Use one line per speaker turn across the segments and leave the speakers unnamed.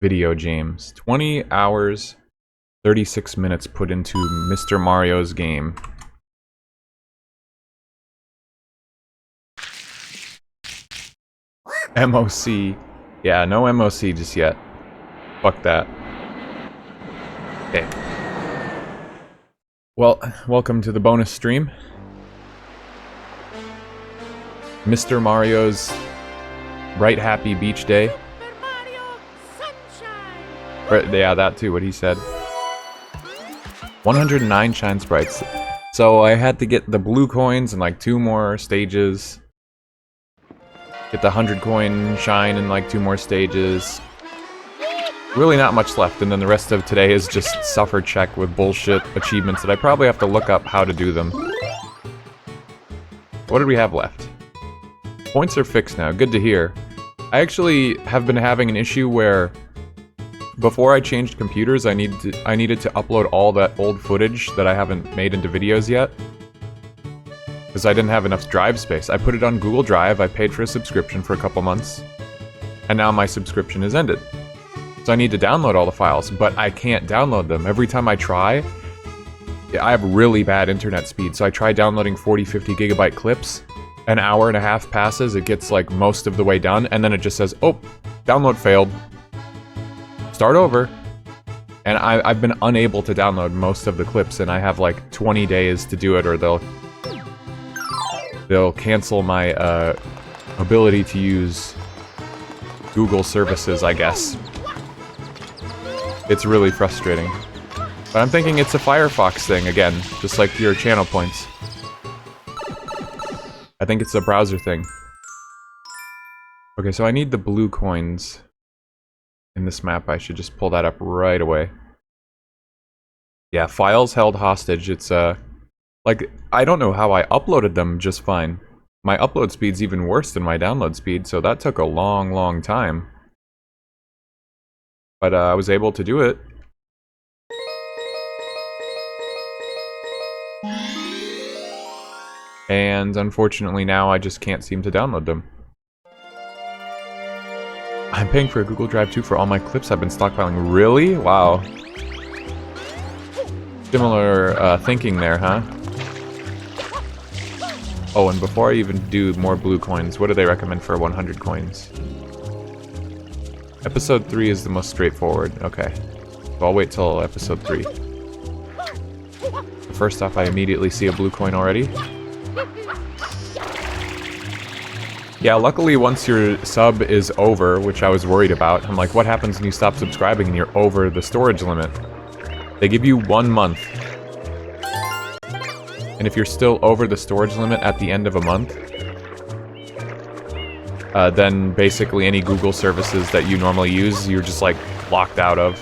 video games. 20 hours, 36 minutes put into Mr. Mario's game. MOC. Yeah, no MOC just yet. Fuck that. Okay. Well, welcome to the bonus stream. Mr. Mario's Bright Happy Beach Day. Yeah, that too, what he said. 109 shine sprites. So I had to get the blue coins and like 2 more stages. Get the 100 coin shine in like 2 more stages. Really not much left, and then the rest of today is just suffer check with bullshit achievements that I probably have to look up how to do them. What did we have left? Points are fixed now, good to hear. I actually have been having an issue where before I changed computers, I needed to upload all that old footage that I haven't made into videos yet. Because I didn't have enough drive space. I put it on Google Drive, I paid for a subscription for a couple months, and now my subscription is ended. So I need to download all the files, but I can't download them. Every time I try, I have really bad internet speed, so I try downloading 40-50 gigabyte clips. An hour and a half passes, it gets like most of the way done, and then it just says, oh, download failed. Start over. And I've been unable to download most of the clips, and I have like 20 days to do it, or they'll cancel my ability to use Google services, I guess. It's really frustrating. But I'm thinking it's a Firefox thing again, just like your channel points. I think it's a browser thing. Okay, so I need the blue coins in this map. I should just pull that up right away. Yeah, files held hostage. It's like, I don't know how I uploaded them just fine. My upload speed's even worse than my download speed, so that took a long time. But I was able to do it. And unfortunately now I just can't seem to download them. I'm paying for a Google Drive too for all my clips I've been stockpiling. Really? Wow. Similar thinking there, huh? Oh, and before I even do more blue coins, what do they recommend for 100 coins? Episode 3 is the most straightforward. Okay. So I'll wait till episode 3. First off, I immediately see a blue coin already. Yeah, luckily once your sub is over, which I was worried about, I'm like, what happens when you stop subscribing and you're over the storage limit? They give you 1 month. And if you're still over the storage limit at the end of a month, then basically any Google services that you normally use, you're just like locked out of.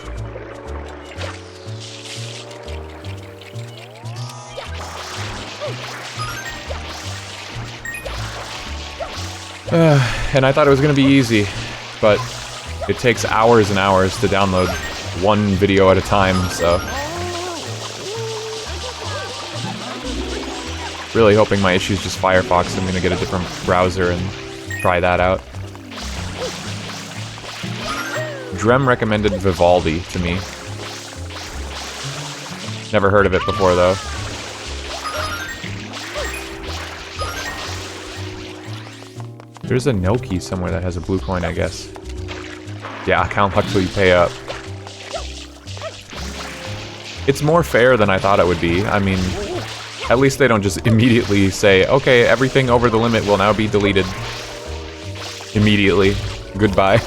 And I thought it was going to be easy, but it takes hours and hours to download one video at a time, so... Really hoping my issue's just Firefox. I'm going to get a different browser and try that out. Drem recommended Vivaldi to me. Never heard of it before, though. There's a Noki somewhere that has a blue coin, I guess. Yeah, count luck till you pay up. It's more fair than I thought it would be. I mean, at least they don't just immediately say, okay, everything over the limit will now be deleted. Immediately. Goodbye.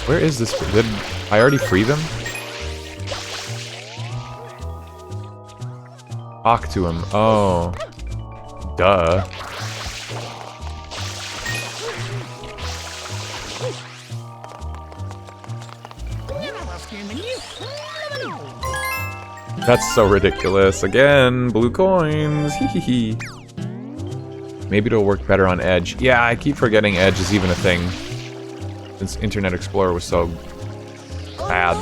Where is this? Did I already free them? Talk to him. Oh. Duh. That's so ridiculous. Again, blue coins. Hee. Maybe it'll work better on Edge. Yeah, I keep forgetting Edge is even a thing. Since Internet Explorer was so bad.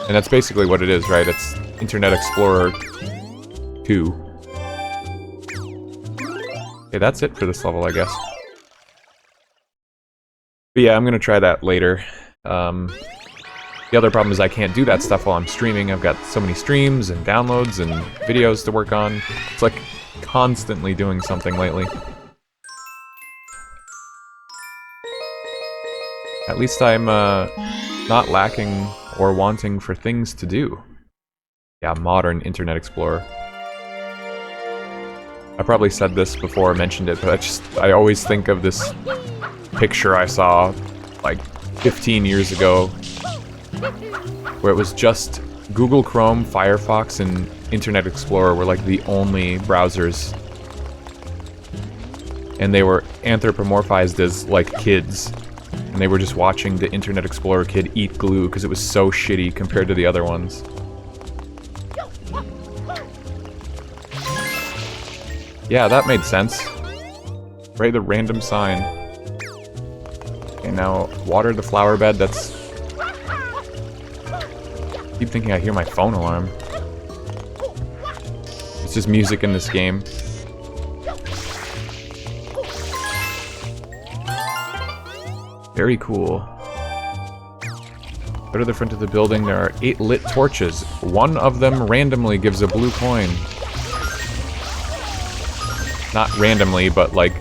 And that's basically what it is, right? It's Internet Explorer 2. Okay, that's it for this level, I guess. But yeah, I'm gonna try that later. The other problem is I can't do that stuff while I'm streaming. I've got so many streams and downloads and videos to work on. It's like constantly doing something lately. At least I'm not lacking or wanting for things to do. Yeah, modern Internet Explorer. I probably said this before, mentioned it, but I always think of this picture I saw like 15 years ago where it was just Google Chrome, Firefox, and Internet Explorer were like the only browsers. And they were anthropomorphized as like kids. And they were just watching the Internet Explorer kid eat glue because it was so shitty compared to the other ones. Yeah, that made sense. Right, the random sign. Okay, now water the flower bed. That's... I keep thinking I hear my phone alarm. It's just music in this game. Very cool. Go to the front of the building. There are 8 lit torches. One of them randomly gives a blue coin. Not randomly, but like...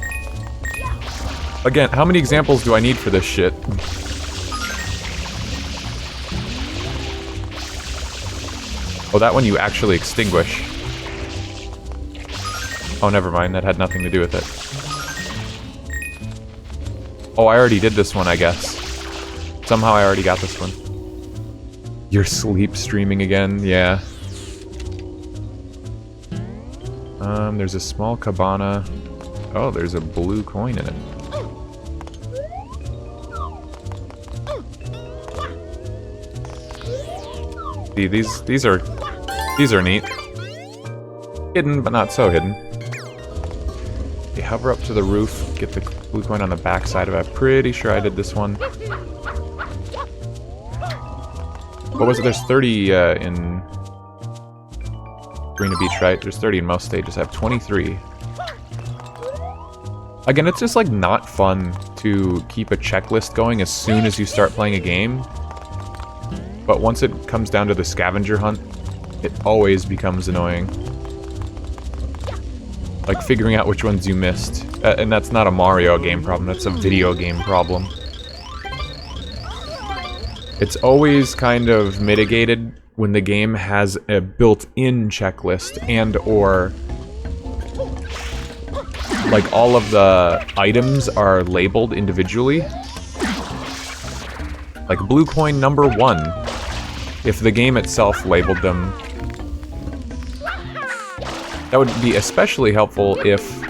Again, how many examples do I need for this shit? Oh, that one you actually extinguish. Oh, never mind. That had nothing to do with it. Oh, I already did this one, I guess. Somehow I already got this one. You're sleep streaming again? Yeah. There's a small cabana. Oh, there's a blue coin in it. See, these are neat. Hidden, but not so hidden. Okay, hover up to the roof, get the blue coin on the back side of it. I'm pretty sure I did this one. What was it? There's 30 in Arena Beach, right? There's 30 in most stages. I have 23. Again, it's just like not fun to keep a checklist going as soon as you start playing a game. But once it comes down to the scavenger hunt, it always becomes annoying. Like figuring out which ones you missed. And that's not a Mario game problem, that's a video game problem. It's always kind of mitigated when the game has a built-in checklist and or like all of the items are labeled individually. Like blue coin number 1. If the game itself labeled them. That would be especially helpful if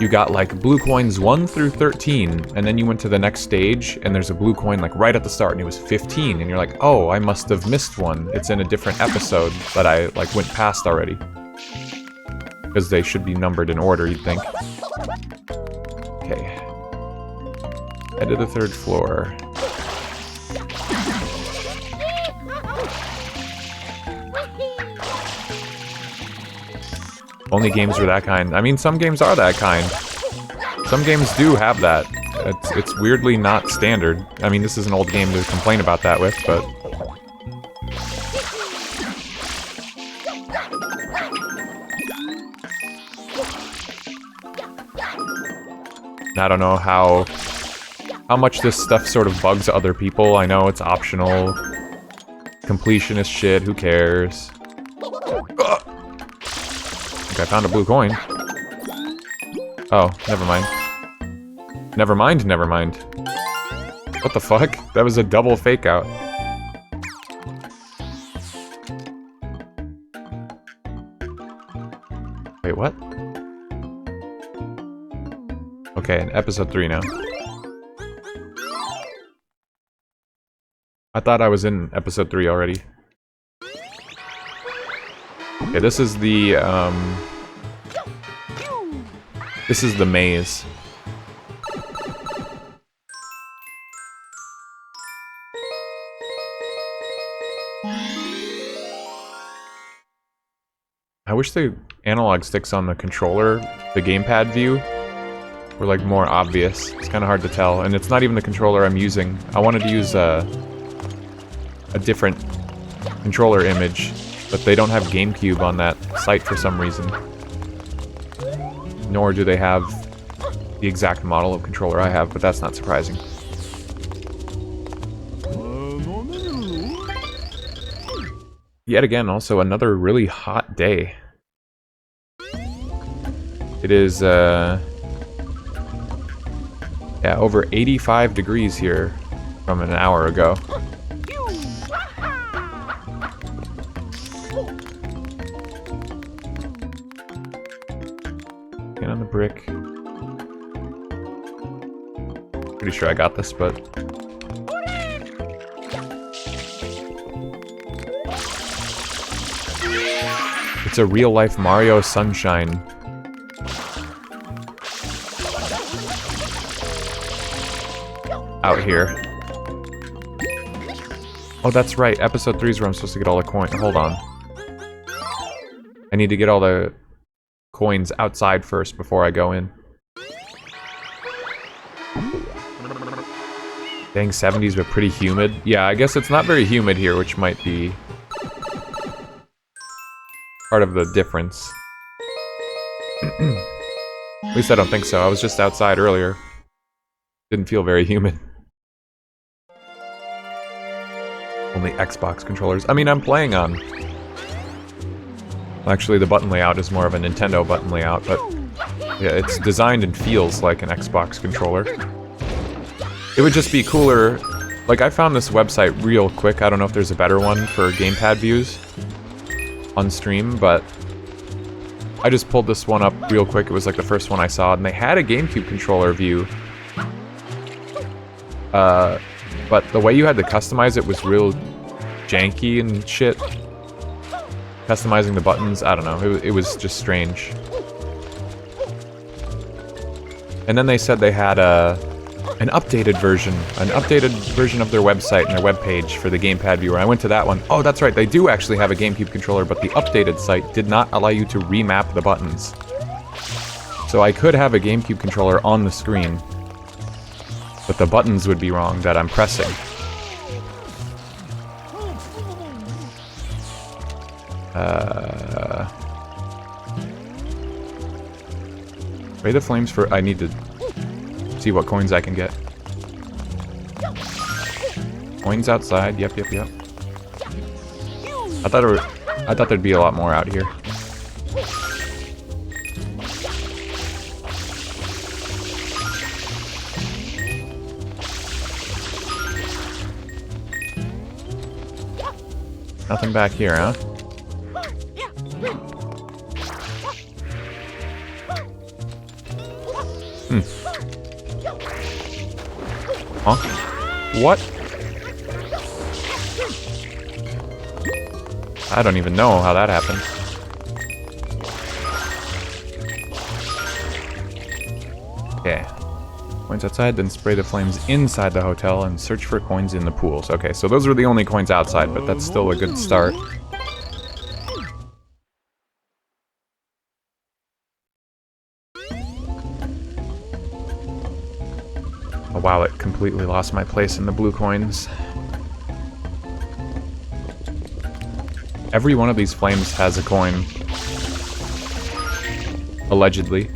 you got like blue coins 1 through 13, and then you went to the next stage, and there's a blue coin like right at the start, and it was 15, and you're like, oh, I must have missed one. It's in a different episode that I like went past already. Because they should be numbered in order, you'd think. Okay. Head to the 3rd floor. Only games were that kind. I mean, some games are that kind. Some games do have that. It's weirdly not standard. I mean, this is an old game to complain about that with, but... I don't know how much this stuff sort of bugs other people. I know it's optional. Completionist shit, who cares? Ugh. I found a blue coin. Oh, never mind. Never mind, never mind. What the fuck? That was a double fake out. Wait, what? Okay, in episode 3 now. I thought I was in episode 3 already. Okay, this is the maze. I wish the analog sticks on the controller, the gamepad view, were like more obvious. It's kind of hard to tell, and it's not even the controller I'm using. I wanted to use a different controller image, but they don't have GameCube on that site for some reason. Nor do they have the exact model of controller I have, but that's not surprising. Yet again, also another really hot day. It is, yeah, over 85 degrees here from an hour ago. Get on the brick. Pretty sure I got this, but... It's a real-life Mario Sunshine. Out here. Oh, that's right. Episode 3 is where I'm supposed to get all the coins. Hold on. I need to get all the coins outside first before I go in. Dang, 70s, but pretty humid. Yeah, I guess it's not very humid here, which might be part of the difference. At least I don't think so. I was just outside earlier. Didn't feel very humid. Only Xbox controllers. I mean, I'm playing on... Actually, the button layout is more of a Nintendo button layout, but... Yeah, it's designed and feels like an Xbox controller. It would just be cooler... Like, I found this website real quick. I don't know if there's a better one for gamepad views on stream, but... I just pulled this one up real quick. It was like the first one I saw, and they had a GameCube controller view. But the way you had to customize it was real janky and shit. Customizing the buttons, I don't know, it was just strange. And then they said they had an updated version of their website and their webpage for the gamepad viewer. I went to that one. Oh, that's right, they do actually have a GameCube controller, but the updated site did not allow you to remap the buttons. So I could have a GameCube controller on the screen, but the buttons would be wrong that I'm pressing. Spray the flames for... I need to see what coins I can get. Coins outside. Yep. I thought there'd be a lot more out here. Nothing back here, huh? Huh? What? I don't even know how that happened. Okay. Coins outside, then spray the flames inside the hotel and search for coins in the pools. Okay, so those were the only coins outside, but that's still a good start. Oh wow, it completely lost my place in the blue coins. Every one of these flames has a coin. Allegedly.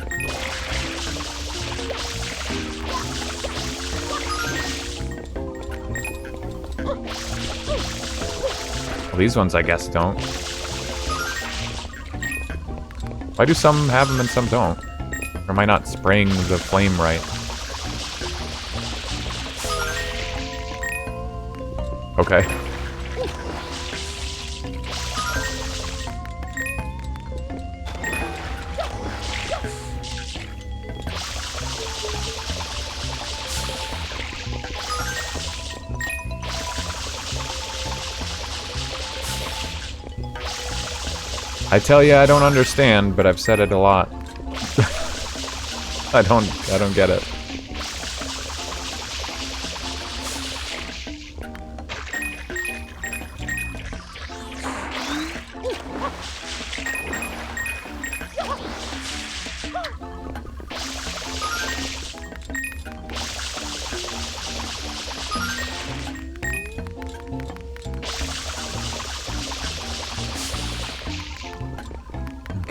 Well, these ones I guess don't. Why do some have them and some don't? Or am I not spraying the flame right? Okay. I tell you, I don't understand, but I've said it a lot. I don't get it.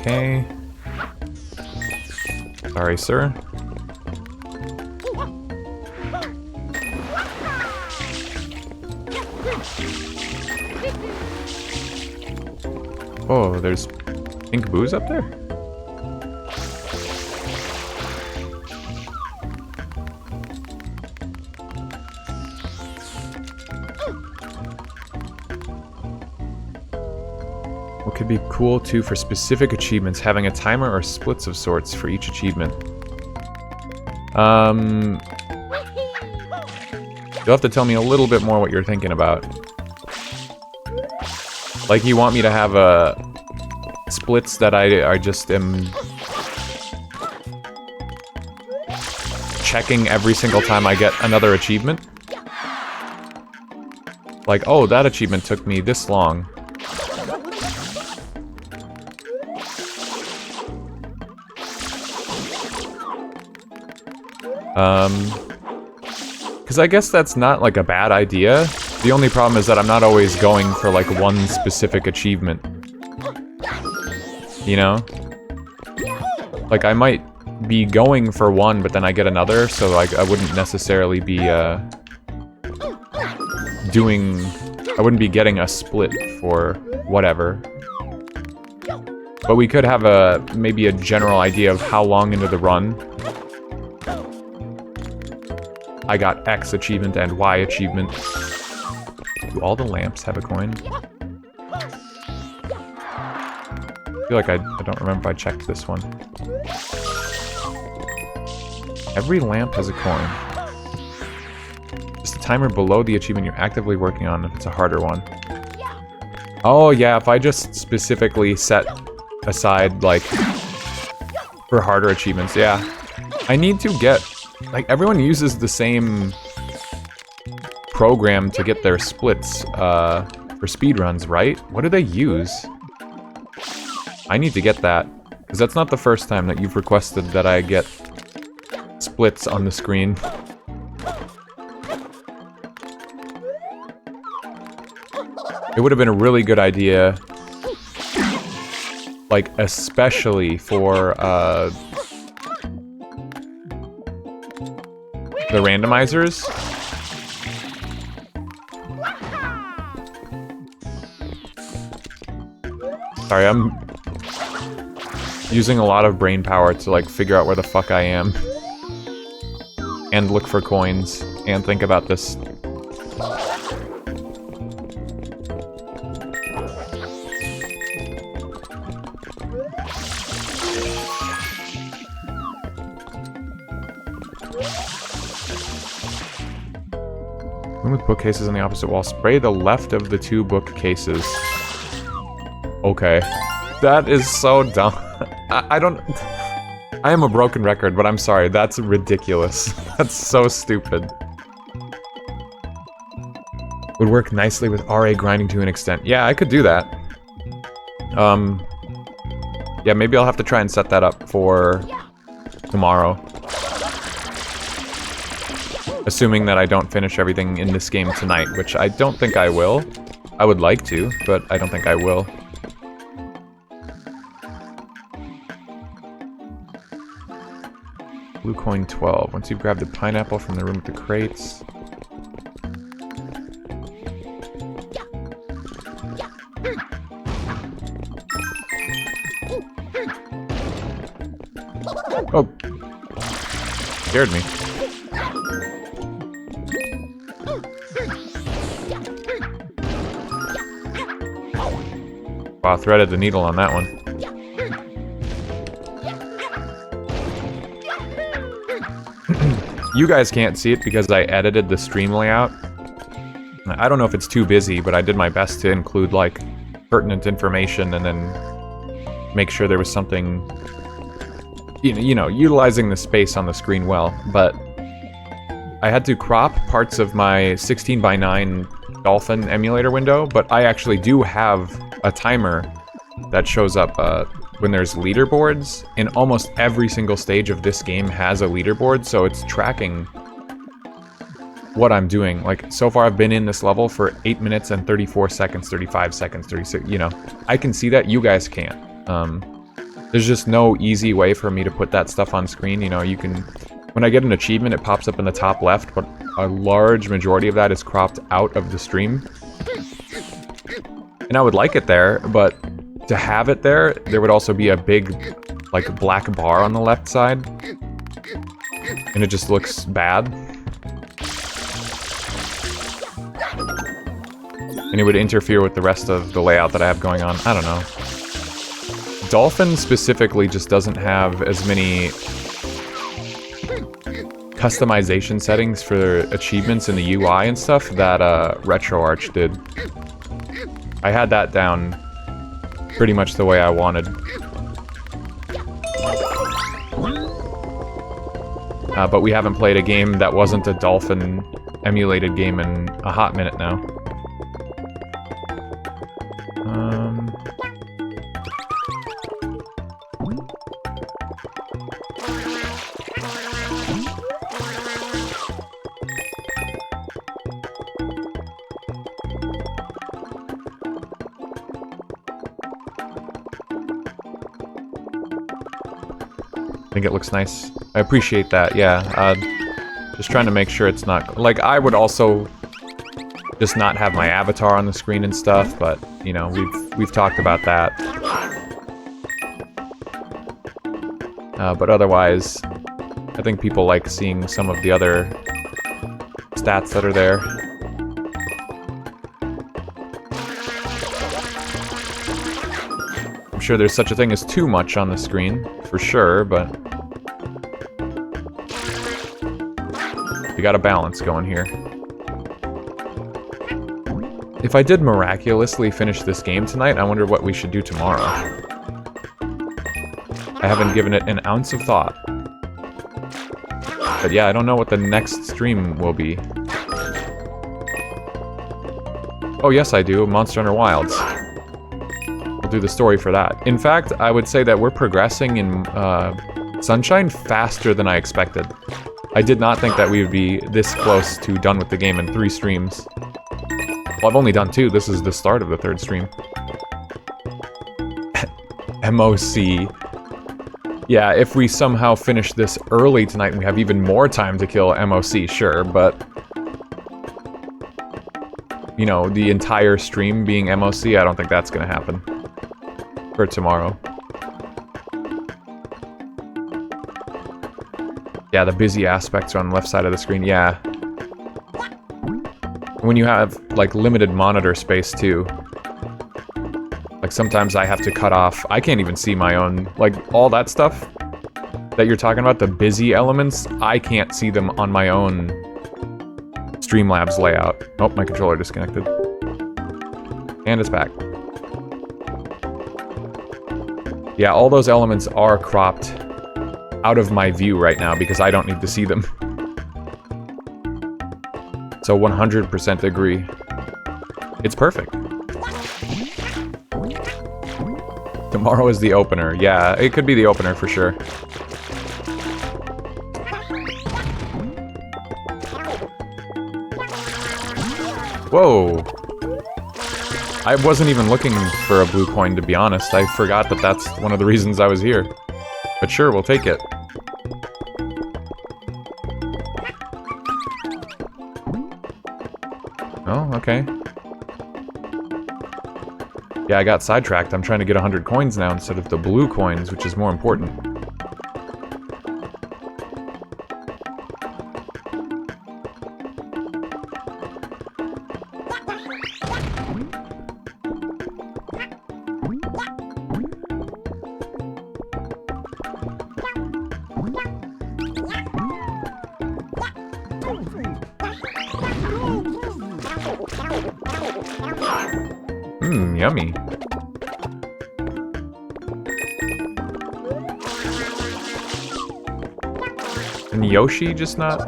Okay. Sorry, sir. Oh, there's pink booze up there? What could be cool too for specific achievements, having a timer or splits of sorts for each achievement. You'll have to tell me a little bit more what you're thinking about. Like, you want me to have splits that I just am checking every single time I get another achievement? Like, oh, that achievement took me this long. Because I guess that's not, like, a bad idea. The only problem is that I'm not always going for, like, one specific achievement. You know? Like, I might be going for one, but then I get another, so, like, I wouldn't necessarily be, I wouldn't be getting a split for whatever. But we could have maybe a general idea of how long into the run I got X achievement and Y achievement. Do all the lamps have a coin? I feel like I don't remember if I checked this one. Every lamp has a coin. Just a timer below the achievement you're actively working on if it's a harder one. Oh yeah, if I just specifically set aside, like, for harder achievements, yeah. I need to get... Like, everyone uses the same program to get their splits for speedruns, right? What do they use? I need to get that, because that's not the first time that you've requested that I get splits on the screen. It would have been a really good idea, like, especially for the randomizers. Sorry, I'm using a lot of brain power to, like, figure out where the fuck I am. And look for coins. And think about this. Room with bookcases on the opposite wall. Spray the left of the two bookcases. Okay. That is so dumb. I don't... I am a broken record, but I'm sorry. That's ridiculous. That's so stupid. Would work nicely with RA grinding to an extent. Yeah, I could do that. Yeah, maybe I'll have to try and set that up for tomorrow. Assuming that I don't finish everything in this game tonight, which I don't think I will. I would like to, but I don't think I will. Blue coin 12. Once you've grabbed the pineapple from the room with the crates. Oh! Scared me. Wow, threaded the needle on that one. You guys can't see it because I edited the stream layout. I don't know if it's too busy, but I did my best to include, like, pertinent information and then make sure there was something, you know, utilizing the space on the screen well. But I had to crop parts of my 16:9 Dolphin emulator window, but I actually do have a timer that shows up when there's leaderboards, and almost every single stage of this game has a leaderboard, so it's tracking what I'm doing. Like, so far I've been in this level for 8 minutes and 34 seconds, 35 seconds, 36, you know. I can see that, you guys can't. There's just no easy way for me to put that stuff on screen. You know, you can... When I get an achievement, it pops up in the top left, but a large majority of that is cropped out of the stream. And I would like it there, but to have it there, there would also be a big, like, black bar on the left side. And it just looks bad. And it would interfere with the rest of the layout that I have going on. I don't know. Dolphin specifically just doesn't have as many customization settings for achievements in the UI and stuff that RetroArch did. I had that down pretty much the way I wanted. But we haven't played a game that wasn't a Dolphin emulated game in a hot minute now. I think it looks nice. I appreciate that, yeah. Just trying to make sure it's not... Like, I would also just not have my avatar on the screen and stuff, but, you know, we've talked about that. But otherwise, I think people like seeing some of the other stats that are there. I'm sure there's such a thing as too much on the screen, for sure, but... we got a balance going here. If I did miraculously finish this game tonight, I wonder what we should do tomorrow. I haven't given it an ounce of thought. But yeah, I don't know what the next stream will be. Oh yes, I do. Monster Hunter Wilds. We'll do the story for that. In fact, I would say that we're progressing in Sunshine faster than I expected. I did not think that we would be this close to done with the game in 3 streams. Well, I've only done 2. This is the start of the 3rd stream. MOC. Yeah, if we somehow finish this early tonight and we have even more time to kill MOC, sure, but... you know, the entire stream being MOC, I don't think that's gonna happen. For tomorrow. Yeah, the busy aspects are on the left side of the screen, yeah. When you have, like, limited monitor space, too. Like, sometimes I have to cut off... I can't even see my own... Like, all that stuff that you're talking about, the busy elements, I can't see them on my own Streamlabs layout. Oh, my controller disconnected. And it's back. Yeah, all those elements are cropped out of my view right now because I don't need to see them. So 100% agree. It's perfect. Tomorrow is the opener. Yeah, it could be the opener for sure. Whoa! I wasn't even looking for a blue coin, to be honest. I forgot that that's one of the reasons I was here. But sure, we'll take it. Oh, okay. Yeah, I got sidetracked. I'm trying to get 100 coins now instead of the blue coins, which is more important. Mmm, yummy. And Yoshi just not...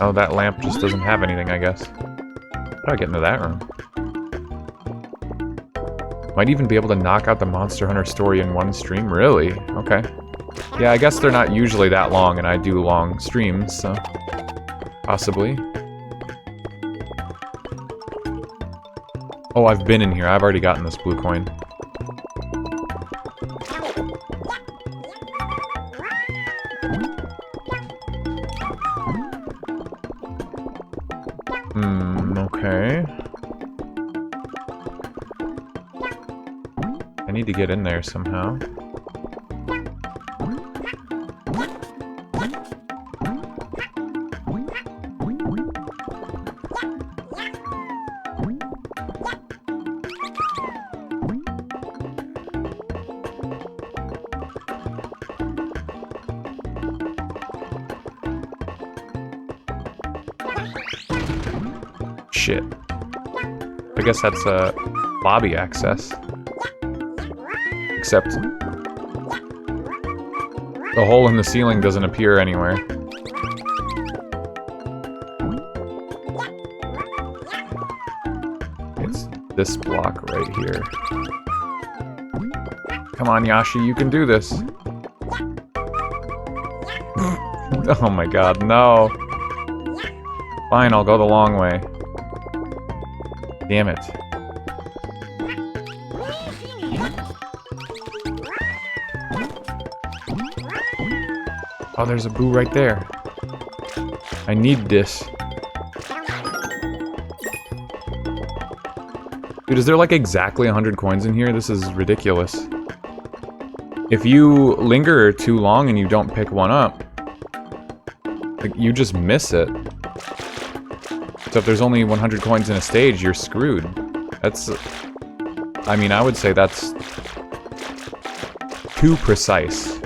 Oh, that lamp just doesn't have anything, I guess. How do I get into that room? Might even be able to knock out the Monster Hunter story in one stream? Really? Okay. Yeah, I guess they're not usually that long, and I do long streams, so... possibly. Oh, I've been in here. I've already gotten this blue coin. Okay. I need to get in there somehow. Shit. I guess that's lobby access. Except the hole in the ceiling doesn't appear anywhere. It's this block right here. Come on, Yashi, you can do this. Oh my god, no. Fine, I'll go the long way. Damn it. Oh, there's a boo right there. I need this. Dude, is there like exactly 100 coins in here? This is ridiculous. If you linger too long and you don't pick one up, like, you just miss it. So if there's only 100 coins in a stage, you're screwed. That's... I mean, I would say that's too precise.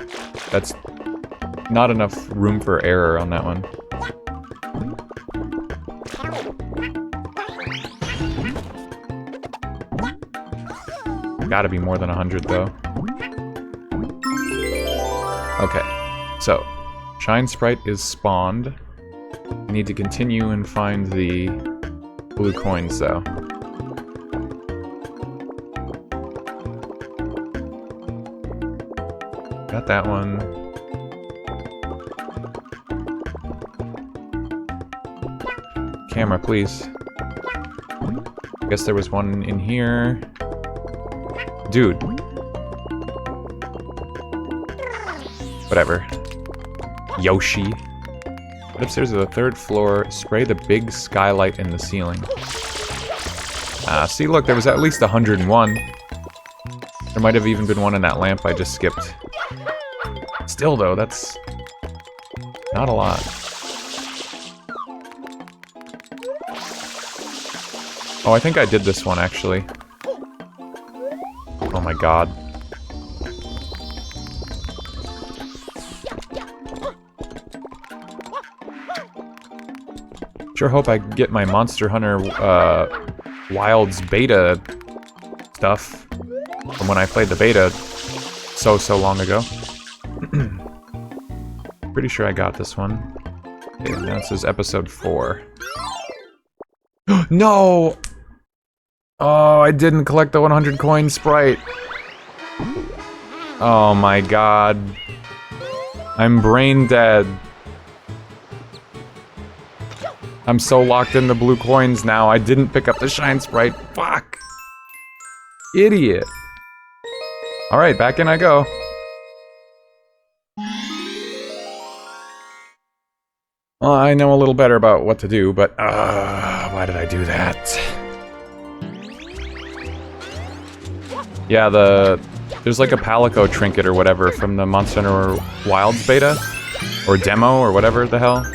That's not enough room for error on that one. Gotta be more than 100, though. Okay, so Shine Sprite is spawned. I need to continue and find the blue coins, though. Got that one. Camera, please. I guess there was one in here. Dude. Whatever. Yoshi. What if there's a third floor? Spray the big skylight in the ceiling. See, look, there was at least 101. There might have even been one in that lamp I just skipped. Still, though, that's not a lot. Oh, I think I did this one, actually. Oh my god. Sure hope I get my Monster Hunter Wilds beta stuff from when I played the beta so long ago. Pretty sure I got this one. Okay, now this is episode 4. No! Oh, I didn't collect the 100 coin sprite. Oh my god. I'm brain dead. I'm so locked into blue coins now, I didn't pick up the Shine Sprite. Fuck! Idiot. Alright, back in I go. Well, I know a little better about what to do, but why did I do that? Yeah, there's like a Palico trinket or whatever from the Monster Hunter Wilds beta? Or demo, or whatever the hell.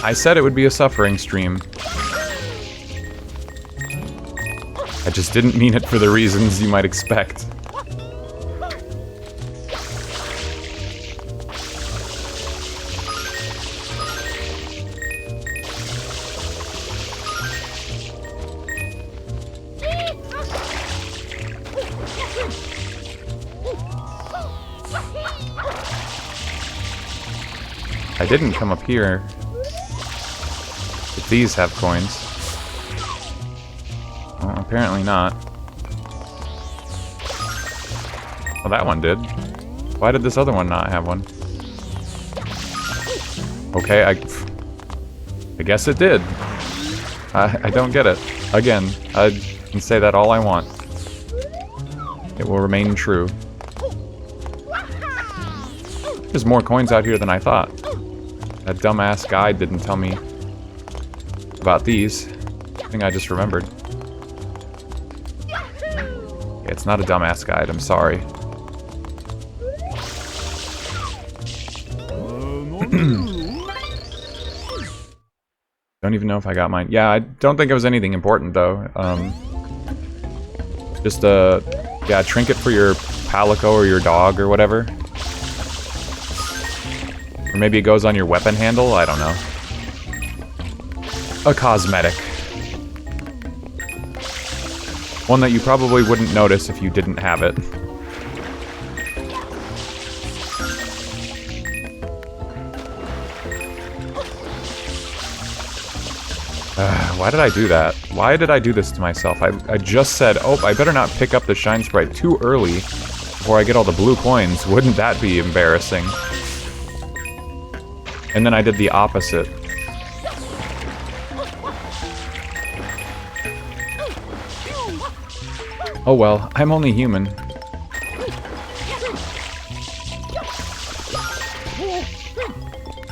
I said it would be a suffering stream. I just didn't mean it for the reasons you might expect. I didn't come up here. But these have coins. Well, apparently not. Well, that one did. Why did this other one not have one? Okay, I guess it did. I don't get it. Again, I can say that all I want. It will remain true. There's more coins out here than I thought. That dumbass guide didn't tell me about these. I think I just remembered. Okay, it's not a dumbass guide, I'm sorry. Don't even know if I got mine. Yeah, I don't think it was anything important though. Just a trinket for your palico or your dog or whatever. Or maybe it goes on your weapon handle, I don't know. A cosmetic. One that you probably wouldn't notice if you didn't have it. Why did I do that? Why did I do this to myself? I just said, oh, I better not pick up the Shine Sprite too early before I get all the blue coins. Wouldn't that be embarrassing? And then I did the opposite. Oh well, I'm only human.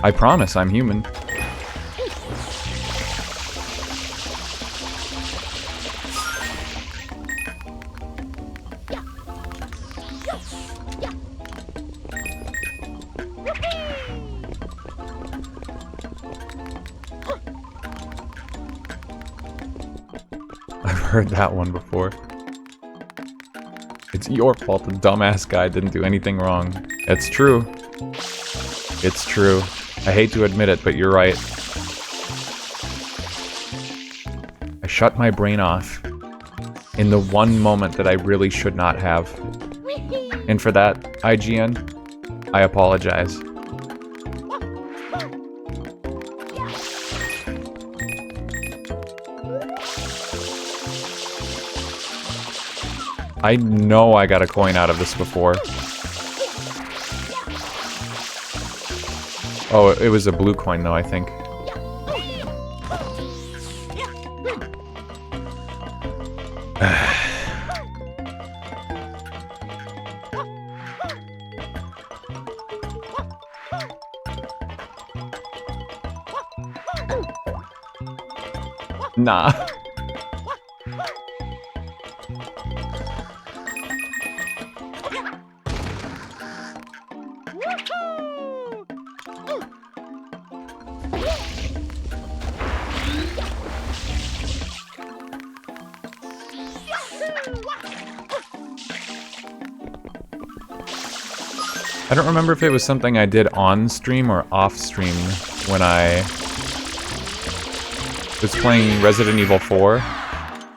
I promise I'm human. I've heard that one before. It's your fault the dumbass guy didn't do anything wrong. It's true. It's true. I hate to admit it, but you're right. I shut my brain off in the one moment that I really should not have. And for that, IGN, I apologize. I know I got a coin out of this before. Oh, it was a blue coin though, I think. Nah. I don't remember if it was something I did on stream or off stream when I was playing Resident Evil 4,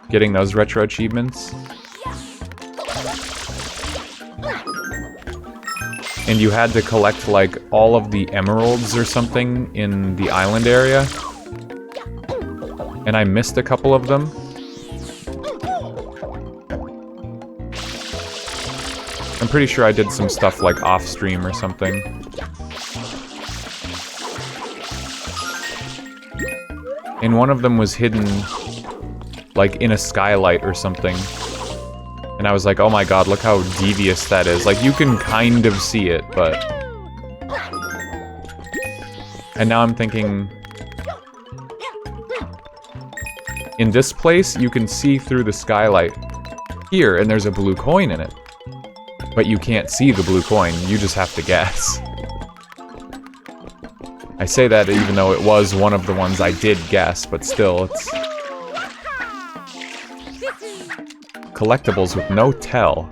getting those retro achievements. And you had to collect like all of the emeralds or something in the island area. And I missed a couple of them. I'm pretty sure I did some stuff like off stream or something. And one of them was hidden like in a skylight or something. And I was like, oh my god, look how devious that is. Like, you can kind of see it, but... And now I'm thinking... In this place, you can see through the skylight here, and there's a blue coin in it. But you can't see the blue coin, you just have to guess. I say that even though it was one of the ones I did guess, but still, it's... Collectibles with no tell.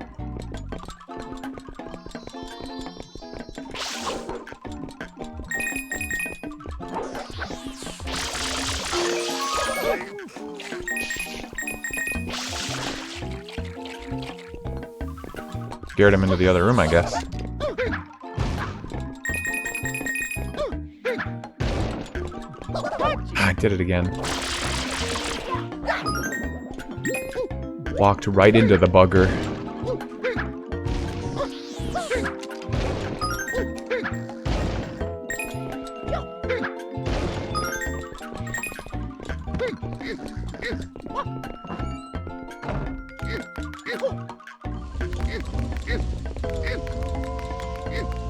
Scared him into the other room, I guess. I did it again. Walked right into the bugger.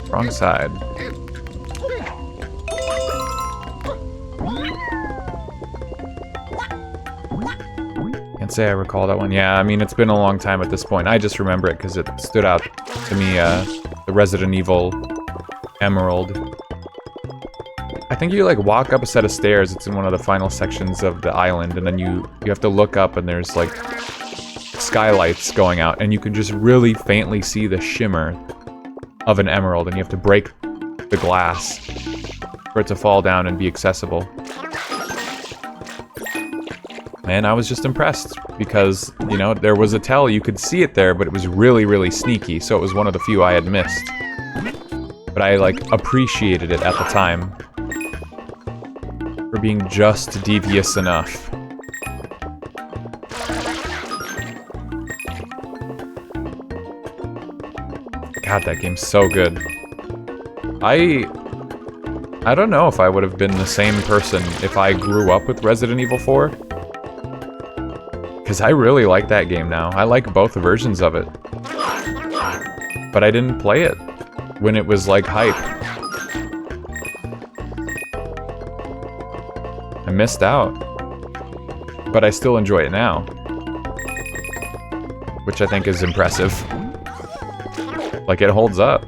Wrong side. Can't say I recall that one. Yeah, I mean, it's been a long time at this point. I just remember it because it stood out to me, the Resident Evil Emerald. I think you, like, walk up a set of stairs. It's in one of the final sections of the island, and then you have to look up, and there's, like, skylights going out, and you can just really faintly see the shimmer of an emerald, and you have to break the glass for it to fall down and be accessible. And I was just impressed, because, you know, there was a tell, you could see it there, but it was really, really sneaky, so it was one of the few I had missed. But I, like, appreciated it at the time. For being just devious enough. God, that game's so good. I don't know if I would have been the same person if I grew up with Resident Evil 4. Because I really like that game now. I like both versions of it. But I didn't play it when it was, like, hype. I missed out. But I still enjoy it now. Which I think is impressive. Like, it holds up.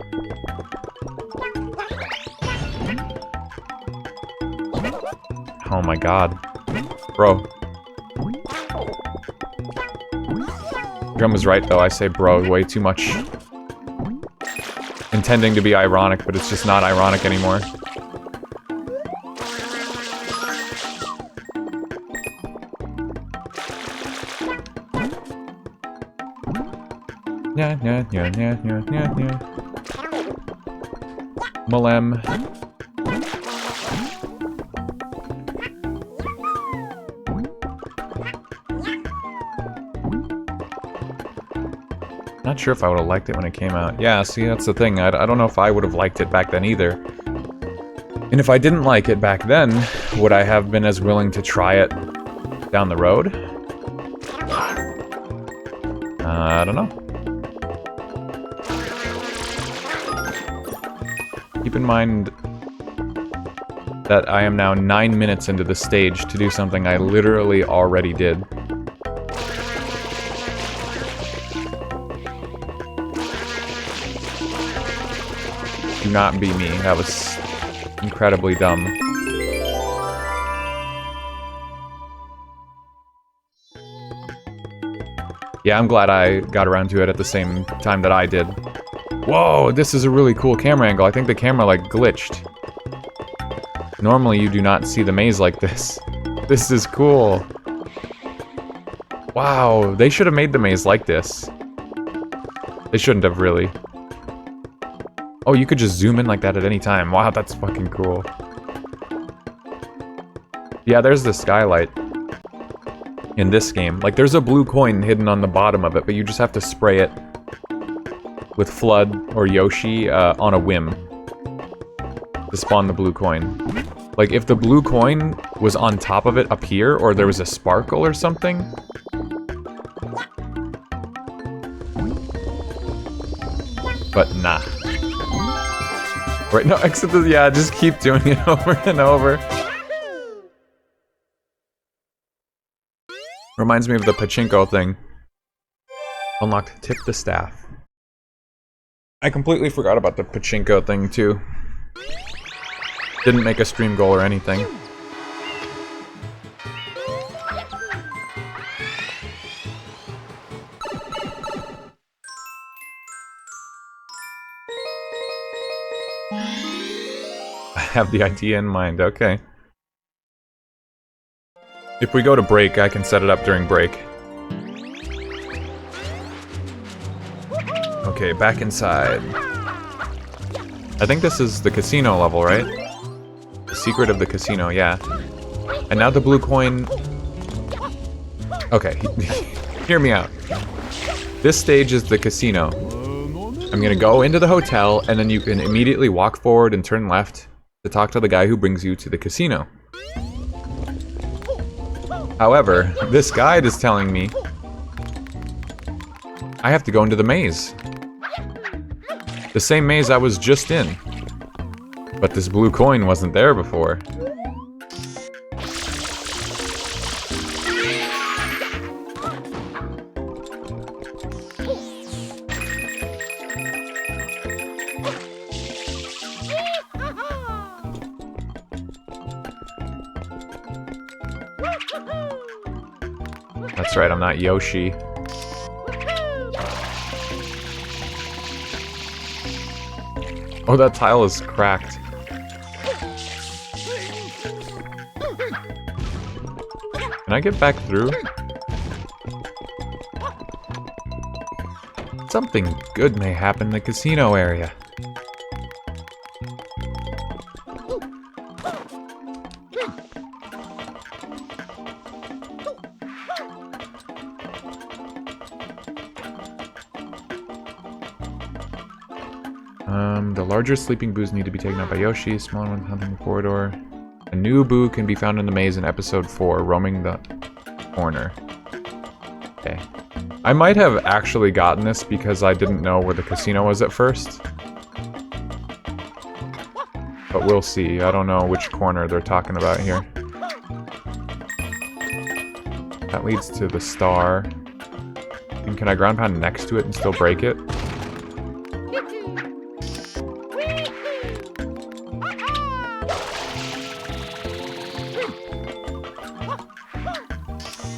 Oh my god. Bro. Drum was right, though. I say bro way too much. Intending to be ironic, but it's just not ironic anymore. Yeah. Malem. Not sure if I would have liked it when it came out. Yeah, see, that's the thing. I don't know if I would have liked it back then either. And if I didn't like it back then, would I have been as willing to try it down the road? I don't know. Keep in mind that I am now 9 minutes into the stage to do something I literally already did. Do not be me. That was incredibly dumb. Yeah, I'm glad I got around to it at the same time that I did. Whoa, this is a really cool camera angle. I think the camera, like, glitched. Normally you do not see the maze like this. This is cool. Wow, they should have made the maze like this. They shouldn't have, really. Oh, you could just zoom in like that at any time. Wow, that's fucking cool. Yeah, there's the skylight in this game. Like, there's a blue coin hidden on the bottom of it, but you just have to spray it with Flood or Yoshi on a whim to spawn the blue coin. Like, if the blue coin was on top of it up here, or there was a sparkle or something... But nah. Right, no, exit the... Yeah, just keep doing it over and over. Reminds me of the pachinko thing. Unlocked, tip the staff. I completely forgot about the pachinko thing, too. Didn't make a stream goal or anything. I have the idea in mind, okay. If we go to break, I can set it up during break. Okay, back inside. I think this is the casino level, right? The secret of the casino, yeah. And now the blue coin... Okay, hear me out. This stage is the casino. I'm gonna go into the hotel, and then you can immediately walk forward and turn left to talk to the guy who brings you to the casino. However, this guide is telling me I have to go into the maze. The same maze I was just in. But this blue coin wasn't there before. That's right, I'm not Yoshi. Oh, that tile is cracked. Can I get back through? Something good may happen in the casino area. The larger sleeping boos need to be taken out by Yoshi, smaller ones hunting the corridor. A new boo can be found in the maze in episode 4, roaming the corner. Okay. I might have actually gotten this because I didn't know where the casino was at first. But we'll see. I don't know which corner they're talking about here. That leads to the star. And can I ground pound next to it and still break it?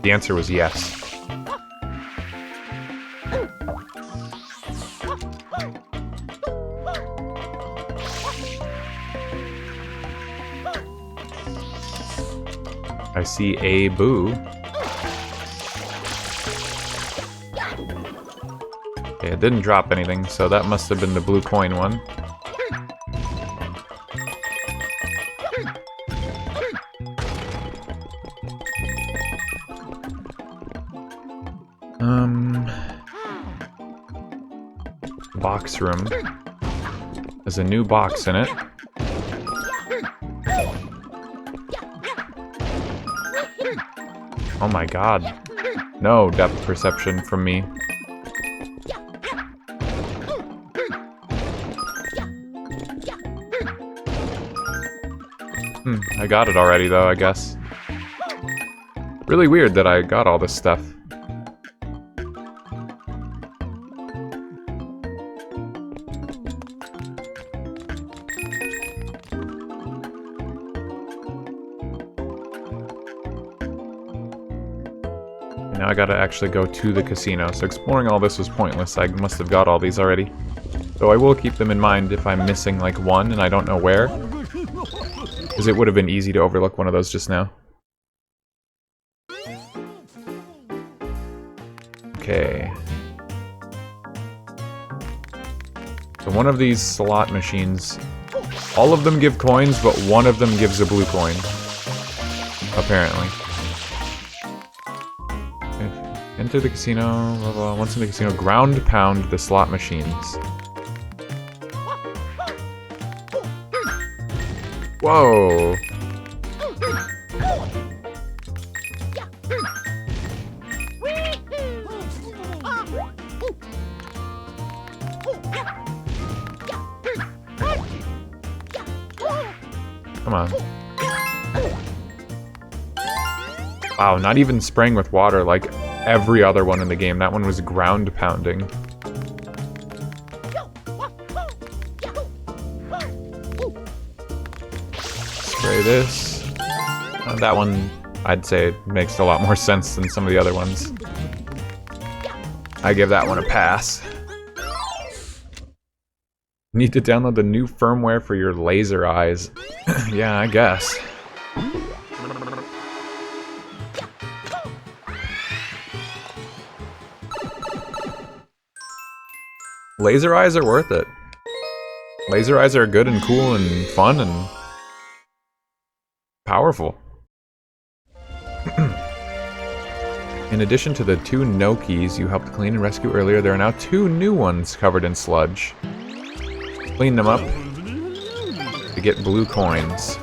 The answer was yes. I see a boo. Okay, it didn't drop anything, so that must have been the blue coin one. Box room. There's a new box in it. Oh my god. No depth perception from me. I got it already though, I guess. Really weird that I got all this stuff. Now I gotta actually go to the casino, so exploring all this was pointless. I must have got all these already. Though I will keep them in mind if I'm missing like one and I don't know where. Because it would have been easy to overlook one of those just now. Okay. So one of these slot machines, all of them give coins, but one of them gives a blue coin. Apparently. Enter the casino, blah blah. Once in the casino, ground pound the slot machines. Whoa! Come on. Wow, not even spraying with water like every other one in the game. That one was ground pounding. Spray this. That one, I'd say, makes a lot more sense than some of the other ones. I give that one a pass. Need to download the new firmware for your laser eyes. Yeah, I guess. Laser eyes are worth it. Laser eyes are good and cool and fun and powerful. In addition to the 2 no keys you helped clean and rescue earlier, there are now 2 new ones covered in sludge. Clean them up to get blue coins.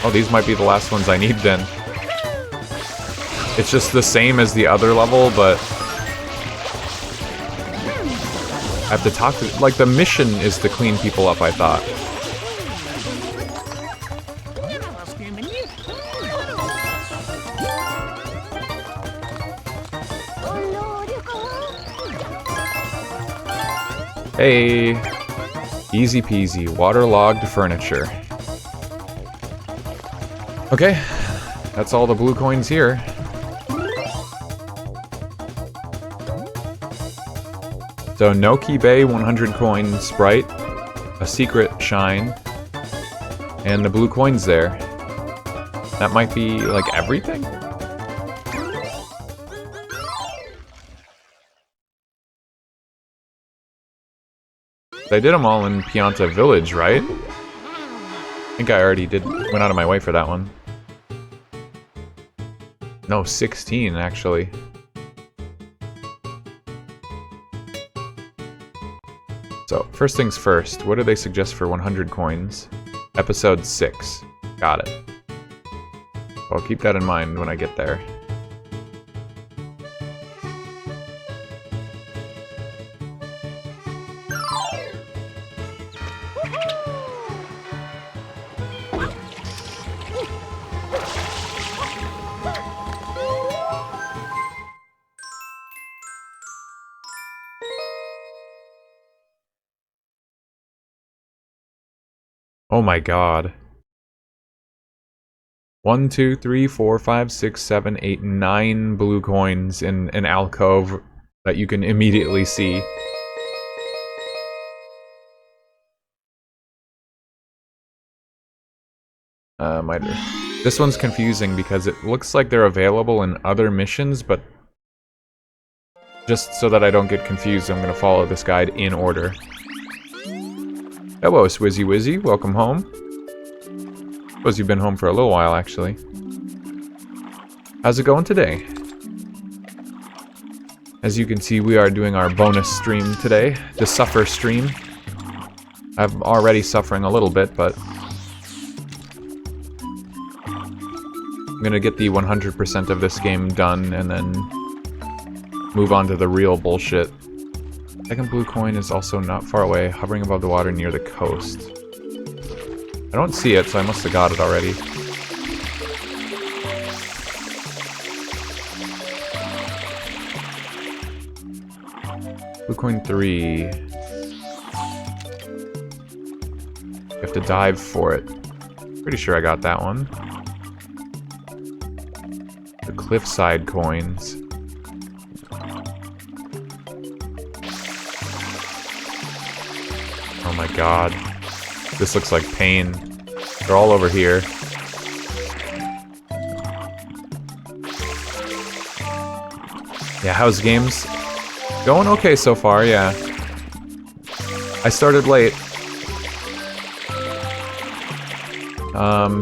Oh, these might be the last ones I need then. It's just the same as the other level, but I have to talk to... Like, the mission is to clean people up, I thought. Hey! Easy peasy. Waterlogged furniture. Okay. That's all the blue coins here. So, Noki Bay 100 coin sprite, a secret shine, and the blue coins there. That might be, like, everything? I did them all in Pianta Village, right? I think I already went out of my way for that one. No, 16, actually. So, first things first, what do they suggest for 100 coins? Episode 6. Got it. I'll keep that in mind when I get there. Oh my god. 1, 2, 3, 4, 5, 6, 7, 8, 9 blue coins in an alcove that you can immediately see. This one's confusing because it looks like they're available in other missions, but just so that I don't get confused, I'm gonna follow this guide in order. Hello, Swizzy Wizzy. Welcome home. Suppose you've been home for a little while, actually. How's it going today? As you can see, we are doing our bonus stream today, the Suffer stream. I'm already suffering a little bit, but I'm gonna get the 100% of this game done and then move on to the real bullshit. Second blue coin is also not far away, hovering above the water near the coast. I don't see it, so I must have got it already. Blue coin 3. You have to dive for it. Pretty sure I got that one. The cliffside coins. Oh my god. This looks like pain. They're all over here. Yeah, how's games? Going okay so far, yeah. I started late.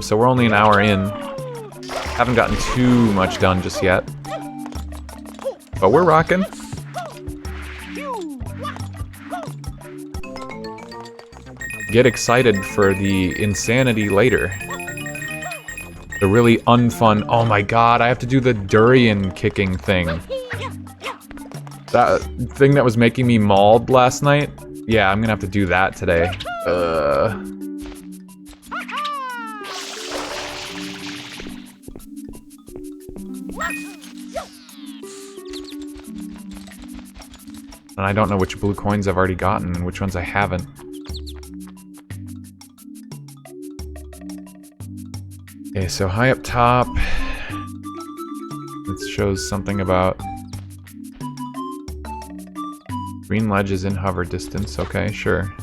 So we're only an hour in. Haven't gotten too much done just yet. But we're rocking. Get excited for the insanity later. The really unfun... Oh my god, I have to do the durian kicking thing. That thing that was making me mauled last night? Yeah, I'm gonna have to do that today. And I don't know which blue coins I've already gotten and which ones I haven't. Okay, so high up top, it shows something about green ledge is in hover distance. Okay, sure.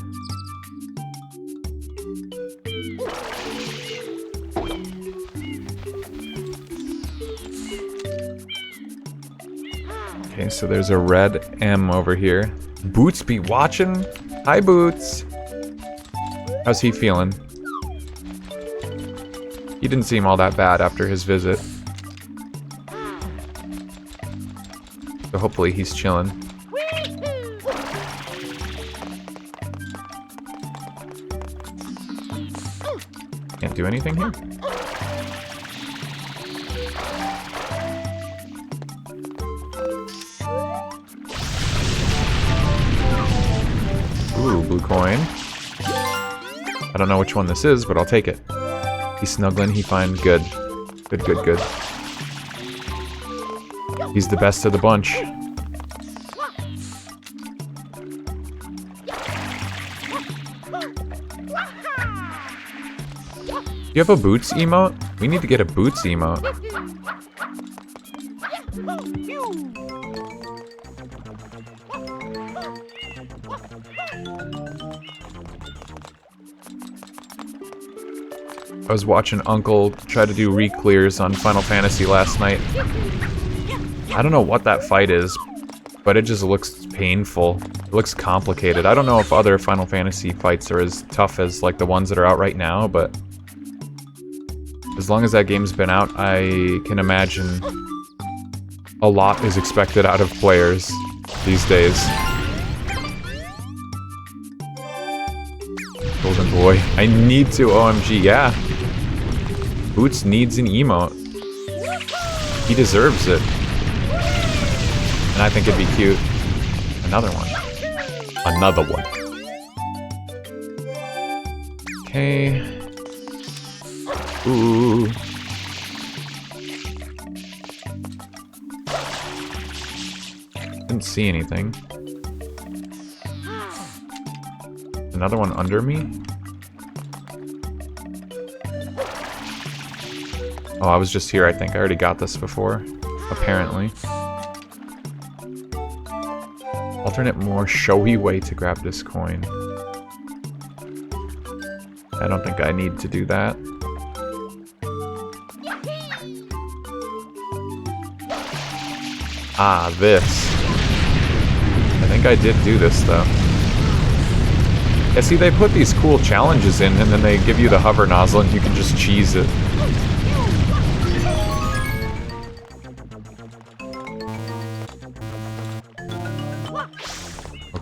Okay, so there's a red M over here. Boots be watching? Hi, Boots. How's he feeling? He didn't seem all that bad after his visit. So hopefully he's chilling. Can't do anything here? Ooh, blue coin. I don't know which one this is, but I'll take it. He's snuggling, he fine. Good. Good, good, good. He's the best of the bunch. You have a boots emote? We need to get a boots emote. I was watching Uncle try to do re-clears on Final Fantasy last night. I don't know what that fight is, but it just looks painful. It looks complicated. I don't know if other Final Fantasy fights are as tough as like the ones that are out right now, but as long as that game's been out, I can imagine a lot is expected out of players these days. Golden boy. I need to, OMG, yeah. Boots needs an emote. He deserves it. And I think it'd be cute. Another one. Another one. Okay. Ooh. Didn't see anything. Another one under me? Oh, I was just here, I think. I already got this before. Apparently. Alternate more showy way to grab this coin. I don't think I need to do that. Ah, this. I think I did do this, though. Yeah, see, they put these cool challenges in, and then they give you the hover nozzle, and you can just cheese it.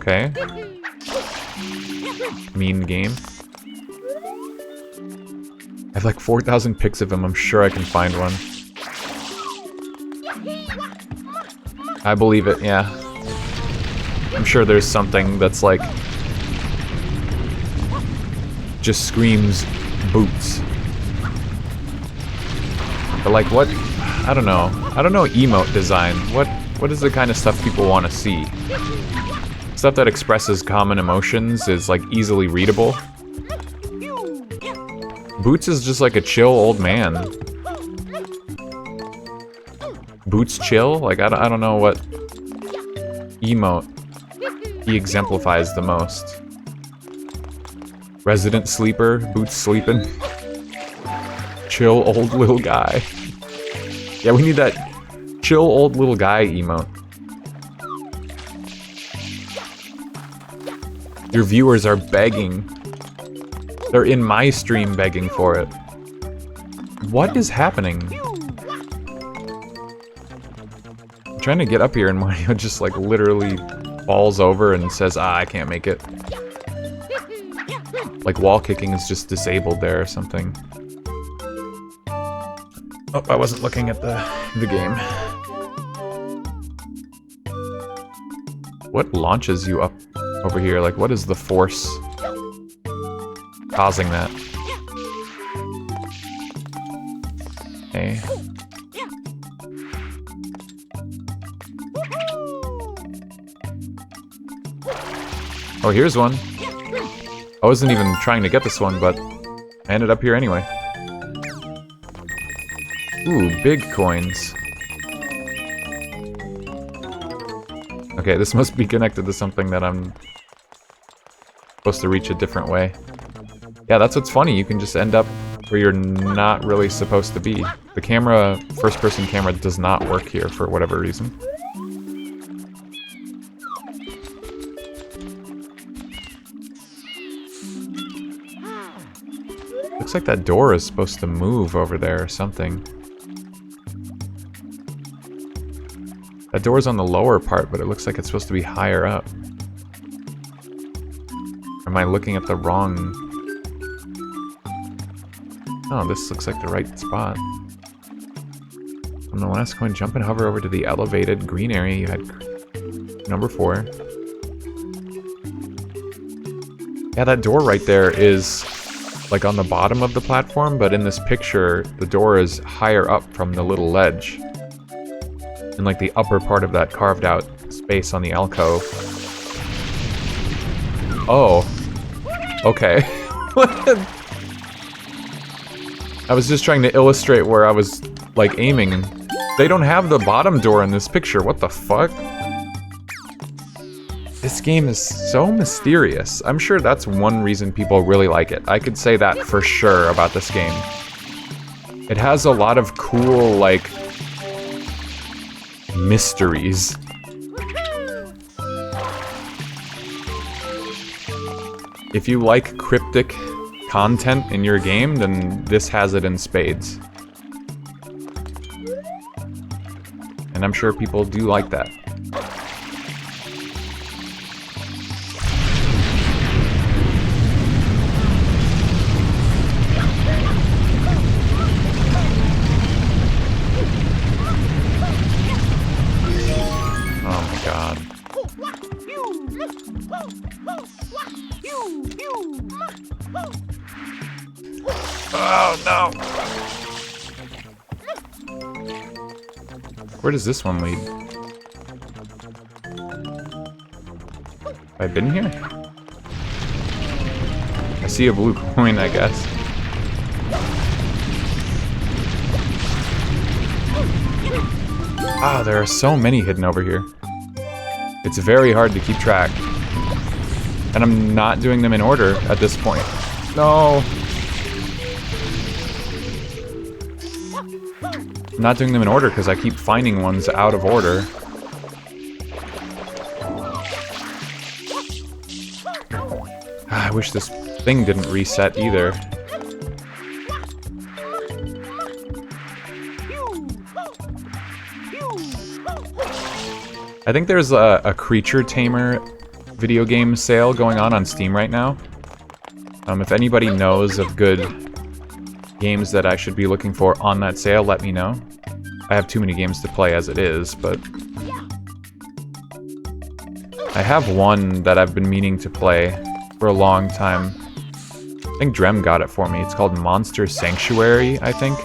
Okay. Mean game. I have like 4,000 pics of him. I'm sure I can find one. I believe it, yeah. I'm sure there's something that's like... just screams boots. But like what? I don't know. I don't know emote design. What is the kind of stuff people want to see? Stuff that expresses common emotions is like easily readable. Boots is just like a chill old man. Boots chill? Like I don't know what emote he exemplifies the most. Resident sleeper, Boots sleeping. Chill old little guy. Yeah, we need that chill old little guy emote. Your viewers are begging. They're in my stream begging for it. What is happening? I'm trying to get up here and Mario just like literally falls over and says, ah, I can't make it. Like wall kicking is just disabled there or something. Oh, I wasn't looking at the game. What launches you up over here? Like, what is the force causing that? Okay. Oh, here's one. I wasn't even trying to get this one, but I ended up here anyway. Ooh, big coins. Okay, this must be connected to something that I'm supposed to reach a different way. Yeah, that's what's funny. You can just end up where you're not really supposed to be. The camera, first-person camera, does not work here for whatever reason. Looks like that door is supposed to move over there or something. That door's on the lower part, but it looks like it's supposed to be higher up. Or am I looking at the wrong... Oh, this looks like the right spot. On the last coin, jump and hover over to the elevated green area you had. Number 4. Yeah, that door right there is like on the bottom of the platform, but in this picture, the door is higher up from the little ledge. In like the upper part of that carved out space on the alcove. Oh. Okay. I was just trying to illustrate where I was like aiming. They don't have the bottom door in this picture. What the fuck? This game is so mysterious. I'm sure that's one reason people really like it. I could say that for sure about this game. It has a lot of cool, like, mysteries. If you like cryptic content in your game, then this has it in spades. And I'm sure people do like that. Oh my god. Oh no! Where does this one lead? Have I been here? I see a blue coin, I guess. Ah, there are so many hidden over here. It's very hard to keep track. And I'm not doing them in order at this point. No! I'm not doing them in order because I keep finding ones out of order. I wish this thing didn't reset either. I think there's a creature tamer video game sale going on Steam right now. If anybody knows of good games that I should be looking for on that sale, let me know. I have too many games to play as it is, but I have one that I've been meaning to play for a long time. I think Drem got it for me. It's called Monster Sanctuary, I think.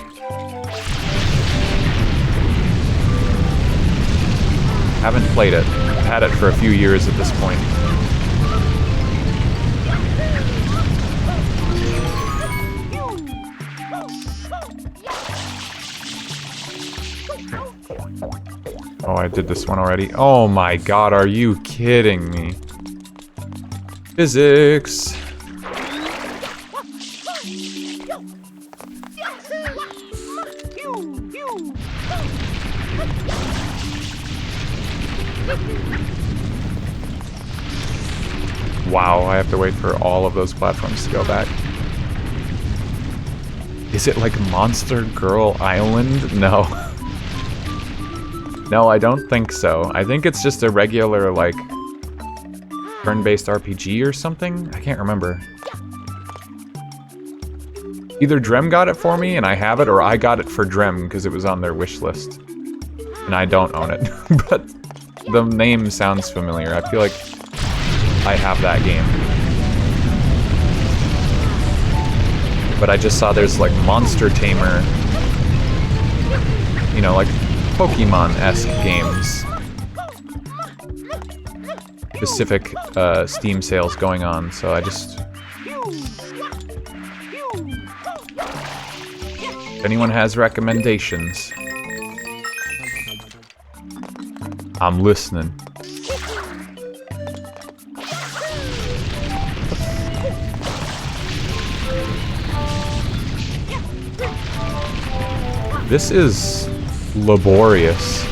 Haven't played it. I've had it for a few years at this point. Oh, I did this one already. Oh my god, are you kidding me? Physics! Wow, I have to wait for all of those platforms to go back. Is it like Monster Girl Island? No. No, I don't think so. I think it's just a regular, like, turn-based RPG or something? I can't remember. Either Drem got it for me and I have it, or I got it for Drem because it was on their wish list. And I don't own it. But the name sounds familiar. I feel like I have that game. But I just saw there's like Monster Tamer, you know, like Pokemon-esque games. Specific Steam sales going on, so I just... If anyone has recommendations, I'm listening. This is laborious.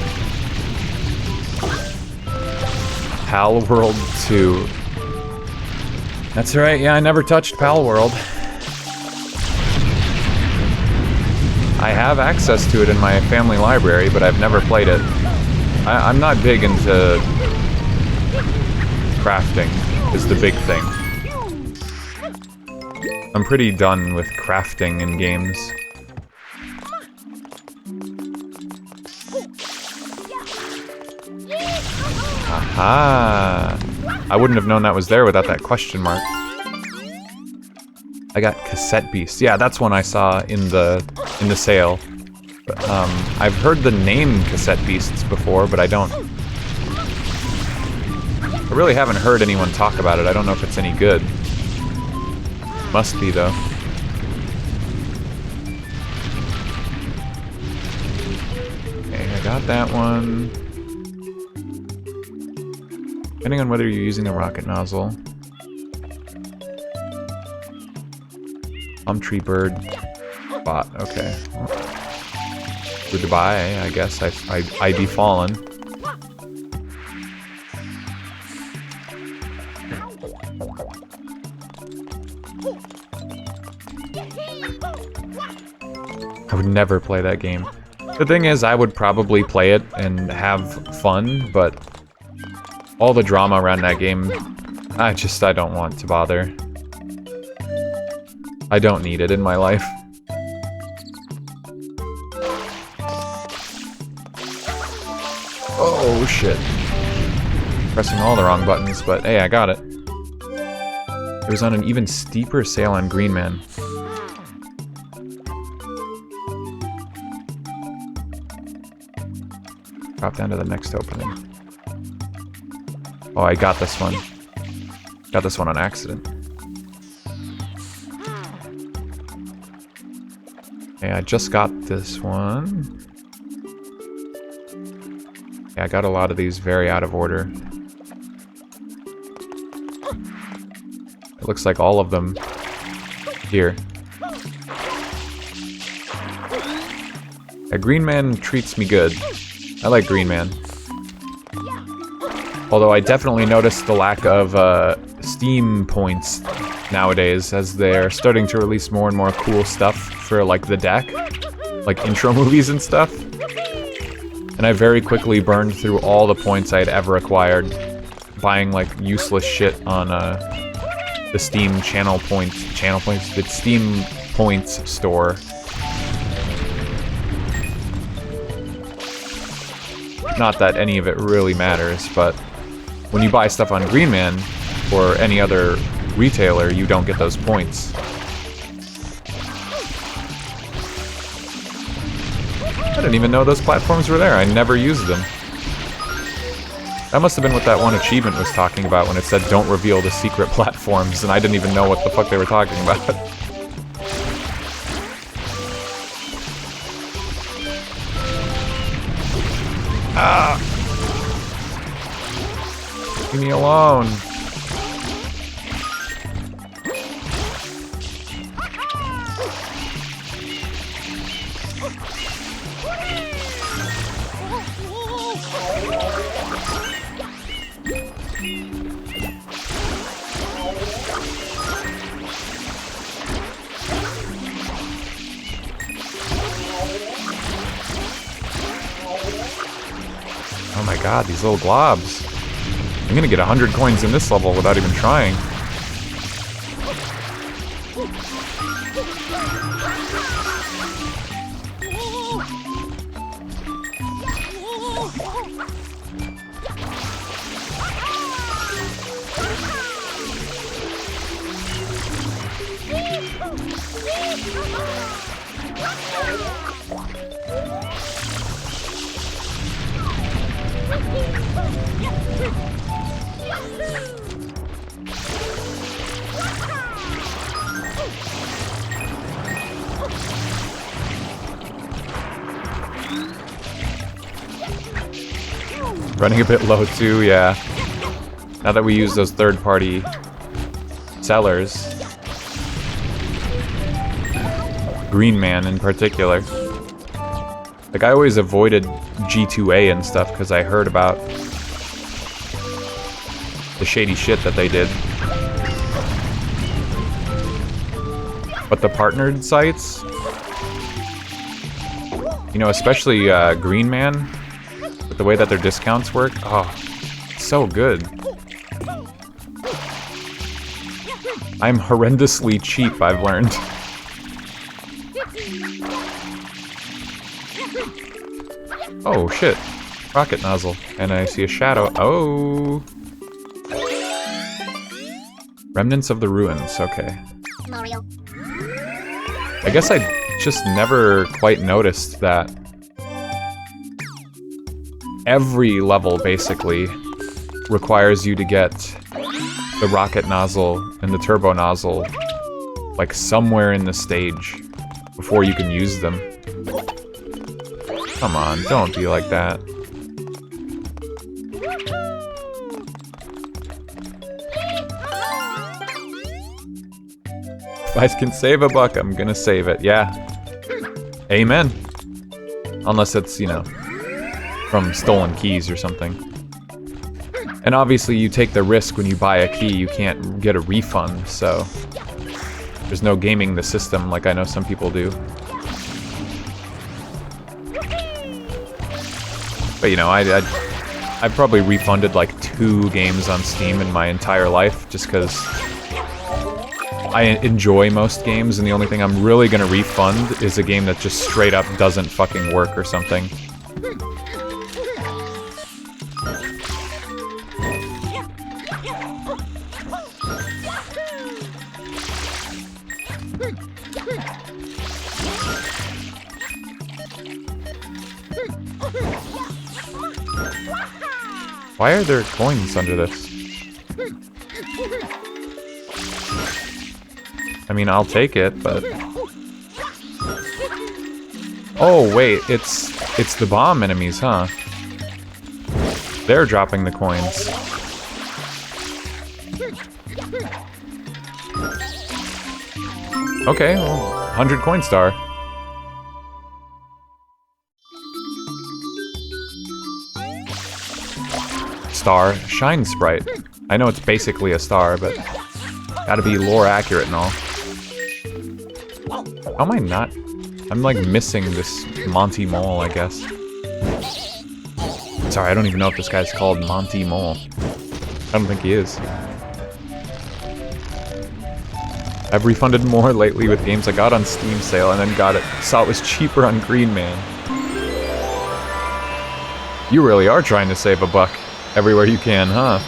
Pal World 2. That's right, yeah, I never touched Pal World. I have access to it in my family library, but I've never played it. I'm not big into crafting, is the big thing. I'm pretty done with crafting in games. Aha! I wouldn't have known that was there without that question mark. I got Cassette Beast. Yeah, that's one I saw in the sale. But, I've heard the name Cassette Beasts before, but I really haven't heard anyone talk about it. I don't know if it's any good. Must be, though. Okay, I got that one. Depending on whether you're using the rocket nozzle. Plum tree bird. Bot, okay. Well, goodbye, I guess. I be fallen. I would never play that game. The thing is, I would probably play it and have fun, but all the drama around that game, I don't want to bother. I don't need it in my life. Oh, shit. Pressing all the wrong buttons, but hey, I got it. It was on an even steeper sale on Green Man. Drop down to the next opening. Oh, I got this one. Got this one on accident. Okay, I just got this one. Yeah, I got a lot of these very out of order. It looks like all of them here. Yeah, Green Man treats me good. I like Green Man. Although I definitely noticed the lack of Steam points nowadays, as they're starting to release more and more cool stuff for like the deck, like intro movies and stuff. And I very quickly burned through all the points I had ever acquired, buying like useless shit on the Steam the Steam Points store. Not that any of it really matters, but when you buy stuff on Green Man or any other retailer, you don't get those points. I didn't even know those platforms were there. I never used them. That must have been what that one achievement was talking about when it said don't reveal the secret platforms, and I didn't even know what the fuck they were talking about. Ah! Leave me alone. Oh my god, these little globs. I'm gonna get 100 coins in this level without even trying. Running a bit low too, yeah. Now that we use those third-party sellers. Green Man in particular. Like, I always avoided G2A and stuff because I heard about the shady shit that they did. But the partnered sites, you know, especially Green Man, with the way that their discounts work, oh, so good. I'm horrendously cheap, I've learned. Oh, shit. Rocket nozzle. And I see a shadow. Oh! Remnants of the ruins, okay. I guess I just never quite noticed that every level basically requires you to get the rocket nozzle and the turbo nozzle like somewhere in the stage before you can use them. Come on, don't be like that. If I can save a buck, I'm gonna save it, yeah. Amen. Unless it's, you know, from stolen keys or something. And obviously you take the risk when you buy a key, you can't get a refund, so there's no gaming the system like I know some people do. But you know, I've probably refunded like 2 games on Steam in my entire life just because I enjoy most games, and the only thing I'm really gonna refund is a game that just straight up doesn't fucking work or something. Why are there coins under this? I mean, I'll take it, but... Oh, wait, it's the bomb enemies, huh? They're dropping the coins. Okay, well, 100 coin star. Star Shine Sprite. I know it's basically a star, but gotta be lore accurate and all. How am I not? I'm like missing this Monty Mole, I guess. Sorry, I don't even know if this guy's called Monty Mole. I don't think he is. I've refunded more lately with games I got on Steam sale and then saw it was cheaper on Green Man. You really are trying to save a buck everywhere you can, huh?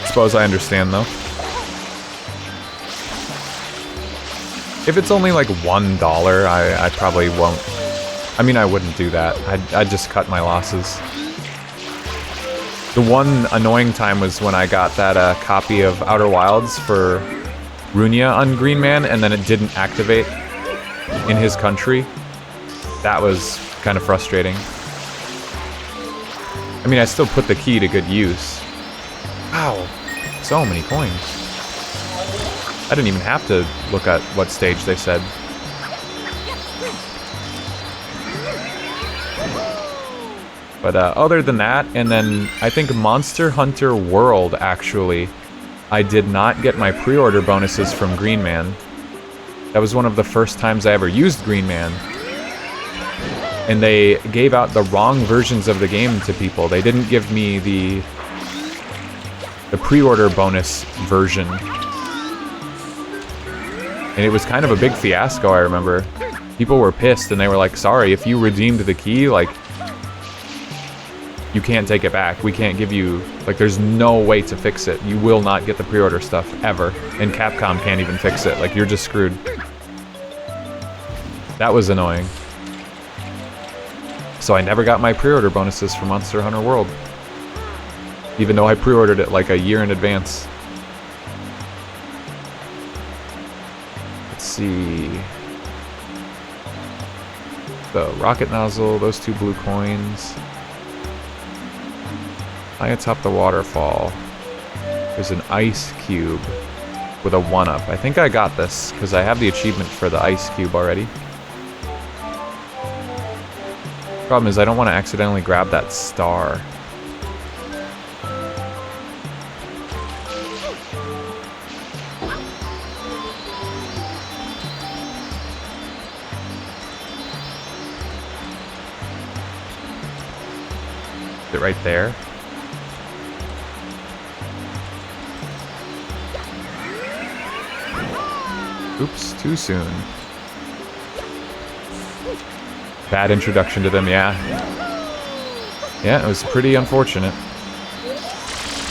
Suppose I understand, though. If it's only like $1, I probably won't. I mean, I wouldn't do that. I'd just cut my losses. The one annoying time was when I got that copy of Outer Wilds for Runia on Green Man, and then it didn't activate in his country. That was kind of frustrating. I mean, I still put the key to good use. Wow, so many coins. I didn't even have to look at what stage they said. But other than that, and then I think Monster Hunter World, actually, I did not get my pre-order bonuses from Green Man. That was one of the first times I ever used Green Man. And they gave out the wrong versions of the game to people. They didn't give me the pre-order bonus version. And it was kind of a big fiasco, I remember. People were pissed and they were like, sorry, if you redeemed the key, like, you can't take it back. We can't give you, like, there's no way to fix it. You will not get the pre-order stuff, ever. And Capcom can't even fix it. Like, you're just screwed. That was annoying. So I never got my pre-order bonuses for Monster Hunter World. Even though I pre-ordered it like a year in advance. Let's see. The rocket nozzle, those 2 blue coins. High atop the waterfall. There's an ice cube with a 1-up. I think I got this, because I have the achievement for the ice cube already. Problem is, I don't want to accidentally grab that star. Is it right there? Oops, too soon. Bad introduction to them, yeah. Yeah, it was pretty unfortunate.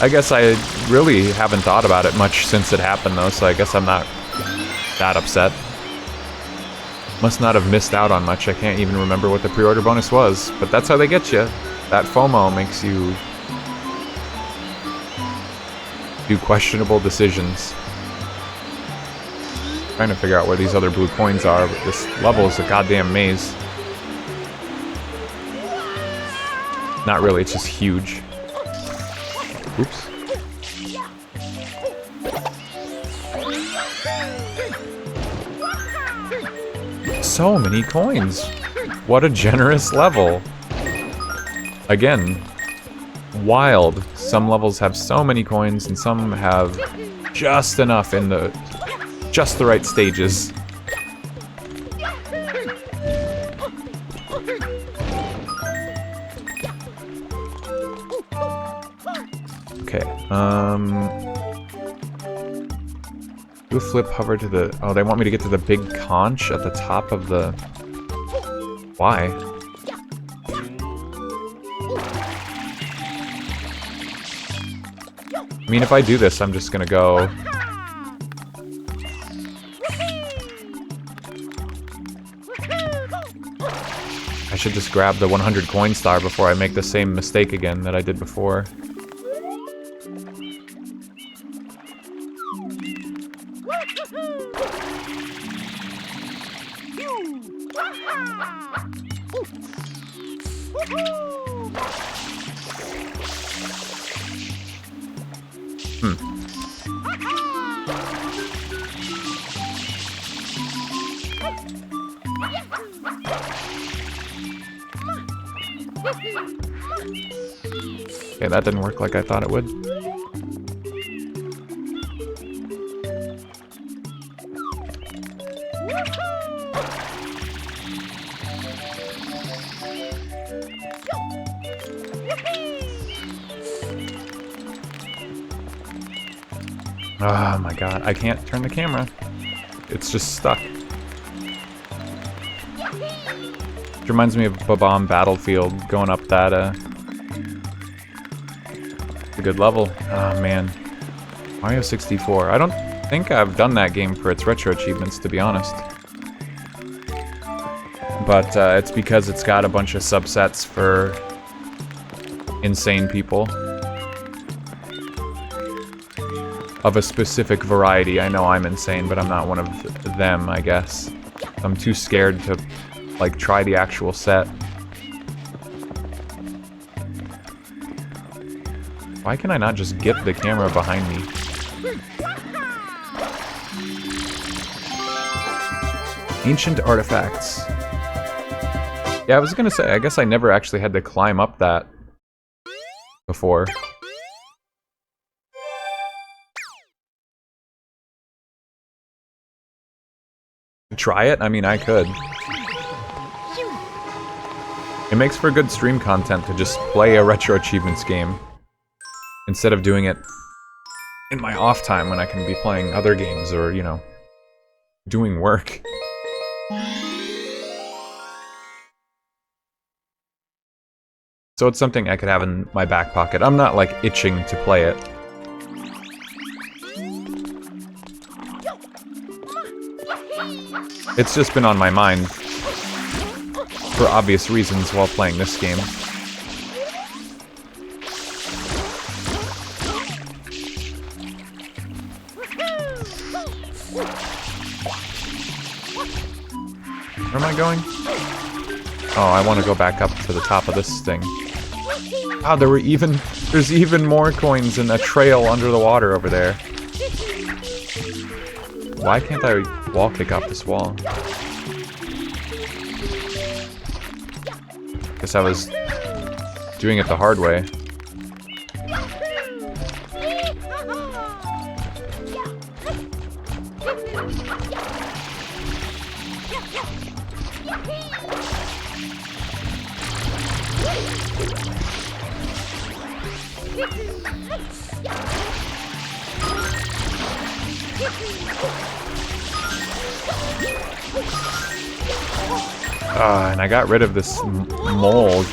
I guess I really haven't thought about it much since it happened, though, so I guess I'm not that upset. Must not have missed out on much. I can't even remember what the pre-order bonus was, but that's how they get you. That FOMO makes you do questionable decisions. Trying to figure out where these other blue coins are, but this level is a goddamn maze. Not really, it's just huge. Oops. So many coins! What a generous level! Again, wild. Some levels have so many coins and some have just enough in just the right stages. Okay, do a flip hover to the... Oh, they want me to get to the big conch at the top of the... Why? I mean, if I do this, I'm just gonna go... I should just grab the 100 coin star before I make the same mistake again that I did before. Okay, that didn't work like I thought it would. Oh my god, I can't turn the camera. It's just stuck. It reminds me of Babam Battlefield, going up that, a good level. Oh man. Mario 64. I don't think I've done that game for its retro achievements, to be honest. But it's because it's got a bunch of subsets for insane people. Of a specific variety. I know I'm insane, but I'm not one of them, I guess. I'm too scared to, like, try the actual set. Why can I not just get the camera behind me? Ancient artifacts. Yeah, I was gonna say, I guess I never actually had to climb up that before. Try it? I mean, I could. It makes for good stream content to just play a Retro Achievements game instead of doing it in my off time when I can be playing other games or, you know, doing work. So it's something I could have in my back pocket. I'm not, like, itching to play it. It's just been on my mind for obvious reasons while playing this game. Where am I going? Oh, I want to go back up to the top of this thing. Ah, there's even more coins in a trail under the water over there. Why can't I wall kick off this wall? Guess I was doing it the hard way. And I got rid of this mole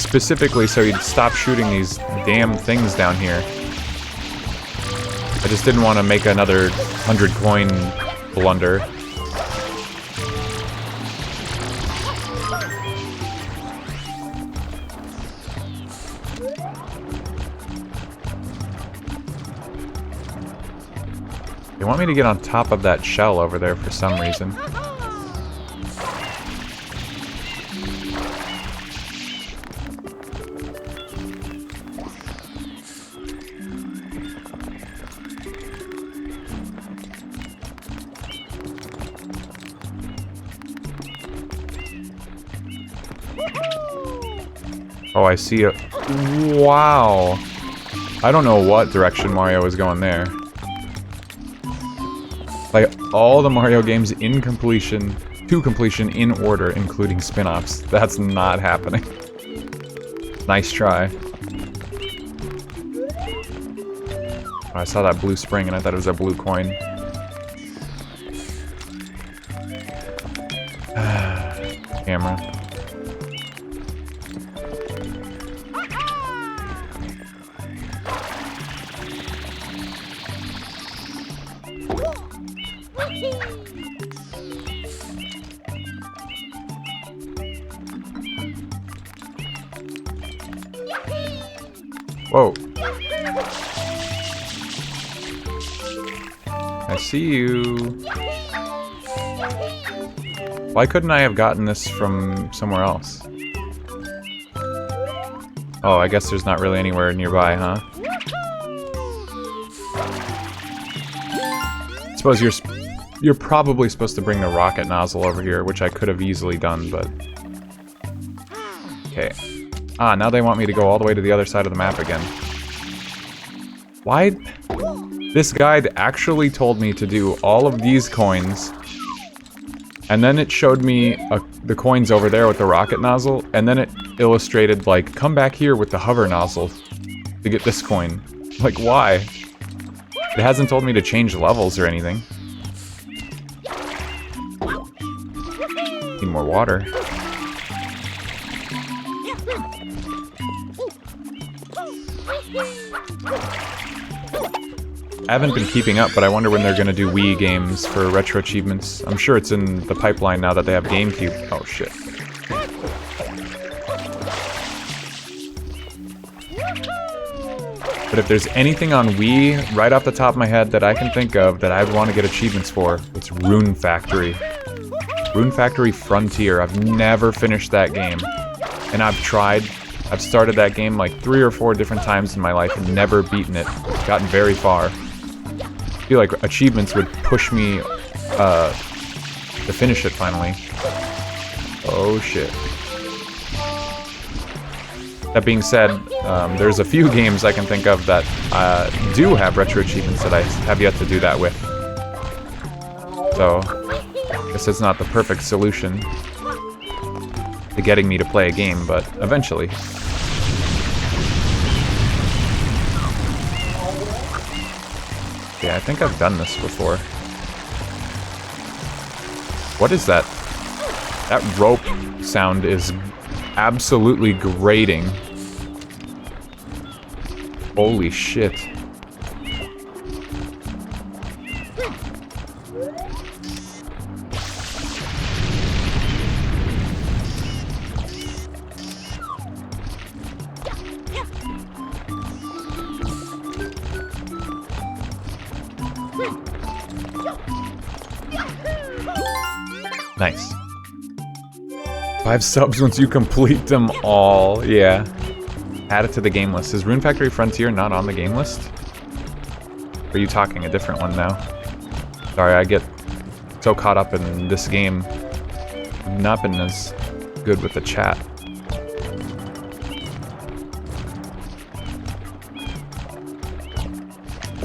specifically so he'd stop shooting these damn things down here. I just didn't want to make another 100 coin blunder. They want me to get on top of that shell over there for some reason. Oh, I see it. Wow. I don't know what direction Mario was going there. Like, all the Mario games in completion, to completion in order, including spin-offs. That's not happening. Nice try. Oh, I saw that blue spring and I thought it was a blue coin. Camera. Whoa. I see you. Why couldn't I have gotten this from somewhere else? Oh, I guess there's not really anywhere nearby, huh? I suppose you're probably supposed to bring the rocket nozzle over here, which I could have easily done, but... Okay. Ah, now they want me to go all the way to the other side of the map again. Why? This guide actually told me to do all of these coins, and then it showed me the coins over there with the rocket nozzle, and then it illustrated, like, come back here with the hover nozzle to get this coin. Like, why? It hasn't told me to change levels or anything. Need more water. I haven't been keeping up, but I wonder when they're gonna do Wii games for Retro Achievements. I'm sure it's in the pipeline now that they have GameCube. Oh, shit. But if there's anything on Wii, right off the top of my head, that I can think of that I'd want to get achievements for, it's Rune Factory. Rune Factory Frontier. I've never finished that game. And I've tried. I've started that game like 3 or 4 different times in my life and never beaten it. Gotten very far. I feel like achievements would push me to finish it finally. Oh shit. That being said, there's a few games I can think of that do have retro achievements that I have yet to do that with. So, I guess it's not the perfect solution to getting me to play a game, but eventually. Yeah, I think I've done this before. What is that? That rope sound is absolutely grating. Holy shit. Nice. 5 subs once you complete them all. Yeah. Add it to the game list. Is Rune Factory Frontier not on the game list? Or are you talking a different one now? Sorry, I get so caught up in this game. I've not been as good with the chat.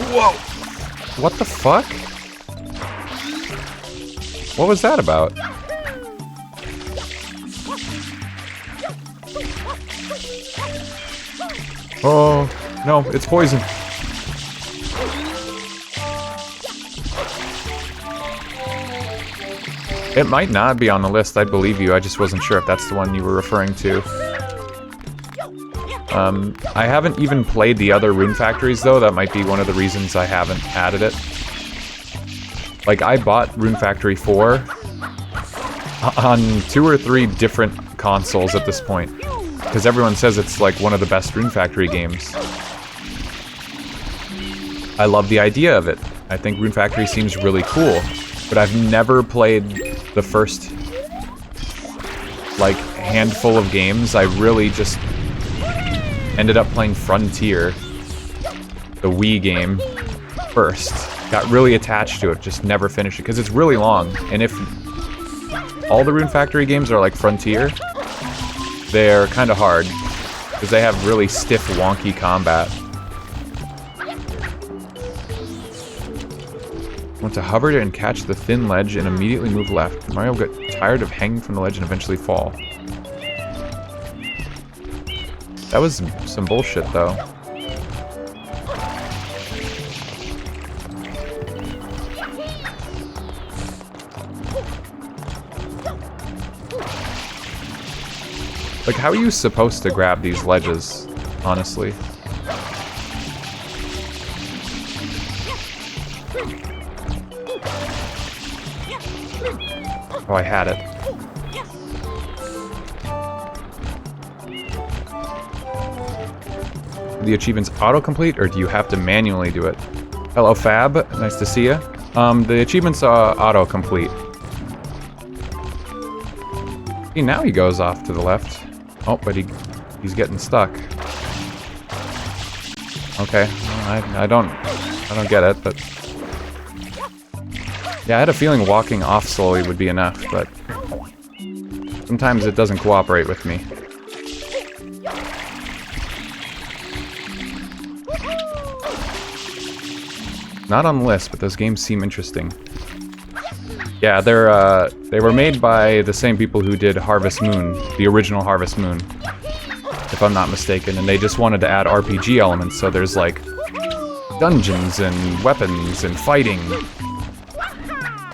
Whoa! What the fuck? What was that about? Oh, no, it's poison. It might not be on the list, I believe you. I just wasn't sure if that's the one you were referring to. I haven't even played the other Rune Factories, though. That might be one of the reasons I haven't added it. Like, I bought Rune Factory 4 on 2 or 3 different consoles at this point, because everyone says it's like one of the best Rune Factory games. I love the idea of it. I think Rune Factory seems really cool, but I've never played the first, like, handful of games. I really just ended up playing Frontier, the Wii game, first. Got really attached to it, just never finished it, because it's really long. And if all the Rune Factory games are like Frontier, they're kind of hard, because they have really stiff, wonky combat. Want to hover and catch the thin ledge and immediately move left. Mario will get tired of hanging from the ledge and eventually fall. That was some bullshit, though. Like, how are you supposed to grab these ledges, honestly? Oh, I had it. The achievements autocomplete, or do you have to manually do it? Hello, Fab. Nice to see you. The achievements autocomplete. See, now he goes off to the left. Oh, but he's getting stuck. Okay, well, I don't get it, but yeah, I had a feeling walking off slowly would be enough, but sometimes it doesn't cooperate with me. Not on the list, but those games seem interesting. Yeah, they were made by the same people who did Harvest Moon, the original Harvest Moon, if I'm not mistaken, and they just wanted to add RPG elements, so there's like dungeons and weapons and fighting,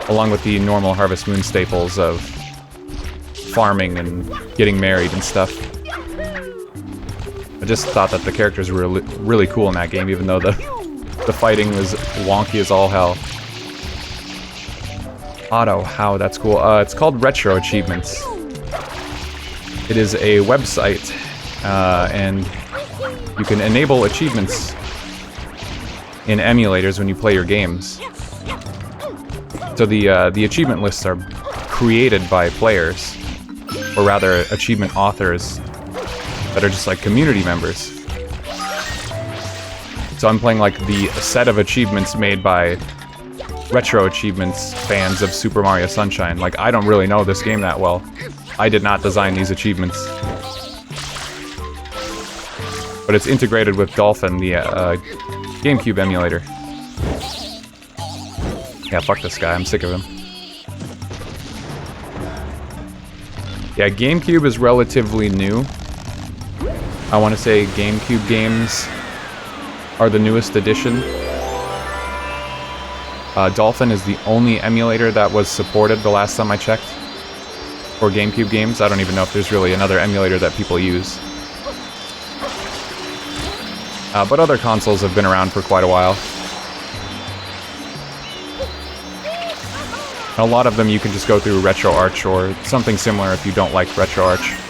along with the normal Harvest Moon staples of farming and getting married and stuff. I just thought that the characters were really cool in that game, even though the fighting was wonky as all hell. Auto, how, that's cool. It's called RetroAchievements. It is a website, and you can enable achievements in emulators when you play your games. So the achievement lists are created by players, or rather, achievement authors that are just like community members. So I'm playing like the set of achievements made by RetroAchievements fans of Super Mario Sunshine. Like, I don't really know this game that well. I did not design these achievements. But it's integrated with Dolphin, the GameCube emulator. Yeah, fuck this guy, I'm sick of him. Yeah, GameCube is relatively new. I want to say GameCube games are the newest edition. Dolphin is the only emulator that was supported the last time I checked for GameCube games. I don't even know if there's really another emulator that people use. But other consoles have been around for quite a while. A lot of them you can just go through RetroArch or something similar if you don't like RetroArch.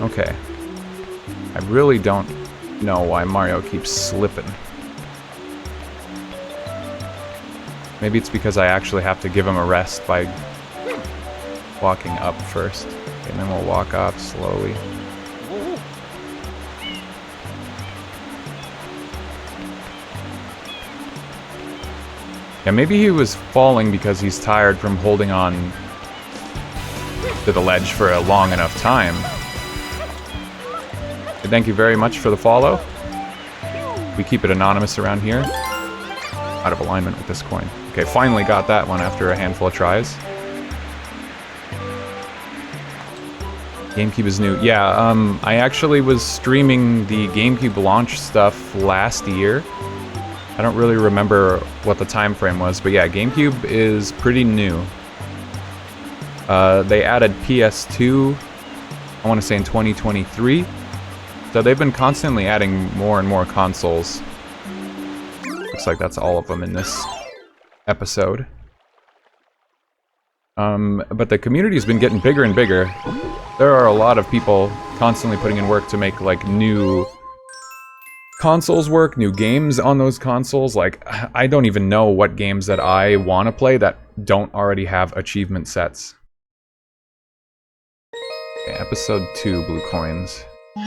Okay. I really don't know why Mario keeps slipping. Maybe it's because I actually have to give him a rest by walking up first. Okay, and then we'll walk off slowly. Yeah, maybe he was falling because he's tired from holding on to the ledge for a long enough time. Thank you very much for the follow. We keep it anonymous around here. Out of alignment with this coin. Okay, finally got that one after a handful of tries. GameCube is new. Yeah, I actually was streaming the GameCube launch stuff last year. I don't really remember what the time frame was, but yeah, GameCube is pretty new. They added PS2, I want to say in 2023. So they've been constantly adding more and more consoles. Looks like that's all of them in this episode. But the community's been getting bigger and bigger. There are a lot of people constantly putting in work to make, like, new consoles work, new games on those consoles. Like, I don't even know what games that I want to play that don't already have achievement sets. Okay, episode 2, blue coins. I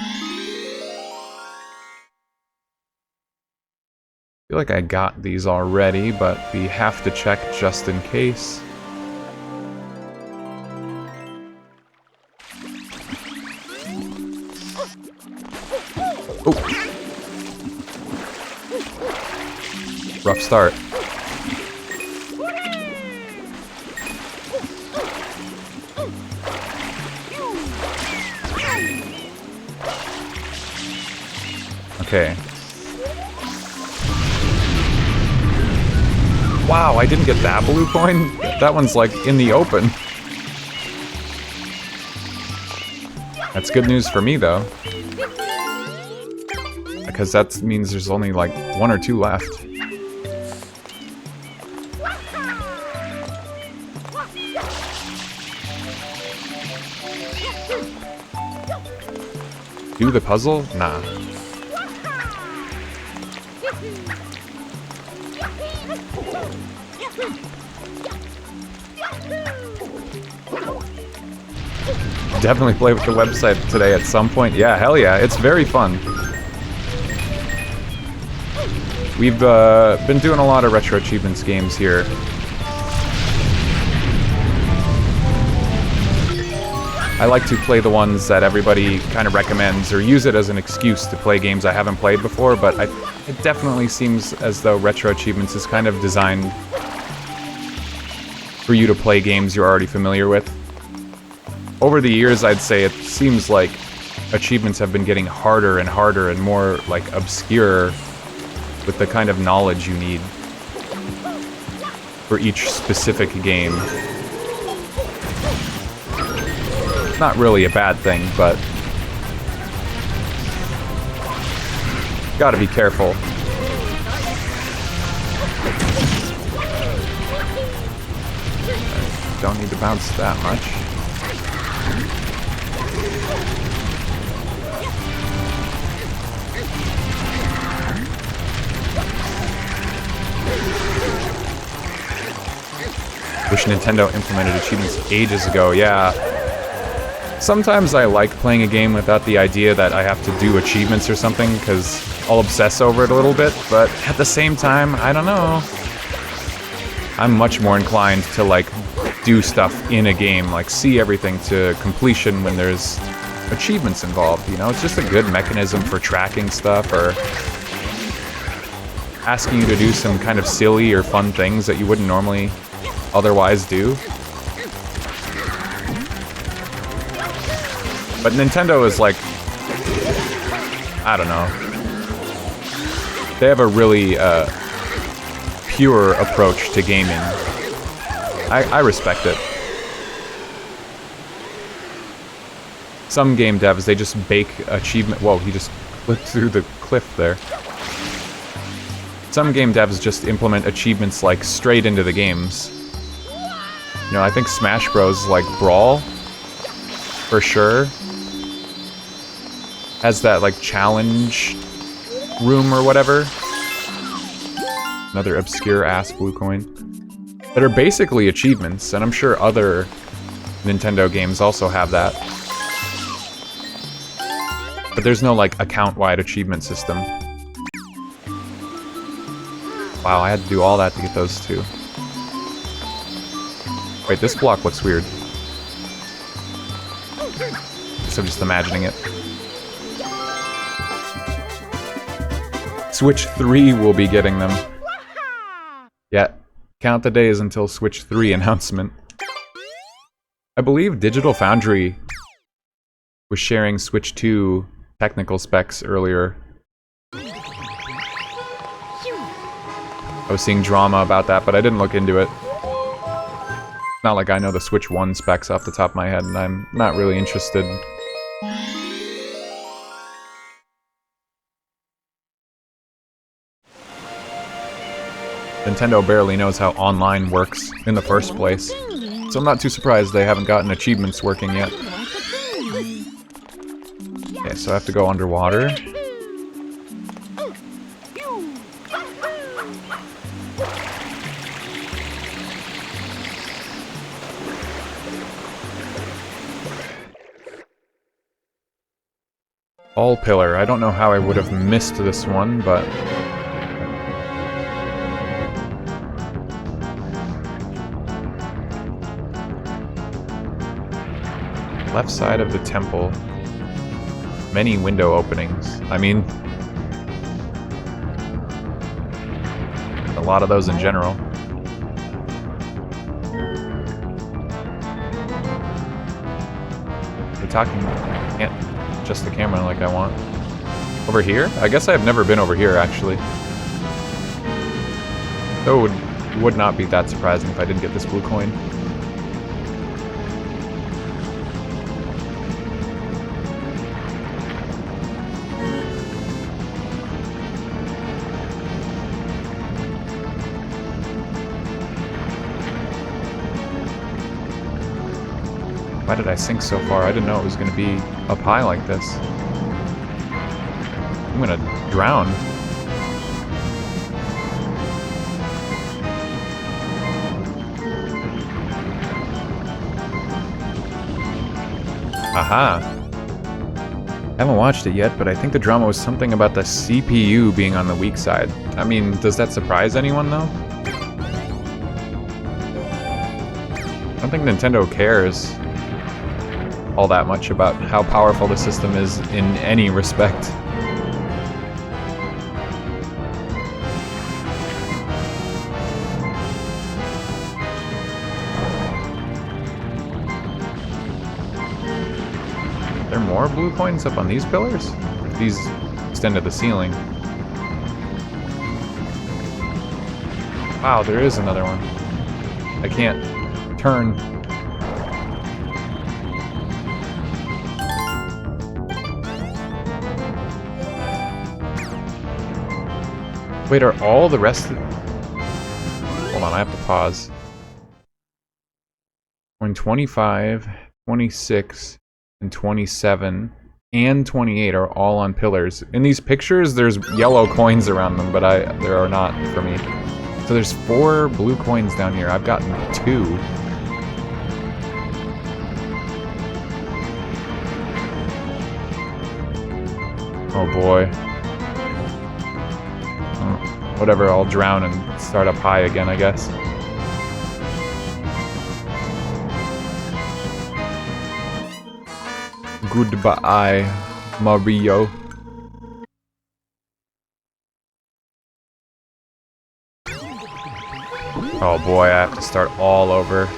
feel like I got these already, but we have to check just in case. Oh! Rough start. Okay. Wow, I didn't get that blue coin? That one's like in the open. That's good news for me though. Because that means there's only like 1 or 2 left. Do the puzzle? Nah. Definitely play with the website today at some point. Yeah, hell yeah, it's very fun. We've been doing a lot of Retro Achievements games here. I like to play the ones that everybody kind of recommends or use it as an excuse to play games I haven't played before, but it definitely seems as though Retro Achievements is kind of designed for you to play games you're already familiar with. Over the years, I'd say it seems like achievements have been getting harder and harder and more, like, obscure with the kind of knowledge you need for each specific game. Not really a bad thing, but gotta be careful. Don't need to bounce that much. Wish Nintendo implemented achievements ages ago, yeah. Sometimes I like playing a game without the idea that I have to do achievements or something, because I'll obsess over it a little bit, but at the same time, I don't know. I'm much more inclined to, like, do stuff in a game, like see everything to completion when there's achievements involved, you know? It's just a good mechanism for tracking stuff or asking you to do some kind of silly or fun things that you wouldn't normally otherwise do. But Nintendo is like, I don't know. They have a really pure approach to gaming. I respect it. Some game devs, they just bake achievement. Whoa, he just clipped through the cliff there. Some game devs just implement achievements like straight into the games. You know, I think Smash Bros. Like Brawl, for sure, has that like challenge room or whatever. Another obscure ass blue coin. That are basically achievements, and I'm sure other Nintendo games also have that. But there's no like account-wide achievement system. Wow, I had to do all that to get those two. Wait, this block looks weird. So I'm just imagining it. Switch 3 will be getting them. Yeah, count the days until Switch 3 announcement. I believe Digital Foundry was sharing Switch 2 technical specs earlier. I was seeing drama about that, but I didn't look into it. Not like I know the Switch 1 specs off the top of my head, and I'm not really interested. Nintendo barely knows how online works in the first place, so I'm not too surprised they haven't gotten achievements working yet. Okay, so I have to go underwater. All pillar. I don't know how I would have missed this one, but... Left side of the temple. Many window openings. I mean... a lot of those in general. You're talking... can't adjust the camera like I want. Over here? I guess I've never been over here, actually. Though it would not be that surprising if I didn't get this blue coin. Why did I sink so far? I didn't know it was going to be up high like this. I'm going to drown. Aha! I haven't watched it yet, but I think the drama was something about the CPU being on the weak side. I mean, does that surprise anyone, though? I don't think Nintendo cares all that much about how powerful the system is in any respect. Are there more blue coins up on these pillars? These extend to the ceiling. Wow, there is another one. I can't turn. Wait, are all the rest of... Hold on, I have to pause. When 25, 26, and 27, and 28 are all on pillars. In these pictures, there's yellow coins around them, but there are not for me. So there's 4 blue coins down here. I've gotten 2. Oh boy. Whatever, I'll drown and start up high again, I guess. Goodbye, Mario. Oh boy, I have to start all over.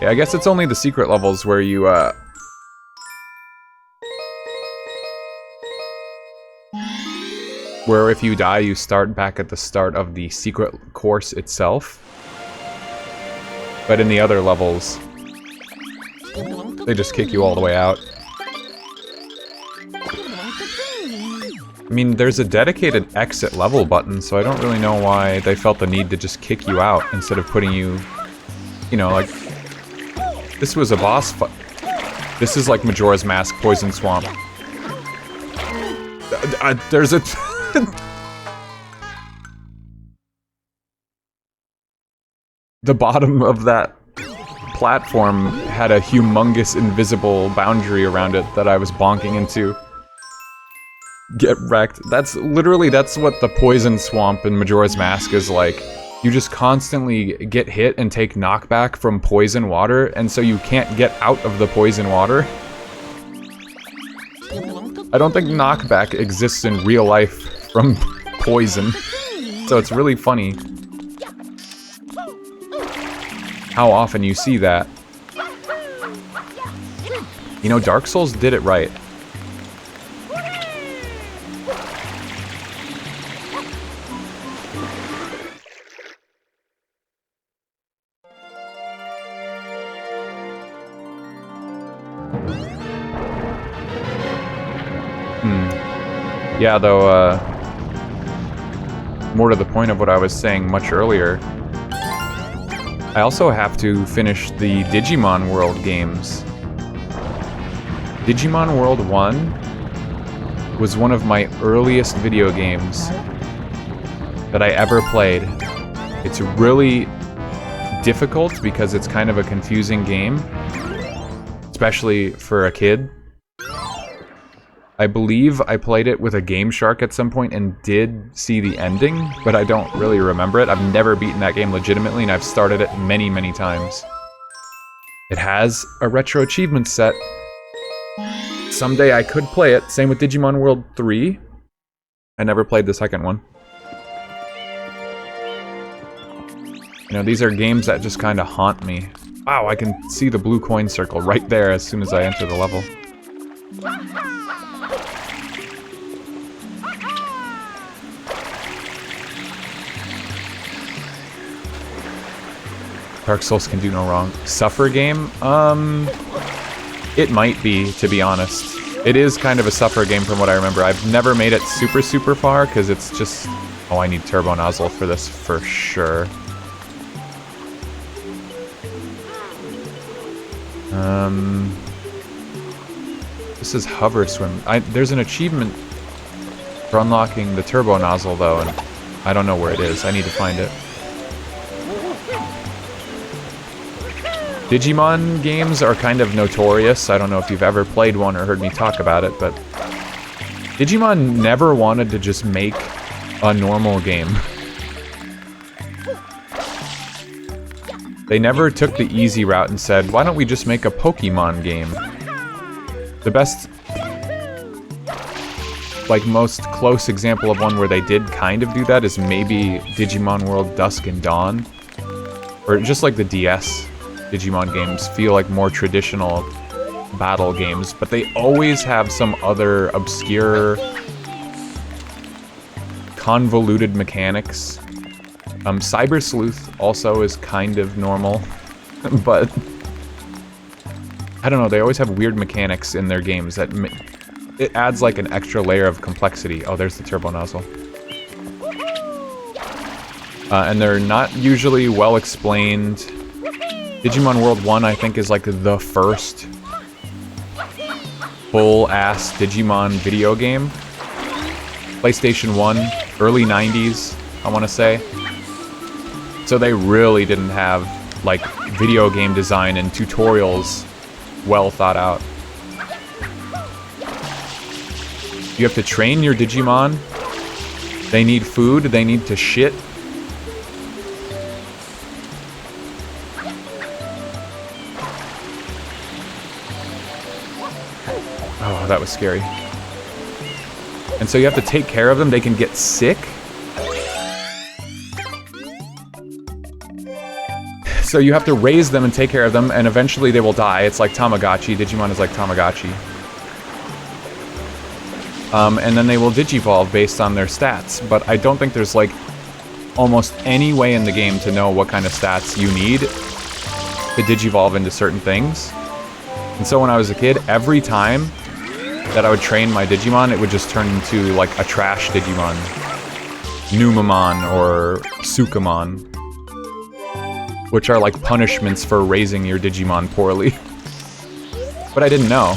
Yeah, I guess it's only the secret levels where you, where if you die, you start back at the start of the secret course itself. But in the other levels, they just kick you all the way out. I mean, there's a dedicated exit level button, so I don't really know why they felt the need to just kick you out instead of putting you, you know, like... This was a boss fight. This is like Majora's Mask Poison Swamp. There's a... The bottom of that platform had a humongous invisible boundary around it that I was bonking into. Get wrecked. That's what the Poison Swamp in Majora's Mask is like. You just constantly get hit and take knockback from poison water, and so you can't get out of the poison water. I don't think knockback exists in real life from poison, so it's really funny how often you see that. You know, Dark Souls did it right. Yeah, though, more to the point of what I was saying much earlier, I also have to finish the Digimon World games. Digimon World 1 was one of my earliest video games that I ever played. It's really difficult because it's kind of a confusing game, especially for a kid. I believe I played it with a Game Shark at some point and did see the ending, but I don't really remember it. I've never beaten that game legitimately, and I've started it many, many times. It has a Retro Achievements set. Someday I could play it. Same with Digimon World 3. I never played the second one. You know, these are games that just kind of haunt me. Wow, I can see the blue coin circle right there as soon as I enter the level. Dark Souls can do no wrong. Suffer game? It might be, to be honest. It is kind of a suffer game from what I remember. I've never made it super, super far, because it's just... Oh, I need turbo nozzle for this for sure. This is hover swim. There's an achievement for unlocking the turbo nozzle, though, and I don't know where it is. I need to find it. Digimon games are kind of notorious. I don't know if you've ever played one or heard me talk about it, but Digimon never wanted to just make a normal game. They never took the easy route and said, why don't we just make a Pokemon game? The best, like, most close example of one where they did kind of do that is maybe Digimon World Dusk and Dawn. Or just like the DS Digimon games feel like more traditional battle games, but they always have some other obscure, convoluted mechanics. Cyber Sleuth also is kind of normal, but I don't know, they always have weird mechanics in their games that it adds like an extra layer of complexity. Oh, there's the turbo nozzle. And they're not usually well explained. Digimon World 1, I think, is like the first full-ass Digimon video game. PlayStation 1, early 90s, I want to say. So they really didn't have, like, video game design and tutorials well thought out. You have to train your Digimon. They need food, they need to shit. Oh, that was scary. And so you have to take care of them. They can get sick. So you have to raise them and take care of them, and eventually they will die. It's like Tamagotchi. Digimon is like Tamagotchi. And then they will digivolve based on their stats. But I don't think there's, like, almost any way in the game to know what kind of stats you need to digivolve into certain things. And so when I was a kid, every time that I would train my Digimon, it would just turn into, like, a trash Digimon. Numamon or Sukamon. Which are, like, punishments for raising your Digimon poorly. But I didn't know.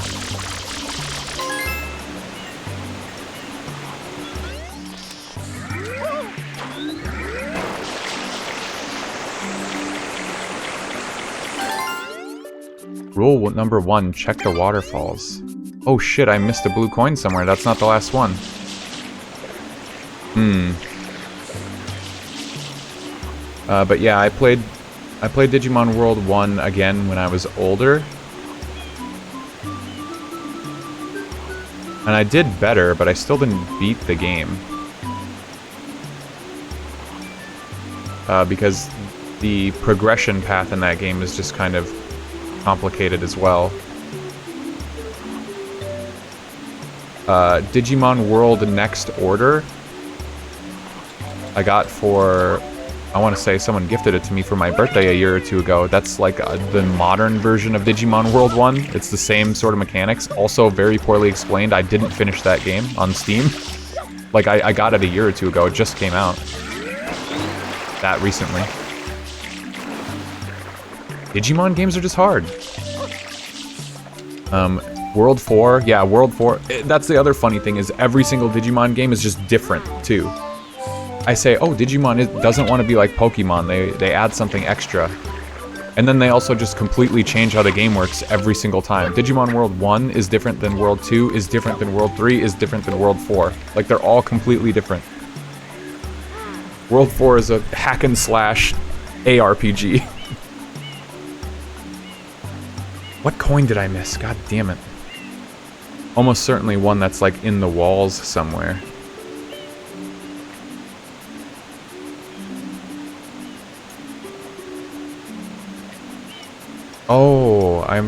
Rule number 1, check the waterfalls. Oh shit, I missed a blue coin somewhere. That's not the last one. But yeah, I played Digimon World 1 again when I was older. And I did better, but I still didn't beat the game. Because the progression path in that game is just kind of complicated as well. Digimon World Next Order I got for, I want to say someone gifted it to me for my birthday a year or two ago. That's like the modern version of Digimon World 1. It's the same sort of mechanics, also very poorly explained. I didn't finish that game on Steam. Like, I got it a year or two ago. It just came out. That recently. Digimon games are just hard. World 4, yeah, World 4. That's the other funny thing, is every single Digimon game is just different, too. I say, oh, Digimon doesn't want to be like Pokemon, they add something extra. And then they also just completely change how the game works every single time. Digimon World 1 is different than World 2, is different than World 3, is different than World 4. Like, they're all completely different. World 4 is a hack and slash ARPG. What coin did I miss? God damn it. Almost certainly one that's like in the walls somewhere. Oh, I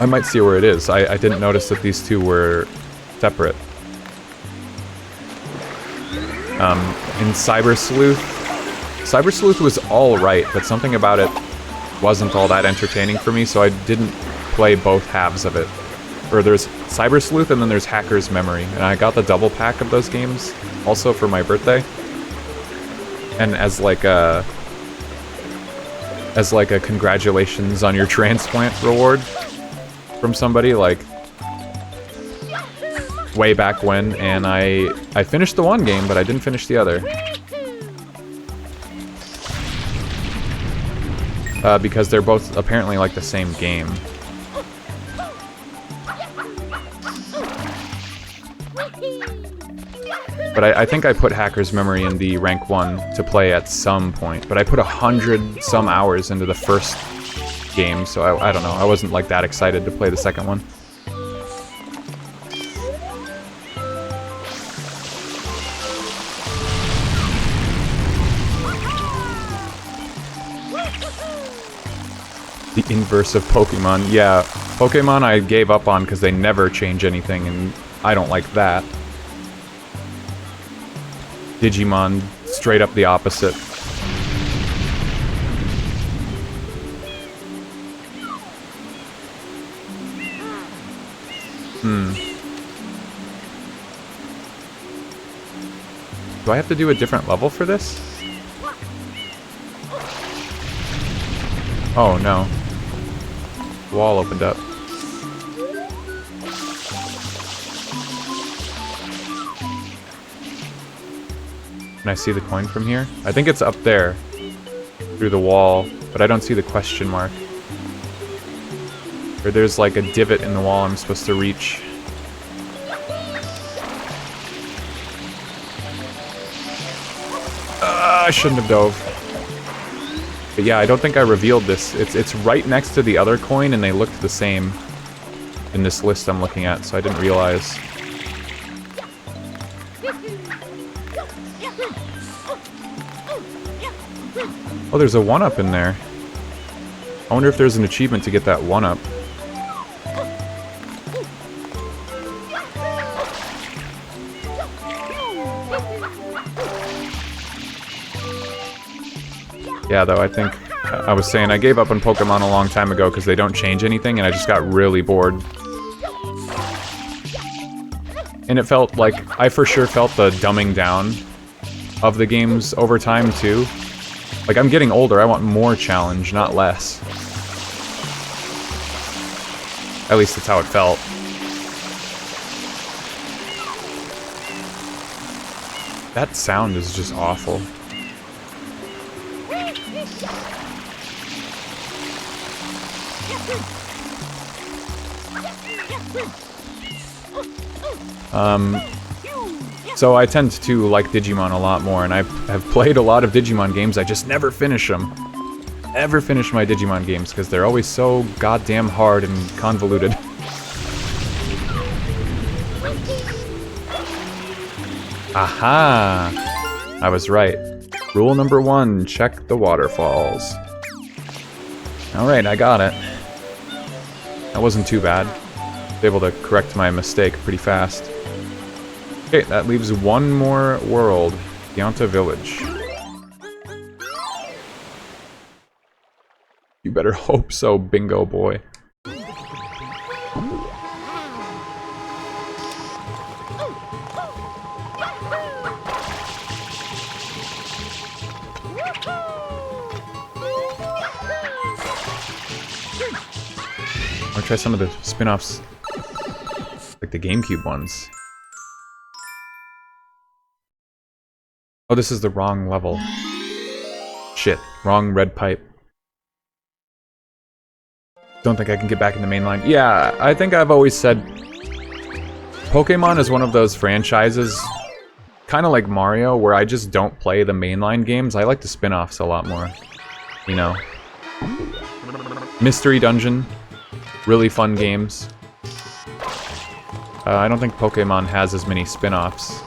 might see where it is. I didn't notice that these two were separate. In Cyber Sleuth was alright, but something about it wasn't all that entertaining for me, so I didn't play both halves of it. Or there's Cyber Sleuth and then there's Hacker's Memory, and I got the double pack of those games also for my birthday. And as like a congratulations on your transplant reward from somebody, like way back when, and I finished the one game, but I didn't finish the other. Because they're both apparently like the same game. But I think I put Hacker's Memory in the rank 1 to play at some point, but I put 100 some hours into the first game, so I don't know, I wasn't like that excited to play the second one. The inverse of Pokemon. Yeah, Pokemon I gave up on because they never change anything, and I don't like that. Digimon, straight up the opposite. Do I have to do a different level for this? Oh no. Wall opened up. Can I see the coin from here? I think it's up there, through the wall, but I don't see the question mark. Or there's like a divot in the wall I'm supposed to reach. I shouldn't have dove. But yeah, I don't think I revealed this. It's right next to the other coin, and they looked the same in this list I'm looking at, so I didn't realize. Oh, there's a 1-up in there. I wonder if there's an achievement to get that 1-up. Yeah, though, I think I was saying I gave up on Pokemon a long time ago because they don't change anything, and I just got really bored. And it felt like, I for sure felt the dumbing down of the games over time, too. Like, I'm getting older, I want more challenge, not less. At least that's how it felt. That sound is just awful. So I tend to like Digimon a lot more, and I have played a lot of Digimon games, I just never finish them. Never finish my Digimon games, because they're always so goddamn hard and convoluted. Aha! I was right. Rule number 1, check the waterfalls. Alright, I got it. That wasn't too bad. I was able to correct my mistake pretty fast. Okay, that leaves one more world. Yanta Village. You better hope so, bingo boy. Or try some of the spin-offs, like the GameCube ones. Oh, this is the wrong level. Shit, wrong red pipe. Don't think I can get back in the main line. Yeah, I think I've always said Pokemon is one of those franchises, kind of like Mario, where I just don't play the mainline games. I like the spin-offs a lot more, you know. Mystery Dungeon, really fun games. I don't think Pokemon has as many spin-offs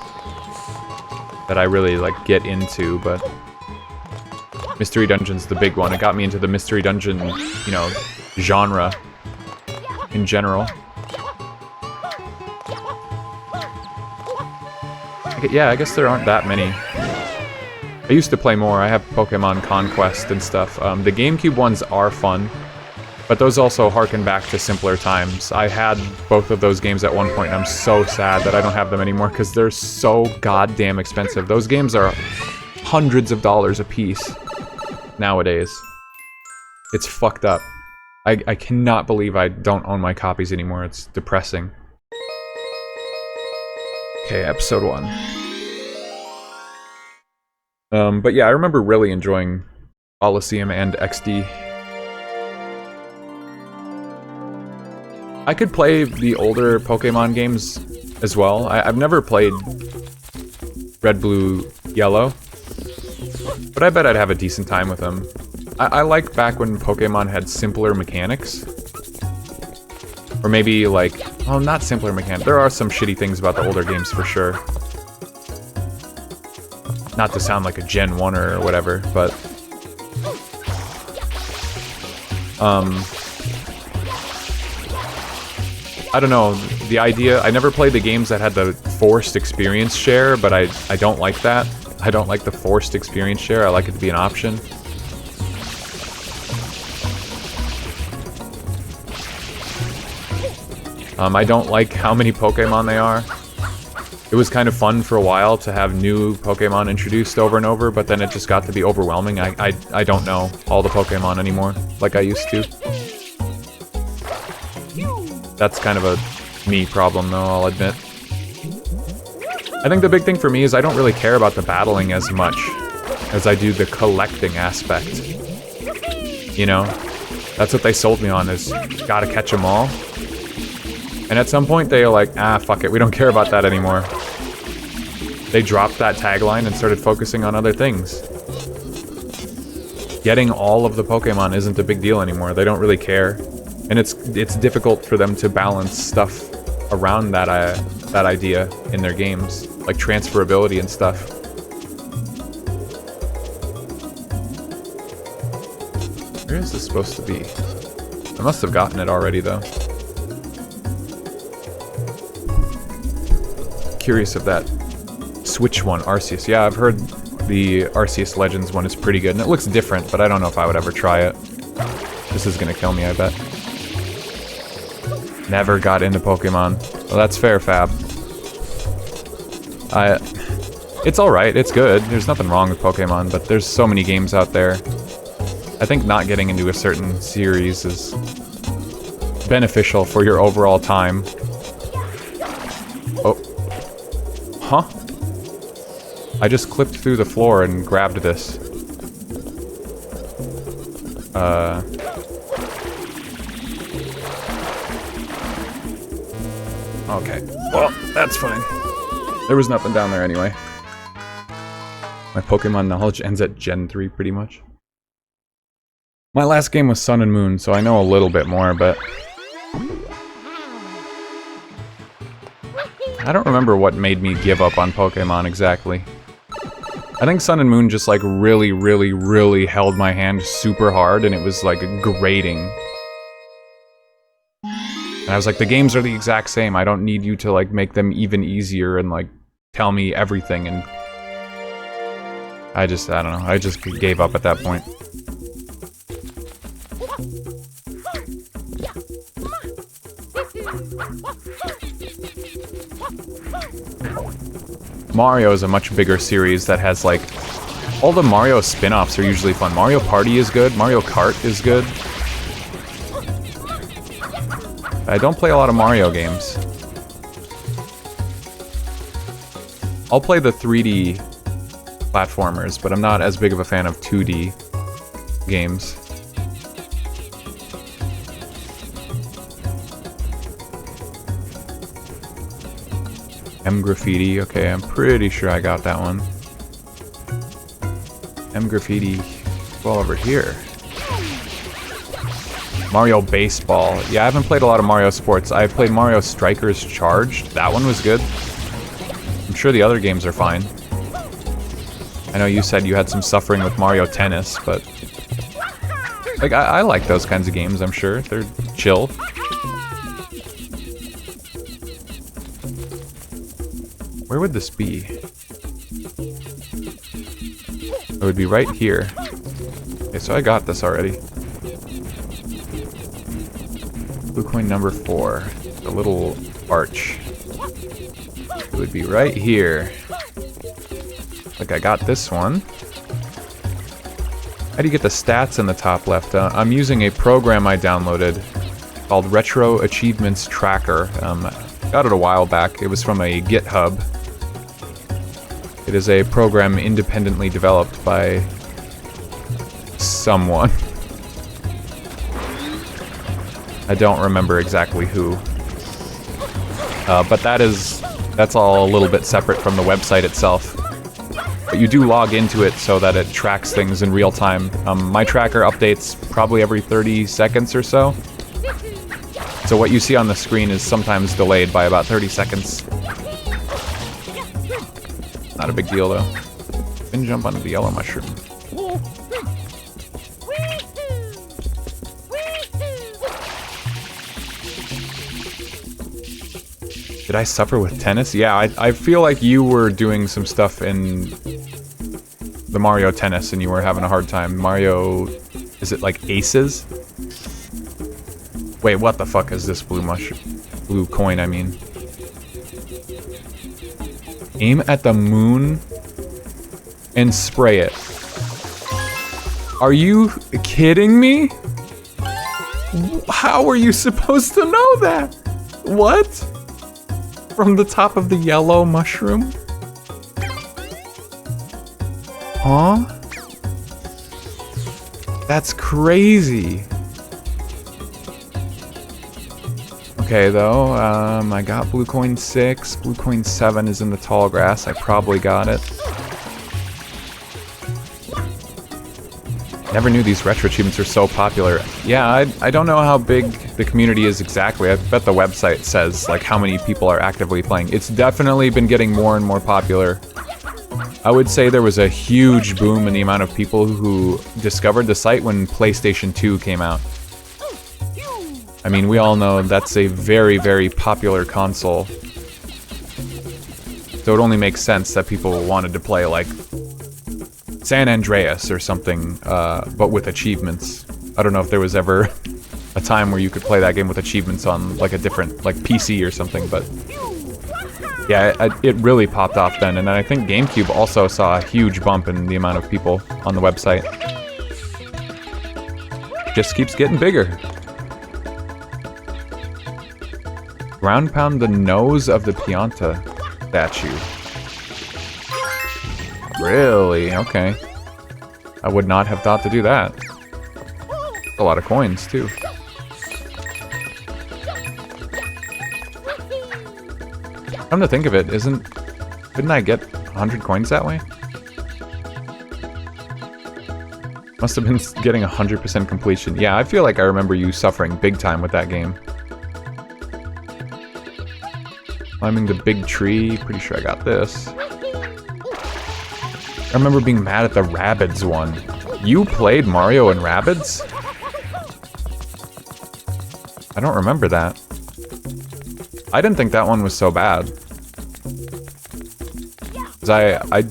that I really, like, get into, but Mystery Dungeon's the big one. It got me into the Mystery Dungeon, you know, genre in general. Yeah, I guess there aren't that many. I used to play more. I have Pokemon Conquest and stuff. The GameCube ones are fun, but those also harken back to simpler times. I had both of those games at one point, and I'm so sad that I don't have them anymore because they're so goddamn expensive. Those games are hundreds of dollars a piece nowadays. It's fucked up. I cannot believe I don't own my copies anymore. It's depressing. Okay, episode 1. But yeah, I remember really enjoying Coliseum and XD. I could play the older Pokemon games as well. I've never played Red, Blue, Yellow, but I bet I'd have a decent time with them. I like back when Pokemon had simpler mechanics. Or maybe like, well, not simpler mechanics. There are some shitty things about the older games for sure. Not to sound like a Gen 1er or whatever, but I don't know, the idea, I never played the games that had the forced experience share, but I don't like that. I don't like the forced experience share, I like it to be an option. I don't like how many Pokemon they are. It was kind of fun for a while to have new Pokemon introduced over and over, but then it just got to be overwhelming. I don't know all the Pokemon anymore, like I used to. That's kind of a me problem, though, I'll admit. I think the big thing for me is I don't really care about the battling as much as I do the collecting aspect. You know? That's what they sold me on, is gotta catch them all. And at some point they were like, ah, fuck it, we don't care about that anymore. They dropped that tagline and started focusing on other things. Getting all of the Pokemon isn't a big deal anymore. They don't really care. And it's difficult for them to balance stuff around that idea in their games. Like transferability and stuff. Where is this supposed to be? I must have gotten it already, though. Curious if that Switch one, Arceus. Yeah, I've heard the Arceus Legends one is pretty good, and it looks different, but I don't know if I would ever try it. This is gonna kill me, I bet. Never got into Pokemon. Well, that's fair, Fab. It's alright, it's good. There's nothing wrong with Pokemon, but there's so many games out there. I think not getting into a certain series is beneficial for your overall time. Oh. Huh? I just clipped through the floor and grabbed this. Okay. Well, that's fine. There was nothing down there anyway. My Pokemon knowledge ends at Gen 3, pretty much. My last game was Sun and Moon, so I know a little bit more, but I don't remember what made me give up on Pokemon exactly. I think Sun and Moon just like really, really, really held my hand super hard, and it was like grating. And I was like, the games are the exact same. I don't need you to like make them even easier and like tell me everything. And I don't know. I just gave up at that point. Mario is a much bigger series that has like all the Mario spin-offs are usually fun. Mario Party is good. Mario Kart is good. I don't play a lot of Mario games. I'll play the 3D platformers, but I'm not as big of a fan of 2D games. M Graffiti, okay, I'm pretty sure I got that one. M Graffiti, well over here. Mario Baseball. Yeah, I haven't played a lot of Mario Sports. I played Mario Strikers Charged. That one was good. I'm sure the other games are fine. I know you said you had some suffering with Mario Tennis, but... like, I like those kinds of games, I'm sure. They're chill. Where would this be? It would be right here. Okay, so I got this already. Blue coin number 4. The little arch. It would be right here. Like I got this one. How do you get the stats in the top left? I'm using a program I downloaded called RetroAchievements Tracker. Got it a while back. It was from a GitHub. It is a program independently developed by someone. I don't remember exactly who. But that's all a little bit separate from the website itself. But you do log into it so that it tracks things in real time. My tracker updates probably every 30 seconds or so. So what you see on the screen is sometimes delayed by about 30 seconds. Not a big deal though. Spin jump onto the yellow mushroom. Did I suffer with tennis? Yeah, I feel like you were doing some stuff in the Mario Tennis and you were having a hard time. Mario... is it like Aces? Wait, what the fuck is this blue mushroom? Blue coin, I mean. Aim at the moon and spray it. Are you kidding me? How are you supposed to know that? What? From the top of the yellow mushroom? Huh? That's crazy. Okay, though, I got blue coin 6. Blue coin 7 is in the tall grass. I probably got it. Never knew these retro achievements are so popular. Yeah, I don't know how big the community is exactly. I bet the website says, like, how many people are actively playing. It's definitely been getting more and more popular. I would say there was a huge boom in the amount of people who discovered the site when PlayStation 2 came out. I mean, we all know that's a very, very popular console. So it only makes sense that people wanted to play, like, San Andreas or something, but with achievements. I don't know if there was ever a time where you could play that game with achievements on, like, a different, like, PC or something, but... yeah, it really popped off then, and then I think GameCube also saw a huge bump in the amount of people on the website. Just keeps getting bigger. Ground pound the nose of the Pianta statue. Really? Okay. I would not have thought to do that. A lot of coins, too. Come to think of it, didn't I get 100 coins that way? Must have been getting 100% completion. Yeah, I feel like I remember you suffering big time with that game. Climbing the big tree, pretty sure I got this. I remember being mad at the Rabbids one. You played Mario and Rabbids? I don't remember that. I didn't think that one was so bad. 'Cause I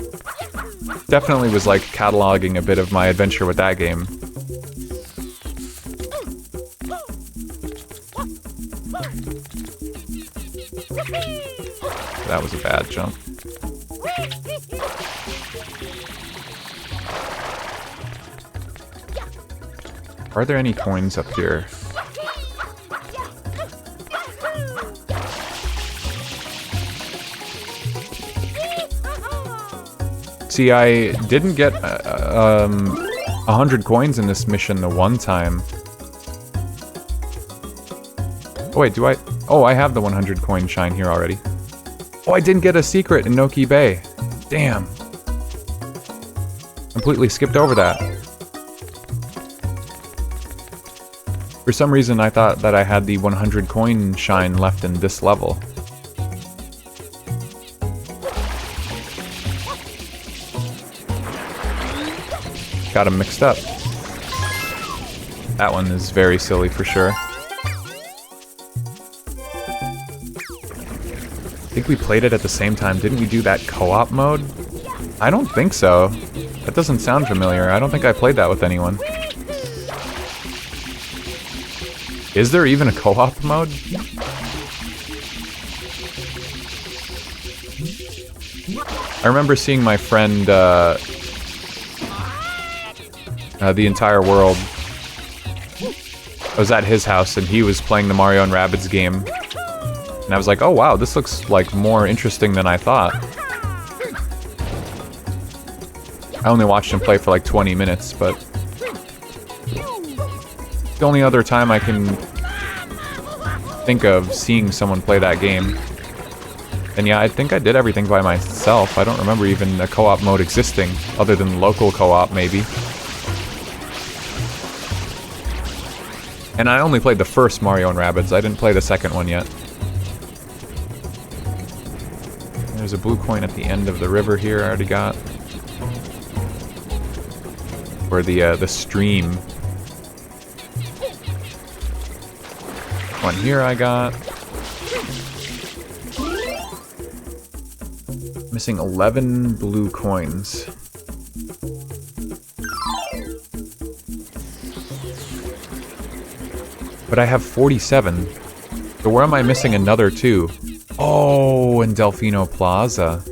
definitely was like cataloging a bit of my adventure with that game. That was a bad jump. Are there any coins up here? See, I didn't get 100 coins in this mission the one time. Oh wait, do I? Oh, I have the 100 coin shine here already. Oh, I didn't get a secret in Noki Bay. Damn. Completely skipped over that. For some reason, I thought that I had the 100 coin shine left in this level. Got them mixed up. That one is very silly for sure. I think we played it at the same time. Didn't we do that co-op mode? I don't think so. That doesn't sound familiar. I don't think I played that with anyone. Is there even a co-op mode? I remember seeing my friend, The Entire World. I was at his house and he was playing the Mario and Rabbids game. And I was like, oh wow, this looks like more interesting than I thought. I only watched him play for like 20 minutes, but... the only other time I can think of seeing someone play that game. And yeah, I think I did everything by myself. I don't remember even a co-op mode existing, other than local co-op maybe. And I only played the first Mario and Rabbids. I didn't play the second one yet. There's a blue coin at the end of the river here I already got. Or the stream. One here I got. Missing 11 blue coins. But I have 47. So where am I missing another 2? Oh, in Delfino Plaza.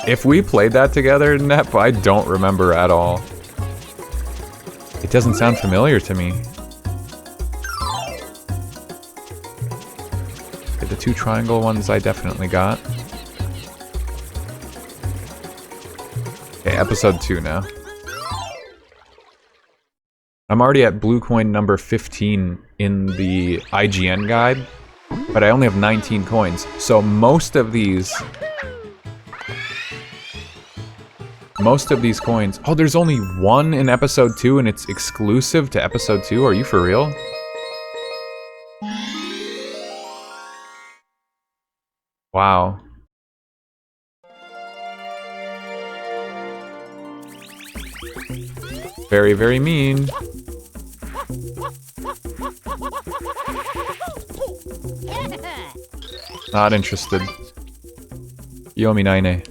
If we played that together, Nep, I don't remember at all. It doesn't sound familiar to me. Okay, the 2 triangle ones I definitely got. Okay, episode 2 now. I'm already at blue coin number 15 in the IGN guide, but I only have 19 coins. So most of these coins... Oh, there's only 1 in episode 2 and it's exclusive to episode 2? Are you for real? Wow. Very, very mean. Not interested. Yomi Naine.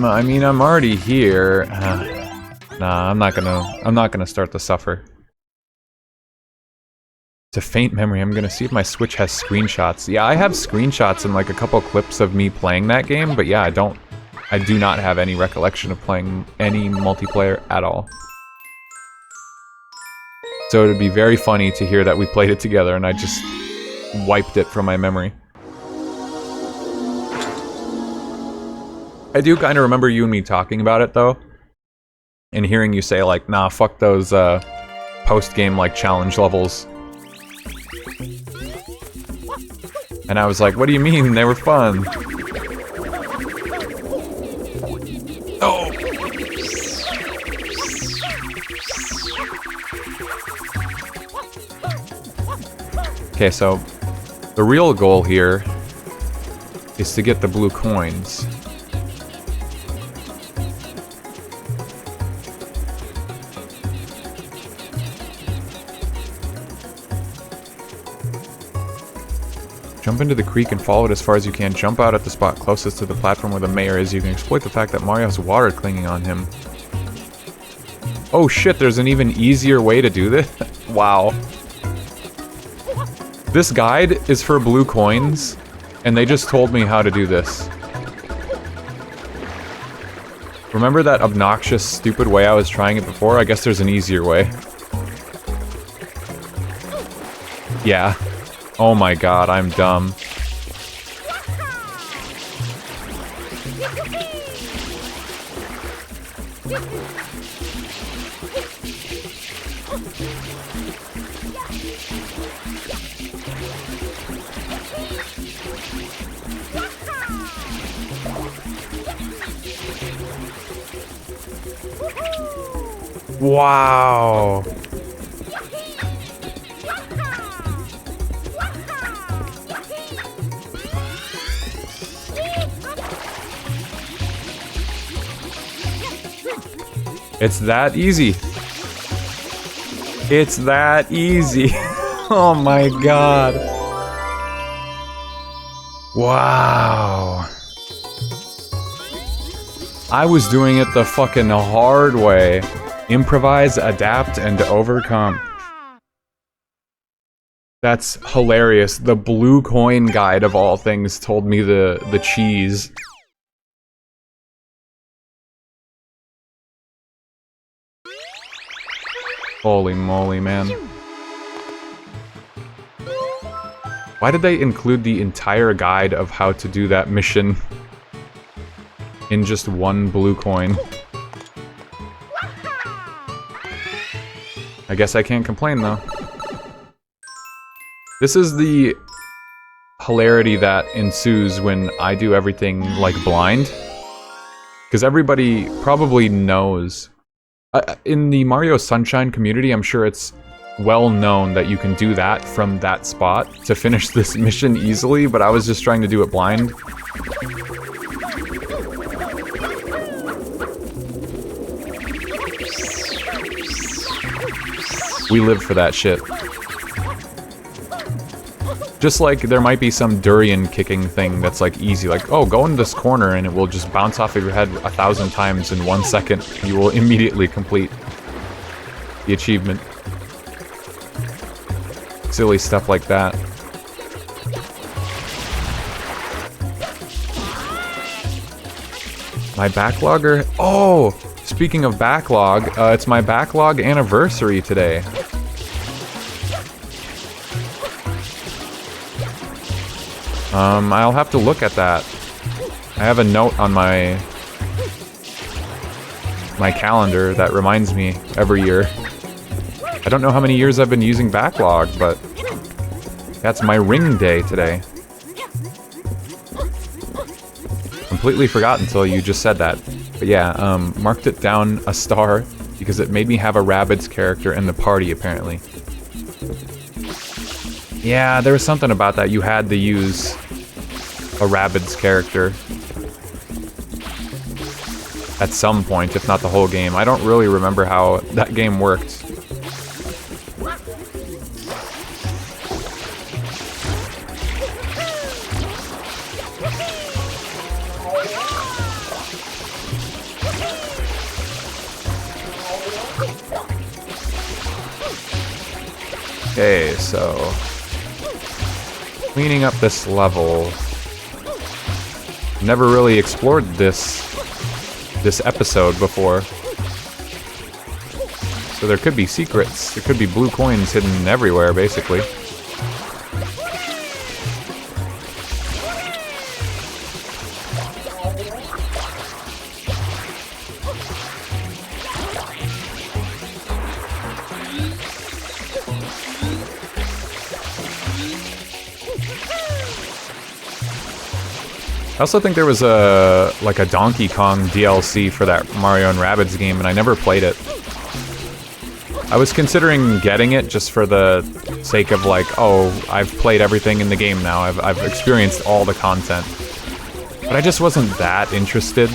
I mean, I'm already here. Nah, I'm not gonna start to suffer. It's a faint memory. I'm gonna see if my Switch has screenshots. Yeah, I have screenshots and like a couple clips of me playing that game, but yeah, I do not have any recollection of playing any multiplayer at all. So it'd be very funny to hear that we played it together and I just wiped it from my memory. I do kind of remember you and me talking about it, though. And hearing you say, like, nah, fuck those, post-game, like, challenge levels. And I was like, what do you mean? They were fun. Oh! Okay, so the real goal here is to get the blue coins. Jump into the creek and follow it as far as you can. Jump out at the spot closest to the platform where the mayor is. You can exploit the fact that Mario has water clinging on him. Oh shit, there's an even easier way to do this? Wow. This guide is for blue coins, and they just told me how to do this. Remember that obnoxious, stupid way I was trying it before? I guess there's an easier way. Yeah. Oh my god, I'm dumb. Wow. It's that easy. It's that easy. Oh my god. Wow. I was doing it the fucking hard way. Improvise, adapt, and overcome. That's hilarious. The blue coin guide of all things told me the cheese. Holy moly, man. Why did they include the entire guide of how to do that mission in just one blue coin? I guess I can't complain, though. This is the hilarity that ensues when I do everything, like, blind. Because everybody probably knows. In the Mario Sunshine community, I'm sure it's well known that you can do that from that spot to finish this mission easily, but I was just trying to do it blind. We live for that shit. Just like there might be some durian kicking thing that's like easy, like, oh, go in this corner and it will just bounce off of your head 1,000 times in 1 second. You will immediately complete the achievement. Silly stuff like that. My backlogger? Oh! Speaking of backlog, it's my backlog anniversary today. I'll have to look at that. I have a note on my calendar that reminds me every year. I don't know how many years I've been using backlog, but that's my ring day today. Completely forgot until you just said that. But yeah, marked it down a star because it made me have a Rabbids character in the party, apparently. Yeah, there was something about that. You had to use a Rabbids character at some point, if not the whole game. I don't really remember how that game worked. Okay, so cleaning up this level. Never really explored this episode before. So there could be secrets. There could be blue coins hidden everywhere, basically. I also think there was a Donkey Kong DLC for that Mario and Rabbids game, and I never played it. I was considering getting it just for the sake of like, oh, I've played everything in the game now. I've experienced all the content. But I just wasn't that interested.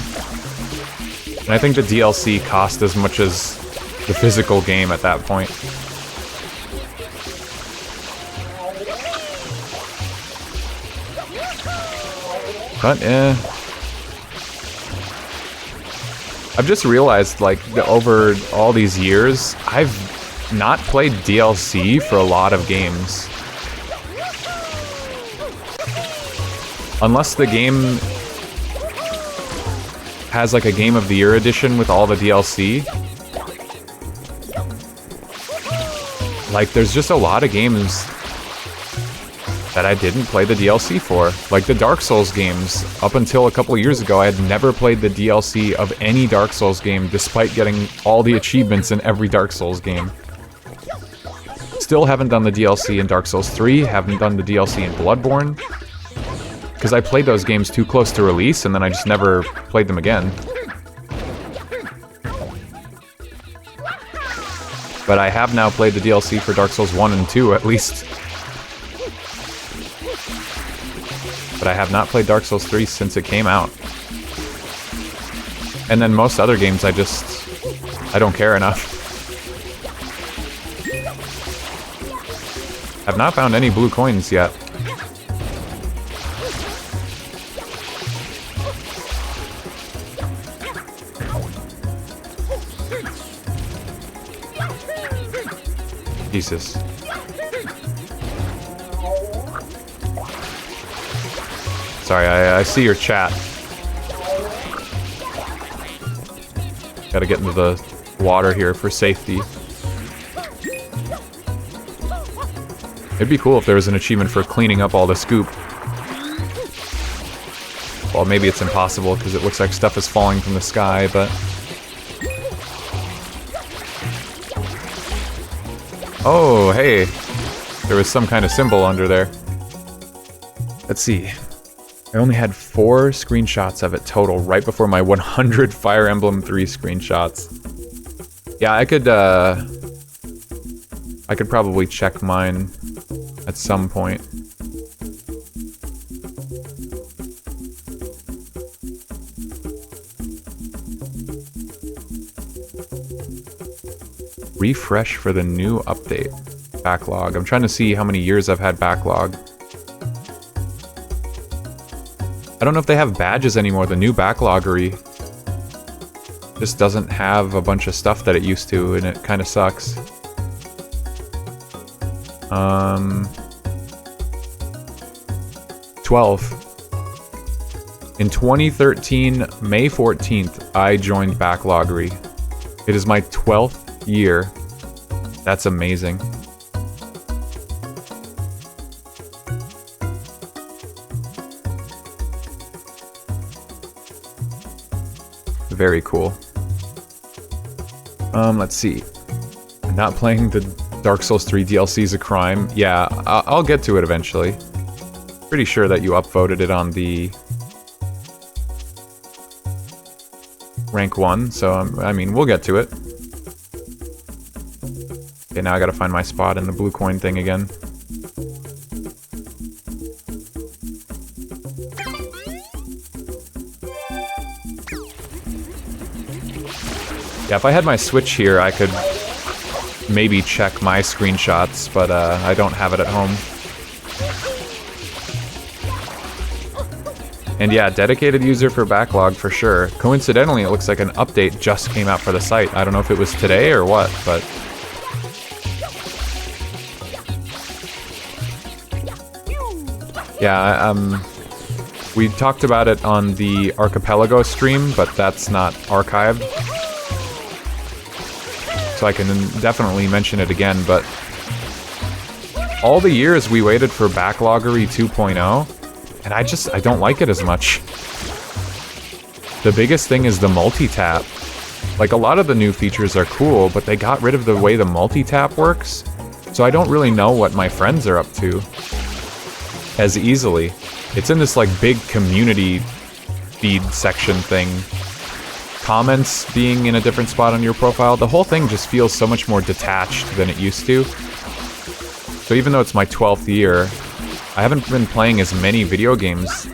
And I think the DLC cost as much as the physical game at that point. But, I've just realized, like, over all these years, I've not played DLC for a lot of games. Unless the game has like a Game of the Year edition with all the DLC. Like, there's just a lot of games that I didn't play the DLC for. Like the Dark Souls games, up until a couple years ago, I had never played the DLC of any Dark Souls game, despite getting all the achievements in every Dark Souls game. Still haven't done the DLC in Dark Souls 3, haven't done the DLC in Bloodborne. Because I played those games too close to release, and then I just never played them again. But I have now played the DLC for Dark Souls 1 and 2, at least. But I have not played Dark Souls 3 since it came out. And then most other games, I don't care enough. I've not found any blue coins yet. Jesus. Sorry, I see your chat. Gotta get into the water here for safety. It'd be cool if there was an achievement for cleaning up all the scoop. Well, maybe it's impossible because it looks like stuff is falling from the sky, but... Oh, hey. There was some kind of symbol under there. Let's see. I only had 4 screenshots of it total right before my 100 Fire Emblem 3 screenshots. Yeah, I could probably check mine at some point. Refresh for the new update. Backlog. I'm trying to see how many years I've had backlog. I don't know if they have badges anymore. The new backloggery just doesn't have a bunch of stuff that it used to, and it kind of sucks. 12. In 2013, May 14th, I joined backloggery. It is my 12th year. That's amazing. Very cool. Let's see. Not playing the Dark Souls 3 DLC is a crime. Yeah, I'll get to it eventually. Pretty sure that you upvoted it on the rank 1, so I mean, we'll get to it. Okay, now I gotta find my spot in the blue coin thing again. Yeah, if I had my Switch here, I could maybe check my screenshots, but I don't have it at home. And yeah, dedicated user for backlog for sure. Coincidentally, it looks like an update just came out for the site. I don't know if it was today or what, but... Yeah, we talked about it on the Archipelago stream, but that's not archived. So I can definitely mention it again, but all the years we waited for Backloggery 2.0, and I don't like it as much. The biggest thing is the multi-tap. Like, a lot of the new features are cool, but they got rid of the way the multi-tap works, so I don't really know what my friends are up to as easily. It's in this, like, big community feed section thing. Comments being in a different spot on your profile, the whole thing just feels so much more detached than it used to. So even though it's my 12th year, I haven't been playing as many video games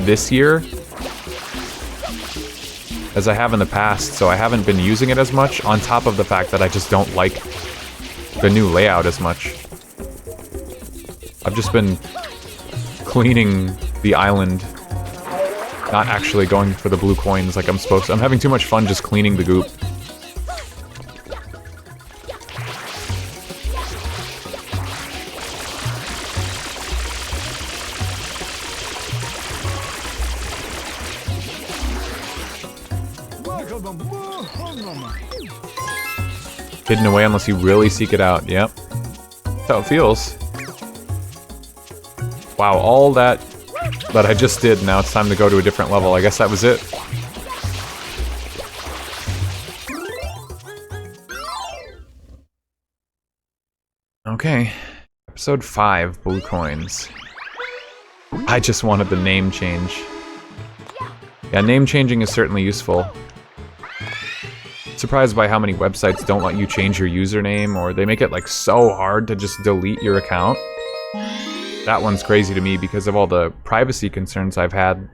this year as I have in the past, so I haven't been using it as much, on top of the fact that I just don't like the new layout as much. I've just been cleaning the island, not actually going for the blue coins like I'm supposed to. I'm having too much fun just cleaning the goop. Hidden away unless you really seek it out. Yep. That's how it feels. Wow, all that I just did, now it's time to go to a different level. I guess that was it. Okay. Episode 5, blue coins. I just wanted the name change. Yeah, name changing is certainly useful. Surprised by how many websites don't let you change your username, or they make it like so hard to just delete your account. That one's crazy to me because of all the privacy concerns I've had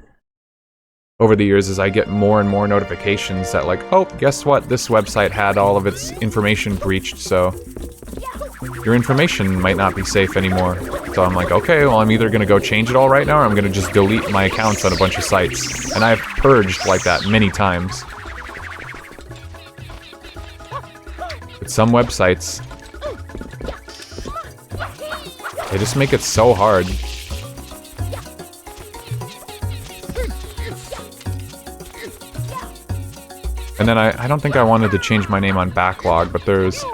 over the years as I get more and more notifications that like, oh, guess what? This website had all of its information breached, so your information might not be safe anymore. So I'm like, okay, well, I'm either going to go change it all right now, or I'm going to just delete my accounts on a bunch of sites. And I've purged like that many times. But some websites, they just make it so hard. And then I don't think I wanted to change my name on Backlog, but there's...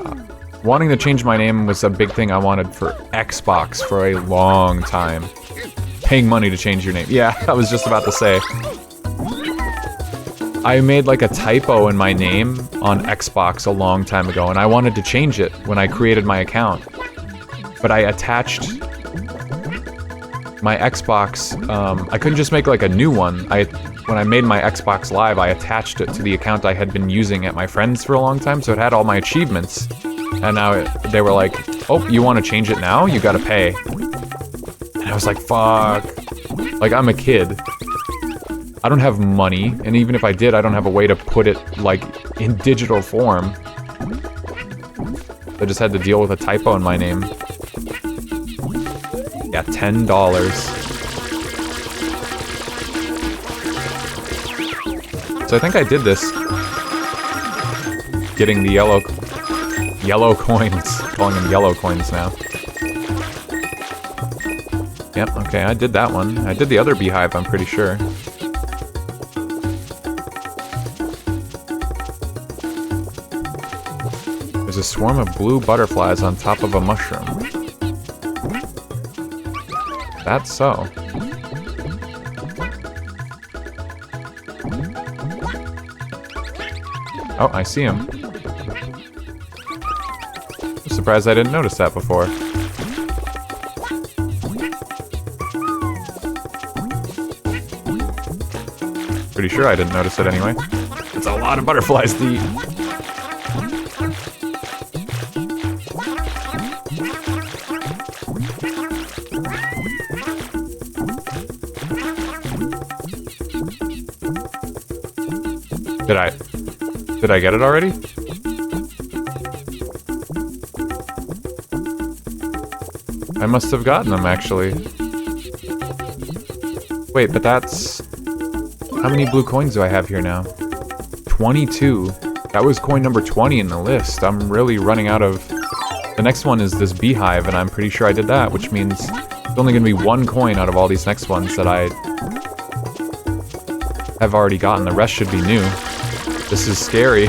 wanting to change my name was a big thing I wanted for Xbox for a long time. Paying money to change your name. Yeah, I was just about to say. I made like a typo in my name on Xbox a long time ago, and I wanted to change it when I created my account. But I attached my Xbox, I couldn't just make like a new one. When I made my Xbox Live, I attached it to the account I had been using at my friend's for a long time, so it had all my achievements. And now they were like, oh, you want to change it now? You gotta pay. And I was like, fuck. Like, I'm a kid. I don't have money, and even if I did, I don't have a way to put it, like, in digital form. I just had to deal with a typo in my name. Yeah, $10. So I think I did this. Getting the yellow coins. Calling them yellow coins now. Yep, okay, I did that one. I did the other beehive, I'm pretty sure. There's a swarm of blue butterflies on top of a mushroom. That's so. Oh, I see him. I'm surprised I didn't notice that before. Pretty sure I didn't notice it anyway. It's a lot of butterflies to eat. Did I get it already? I must have gotten them, actually. Wait, but that's... How many blue coins do I have here now? 22. That was coin number 20 in the list. I'm really running out of... The next one is this beehive, and I'm pretty sure I did that, which means there's only going to be one coin out of all these next ones that I have already gotten. The rest should be new. This is scary.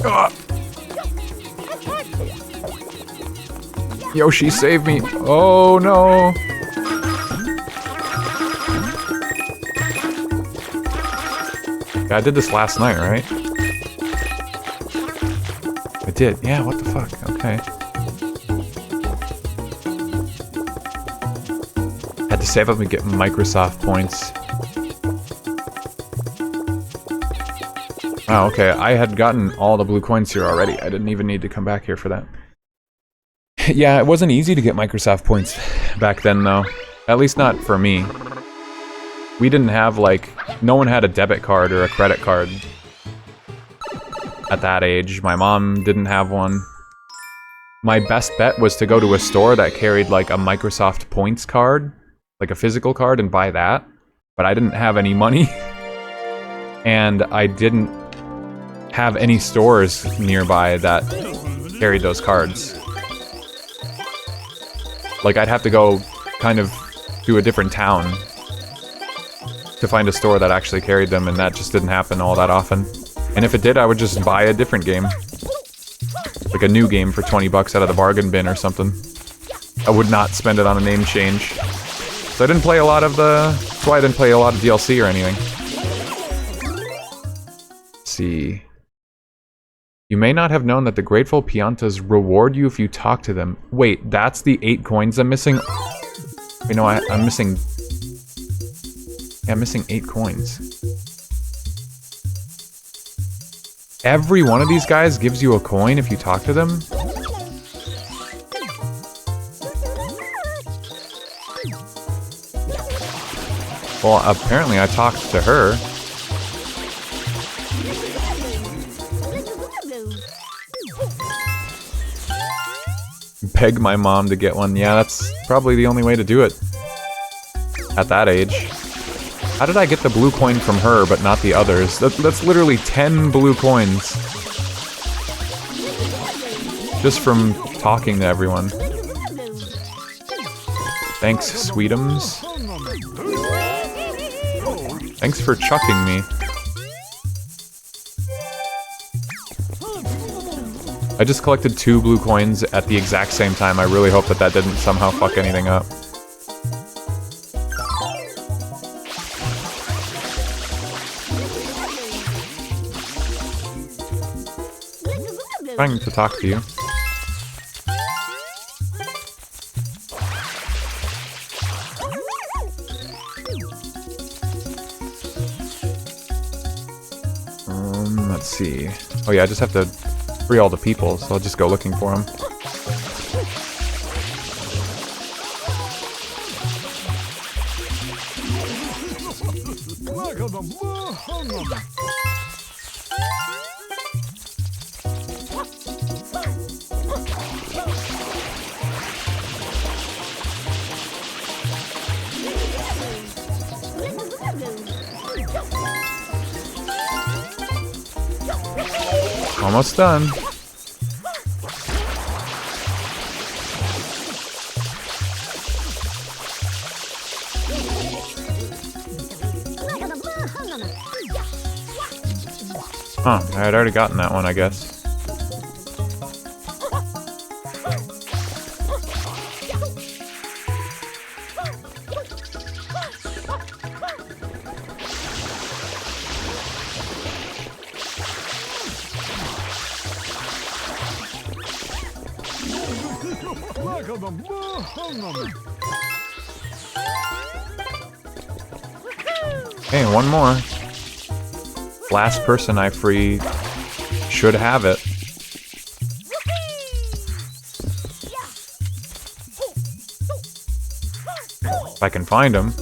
Ah. Yoshi, save me! Oh no! Yeah, I did this last night, right? I did. Yeah, what the fuck? Okay. Had to save up and get Microsoft points. Oh, okay. I had gotten all the blue coins here already. I didn't even need to come back here for that. Yeah, it wasn't easy to get Microsoft points back then, though. At least not for me. We didn't have, like... No one had a debit card or a credit card at that age. My mom didn't have one. My best bet was to go to a store that carried, like, a Microsoft points card. Like a physical card, and buy that. But I didn't have any money. And I didn't have any stores nearby that carried those cards. Like, I'd have to go kind of to a different town to find a store that actually carried them, and that just didn't happen all that often. And if it did, I would just buy a different game. Like a new game for 20 bucks out of the bargain bin or something. I would not spend it on a name change. So I didn't play a lot of the... That's why I didn't play a lot of DLC or anything. Let's see... You may not have known that the grateful Piantas reward you if you talk to them. Wait, that's the 8 coins I'm missing? You know, I'm missing... Yeah, I'm missing 8 coins. Every one of these guys gives you a coin if you talk to them? Well, apparently I talked to her. Beg my mom to get one. Yeah, that's probably the only way to do it. At that age. How did I get the blue coin from her, but not the others? That's literally 10 blue coins. Just from talking to everyone. Thanks, Sweetums. Thanks for chucking me. I just collected 2 blue coins at the exact same time. I really hope that that didn't somehow fuck anything up. Trying to talk to you. Let's see. Oh yeah, I just have to free all the people, so I'll just go looking for them. Almost done. Huh, I had already gotten that one, I guess. Okay, one more. Last person I free should have it. If I can find him.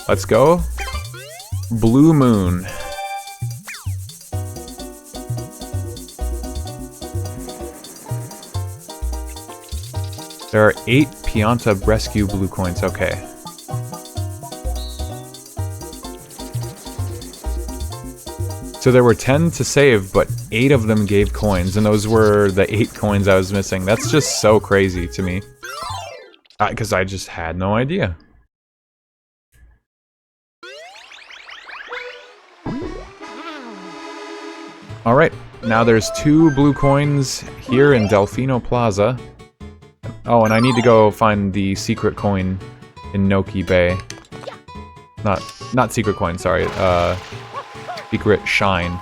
Let's go. Blue Moon. There are 8 Pianta Rescue blue coins, okay. So there were 10 to save, but 8 of them gave coins, and those were the 8 coins I was missing. That's just so crazy to me. Because I just had no idea. Alright, now there's 2 blue coins here in Delfino Plaza. Oh, and I need to go find the secret coin in Noki Bay. Not secret coin, sorry. Secret shine.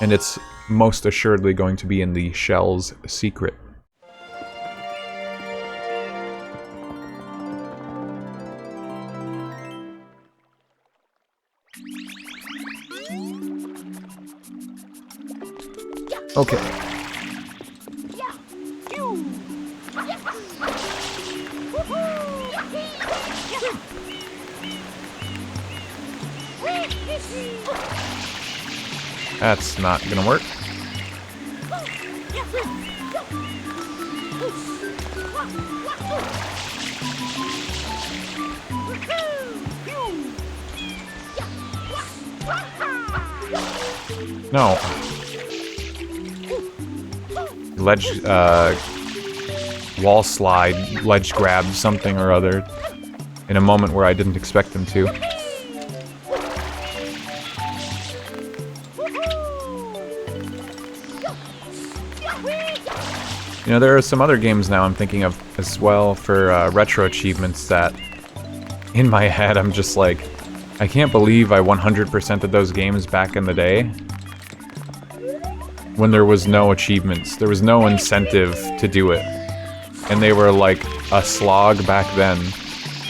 And it's most assuredly going to be in the shell's secret. Okay. That's not gonna work. No. Ledge, wall slide, ledge grab, something or other. In a moment where I didn't expect them to. You know, there are some other games now I'm thinking of as well for retro achievements that, in my head, I'm just like, I can't believe I 100%ed those games back in the day. When there was no achievements, there was no incentive to do it. And they were like a slog back then.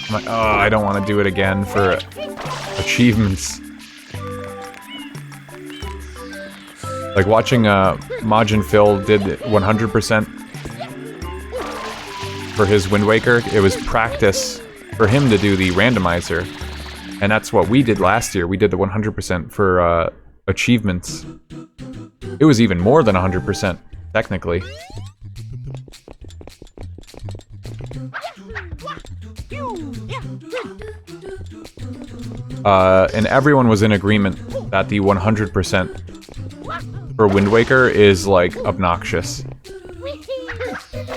I'm like, oh, I don't want to do it again for achievements. Like watching Majin Phil did 100% for his Wind Waker. It was practice for him to do the randomizer. And that's what we did last year. We did the 100% for achievements. It was even more than 100%, technically. And everyone was in agreement that the 100% for Wind Waker is, like, obnoxious.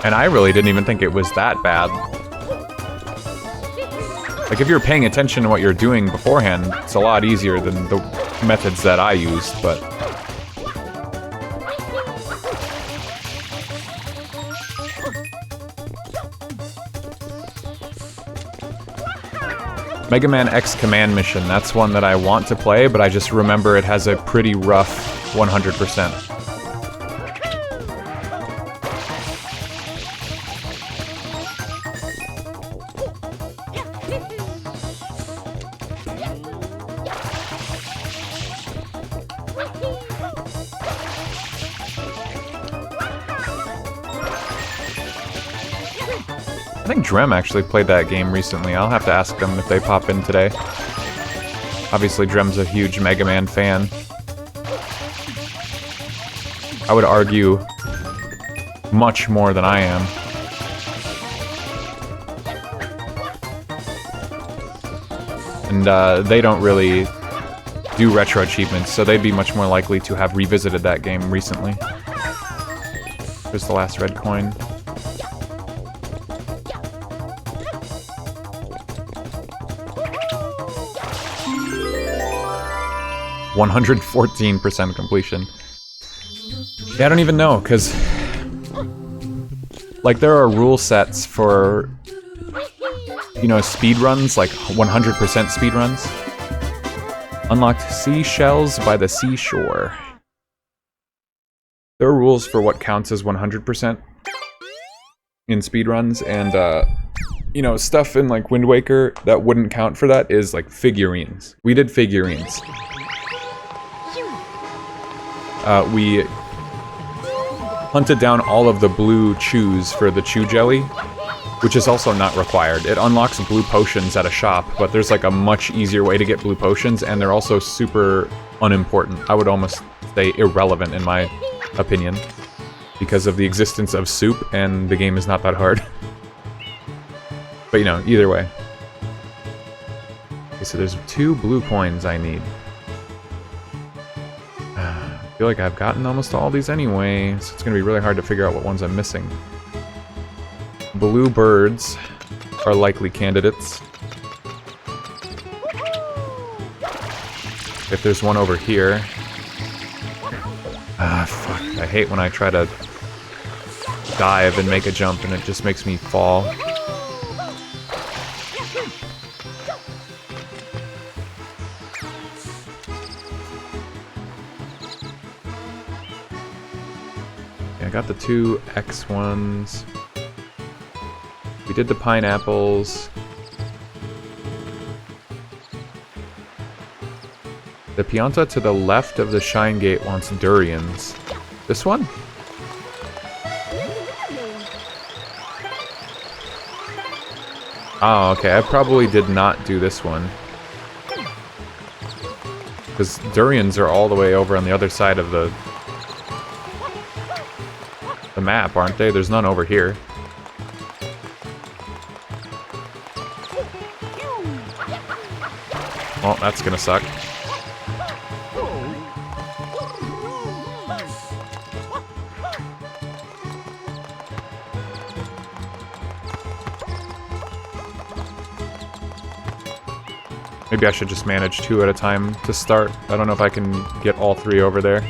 And I really didn't even think it was that bad. Like, if you're paying attention to what you're doing beforehand, it's a lot easier than the methods that I used, but... Mega Man X Command Mission, that's one that I want to play, but I just remember it has a pretty rough 100%. I think Drem actually played that game recently. I'll have to ask them if they pop in today. Obviously, Drem's a huge Mega Man fan. I would argue much more than I am. And they don't really do retro achievements, so they'd be much more likely to have revisited that game recently. There's the last red coin. 114% completion. Yeah, I don't even know, because... like, there are rule sets for... you know, speedruns, like 100% speedruns. Unlocked seashells by the seashore. There are rules for what counts as 100% in speedruns, and, you know, stuff in, like, Wind Waker that wouldn't count for that is, like, figurines. We did figurines. We hunted down all of the blue chews for the chew jelly, which is also not required. It unlocks blue potions at a shop, but there's like a much easier way to get blue potions, and they're also super unimportant. I would almost say irrelevant in my opinion, because of the existence of soup, and the game is not that hard. But you know, either way. Okay, so there's 2 blue coins I need. I feel like I've gotten almost all these anyway, so it's gonna be really hard to figure out what ones I'm missing. Blue birds are likely candidates. If there's one over here. Ah, fuck. I hate when I try to dive and make a jump and it just makes me fall. I got the 2 X ones. We did the pineapples. The Pianta to the left of the Shine Gate wants durians. This one? Oh, okay. I probably did not do this one. Because durians are all the way over on the other side of the map, aren't they? There's none over here. Well, that's gonna suck. Maybe I should just manage 2 at a time to start. I don't know if I can get all 3 over there.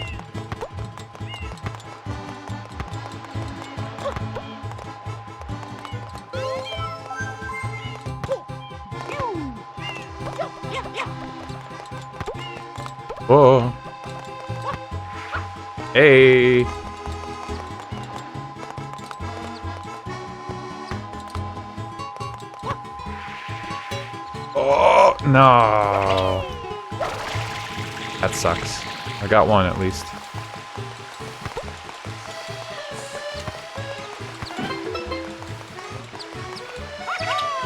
Whoa. Hey. Oh, no. That sucks. I got 1 at least.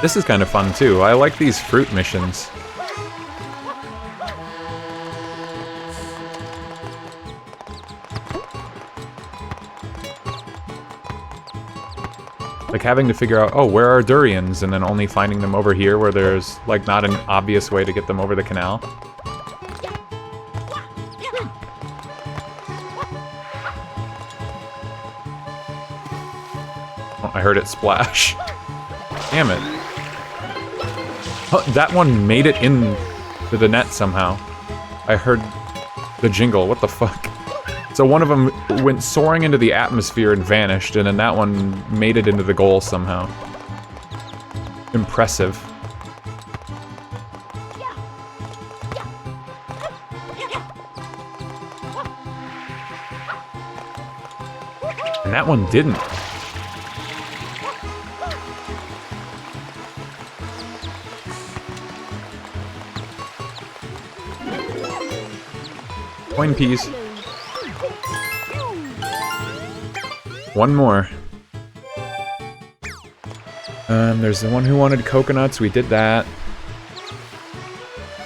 This is kind of fun too. I like these fruit missions. Like having to figure out, oh, where are durians? And then only finding them over here where there's, like, not an obvious way to get them over the canal. Oh, I heard it splash. Damn it. Oh, that one made it in to the net somehow. I heard the jingle. What the fuck? So one of them went soaring into the atmosphere and vanished, and then that one made it into the goal somehow. Impressive. And that one didn't. Coin peas. One more. There's the one who wanted coconuts. We did that.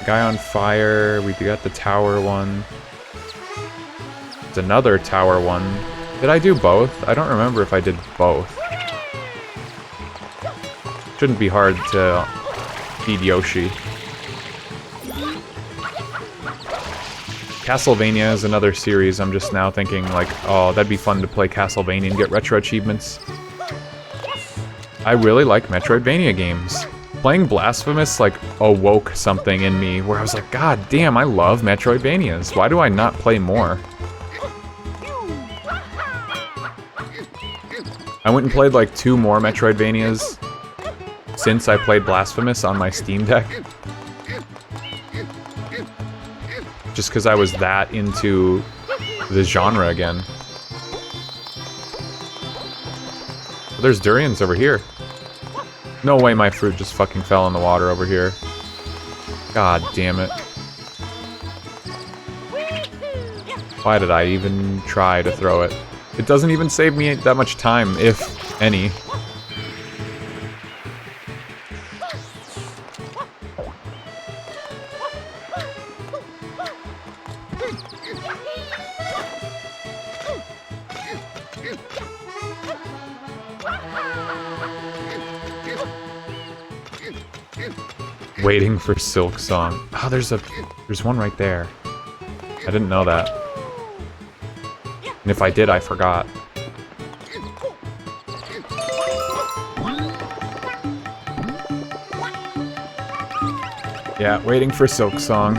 Guy on fire. We got the tower one. There's another tower one. Did I do both? I don't remember if I did both. Shouldn't be hard to feed Yoshi. Castlevania is another series. I'm just now thinking, like, oh, that'd be fun to play Castlevania and get retro achievements. I really like Metroidvania games. Playing Blasphemous, like, awoke something in me where I was like, God damn, I love Metroidvanias. Why do I not play more? I went and played, like, 2 more Metroidvanias since I played Blasphemous on my Steam Deck. Just because I was that into the genre again. There's durians over here. No way my fruit just fucking fell in the water over here. God damn it. Why did I even try to throw it? It doesn't even save me that much time, if any. Waiting for Silk Song. Oh, there's one right there. I didn't know that. And if I did, I forgot. Yeah, waiting for Silk Song.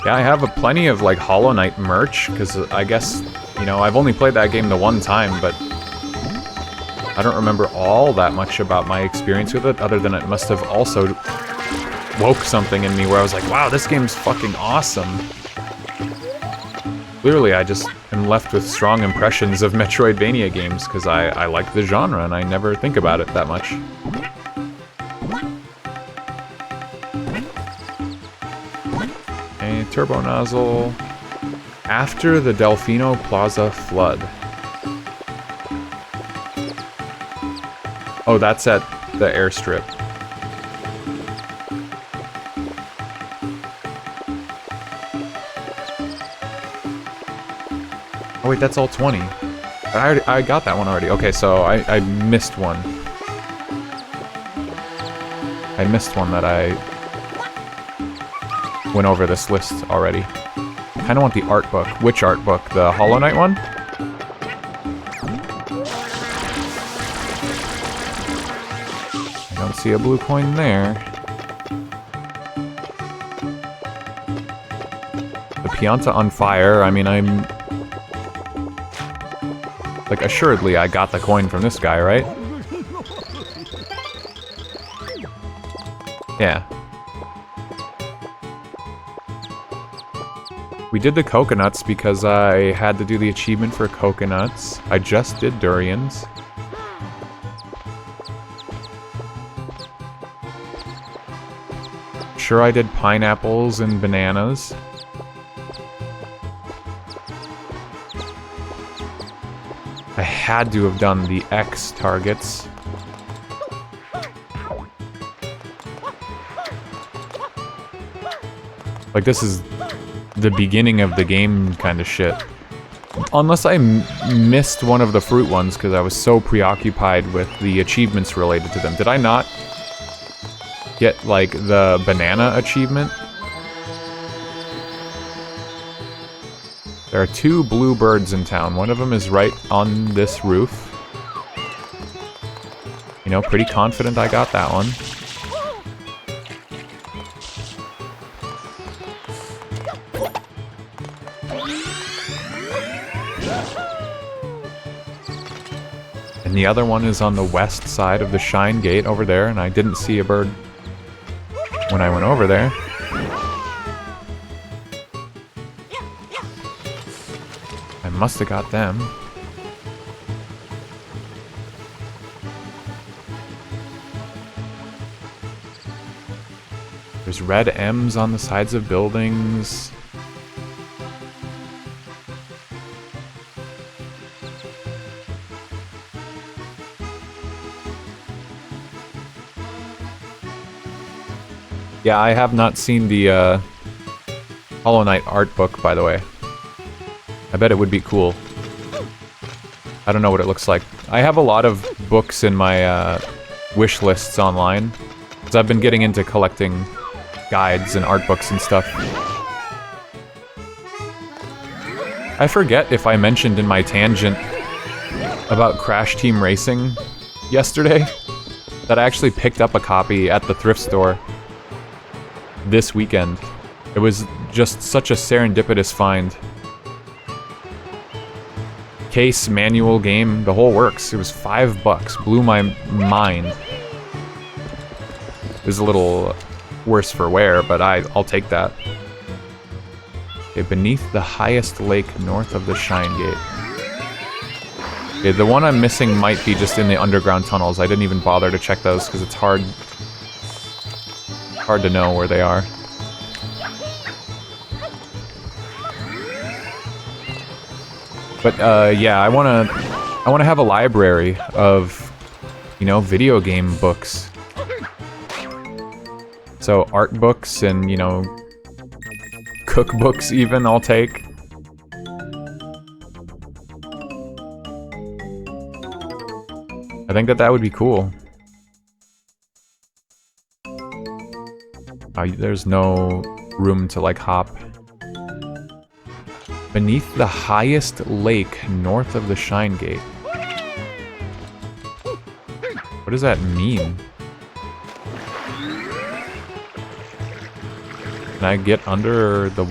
Yeah, I have plenty of, like, Hollow Knight merch, because I guess, you know, I've only played that game the one time, but I don't remember all that much about my experience with it, other than it must have also woke something in me where I was like, wow, this game's fucking awesome. Clearly, I just am left with strong impressions of Metroidvania games, because I like the genre, and I never think about it that much. A turbo nozzle. After the Delfino Plaza flood. Oh, that's at the airstrip. Oh wait, that's all 20. I got that one already. Okay, so I missed one. I missed one that I went over this list already. I kind of want the art book. Which art book? The Hollow Knight one? I don't see a blue coin there. The Pianta on Fire, I mean, I'm... like, assuredly I got the coin from this guy, right? Yeah. We did the coconuts because I had to do the achievement for coconuts. I just did durians. Sure, I did pineapples and bananas. I had to have done the X targets. Like, this is the beginning of the game kind of shit. Unless I missed one of the fruit ones because I was so preoccupied with the achievements related to them. Did I not get, like, the banana achievement? There are 2 blue birds in town. One of them is right on this roof. You know, pretty confident I got that one. And the other one is on the west side of the Shine Gate over there, and I didn't see a bird when I went over there. I must have got them. There's red M's on the sides of buildings. Yeah, I have not seen the Hollow Knight art book, by the way. I bet it would be cool. I don't know what it looks like. I have a lot of books in my wish lists online, because I've been getting into collecting guides and art books and stuff. I forget if I mentioned in my tangent about Crash Team Racing yesterday that I actually picked up a copy at the thrift store this weekend. It was just such a serendipitous find. Case, manual, game, the whole works. It was $5. Blew my mind. It was a little worse for wear, but I'll take that. Okay, beneath the highest lake north of the Shine Gate. Okay, the one I'm missing might be just in the underground tunnels. I didn't even bother to check those because it's hard to know where they are. But yeah, I wanna have a library of, you know, video game books. So art books and, you know, cookbooks even I'll take. I think that would be cool. There's no room to, like, hop. Beneath the highest lake north of the Shine Gate. What does that mean? Can I get under the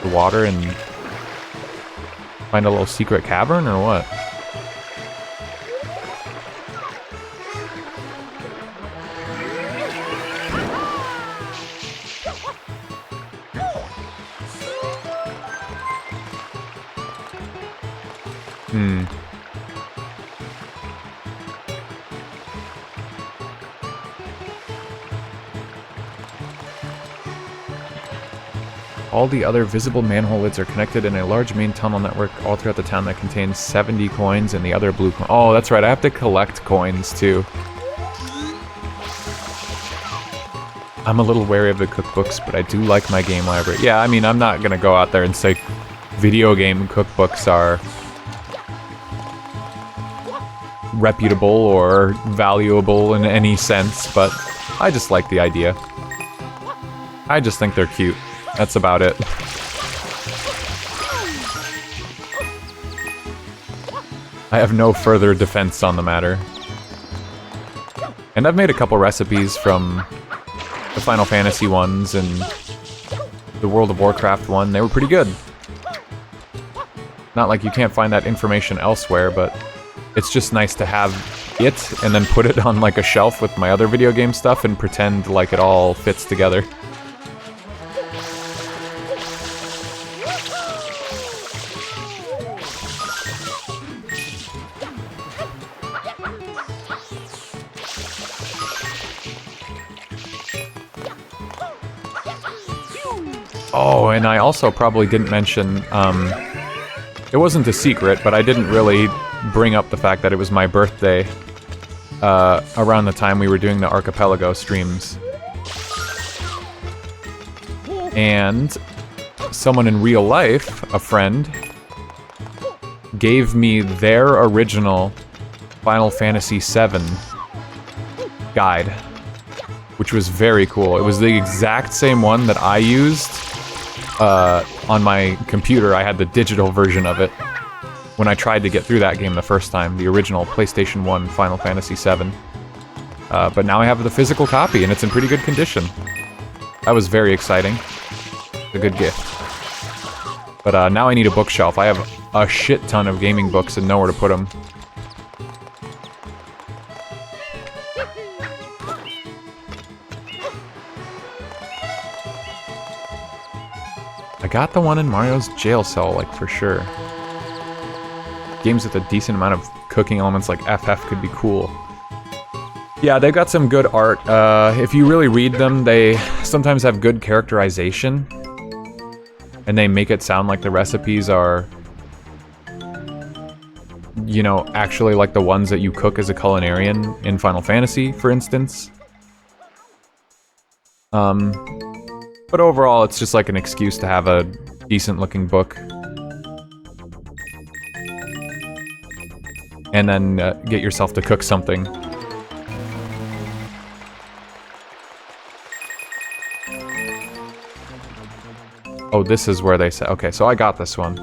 water and find a little secret cavern, or what? All the other visible manhole lids are connected in a large main tunnel network all throughout the town that contains 70 coins and the other blue coins. Oh, that's right, I have to collect coins too. I'm a little wary of the cookbooks, but I do like my game library. Yeah, I mean, I'm not gonna go out there and say video game cookbooks are reputable or valuable in any sense, but I just like the idea. I just think they're cute. That's about it. I have no further defense on the matter. And I've made a couple recipes from the Final Fantasy ones and the World of Warcraft one. They were pretty good. Not like you can't find that information elsewhere, but it's just nice to have it and then put it on like a shelf with my other video game stuff and pretend like it all fits together. Oh, and I also probably didn't mention, it wasn't a secret, but I didn't really bring up the fact that it was my birthday around the time we were doing the Archipelago streams. And someone in real life, a friend, gave me their original Final Fantasy VII guide, which was very cool. It was the exact same one that I used on my computer. I had the digital version of it when I tried to get through that game the first time, the original PlayStation 1 Final Fantasy VII. But now I have the physical copy, and it's in pretty good condition. That was very exciting. A good gift. But now I need a bookshelf. I have a shit ton of gaming books and nowhere to put them. I got the one in Mario's jail cell, like, for sure. Games with a decent amount of cooking elements like FF could be cool. Yeah, they've got some good art. If you really read them, they sometimes have good characterization. And they make it sound like the recipes are, you know, actually like the ones that you cook as a culinarian in Final Fantasy, for instance. But overall, it's just like an excuse to have a decent-looking book. And then get yourself to cook something. Oh, this is where they say... Okay, so I got this one.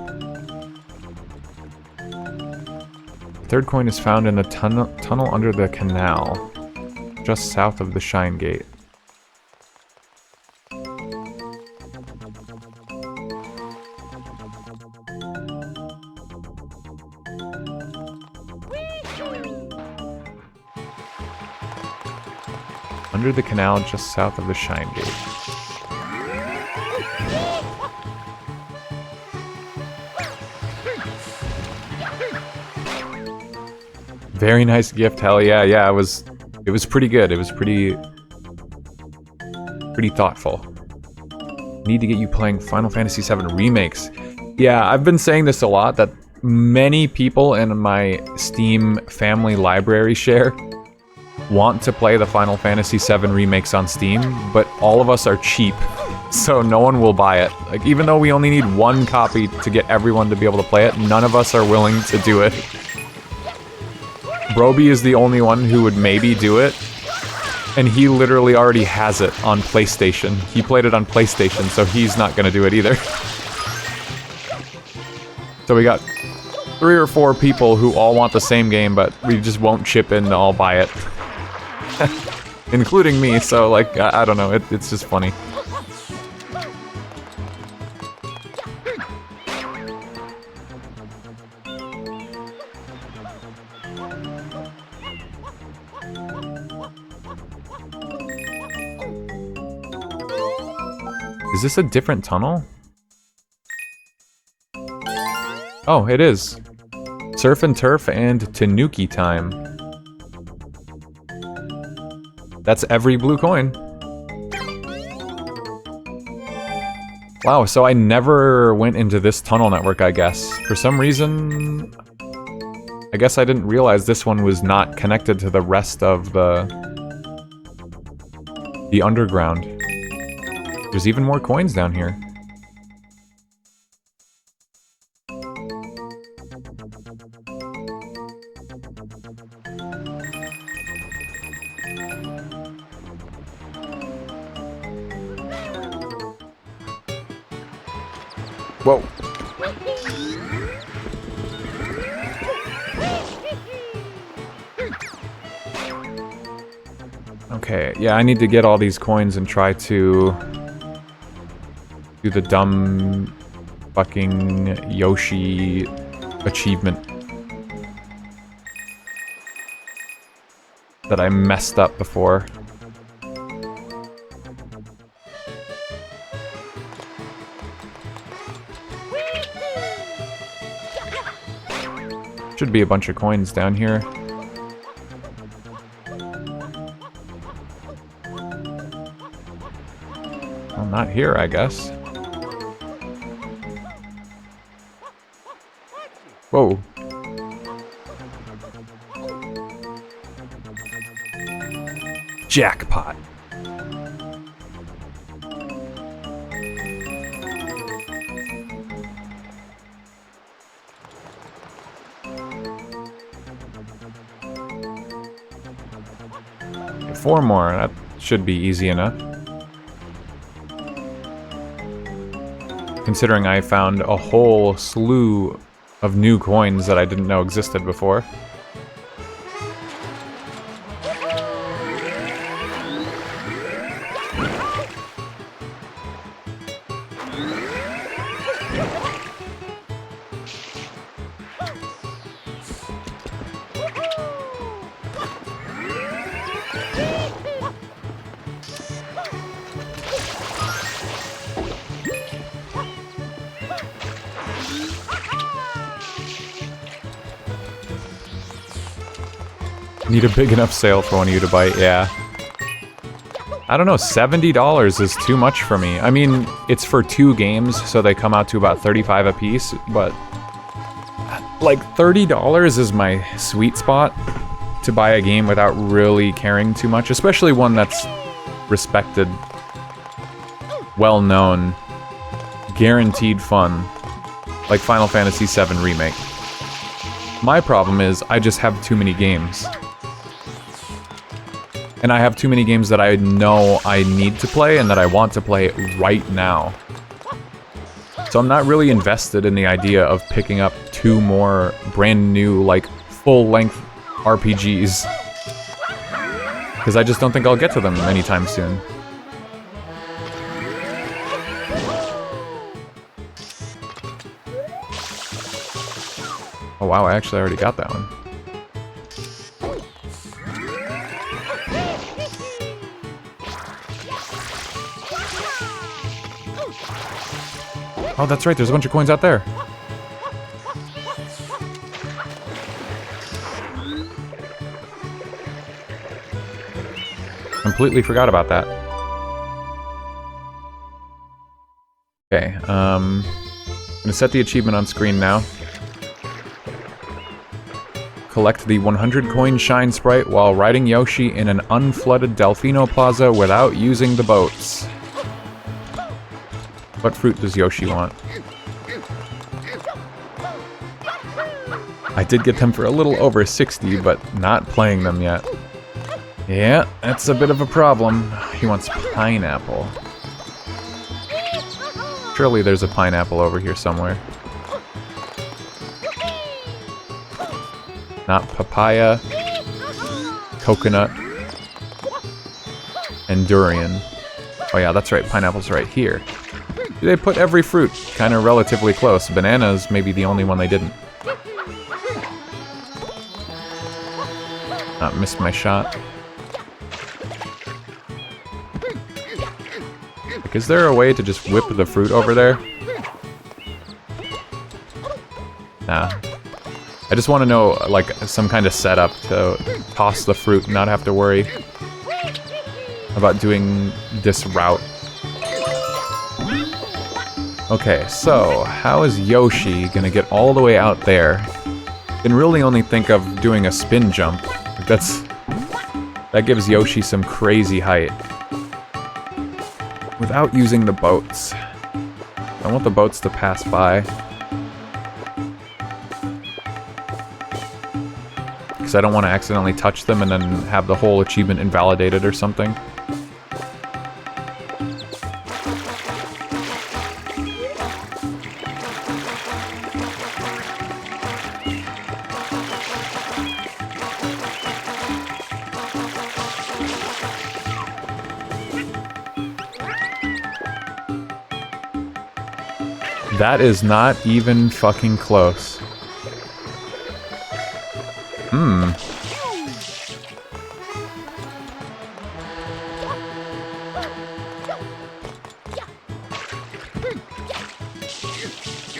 The third coin is found in the tunnel under the canal, just south of the Shine Gate. Under the canal, just south of the Shine Gate. Very nice gift, hell yeah, yeah, it was pretty good, it was pretty thoughtful. Need to get you playing Final Fantasy VII remakes. Yeah, I've been saying this a lot, that many people in my Steam family library share want to play the Final Fantasy VII remakes on Steam, but all of us are cheap, so no one will buy it. Like, even though we only need one copy to get everyone to be able to play it, none of us are willing to do it. Broby is the only one who would maybe do it, and he literally already has it on PlayStation. He played it on PlayStation, so he's not gonna do it either. So we got 3 or 4 people who all want the same game, but we just won't chip in to all buy it. Including me, so like, I don't know, it's just funny. Is this a different tunnel? Oh, it is. Surf and Turf and Tanuki time. That's every blue coin. Wow, so I never went into this tunnel network, I guess. For some reason, I guess I didn't realize this one was not connected to the rest of the underground. There's even more coins down here. Whoa. Okay, yeah, I need to get all these coins and try to do the dumb fucking Yoshi achievement that I messed up before. Should be a bunch of coins down here. Well, not here, I guess. Whoa. Jackpot. Four more, that should be easy enough. Considering I found a whole slew of new coins that I didn't know existed before. Need a big enough sale for one of you to bite, yeah. I don't know, $70 is too much for me. I mean, it's for 2 games, so they come out to about $35 a piece, but like $30 is my sweet spot to buy a game without really caring too much, especially one that's respected, well-known, guaranteed fun, like Final Fantasy VII Remake. My problem is I just have too many games. And I have too many games that I know I need to play and that I want to play right now. So I'm not really invested in the idea of picking up 2 more brand new, like, full-length RPGs. Because I just don't think I'll get to them anytime soon. Oh wow, I actually already got that one. Oh, that's right, there's a bunch of coins out there. Completely forgot about that. Okay, I'm gonna set the achievement on screen now. Collect the 100 coin shine sprite while riding Yoshi in an unflooded Delfino Plaza without using the boats. What fruit does Yoshi want? I did get them for a little over 60, but not playing them yet. Yeah, that's a bit of a problem. He wants pineapple. Surely there's a pineapple over here somewhere. Not papaya, coconut, and durian. Oh yeah, that's right, pineapple's right here. They put every fruit kind of relatively close. Bananas maybe the only one they didn't. Not missed my shot. Like, is there a way to just whip the fruit over there? Nah. I just want to know, like, some kind of setup to toss the fruit and not have to worry about doing this route. Okay, so how is Yoshi gonna get all the way out there? Can really only think of doing a spin jump. That gives Yoshi some crazy height. Without using the boats. I want the boats to pass by. Because I don't want to accidentally touch them and then have the whole achievement invalidated or something. That is not even fucking close.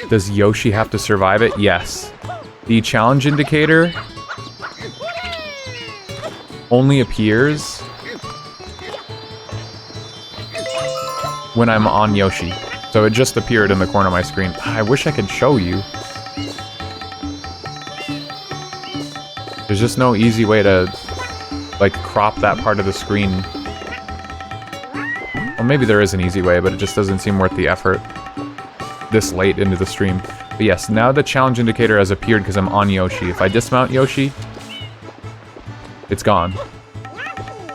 Does Yoshi have to survive it? Yes. The challenge indicator only appears when I'm on Yoshi. So it just appeared in the corner of my screen. I wish I could show you. There's just no easy way to, like, crop that part of the screen. Well, maybe there is an easy way, but it just doesn't seem worth the effort this late into the stream. But yes, now the challenge indicator has appeared because I'm on Yoshi. If I dismount Yoshi, it's gone.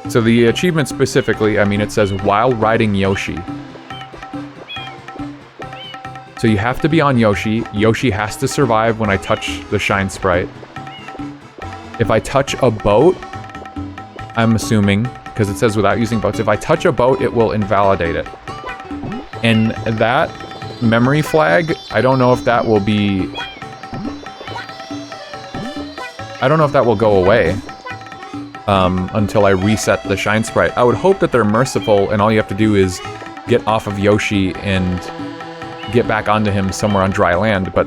So the achievement specifically, I mean, it says while riding Yoshi. So you have to be on Yoshi. Yoshi has to survive when I touch the shine sprite. If I touch a boat, I'm assuming, because it says without using boats, if I touch a boat, it will invalidate it. And that memory flag, I don't know if that will be... I don't know if that will go away until I reset the shine sprite. I would hope that they're merciful and all you have to do is get off of Yoshi and get back onto him somewhere on dry land, but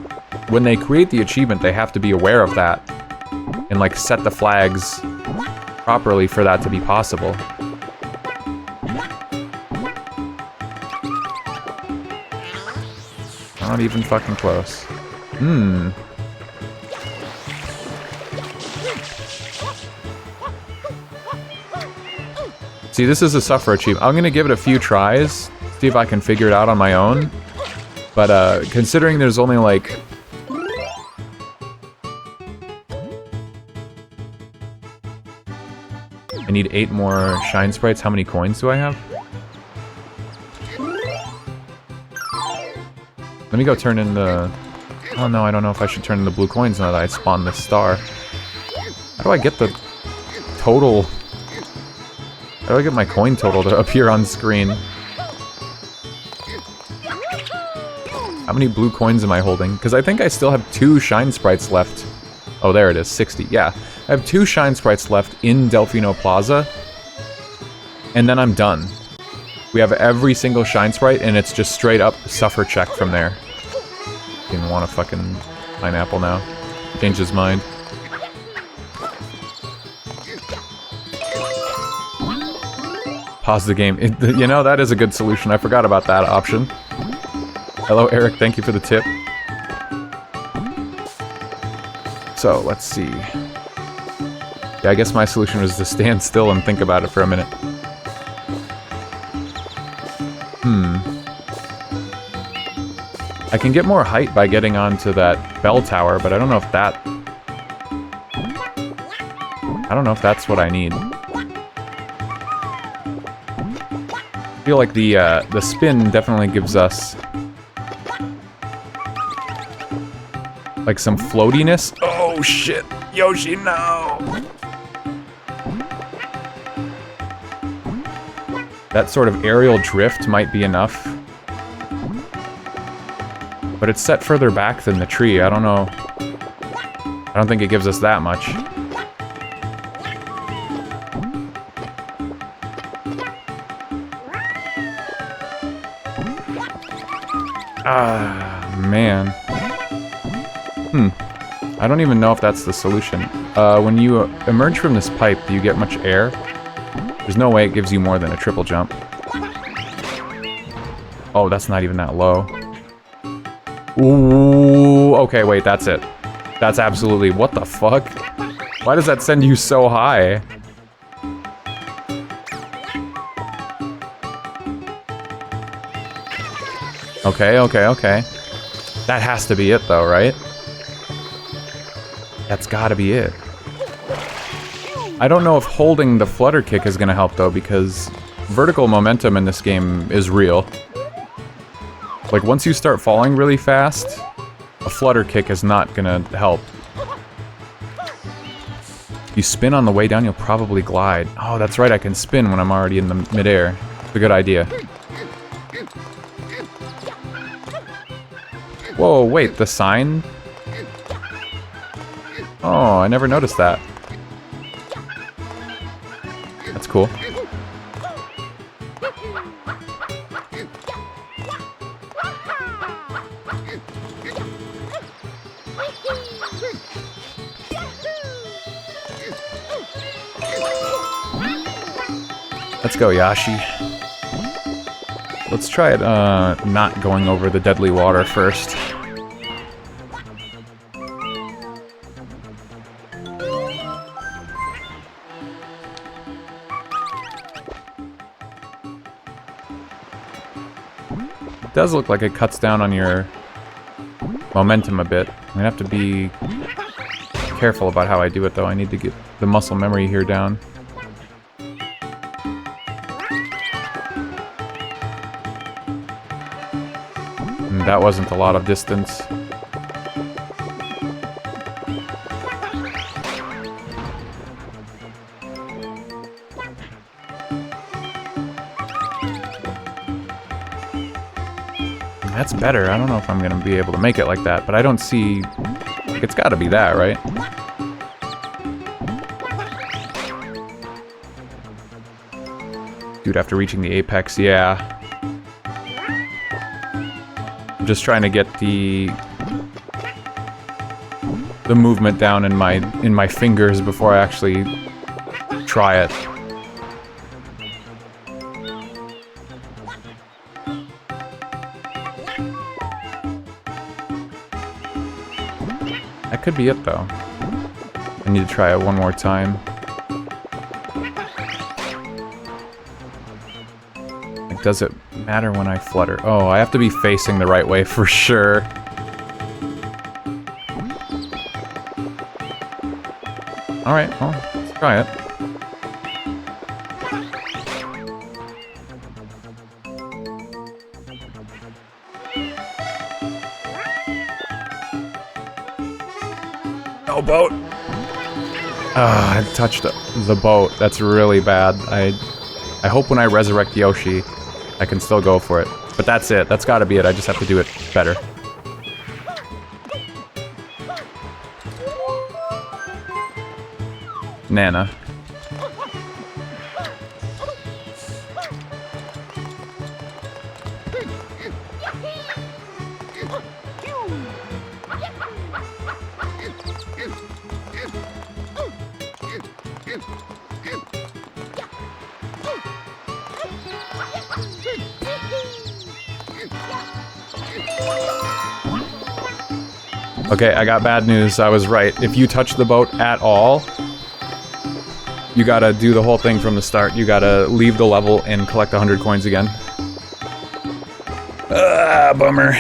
when they create the achievement, they have to be aware of that and, like, set the flags properly for that to be possible. Not even fucking close. See, this is a suffer achievement. I'm gonna give it a few tries, see if I can figure it out on my own. But, considering there's only, like... I need 8 more shine sprites. How many coins do I have? Let me go turn in the... Oh no, I don't know if I should turn in the blue coins now that I spawned this star. How do I get the total... How do I get my coin total to appear on screen? How many blue coins am I holding? Because I think I still have 2 shine sprites left. Oh, there it is, 60. Yeah, I have 2 shine sprites left in Delfino Plaza. And then I'm done. We have every single shine sprite, and it's just straight up suffer check from there. Didn't want a fucking pineapple now. Changed his mind. Pause the game. You know, that is a good solution. I forgot about that option. Hello, Eric. Thank you for the tip. So, let's see. Yeah, I guess my solution was to stand still and think about it for a minute. I can get more height by getting onto that bell tower, but I don't know if that... I don't know if that's what I need. I feel like the spin definitely gives us... like some floatiness. Oh shit! Yoshi, no! That sort of aerial drift might be enough. But it's set further back than the tree. I don't know. I don't think it gives us that much. Ah, man. I don't even know if that's the solution. When you emerge from this pipe, do you get much air? There's no way it gives you more than a triple jump. Oh, that's not even that low. Ooh, okay, wait, that's it. That's absolutely... What the fuck? Why does that send you so high? Okay, okay, okay. That has to be it though, right? That's gotta be it. I don't know if holding the flutter kick is gonna help though, because vertical momentum in this game is real. Like, once you start falling really fast, a flutter kick is not gonna help. If you spin on the way down, you'll probably glide. Oh, that's right, I can spin when I'm already in the midair. It's a good idea. Whoa, wait, the sign? Oh, I never noticed that. That's cool. Let's go, Yashi. Let's try it, not going over the deadly water first. It does look like it cuts down on your momentum a bit. I'm gonna have to be careful about how I do it, though. I need to get the muscle memory here down. That wasn't a lot of distance. That's better. I don't know if I'm gonna be able to make it like that, but I don't see... Like, it's gotta be that, right? Dude, after reaching the apex, yeah. I'm just trying to get the movement down in my fingers before I actually try it. That could be it though. I need to try it one more time. Like, does it matter when I flutter? Oh, I have to be facing the right way for sure. Alright, well, let's try it. No boat! Ah, I touched the boat. That's really bad. I hope when I resurrect Yoshi, I can still go for it. But that's it. That's gotta be it. I just have to do it better. Nana. Okay, I got bad news. I was right. If you touch the boat at all, you gotta do the whole thing from the start. You gotta leave the level and collect 100 coins again. Bummer.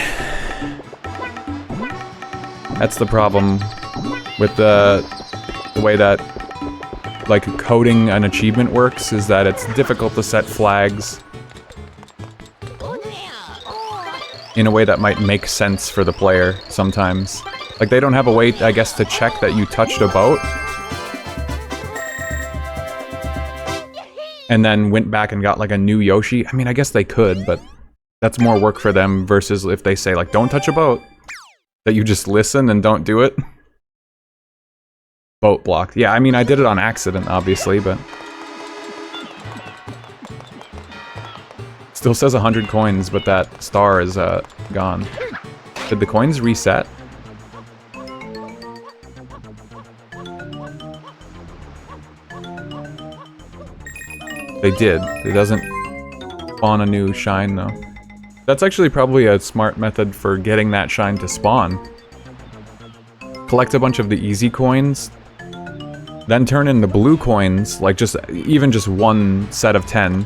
That's the problem with the way that, like, coding an achievement works, is that it's difficult to set flags in a way that might make sense for the player sometimes. Like, they don't have a way, I guess, to check that you touched a boat and then went back and got, like, a new Yoshi. I mean, I guess they could, but that's more work for them versus if they say, like, don't touch a boat, that you just listen and don't do it. Boat blocked. Yeah, I mean, I did it on accident, obviously, but... Still says 100 coins, but that star is, gone. Did the coins reset? They did. It doesn't spawn a new shine, though. That's actually probably a smart method for getting that shine to spawn. Collect a bunch of the easy coins, then turn in the blue coins, like even just one set of 10,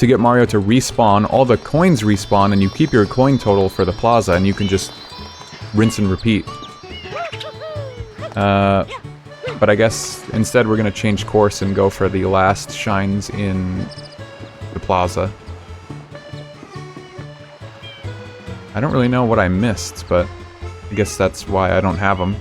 to get Mario to respawn. All the coins respawn, and you keep your coin total for the plaza, and you can just rinse and repeat. But I guess instead we're gonna change course and go for the last shines in the plaza. I don't really know what I missed, but I guess that's why I don't have them.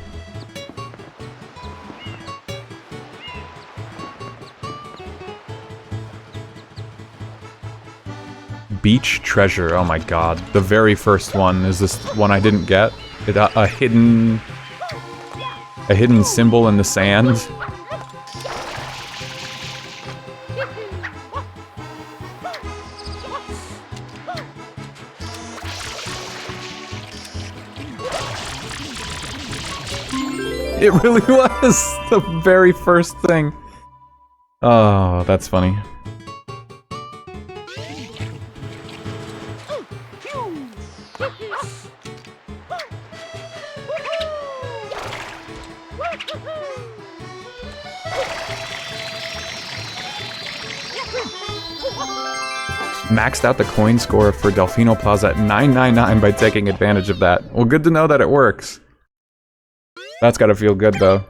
Beach treasure, oh my god. The very first one is this one I didn't get. A hidden symbol in the sand. It really was the very first thing. Oh, that's funny. Maxed out the coin score for Delfino Plaza at 999 by taking advantage of that. Well, good to know that it works. That's gotta feel good, though.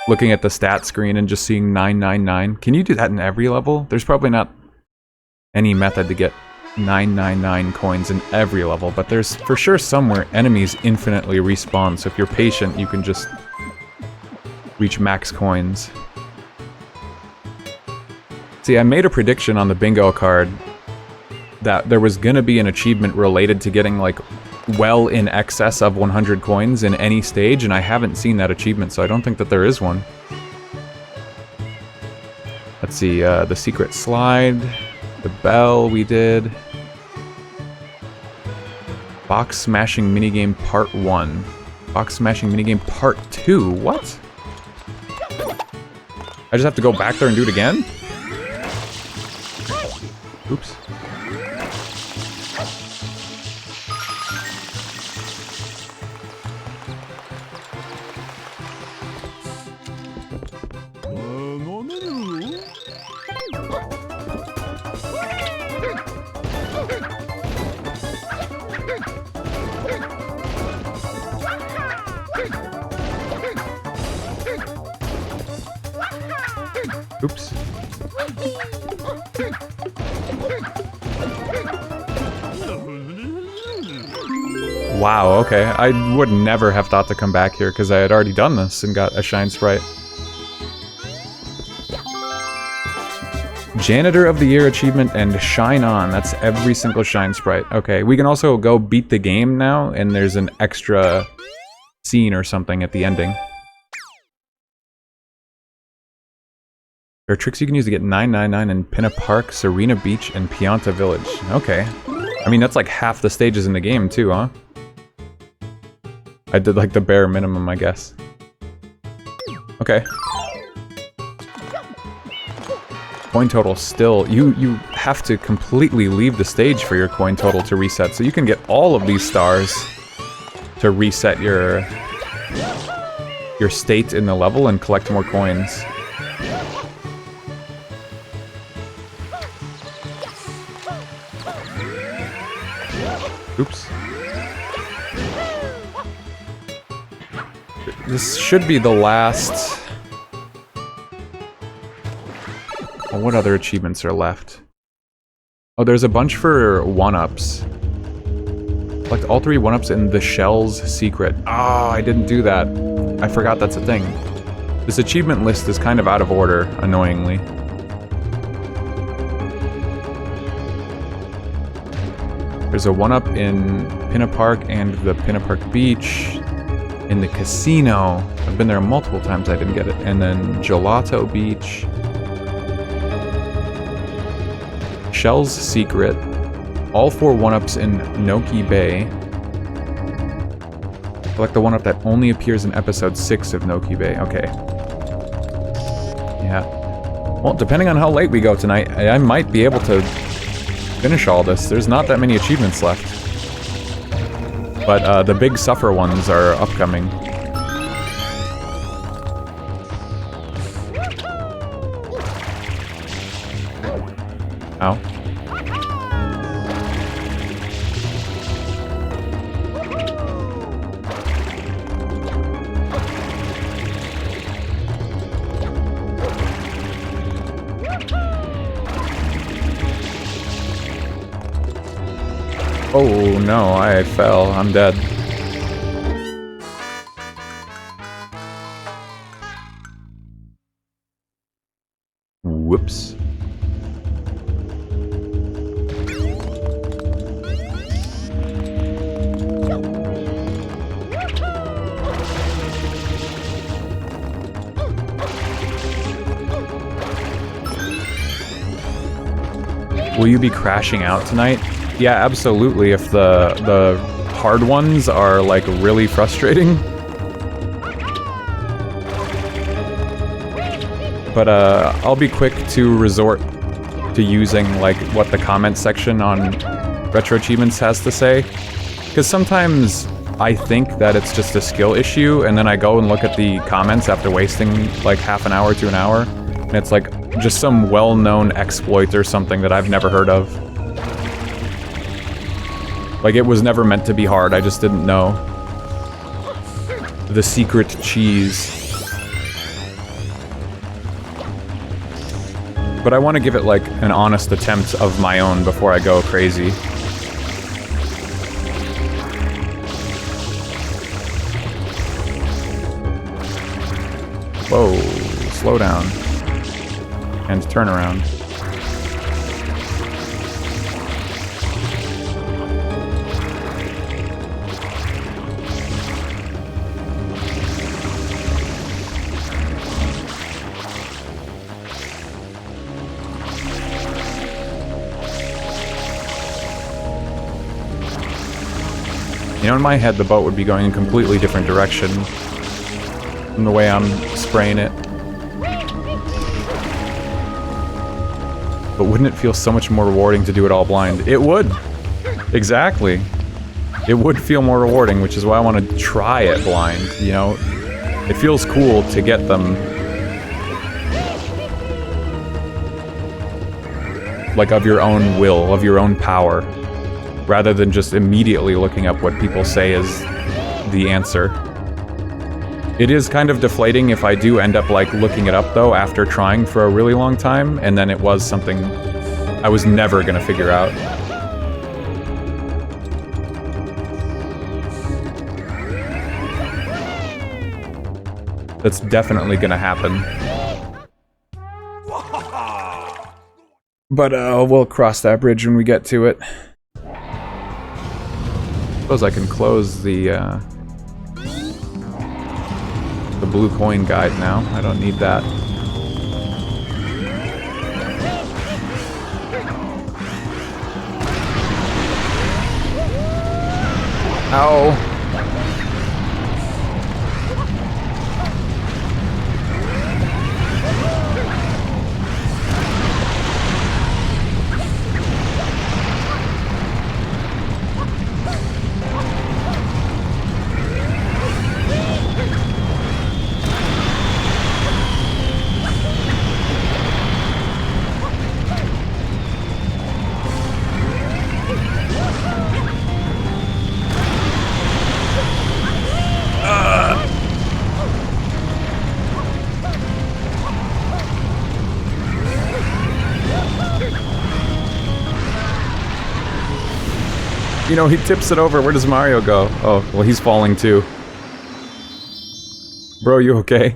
Looking at the stat screen and just seeing 999. Can you do that in every level? There's probably not any method to get 999 coins in every level, but there's for sure somewhere enemies infinitely respawn, so if you're patient, you can just reach max coins. See, I made a prediction on the bingo card that there was gonna be an achievement related to getting, like, well in excess of 100 coins in any stage, and I haven't seen that achievement, so I don't think that there is one. Let's see, the secret slide, the bell we did. Box smashing minigame part 1. Box smashing minigame part 2, what? I just have to go back there and do it again? Oops. Oops. Wow, okay. I would never have thought to come back here because I had already done this and got a Shine Sprite. Janitor of the Year achievement and Shine On. That's every single Shine Sprite. Okay, we can also go beat the game now, and there's an extra scene or something at the ending. There are tricks you can use to get 999 in Pinna Park, Serena Beach, and Pianta Village. Okay. I mean, that's like half the stages in the game, too, huh? I did like the bare minimum, I guess. Okay. Coin total still... You have to completely leave the stage for your coin total to reset, so you can get all of these stars to reset your state in the level and collect more coins. Oops. This should be the last... Oh, what other achievements are left? Oh, there's a bunch for 1-ups. Collect all 3 1-ups in the Shell's Secret. Ah, I didn't do that. I forgot that's a thing. This achievement list is kind of out of order, annoyingly. There's a 1-up in Pinna Park and the Pinna Park Beach. In the casino. I've been there multiple times, I didn't get it. And then Gelato Beach. Shell's Secret. All 4 1-ups in Noki Bay. Collect the 1-up that only appears in episode 6 of Noki Bay. Okay. Yeah. Well, depending on how late we go tonight, I might be able to finish all this. There's not that many achievements left. But the big suffer ones are upcoming. Ow. Oh no, I fell. I'm dead. Whoops. Will you be crashing out tonight? Yeah, absolutely, if the hard ones are, like, really frustrating. But, I'll be quick to resort to using, like, what the comment section on RetroAchievements has to say. Because sometimes I think that it's just a skill issue, and then I go and look at the comments after wasting, like, half an hour to an hour, and it's, like, just some well-known exploit or something that I've never heard of. Like, it was never meant to be hard, I just didn't know. The secret cheese. But I want to give it, like, an honest attempt of my own before I go crazy. Whoa, slow down. And turn around. You know, in my head, the boat would be going in a completely different direction from the way I'm spraying it. But wouldn't it feel so much more rewarding to do it all blind? It would! Exactly. It would feel more rewarding, which is why I want to try it blind, you know? It feels cool to get them... like, of your own will, of your own power. Rather than just immediately looking up what people say is the answer. It is kind of deflating if I do end up, like, looking it up, though, after trying for a really long time, and then it was something I was never gonna figure out. That's definitely gonna happen. But, we'll cross that bridge when we get to it. Suppose I can close the blue coin guide now. I don't need that. Ow! You know, he tips it over. Where does Mario go? Oh, well, he's falling too. Bro, you okay?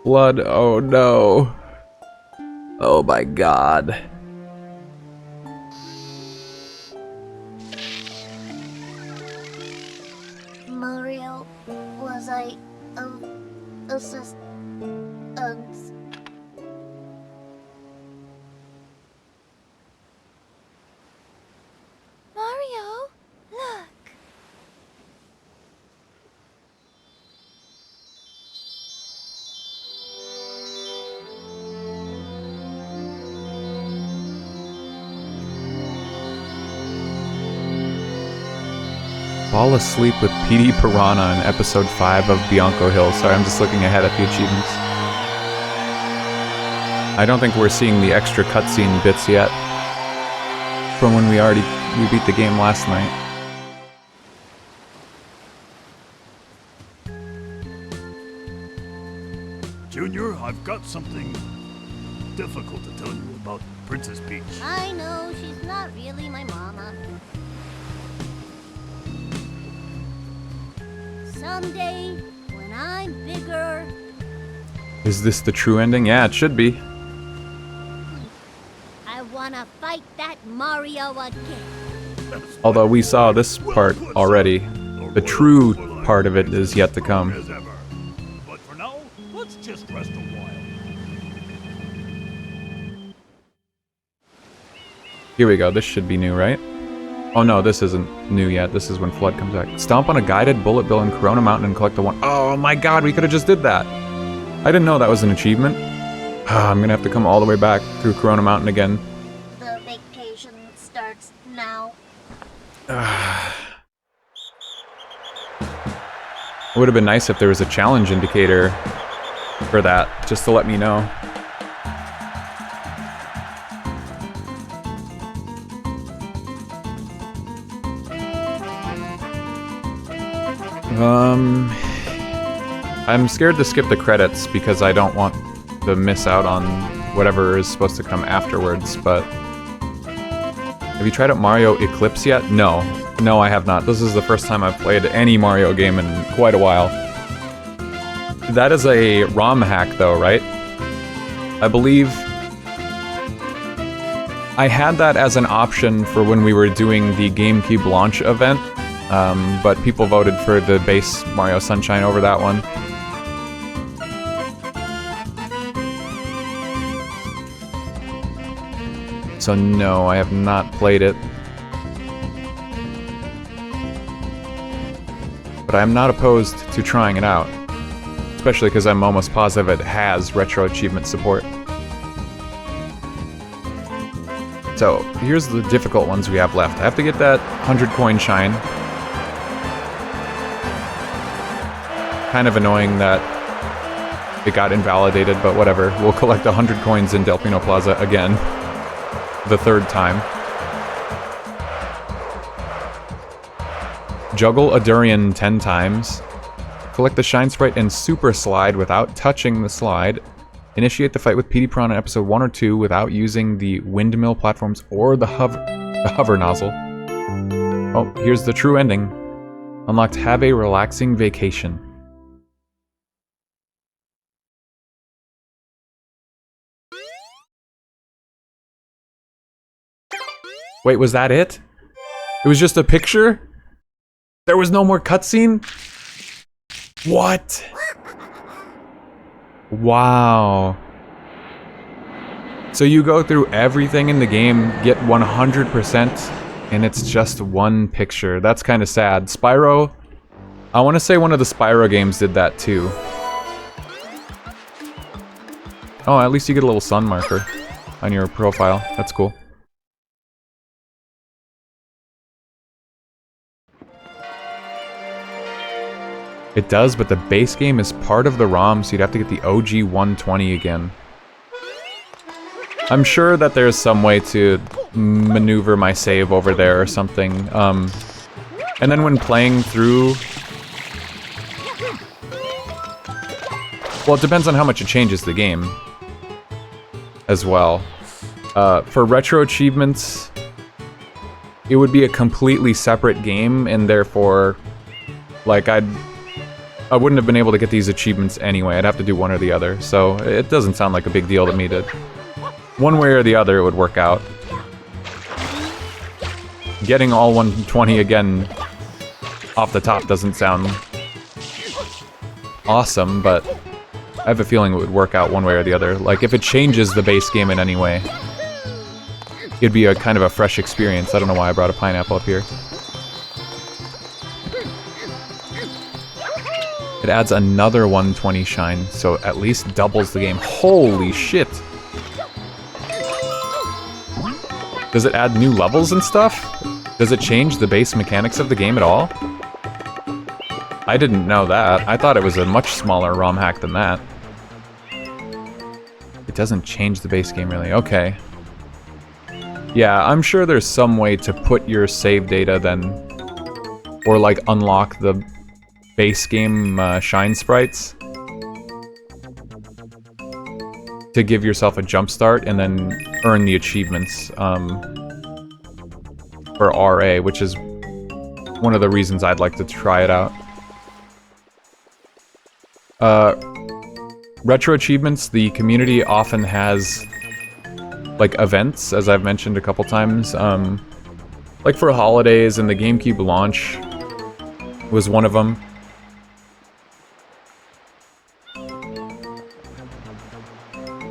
Blood, oh no. Oh my god.
Mario, was I assist
Fall asleep with PD Piranha in episode 5 of Bianco Hill. Sorry, I'm just looking ahead at the achievements. I don't think we're seeing the extra cutscene bits yet from when we beat the game last night.
Junior, I've got something difficult to tell you about Princess Peach.
I know, she's not really my mama. Someday, when I'm bigger...
Is this the true ending? Yeah, it should be.
I wanna fight that Mario again.
Although we saw this part already. The true part of it is yet to come.
But for now, let's just rest a while.
Here we go, this should be new, right? Oh no, this isn't new yet. This is when Flood comes back. Stomp on a guided bullet bill in Corona Mountain and collect the one. Oh my god, we could have just did that. I didn't know that was an achievement. I'm gonna have to come all the way back through Corona Mountain again.
The vacation starts now.
It would have been nice if there was a challenge indicator for that, just to let me know. I'm scared to skip the credits because I don't want to miss out on whatever is supposed to come afterwards, but... Have you tried out Mario Eclipse yet? No. No, I have not. This is the first time I've played any Mario game in quite a while. That is a ROM hack though, right? I believe... I had that as an option for when we were doing the GameCube launch event, but people voted for the base Mario Sunshine over that one. So no, I have not played it. But I'm not opposed to trying it out. Especially because I'm almost positive it has Retro Achievement support. So, here's the difficult ones we have left. I have to get that 100 coin shine. Kind of annoying that it got invalidated, but whatever. We'll collect 100 coins in Delpino Plaza again. The third time. Juggle a durian 10 times. Collect the Shine Sprite and Super Slide without touching the slide. Initiate the fight with PD Piranha in episode 1 or 2 without using the windmill platforms or the hover nozzle. Oh, here's the true ending. Unlocked Have a Relaxing Vacation. Wait, was that it? It was just a picture? There was no more cutscene? What? Wow. So you go through everything in the game, get 100%, and it's just one picture. That's kind of sad. Spyro, I want to say one of the Spyro games did that too. Oh, at least you get a little sun marker on your profile. That's cool. It does, but the base game is part of the ROM, so you'd have to get the OG 120 again. I'm sure that there's some way to maneuver my save over there or something. And then when playing through... Well, it depends on how much it changes the game as well. For Retro Achievements, it would be a completely separate game, and therefore, like, I wouldn't have been able to get these achievements anyway. I'd have to do one or the other, so it doesn't sound like a big deal to me to... One way or the other, it would work out. Getting all 120 again off the top doesn't sound awesome, but I have a feeling it would work out one way or the other. Like, if it changes the base game in any way, it'd be a kind of a fresh experience. I don't know why I brought a pineapple up here. It adds another 120 shine, so at least doubles the game. Holy shit! Does it add new levels and stuff? Does it change the base mechanics of the game at all? I didn't know that. I thought it was a much smaller ROM hack than that. It doesn't change the base game, really. Okay. Yeah, I'm sure there's some way to put your save data then... Or, like, unlock the base game shine sprites. To give yourself a jump start and then earn the achievements for RA, which is one of the reasons I'd like to try it out. RetroAchievements, the community often has like events, as I've mentioned a couple times. Like for holidays, and the GameCube launch was one of them.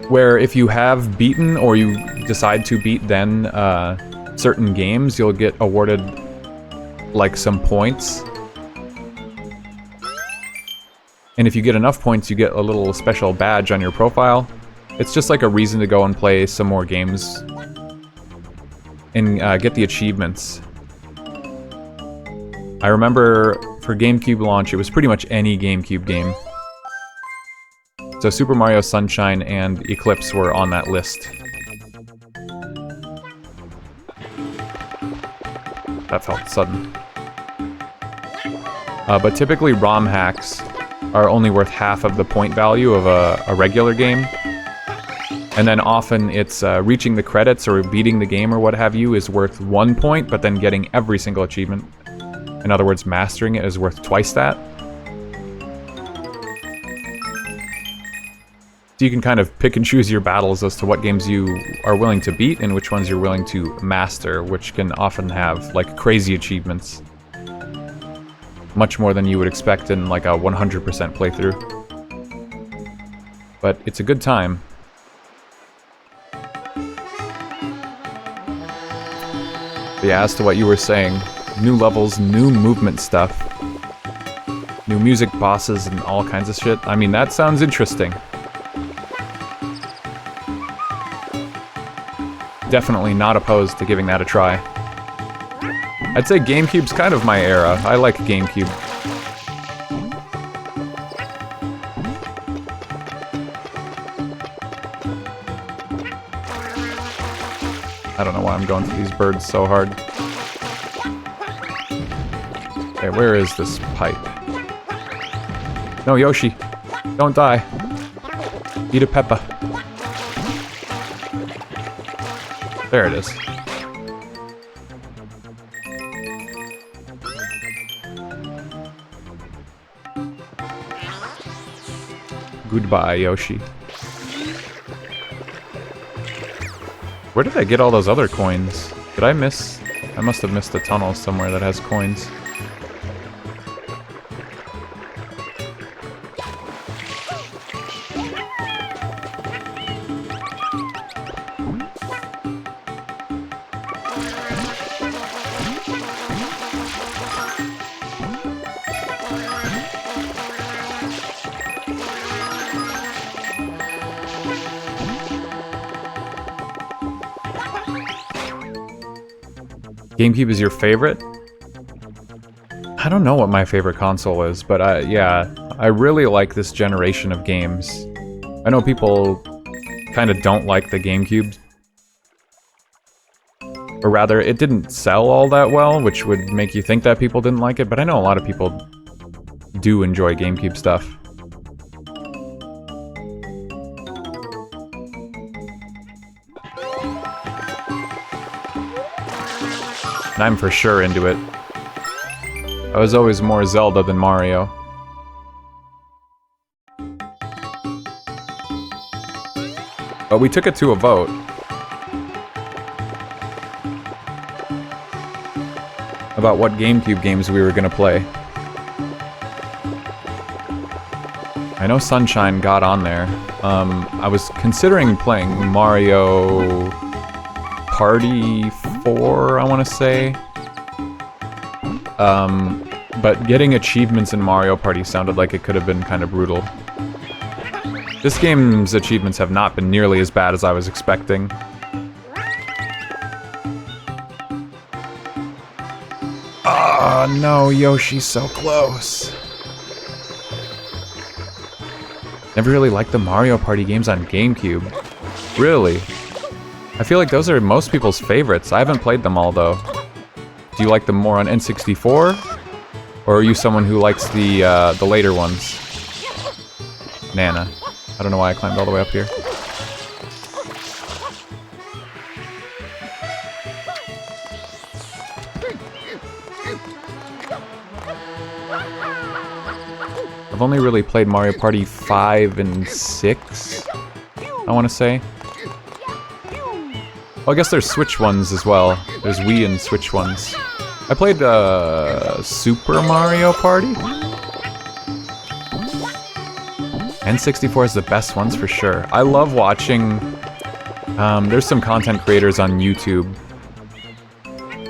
Where if you have beaten, or you decide to beat then certain games, you'll get awarded like some points. And if you get enough points, you get a little special badge on your profile. It's just like a reason to go and play some more games and get the achievements. I remember for GameCube launch, it was pretty much any GameCube game. So Super Mario Sunshine and Eclipse were on that list. That felt sudden. But typically ROM hacks are only worth half of the point value of a regular game. And then often it's reaching the credits or beating the game or what have you is worth 1 point, but then getting every single achievement, in other words, mastering it, is worth twice that. So you can kind of pick and choose your battles as to what games you are willing to beat and which ones you're willing to master, which can often have like crazy achievements. Much more than you would expect in like a 100% playthrough. But it's a good time. But yeah, as to what you were saying, new levels, new movement stuff, new music bosses and all kinds of shit. I mean, that sounds interesting. Definitely not opposed to giving that a try. I'd say GameCube's kind of my era. I like GameCube. I don't know why I'm going through these birds so hard. Okay, where is this pipe? No, Yoshi! Don't die! Eat a peppa. There it is. Goodbye, Yoshi. Where did I get all those other coins? Did I miss? I must have missed a tunnel somewhere that has coins. GameCube is your favorite? I don't know what my favorite console is, but yeah, I really like this generation of games. I know people kind of don't like the GameCube. Or rather, it didn't sell all that well, which would make you think that people didn't like it, but I know a lot of people do enjoy GameCube stuff. And I'm for sure into it. I was always more Zelda than Mario. But we took it to a vote. About what GameCube games we were gonna play. I know Sunshine got on there. I was considering playing Mario Party 4, I want to say. But getting achievements in Mario Party sounded like it could have been kind of brutal. This game's achievements have not been nearly as bad as I was expecting. Ah, no, Yoshi's so close. Never really liked the Mario Party games on GameCube. Really? I feel like those are most people's favorites. I haven't played them all, though. Do you like them more on N64? Or are you someone who likes the later ones? Nana. I don't know why I climbed all the way up here. I've only really played Mario Party 5 and 6, I want to say. Oh, I guess there's Switch ones as well. There's Wii and Switch ones. I played Super Mario Party. N64 is the best ones for sure. I love watching... there's some content creators on YouTube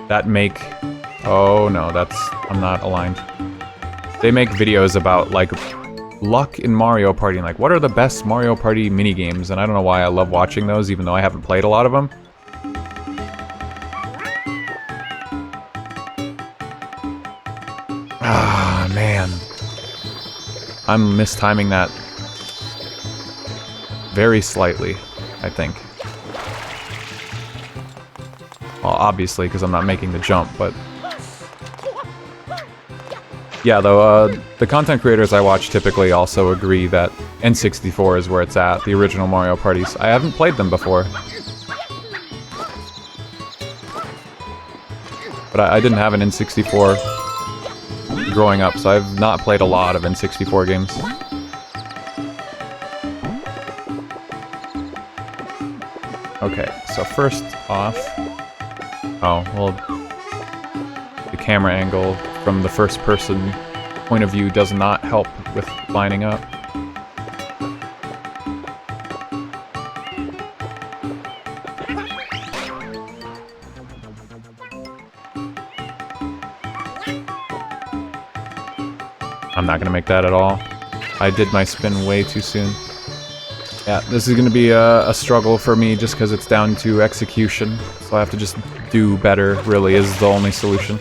that make... Oh no, I'm not aligned. They make videos about, like, luck in Mario Party, and like, what are the best Mario Party minigames? And I don't know why I love watching those, even though I haven't played a lot of them. Ah, man. I'm mistiming that very slightly, I think. Well, obviously, because I'm not making the jump, but... Yeah, though, the content creators I watch typically also agree that N64 is where it's at, the original Mario Parties. I haven't played them before. But I didn't have an N64 growing up, so I've not played a lot of N64 games. Okay, so first off... Oh, well... The camera angle from the first person point of view does not help with lining up. I'm not gonna make that at all. I did my spin way too soon. Yeah, this is gonna be a struggle for me just because it's down to execution. So I have to just do better, really, is the only solution.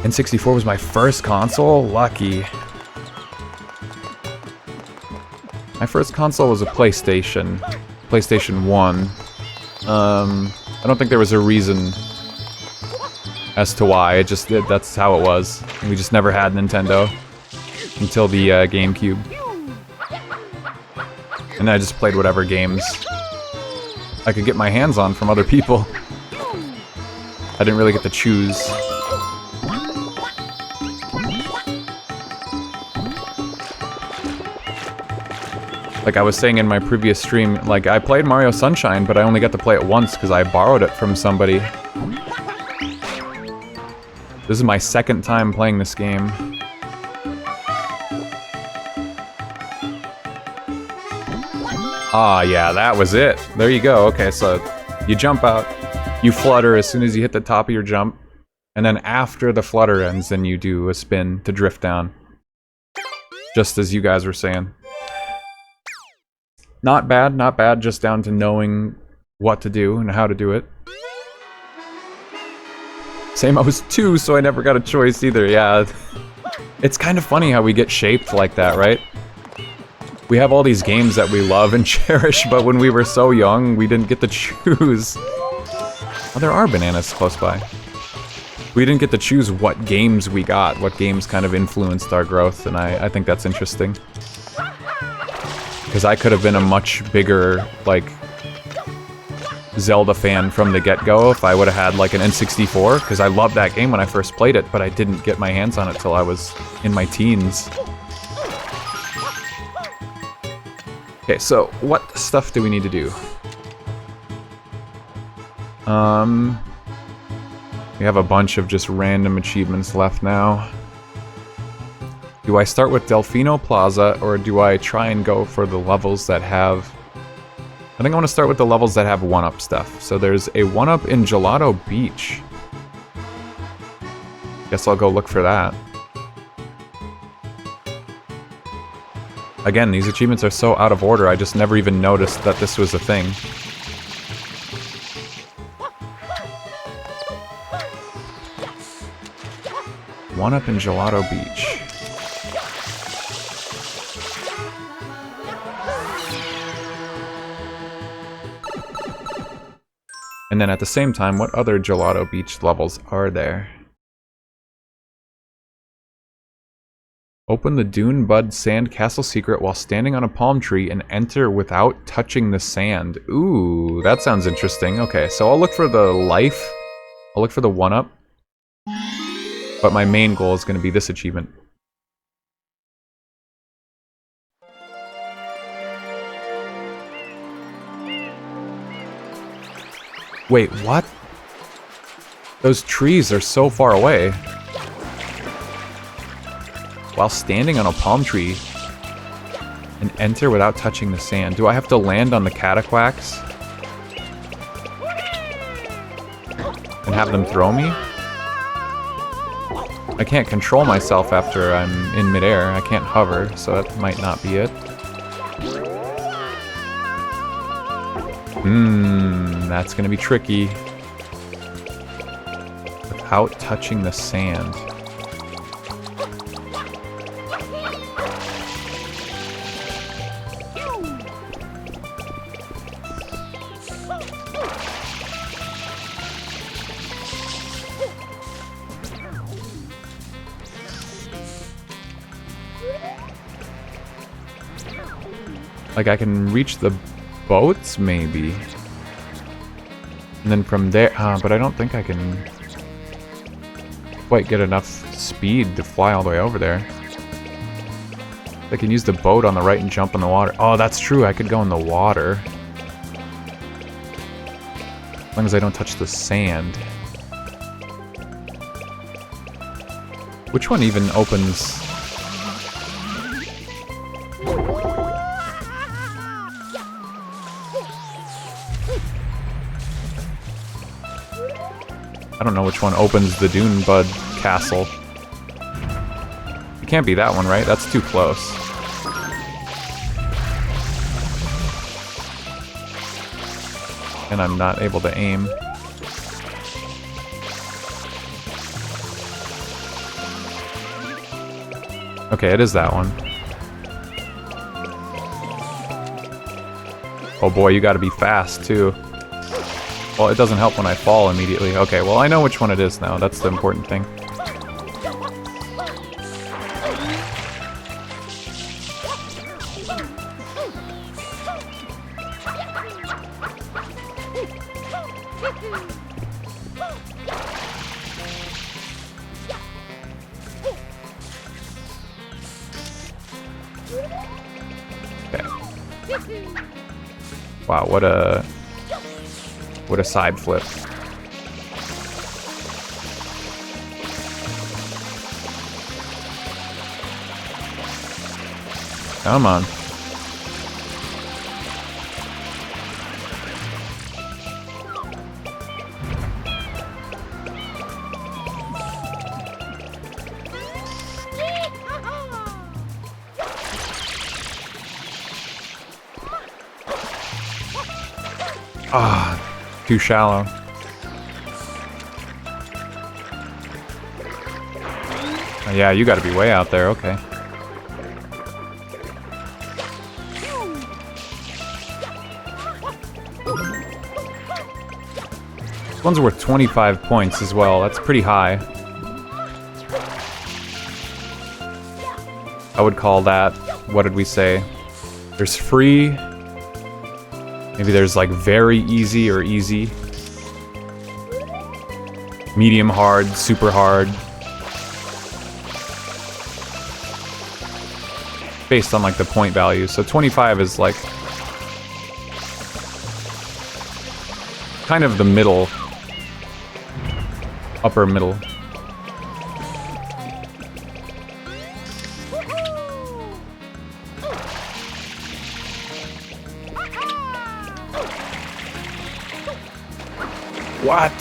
N64 was my first console? Lucky. My first console was a PlayStation. PlayStation 1. I don't think there was a reason as to why. That's how it was. We just never had Nintendo until the GameCube. And I just played whatever games I could get my hands on from other people. I didn't really get to choose. Like I was saying in my previous stream, like I played Mario Sunshine, but I only got to play it once because I borrowed it from somebody. This is my second time playing this game. Ah, yeah, that was it. There you go. Okay, so you jump out, you flutter as soon as you hit the top of your jump, and then after the flutter ends, then you do a spin to drift down. Just as you guys were saying. Not bad, just down to knowing what to do and how to do it. Same, I was 2, so I never got a choice either, yeah. It's kind of funny how we get shaped like that, right? We have all these games that we love and cherish, but when we were so young, we didn't get to choose. Oh, there are bananas close by. We didn't get to choose what games we got, what games kind of influenced our growth, and I think that's interesting. Because I could have been a much bigger, like, Zelda fan from the get-go if I would have had, like, an N64, because I loved that game when I first played it, but I didn't get my hands on it till I was in my teens. Okay, so what stuff do we need to do? We have a bunch of just random achievements left now. Do I start with Delfino Plaza, or do I try and go for the levels that have... I think I want to start with the levels that have 1-up stuff. So there's a 1-up in Gelato Beach. Guess I'll go look for that. Again, these achievements are so out of order, I just never even noticed that this was a thing. One up in Gelato Beach. And then at the same time, what other Gelato Beach levels are there? Open the Dune Bud Sand Castle secret while standing on a palm tree and enter without touching the sand. Ooh, that sounds interesting. Okay, so I'll look for the life. I'll look for the 1-up. But my main goal is going to be this achievement. Wait, what? Those trees are so far away. While standing on a palm tree and enter without touching the sand. Do I have to land on the cataquacs and have them throw me? I can't control myself after I'm in midair. I can't hover, so that might not be it. That's gonna be tricky. Without touching the sand. Like, I can reach the boats, maybe. And then from there... but I don't think I can quite get enough speed to fly all the way over there. I can use the boat on the right and jump in the water. Oh, that's true. I could go in the water. As long as I don't touch the sand. Which one even opens... I don't know which one opens the Dune Bud Castle. It can't be that one, right? That's too close. And I'm not able to aim. Okay, it is that one. Oh boy, you gotta be fast, too. Well, it doesn't help when I fall immediately. Okay, well, I know which one it is now. That's the important thing. Okay. Wow, what a side flip. Come on. Ah. Too shallow. Oh, yeah, you gotta be way out there, okay. This one's worth 25 points as well, that's pretty high. I would call that, what did we say? There's free... Maybe there's like very easy or easy. Medium hard, super hard. Based on like the point value. So 25 is like kind of the middle. Upper middle. What?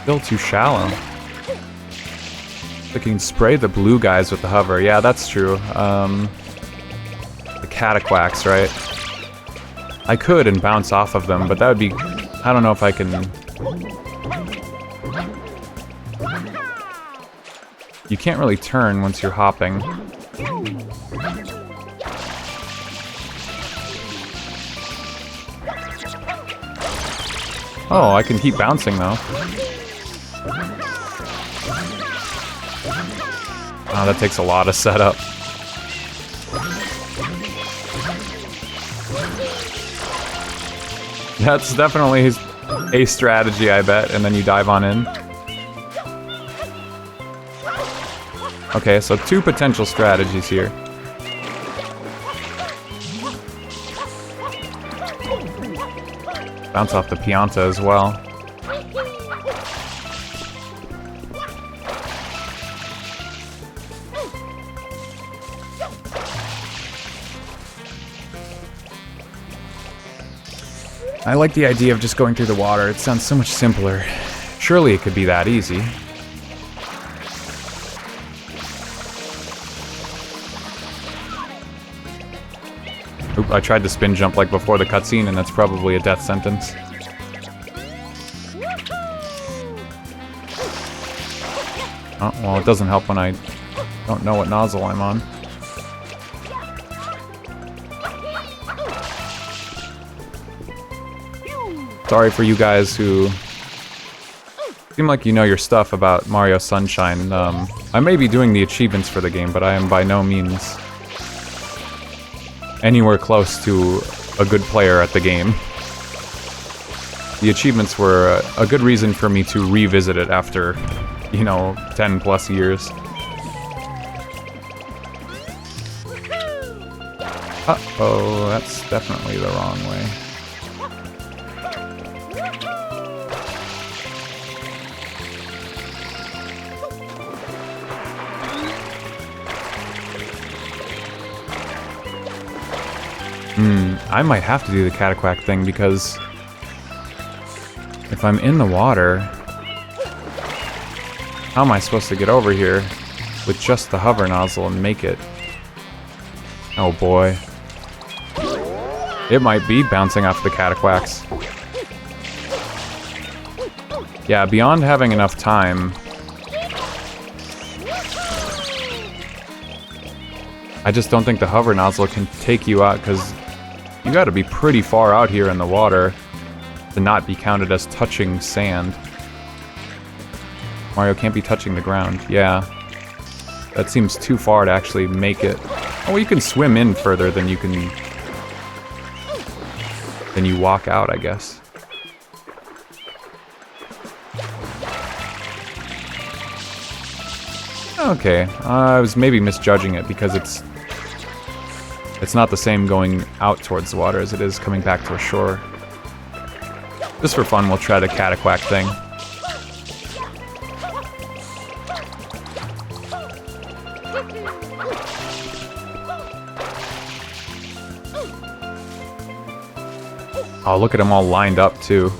Still too shallow. I can spray the blue guys with the hover. Yeah, that's true. The cataquacs, right? I could and bounce off of them, but that would be... I don't know if I can... You can't really turn once you're hopping. Oh, I can keep bouncing though. Oh, that takes a lot of setup. That's definitely a strategy, I bet, and then you dive on in. Okay, so 2 potential strategies here. Bounce off the Pianta as well. I like the idea of just going through the water. It sounds so much simpler. Surely it could be that easy. Oop, I tried to spin jump like before the cutscene, and that's probably a death sentence. Oh, well, it doesn't help when I don't know what nozzle I'm on. Sorry for you guys who seem like you know your stuff about Mario Sunshine. I may be doing the achievements for the game, but I am by no means anywhere close to a good player at the game. The achievements were a good reason for me to revisit it after, you know, 10 plus years. Uh-oh, that's definitely the wrong way. I might have to do the cataquack thing because if I'm in the water, how am I supposed to get over here with just the hover nozzle and make it? Oh boy. It might be bouncing off the cataquacks. Yeah, beyond having enough time, I just don't think the hover nozzle can take you out because you gotta be pretty far out here in the water to not be counted as touching sand. Mario can't be touching the ground. Yeah. That seems too far to actually make it. Oh, you can swim in further than you can... than you walk out, I guess. Okay, I was maybe misjudging it because it's not the same going out towards the water as it is coming back to the shore. Just for fun, we'll try the cataquack thing. Oh, look at them all lined up, too.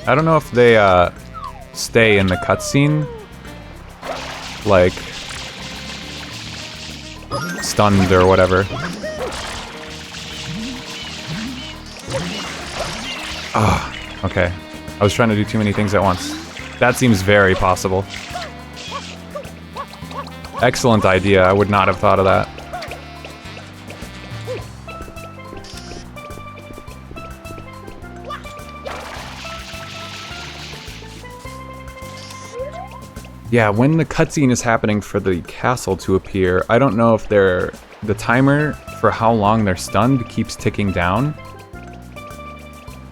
I don't know if they stay in the cutscene, like stunned or whatever. Ah, okay. I was trying to do too many things at once. That seems very possible. Excellent idea. I would not have thought of that. Yeah, when the cutscene is happening for the castle to appear, I don't know if the timer for how long they're stunned keeps ticking down.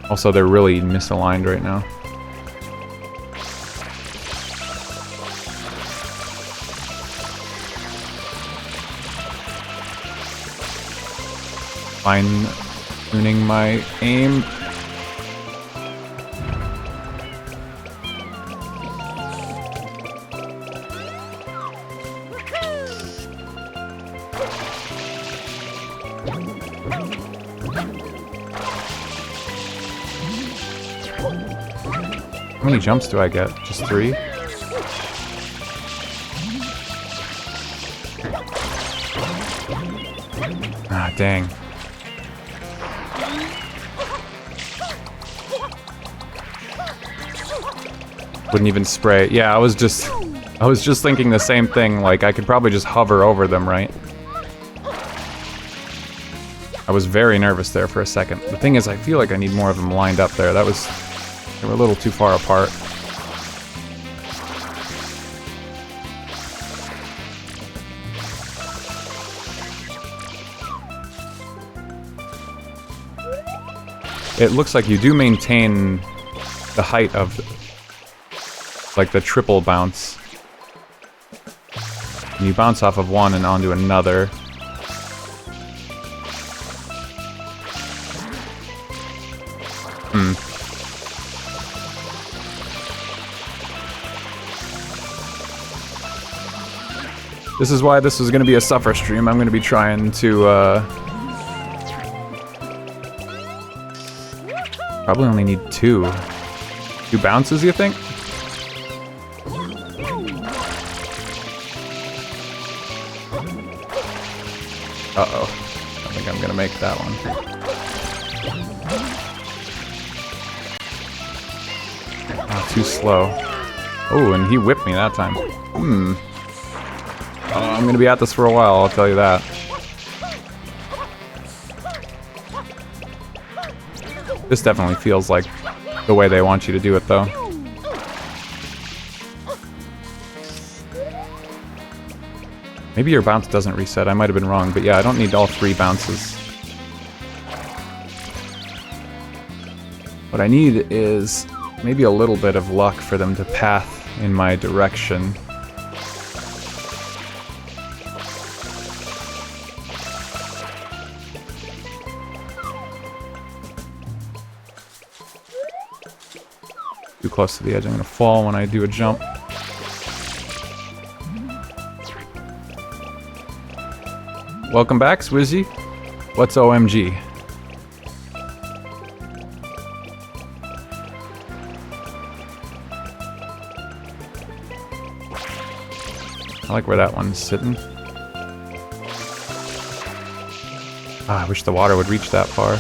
Also, they're really misaligned right now. Fine-tuning my aim. How many jumps do I get? Just 3? Ah, dang. Wouldn't even spray. Yeah, I was just thinking the same thing. Like, I could probably just hover over them, right? I was very nervous there for a second. The thing is, I feel like I need more of them lined up there. They were a little too far apart. It looks like you do maintain the height of, like, the triple bounce. And you bounce off of one and onto another. This is why this is going to be a suffer stream. I'm going to be trying to, probably only need two. Two bounces, you think? Uh-oh. I think I'm gonna make that one. Oh, too slow. Oh, and he whipped me that time. I'm gonna be at this for a while, I'll tell you that. This definitely feels like the way they want you to do it, though. Maybe your bounce doesn't reset, I might have been wrong, but yeah, I don't need all three bounces. What I need is maybe a little bit of luck for them to path in my direction. Too close to the edge, I'm gonna fall when I do a jump. Welcome back, Swizzy. What's OMG? I like where that one's sitting. Ah, I wish the water would reach that far.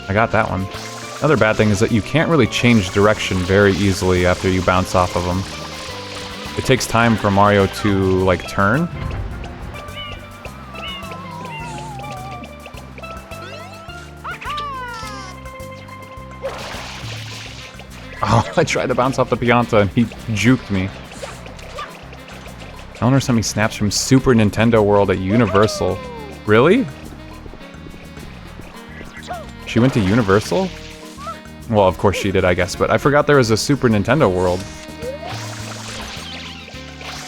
I got that one. Another bad thing is that you can't really change direction very easily after you bounce off of them. It takes time for Mario to, like, turn. Oh, I tried to bounce off the Pianta and he juked me. Eleanor sent me snaps from Super Nintendo World at Universal. Really? She went to Universal? Well, of course she did, I guess, but I forgot there was a Super Nintendo World.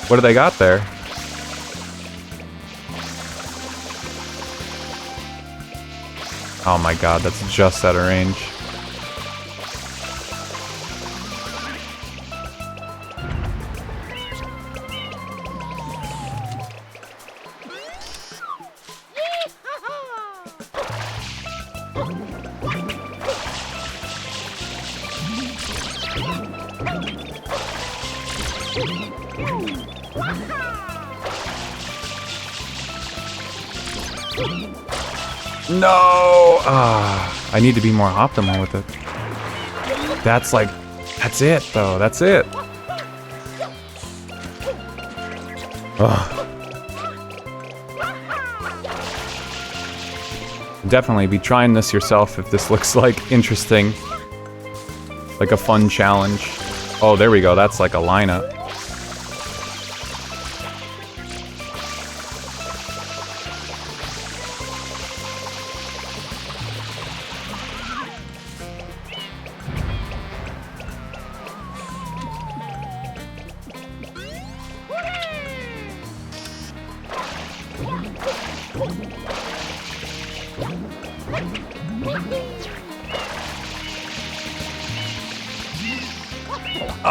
What do they got there? Oh my god, that's just out of range. No! Ah, I need to be more optimal with it. That's like, that's it though, that's it. Ugh. Definitely be trying this yourself if this looks like interesting. Like a fun challenge. Oh, there we go, that's like a lineup.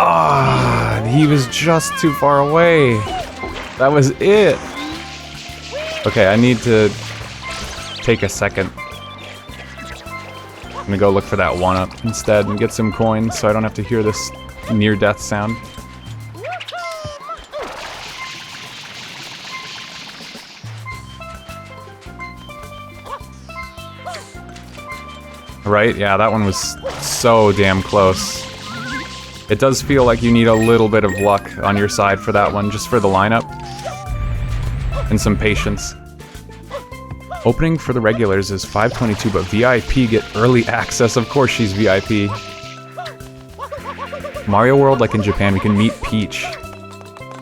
Ah, he was just too far away. That was it. Okay, I need to take a second. I'm gonna go look for that 1-up instead and get some coins so I don't have to hear this near-death sound. Right? Yeah, that one was so damn close. It does feel like you need a little bit of luck on your side for that one, just for the lineup. And some patience. Opening for the regulars is 522, but VIP get early access. Of course she's VIP. Mario World, like in Japan, we can meet Peach.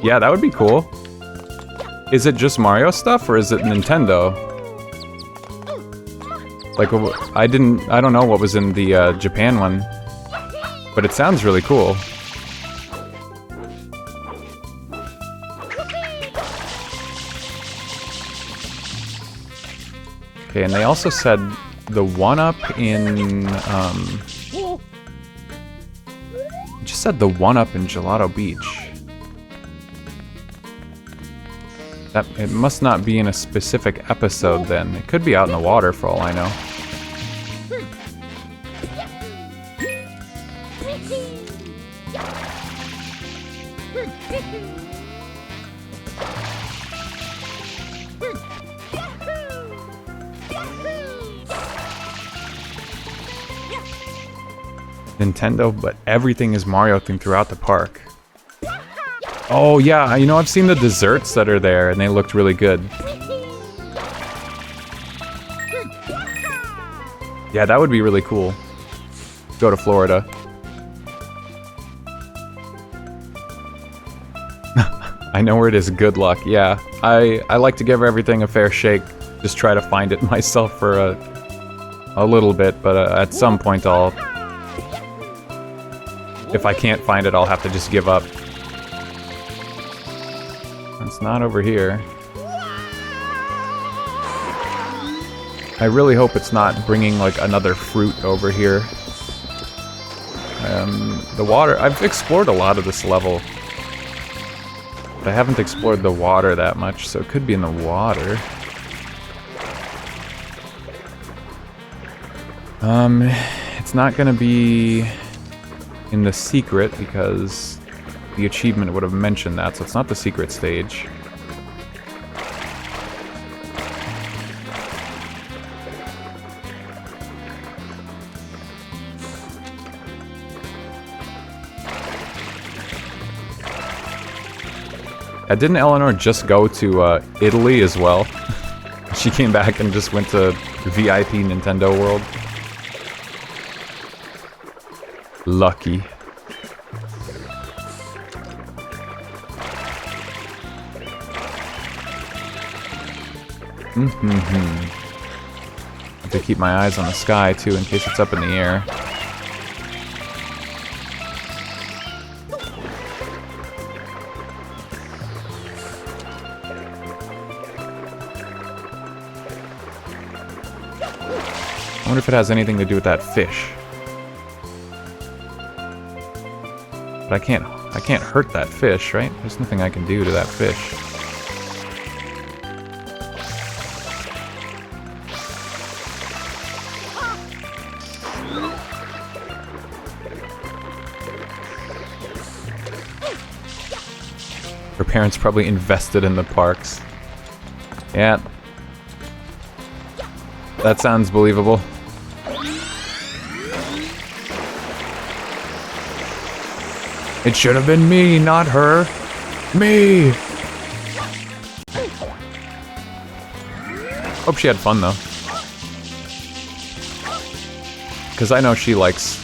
Yeah, that would be cool. Is it just Mario stuff, or is it Nintendo? Like, I don't know what was in the Japan one. But it sounds really cool. Okay, and they also said the one-up in, just said the one-up in Gelato Beach. That, it must not be in a specific episode then. It could be out in the water for all I know. Nintendo, but everything is Mario themed throughout the park. Oh yeah, you know, I've seen the desserts that are there and they looked really good. Yeah, that would be really cool. Go to Florida. I know where it is, good luck. Yeah, I like to give everything a fair shake. Just try to find it myself for a little bit, but at some point I'll... If I can't find it, I'll have to just give up. It's not over here. I really hope it's not bringing, like, another fruit over here. The water... I've explored a lot of this level. But I haven't explored the water that much, so it could be in the water. It's not gonna be in the secret because the achievement would have mentioned that, so it's not the secret stage. Didn't Eleanor just go to Italy as well? She came back and just went to VIP Nintendo World. Lucky. Have to keep my eyes on the sky too in case it's up in the air. I wonder if it has anything to do with that fish. But I can't hurt that fish, right? There's nothing I can do to that fish. Her parents probably invested in the parks. Yeah. That sounds believable. It should have been me, not her. Me! Hope she had fun, though. Because I know she likes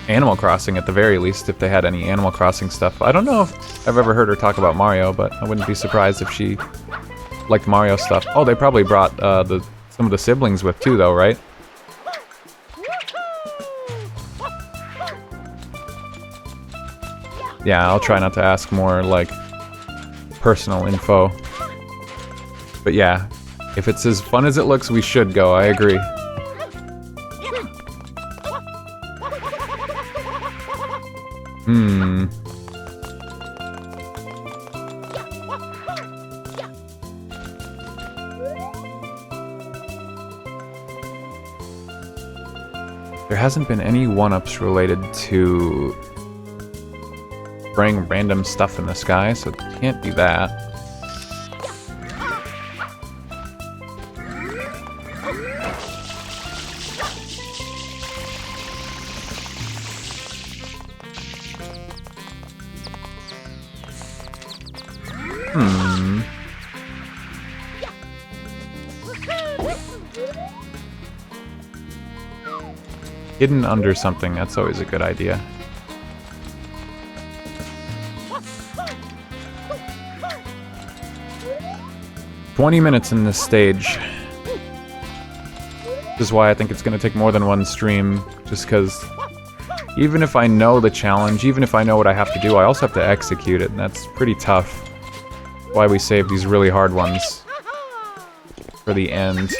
Animal Crossing at the very least, if they had any Animal Crossing stuff. I don't know if I've ever heard her talk about Mario, but I wouldn't be surprised if she liked Mario stuff. Oh, they probably brought some of the siblings with too, though, right? Yeah, I'll try not to ask more, like, personal info. But yeah, if it's as fun as it looks, we should go, I agree. There hasn't been any one-ups related to spraying random stuff in the sky, so it can't be that. Hidden under something, that's always a good idea. $20 in this stage. This is why I think it's going to take more than one stream, just because even if I know the challenge, even if I know what I have to do, I also have to execute it, and that's pretty tough. Why we save these really hard ones for the end.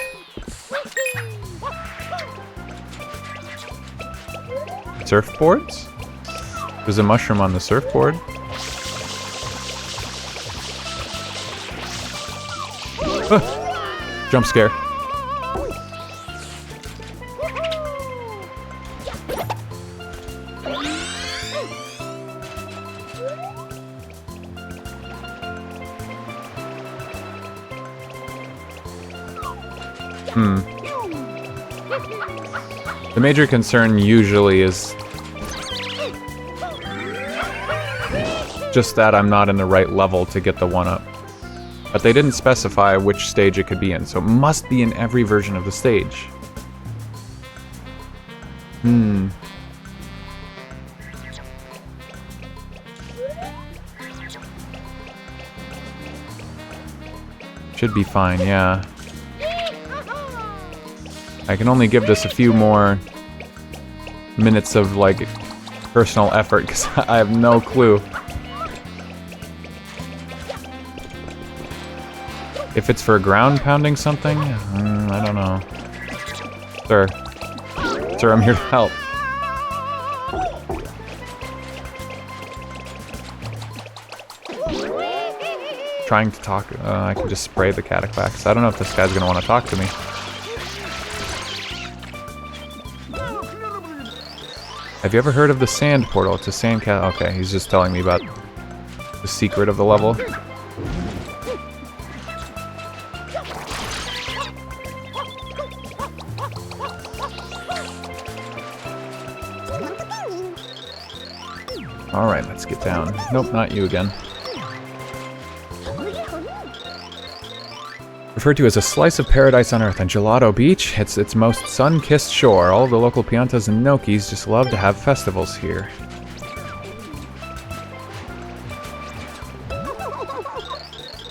Surfboards? There's a mushroom on the surfboard. Ah, jump scare. The major concern usually is just that I'm not in the right level to get the 1-up. But they didn't specify which stage it could be in, so it must be in every version of the stage. Should be fine, yeah. I can only give this a few more minutes of, like, personal effort, because I have no clue. If it's for ground pounding something? I don't know. Sir. Sir, I'm here to help. Trying to talk. I can just spray the catapacts. I don't know if this guy's gonna want to talk to me. Have you ever heard of the sand portal? It's a sand cat. Okay, he's just telling me about the secret of the level. Alright, let's get down. Nope, not you again. Referred to as a slice of paradise on Earth, and Gelato Beach, it's its most sun-kissed shore. All of the local Piantas and Nokis just love to have festivals here.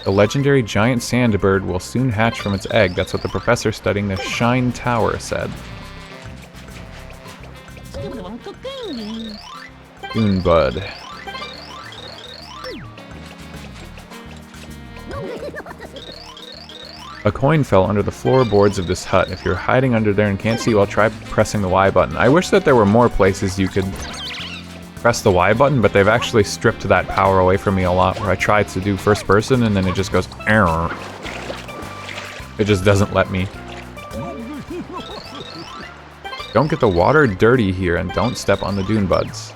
The legendary giant sandbird will soon hatch from its egg. That's what the professor studying the Shine Tower said. Bud. A coin fell under the floorboards of this hut. If you're hiding under there and can't see, well, try pressing the Y button. I wish that there were more places you could press the Y button, but they've actually stripped that power away from me a lot, where I tried to do first person and then it just goes error. It just doesn't let me. Don't get the water dirty here, and don't step on the dune buds.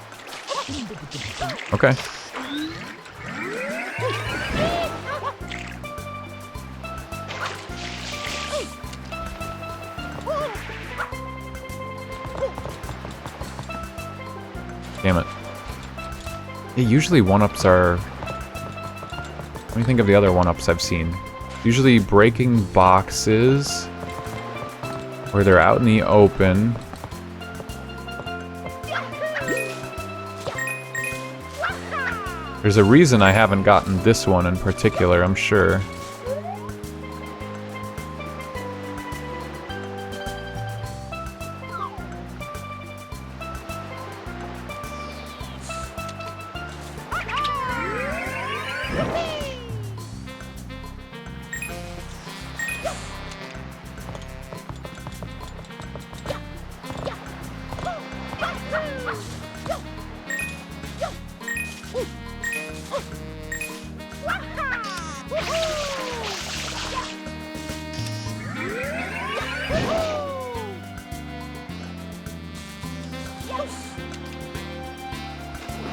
Okay. Damn it. Yeah, usually 1-ups are... What do you think of the other 1-ups I've seen? Usually breaking boxes, where they're out in the open. There's a reason I haven't gotten this one in particular, I'm sure.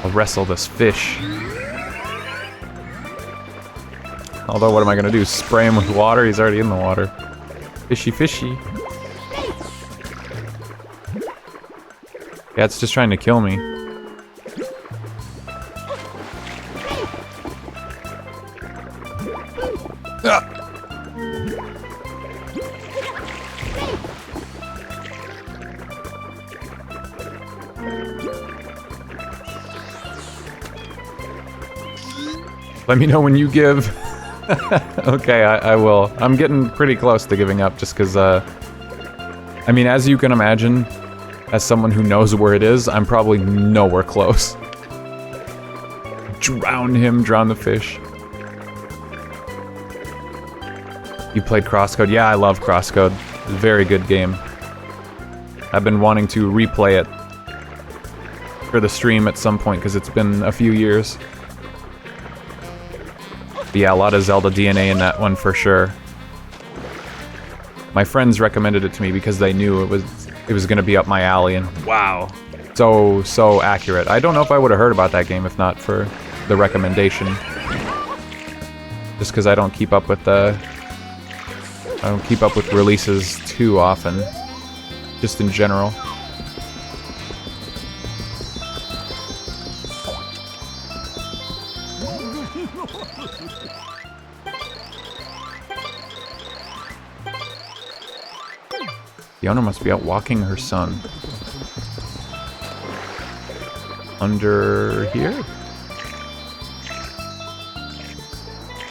I'll wrestle this fish. Although, what am I gonna do? Spray him with water? He's already in the water. Fishy, fishy. Yeah, it's just trying to kill me. Ah! Let me know when you give. Okay, I will. I'm getting pretty close to giving up just because, I mean, as you can imagine, as someone who knows where it is, I'm probably nowhere close. Drown him, drown the fish. You played Crosscode? Yeah, I love Crosscode. It's a very good game. I've been wanting to replay it for the stream at some point because it's been a few years. But yeah, a lot of Zelda DNA in that one for sure. My friends recommended it to me because they knew it was going to be up my alley, and wow, so accurate. I don't know if I would have heard about that game if not for the recommendation. Just because I don't keep up with releases too often, just in general. The owner must be out walking her son. Under here?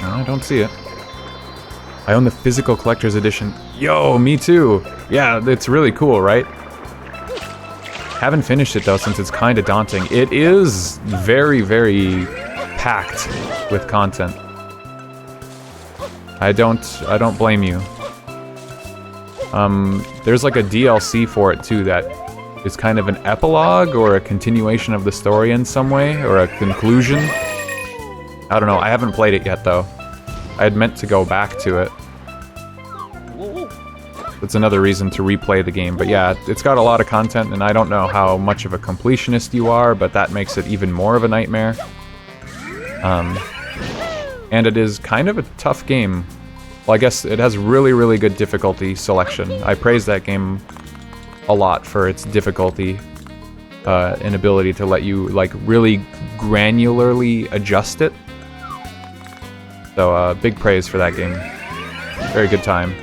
No, I don't see it. I own the physical collector's edition. Yo, me too! Yeah, it's really cool, right? Haven't finished it though, since it's kind of daunting. It is very, very packed with content. I don't blame you. There's like a DLC for it too that is kind of an epilogue or a continuation of the story in some way, or a conclusion. I don't know, I haven't played it yet though. I had meant to go back to it. That's another reason to replay the game, but yeah, it's got a lot of content, and I don't know how much of a completionist you are, but that makes it even more of a nightmare. And it is kind of a tough game. Well, I guess it has really, really good difficulty selection. I praise that game a lot for its difficulty and ability to let you, like, really granularly adjust it. So, big praise for that game. Very good time.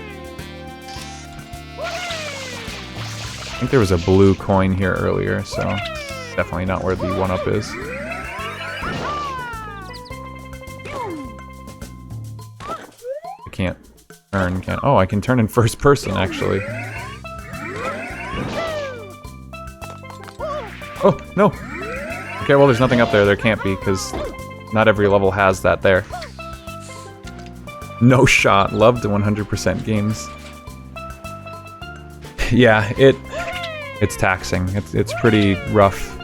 I think there was a blue coin here earlier, so definitely not where the 1-up is. I can't turn, can oh, I can turn in first person, actually. Oh, no! Okay, well, there's nothing up there. There can't be, because not every level has that there. No shot. Love the 100% games. Yeah, it's taxing. It's pretty rough,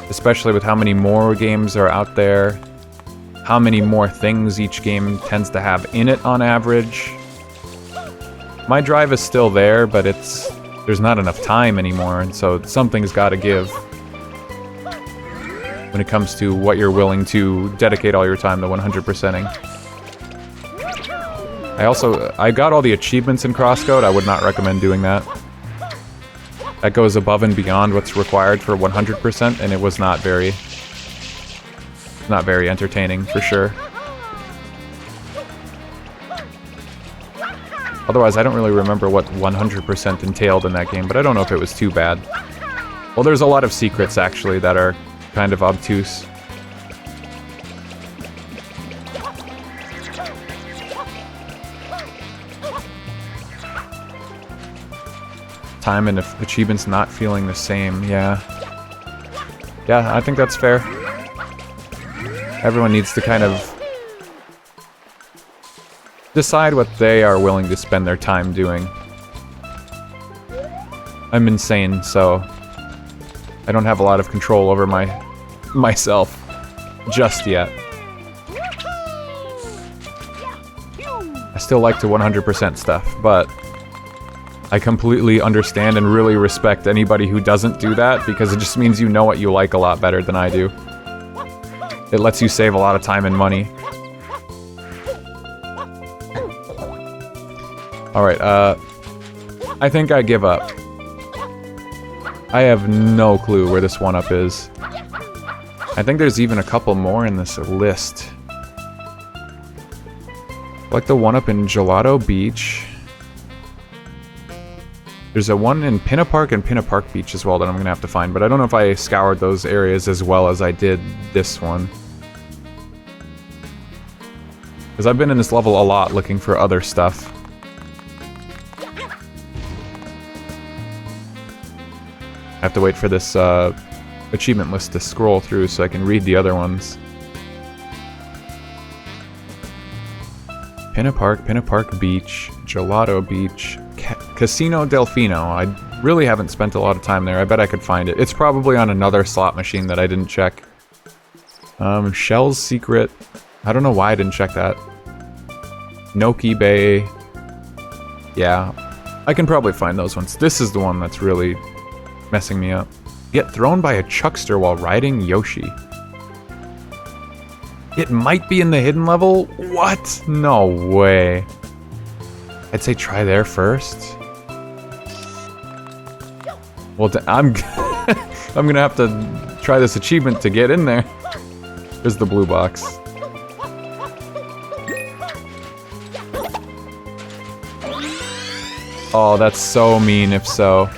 especially with how many more games are out there, how many more things each game tends to have in it on average. My drive is still there, but there's not enough time anymore, and so something's got to give when it comes to what you're willing to dedicate all your time to 100%ing. I got all the achievements in Crosscode. I would not recommend doing that. That goes above and beyond what's required for 100%, and it was not very entertaining, for sure. Otherwise, I don't really remember what 100% entailed in that game, but I don't know if it was too bad. Well, there's a lot of secrets, actually, that are kind of obtuse. Time and achievements not feeling the same, yeah. Yeah, I think that's fair. Everyone needs to kind of decide what they are willing to spend their time doing. I'm insane, so I don't have a lot of control over myself just yet. I still like to 100% stuff, but I completely understand and really respect anybody who doesn't do that, because it just means you know what you like a lot better than I do. It lets you save a lot of time and money. Alright, I think I give up. I have no clue where this 1-up is. I think there's even a couple more in this list. Like the one up in Gelato Beach. There's a one in Pinna Park and Pinna Park Beach as well that I'm gonna have to find, but I don't know if I scoured those areas as well as I did this one. Because I've been in this level a lot looking for other stuff. I have to wait for this achievement list to scroll through so I can read the other ones. Pinna Park Beach, Gelato Beach, Casino Delfino. I really haven't spent a lot of time there. I bet I could find it. It's probably on another slot machine that I didn't check. Shell's Secret. I don't know why I didn't check that. Noki Bay. Yeah, I can probably find those ones. This is the one that's really messing me up. Get thrown by a chuckster while riding Yoshi. It might be in the hidden level? What? No way. I'd say try there first. Well, I'm I'm gonna have to try this achievement to get in there. There's the blue box. Oh, that's so mean if so.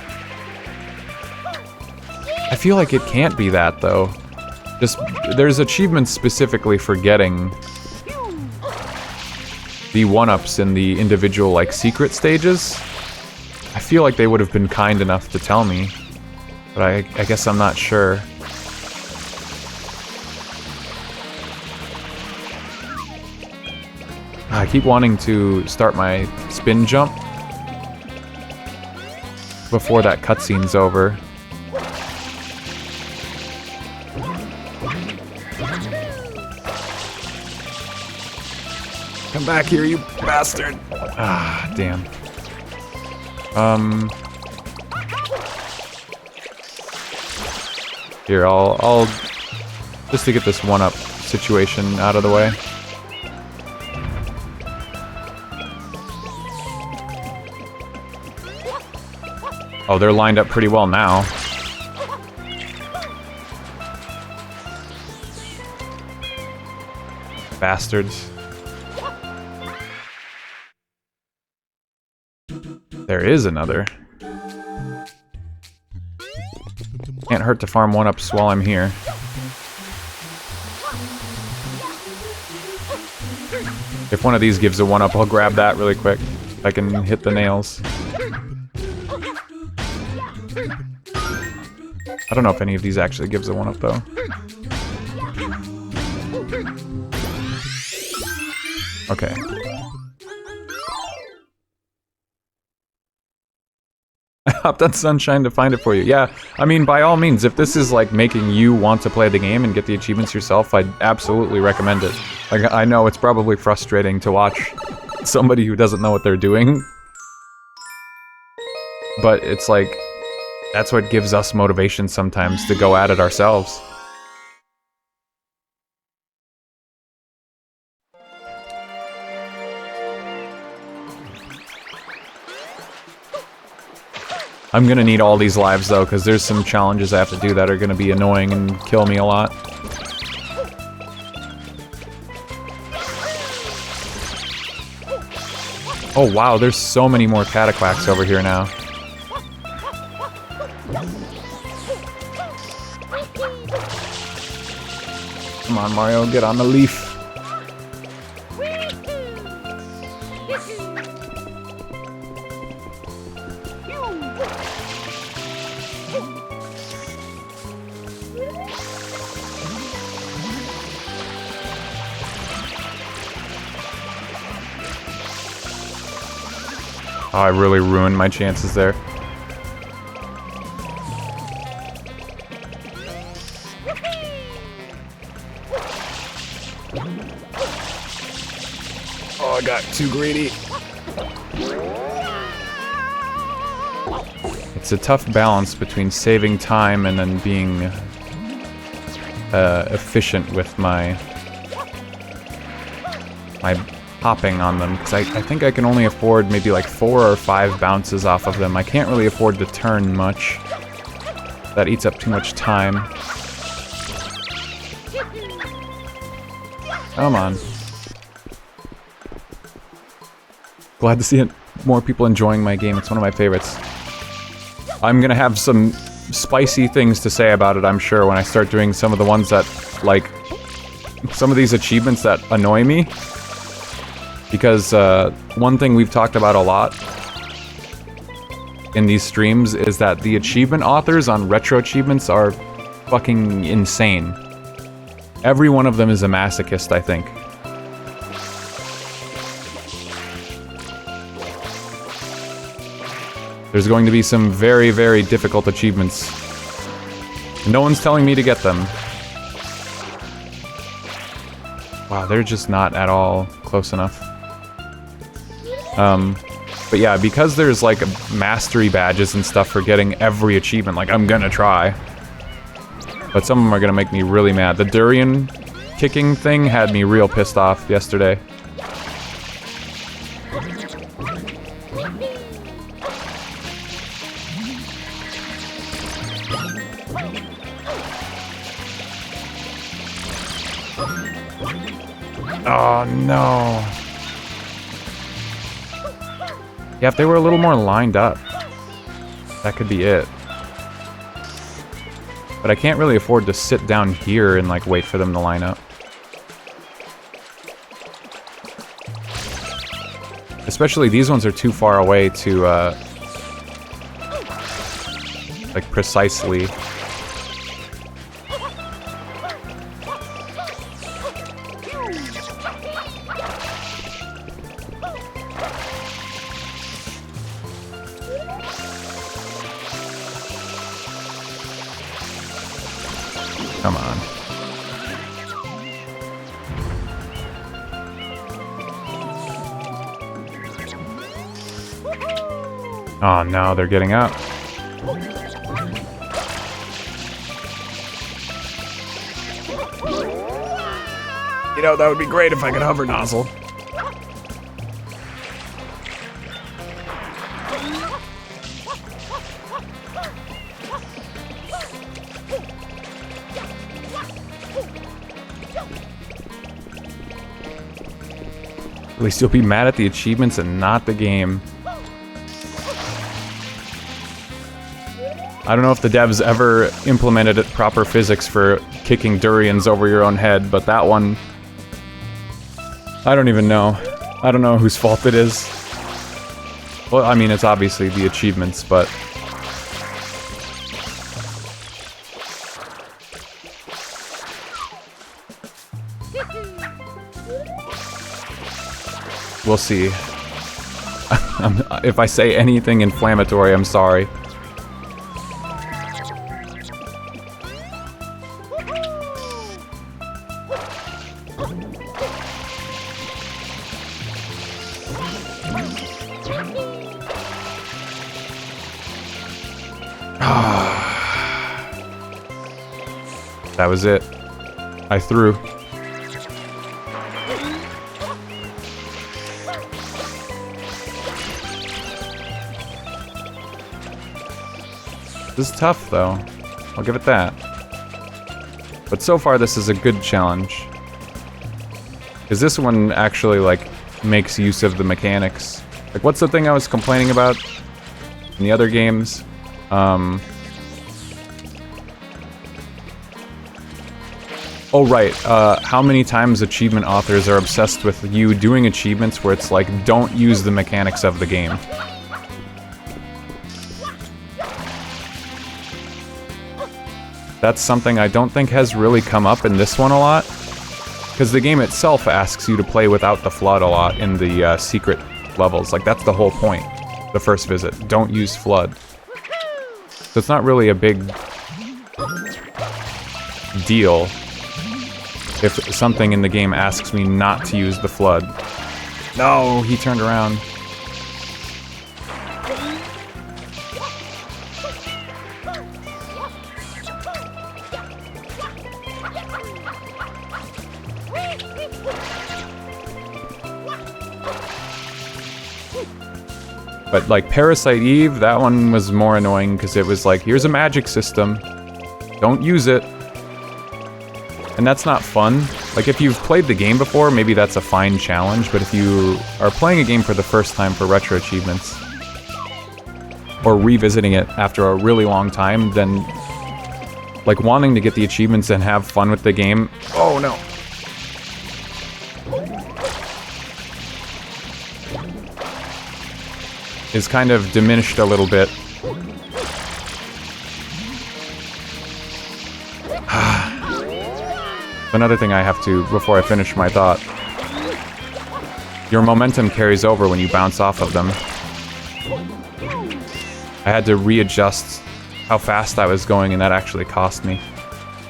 I feel like it can't be that though. Just, there's achievements specifically for getting the 1-ups in the individual, like, secret stages. I feel like they would have been kind enough to tell me, but I guess I'm not sure. I keep wanting to start my spin jump before that cutscene's over. Come back here, you bastard! Ah, damn. Here, I'll just to get this 1-up situation out of the way. Oh, they're lined up pretty well now. Bastards. There is another. Can't hurt to farm 1-ups while I'm here. If one of these gives a 1-up, I'll grab that really quick. I can hit the nails. I don't know if any of these actually gives a 1-up though. Okay. Hopped on Sunshine to find it for you. Yeah, I mean, by all means, if this is like making you want to play the game and get the achievements yourself, I'd absolutely recommend it. Like, I know it's probably frustrating to watch somebody who doesn't know what they're doing, but it's like, that's what gives us motivation sometimes to go at it ourselves. I'm gonna need all these lives though, because there's some challenges I have to do that are gonna be annoying and kill me a lot. Oh wow, there's so many more Cataquacks over here now. Come on, Mario, get on the leaf. Oh, I really ruined my chances there. Oh, I got too greedy. It's a tough balance between saving time and then being efficient with my hopping on them, because I think I can only afford maybe like 4 or 5 bounces off of them. I can't really afford to turn much. That eats up too much time. Come on. Glad to see it. More people enjoying my game. It's one of my favorites. I'm gonna have some spicy things to say about it, I'm sure, when I start doing some of the ones that, like, some of these achievements that annoy me. Because, one thing we've talked about a lot in these streams is that the achievement authors on RetroAchievements are fucking insane. Every one of them is a masochist, I think. There's going to be some very, very difficult achievements. No one's telling me to get them. Wow, they're just not at all close enough. But yeah, because there's like mastery badges and stuff for getting every achievement, like I'm gonna try. But some of them are gonna make me really mad. The durian kicking thing had me real pissed off yesterday. Oh no. Yeah, if they were a little more lined up, that could be it. But I can't really afford to sit down here and like wait for them to line up. Especially these ones are too far away to like precisely. Come on. Oh no, they're getting up. You know, that would be great if I could hover nozzle. At least you'll be mad at the achievements and not the game. I don't know if the devs ever implemented proper physics for kicking durians over your own head, but that one... I don't even know. I don't know whose fault it is. Well, I mean, it's obviously the achievements, but... we'll see. If I say anything inflammatory, I'm sorry. That was it. I threw. This is tough, though. I'll give it that. But so far, this is a good challenge. Because this one actually, like, makes use of the mechanics. Like, what's the thing I was complaining about in the other games? Oh, right. How many times achievement authors are obsessed with you doing achievements where it's like, don't use the mechanics of the game. That's something I don't think has really come up in this one a lot. Because the game itself asks you to play without the flood a lot in the secret levels. Like, that's the whole point. The first visit. Don't use flood. So it's not really a big deal if something in the game asks me not to use the flood. No, he turned around. But like Parasite Eve, that one was more annoying because it was like, here's a magic system. Don't use it. And that's not fun. Like, if you've played the game before, maybe that's a fine challenge, but if you are playing a game for the first time for Retro Achievements, or revisiting it after a really long time, then, like, wanting to get the achievements and have fun with the game... Oh, no. Is kind of diminished a little bit. Another thing I have to, before I finish my thought. Your momentum carries over when you bounce off of them. I had to readjust how fast I was going, and that actually cost me.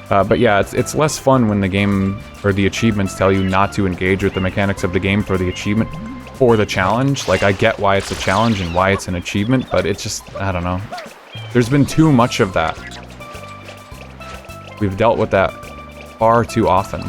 But yeah, it's less fun when the game, or the achievements tell you not to engage with the mechanics of the game for the achievement, or the challenge. Like, I get why it's a challenge and why it's an achievement, but it's just, I don't know. There's been too much of that. We've dealt with that far too often.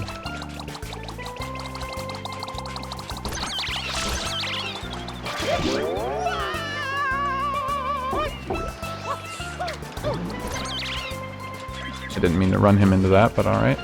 I didn't mean to run him into that, but alright.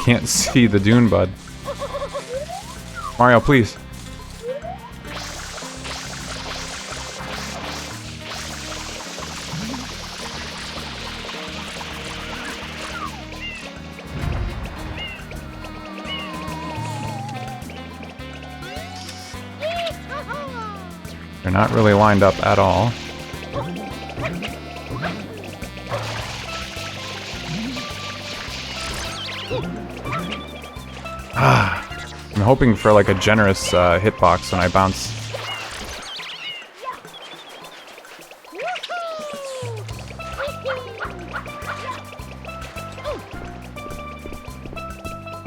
Can't see the dune bud. Mario, please. They're not really lined up at all. I'm hoping for like a generous hitbox when I bounce.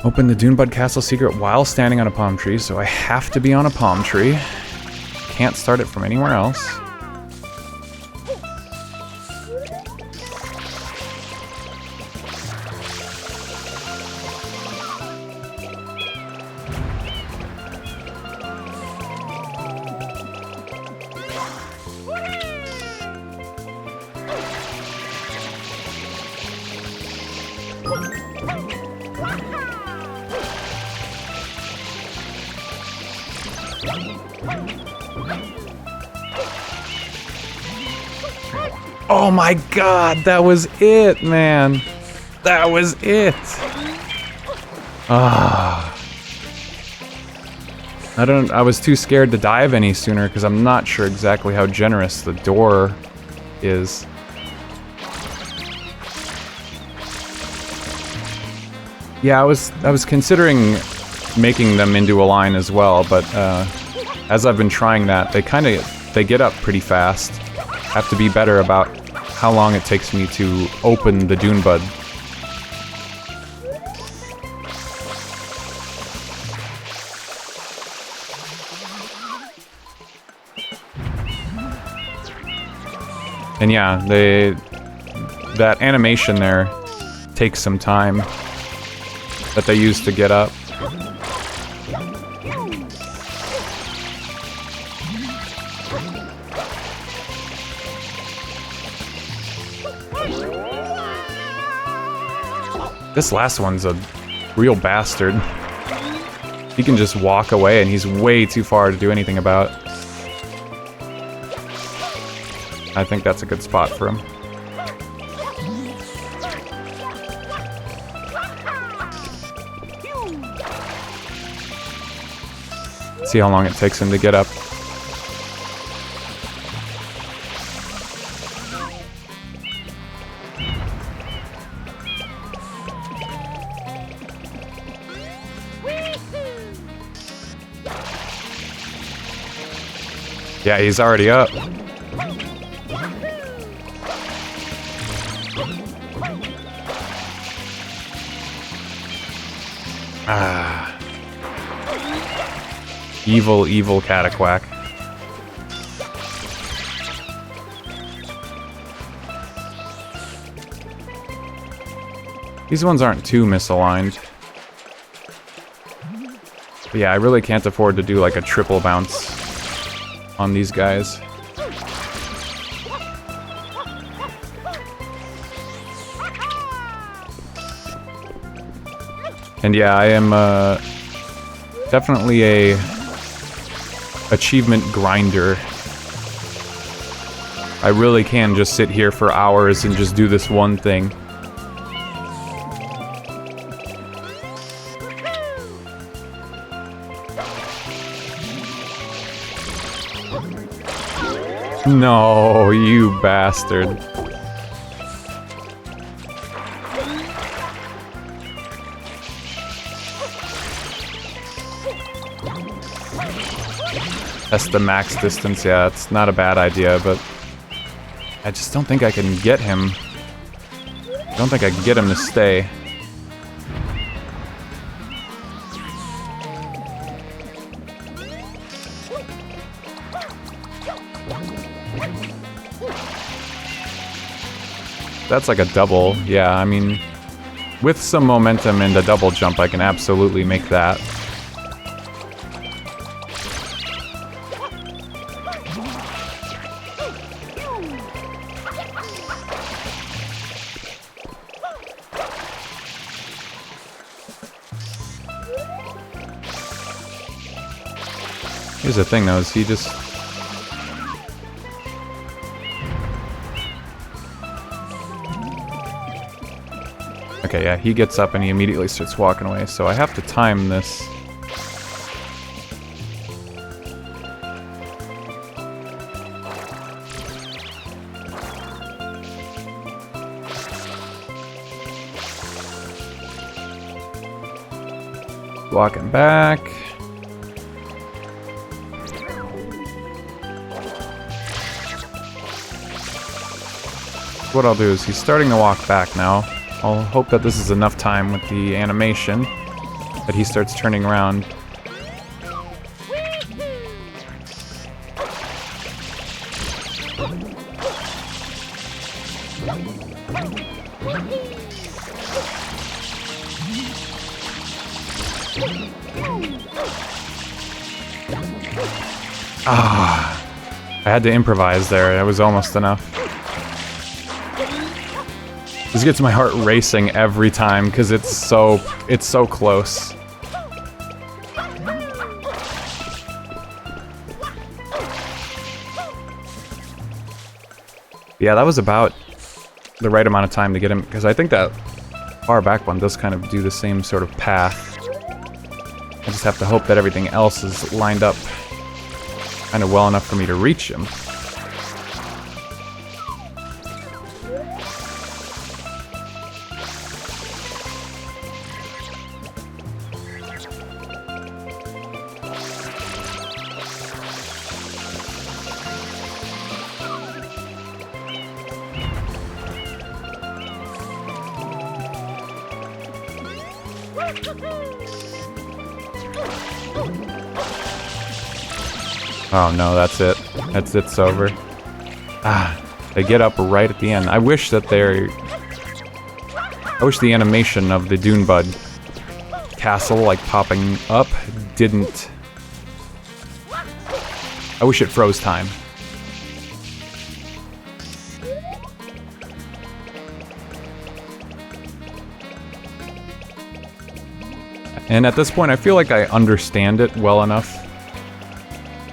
Open the Dunebud Castle secret while standing on a palm tree, so I have to be on a palm tree. Can't start it from anywhere else. Oh my god, that was it, man. That was it. Ah. I was too scared to dive any sooner because I'm not sure exactly how generous the door is. Yeah, I was considering making them into a line as well, but as I've been trying that, they get up pretty fast. Have to be better about how long it takes me to open the dune bud. And yeah, that animation there takes some time that they use to get up. This last one's a real bastard. He can just walk away and he's way too far to do anything about. I think that's a good spot for him. See how long it takes him to get up. Yeah, he's already up. Ah. Evil, evil Cataquack. These ones aren't too misaligned. But yeah, I really can't afford to do like a triple bounce on these guys. And yeah, I am definitely a achievement grinder. I really can just sit here for hours and just do this one thing. No, you bastard. That's the max distance, yeah, it's not a bad idea, but I just don't think I can get him. I don't think I can get him to stay. That's like a double, yeah, I mean, with some momentum and a double jump, I can absolutely make that. Here's the thing though, is he just... Okay, yeah, he gets up and he immediately starts walking away, so I have to time this. Walking back. What I'll do is he's starting to walk back now. I'll hope that this is enough time with the animation that he starts turning around. Ah, I had to improvise there. That was almost enough. This gets my heart racing every time because it's so close. Yeah, that was about the right amount of time to get him, because I think that far back one does kind of do the same sort of path. I just have to hope that everything else is lined up kind of well enough for me to reach him. Oh no, that's it. It's over. Ah, they get up right at the end. I wish that the animation of the Dune Bud castle, like, popping up didn't... I wish it froze time. And at this point, I feel like I understand it well enough.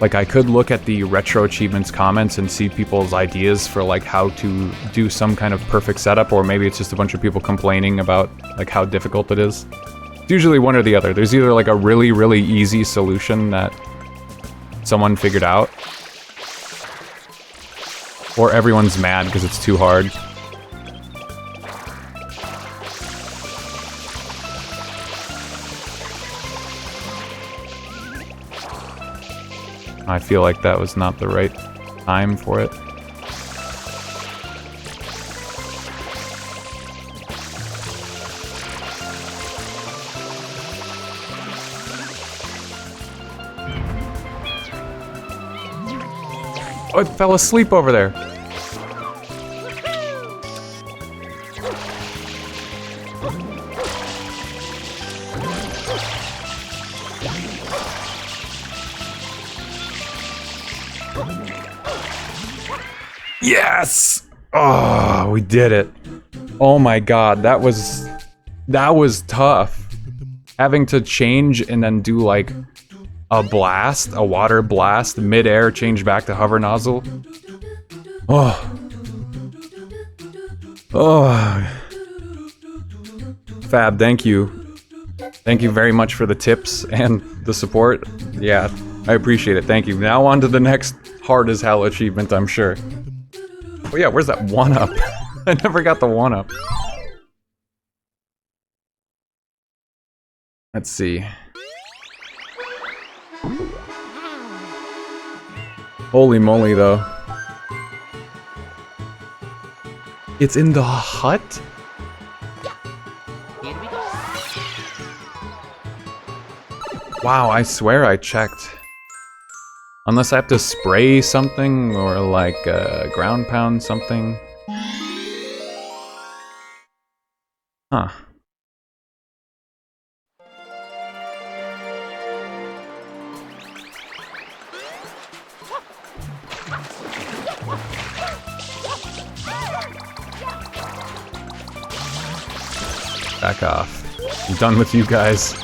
Like, I could look at the RetroAchievements comments and see people's ideas for, like, how to do some kind of perfect setup, or maybe it's just a bunch of people complaining about, like, how difficult it is. It's usually one or the other. There's either, like, a really, really easy solution that someone figured out, or everyone's mad because it's too hard. I feel like that was not the right time for it. Oh, I fell asleep over there. Yes! Oh, we did it. Oh my god, that was tough. Having to change and then do like a blast, a water blast, mid-air, change back to hover nozzle. Oh. Oh. Fab, thank you. Thank you very much for the tips and the support. Yeah, I appreciate it. Thank you. Now on to the next hard as hell achievement, I'm sure. Oh yeah, where's that 1-up? I never got the 1-up. Let's see. Holy moly, though. It's in the hut? Wow, I swear I checked. Unless I have to spray something or like ground pound something. Huh. Back off. I'm done with you guys.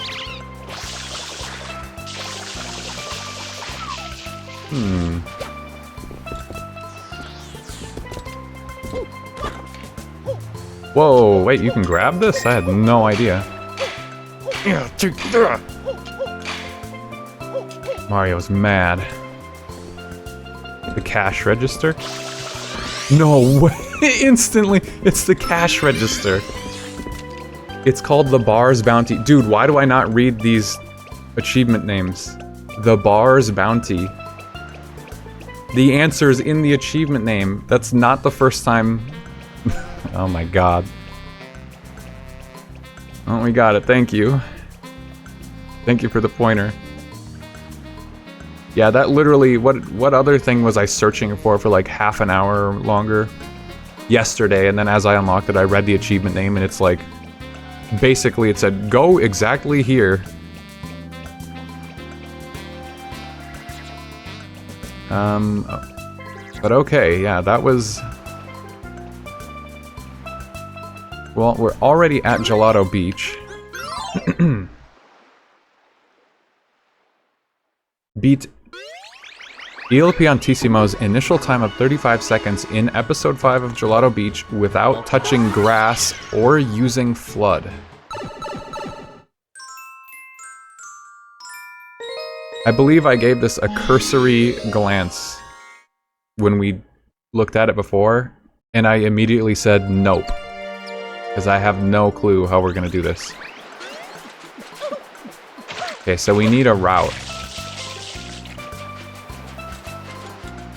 Whoa, wait, you can grab this? I had no idea. Mario's mad. The cash register? No way! Instantly, it's the cash register. It's called the Bar's Bounty. Dude, why do I not read these achievement names? The Bar's Bounty. The answer's in the achievement name. That's not the first time. Oh my god. Oh, we got it. Thank you. Thank you for the pointer. Yeah, that literally... What other thing was I searching for like half an hour or longer? Yesterday, and then as I unlocked it, I read the achievement name, and it's like... Basically, it said, go exactly here. But okay, yeah, that was... Well, we're already at Gelato Beach. Beat Il Piantissimo's initial time of 35 seconds in Episode 5 of Gelato Beach without touching grass or using flood. I believe I gave this a cursory glance when we looked at it before, and I immediately said nope. Because I have no clue how we're gonna do this. Okay, so we need a route.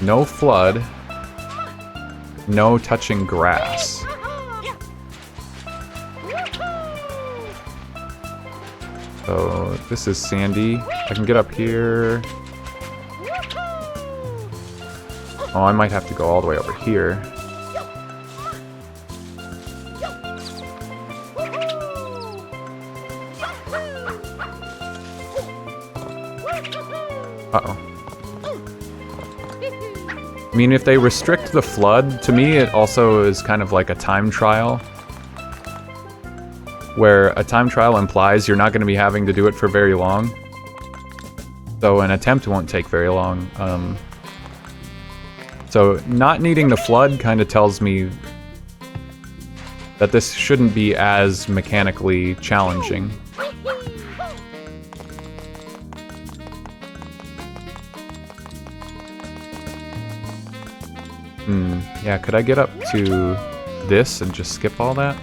No flood. No touching grass. So this is sandy. I can get up here. Oh, I might have to go all the way over here. Uh-oh. I mean, if they restrict the flood, to me it also is kind of like a time trial. Where a time trial implies you're not going to be having to do it for very long. So an attempt won't take very long. So not needing the flood kind of tells me that this shouldn't be as mechanically challenging. Yeah, could I get up to this and just skip all that?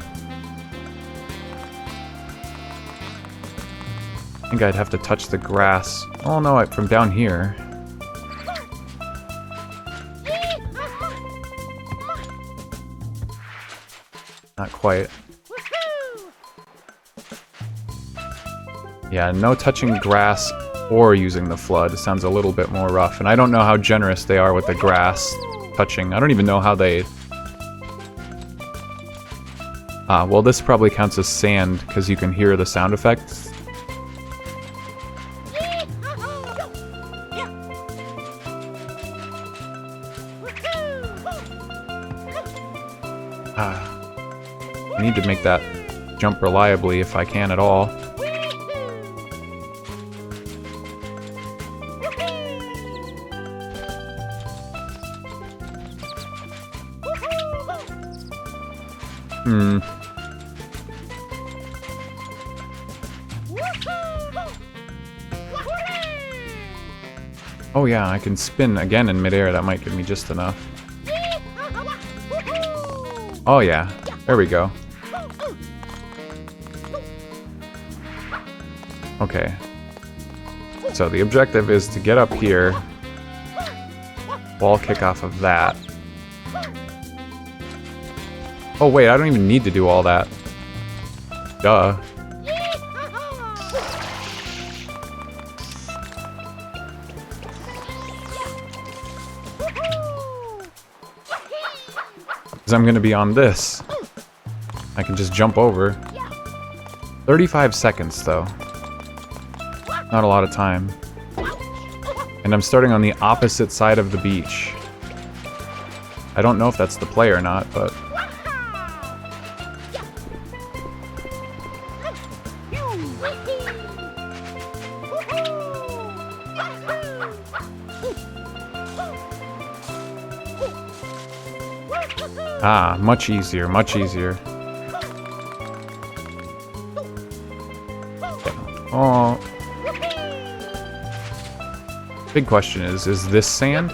I think I'd have to touch the grass. Oh no, from down here. Not quite. Yeah, no touching grass or using the flood. It sounds a little bit more rough, and I don't know how generous they are with the grass touching. I don't even know how they... well, this probably counts as sand, because you can hear the sound effects. I need to make that jump reliably if I can at all. Oh yeah, I can spin again in midair. That might give me just enough. Oh yeah, there we go. Okay. So the objective is to get up here. Ball kick off of that. Oh wait, I don't even need to do all that. Duh. Because I'm gonna be on this. I can just jump over. 35 seconds though. Not a lot of time. And I'm starting on the opposite side of the beach. I don't know if that's the play or not, but... Ah, much easier, much easier. Oh. Big question is this sand?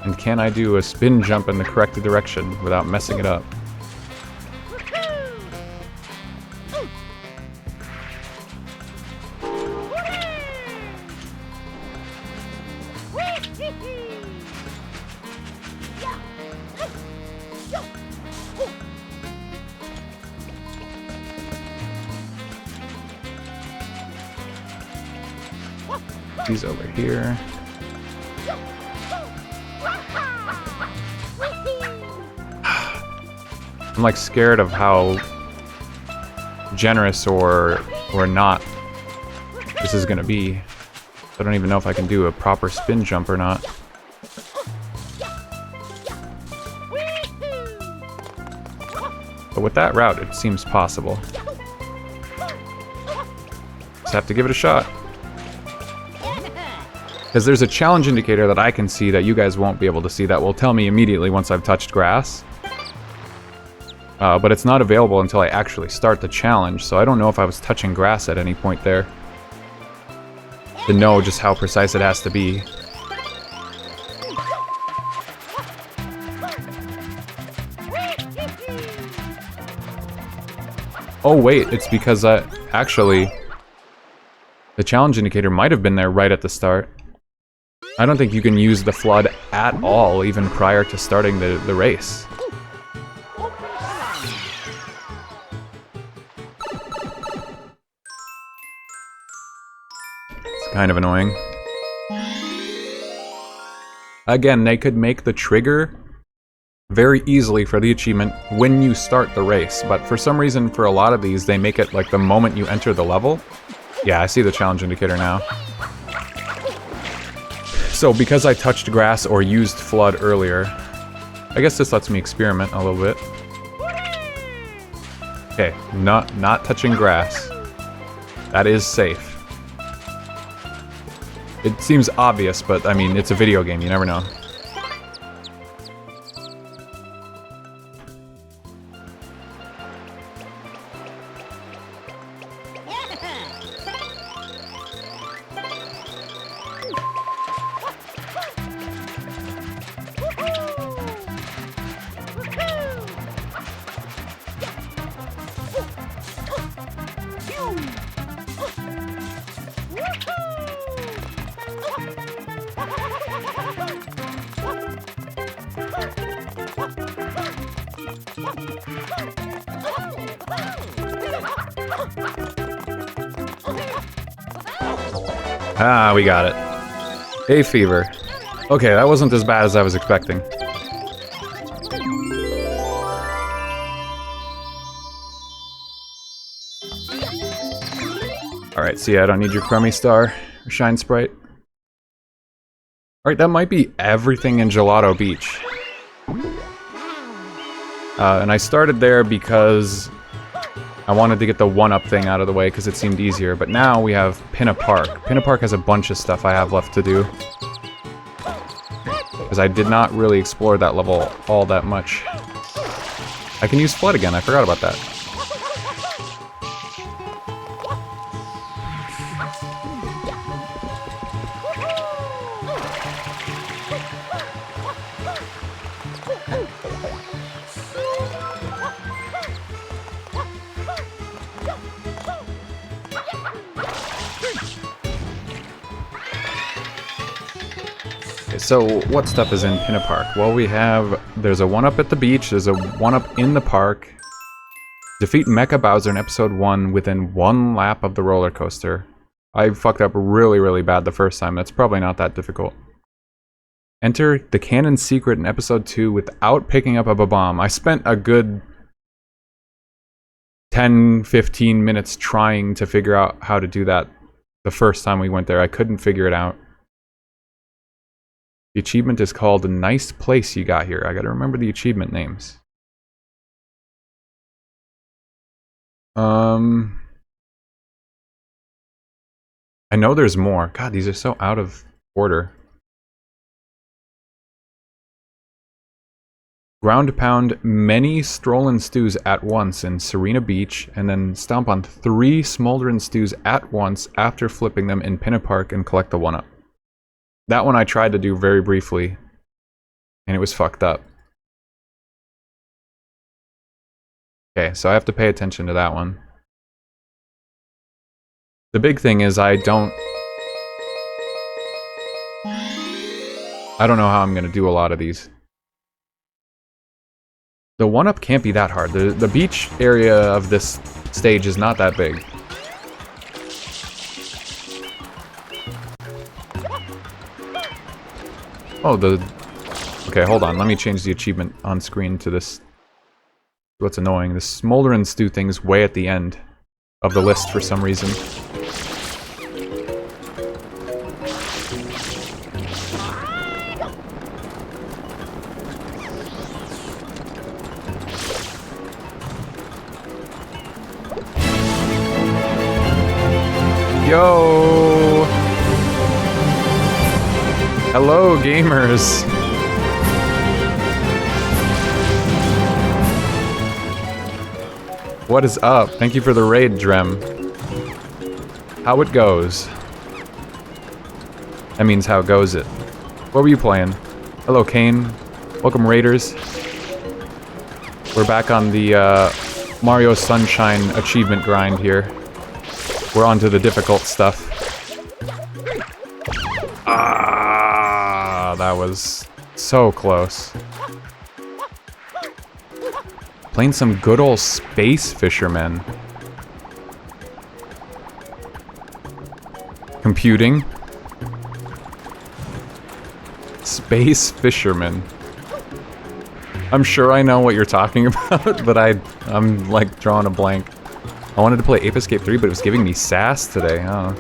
And can I do a spin jump in the correct direction without messing it up? He's over here. I'm like scared of how generous or not this is gonna be. I don't even know if I can do a proper spin jump or not. But with that route, it seems possible. Just have to give it a shot. Because there's a challenge indicator that I can see that you guys won't be able to see that will tell me immediately once I've touched grass. But it's not available until I actually start the challenge, so I don't know if I was touching grass at any point there to know just how precise it has to be. Oh wait, it's because actually the challenge indicator might have been there right at the start. I don't think you can use the flood at all, even prior to starting the race. It's kind of annoying. Again, they could make the trigger very easily for the achievement when you start the race, but for some reason, for a lot of these, they make it like the moment you enter the level. Yeah, I see the challenge indicator now. So because I touched grass or used flood earlier, I guess this lets me experiment a little bit. Okay, not touching grass. That is safe. It seems obvious, but I mean, it's a video game, you never know. Ah, we got it. Hay fever. Okay, that wasn't as bad as I was expecting. Alright, see, I don't need your crummy star or shine sprite. Alright, that might be everything in Gelato Beach. And I started there because I wanted to get the one-up thing out of the way because it seemed easier. But now we have Pinna Park. Pinna Park has a bunch of stuff I have left to do. Because I did not really explore that level all that much. I can use Flood again, I forgot about that. So, what stuff is in Pinna Park? Well, there's a 1-up at the beach, there's a 1-up in the park. Defeat Mecha Bowser in Episode 1 within 1 lap of the roller coaster. I fucked up really, really bad the first time, that's probably not that difficult. Enter the Cannon Secret in Episode 2 without picking up a bomb. I spent a good 10-15 minutes trying to figure out how to do that the first time we went there. I couldn't figure it out. The achievement is called A Nice Place You Got Here. I gotta remember the achievement names. I know there's more. God, these are so out of order. Ground pound many Strollin' Stews at once in Serena Beach, and then stomp on 3 Smolderin' Stews at once after flipping them in Pinna Park and collect the 1-up. That one I tried to do very briefly, and it was fucked up. Okay, so I have to pay attention to that one. The big thing is I don't know how I'm gonna do a lot of these. The 1-up can't be that hard. The beach area of this stage is not that big. Oh, okay, hold on. Let me change the achievement on screen to this. What's annoying? The Smolderin' Stew thing's way at the end of the list for some reason. Yo! Hello, gamers! What is up? Thank you for the raid, Drem. How it goes. That means how goes it. What were you playing? Hello, Kane. Welcome, Raiders. We're back on the Mario Sunshine achievement grind here. We're on to the difficult stuff. Ah, that was so close. Playing some good old Space Fisherman. Computing. Space Fisherman. I'm sure I know what you're talking about, but I'm like drawing a blank. I wanted to play Ape Escape 3, but it was giving me sass today. Oh.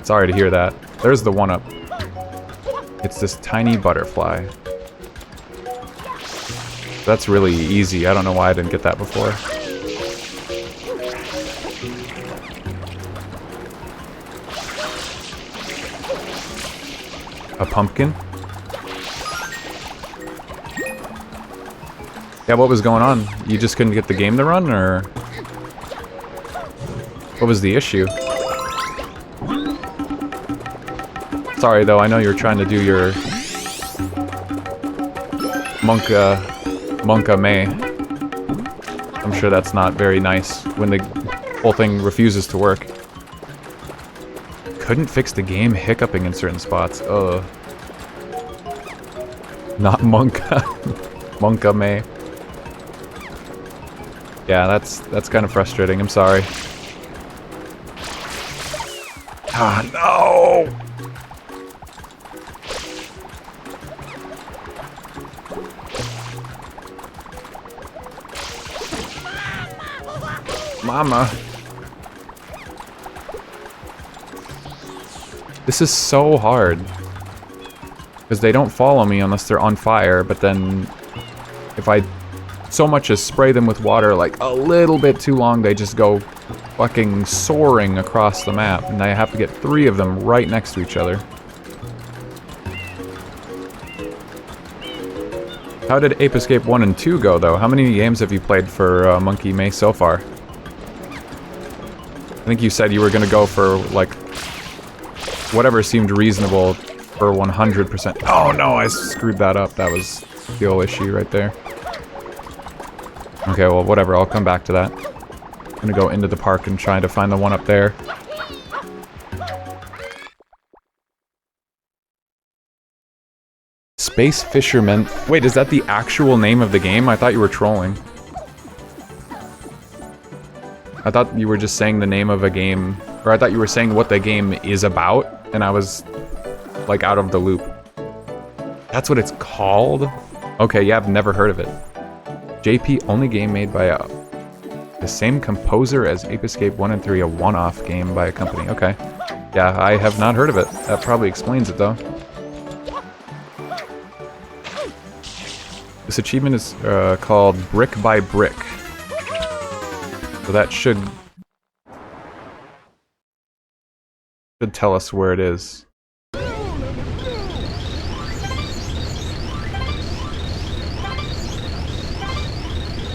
Sorry to hear that. There's the 1-up. It's this tiny butterfly. That's really easy. I don't know why I didn't get that before. A pumpkin? Yeah, what was going on? You just couldn't get the game to run, or...? What was the issue? Sorry though, I know you're trying to do your... Monka May. I'm sure that's not very nice when the whole thing refuses to work. Couldn't fix the game, hiccuping in certain spots. Ugh. Not Monka. Monka May. Yeah, that's kind of frustrating. I'm sorry. Ah, no! Mama. This is so hard. Because they don't follow me unless they're on fire, but then if I so much as spray them with water like a little bit too long, they just go fucking soaring across the map, and I have to get 3 of them right next to each other. How did Ape Escape 1 and 2 go, though? How many games have you played for Monkey Maze so far? I think you said you were gonna go for, like, whatever seemed reasonable for 100%. Oh no, I screwed that up. That was the whole issue right there. Okay, well, whatever. I'll come back to that. I'm gonna go into the park and try to find the one up there. Space Fisherman. Wait, is that the actual name of the game? I thought you were trolling. I thought you were just saying the name of a game, or I thought you were saying what the game is about, and I was, like, out of the loop. That's what it's called? Okay, yeah, I've never heard of it. JP, only game made by the same composer as Ape Escape 1 and 3, a one-off game by a company. Okay. Yeah, I have not heard of it. That probably explains it, though. This achievement is called Brick by Brick. So that should tell us where it is.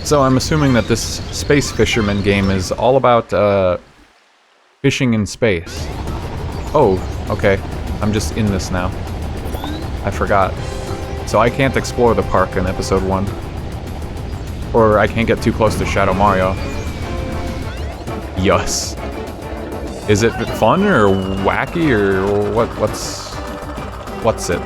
So I'm assuming that this Space Fisherman game is all about fishing in space. Oh, okay. I'm just in this now. I forgot. So I can't explore the park in episode 1. Or I can't get too close to Shadow Mario. Yes. Is it fun or wacky or what's it?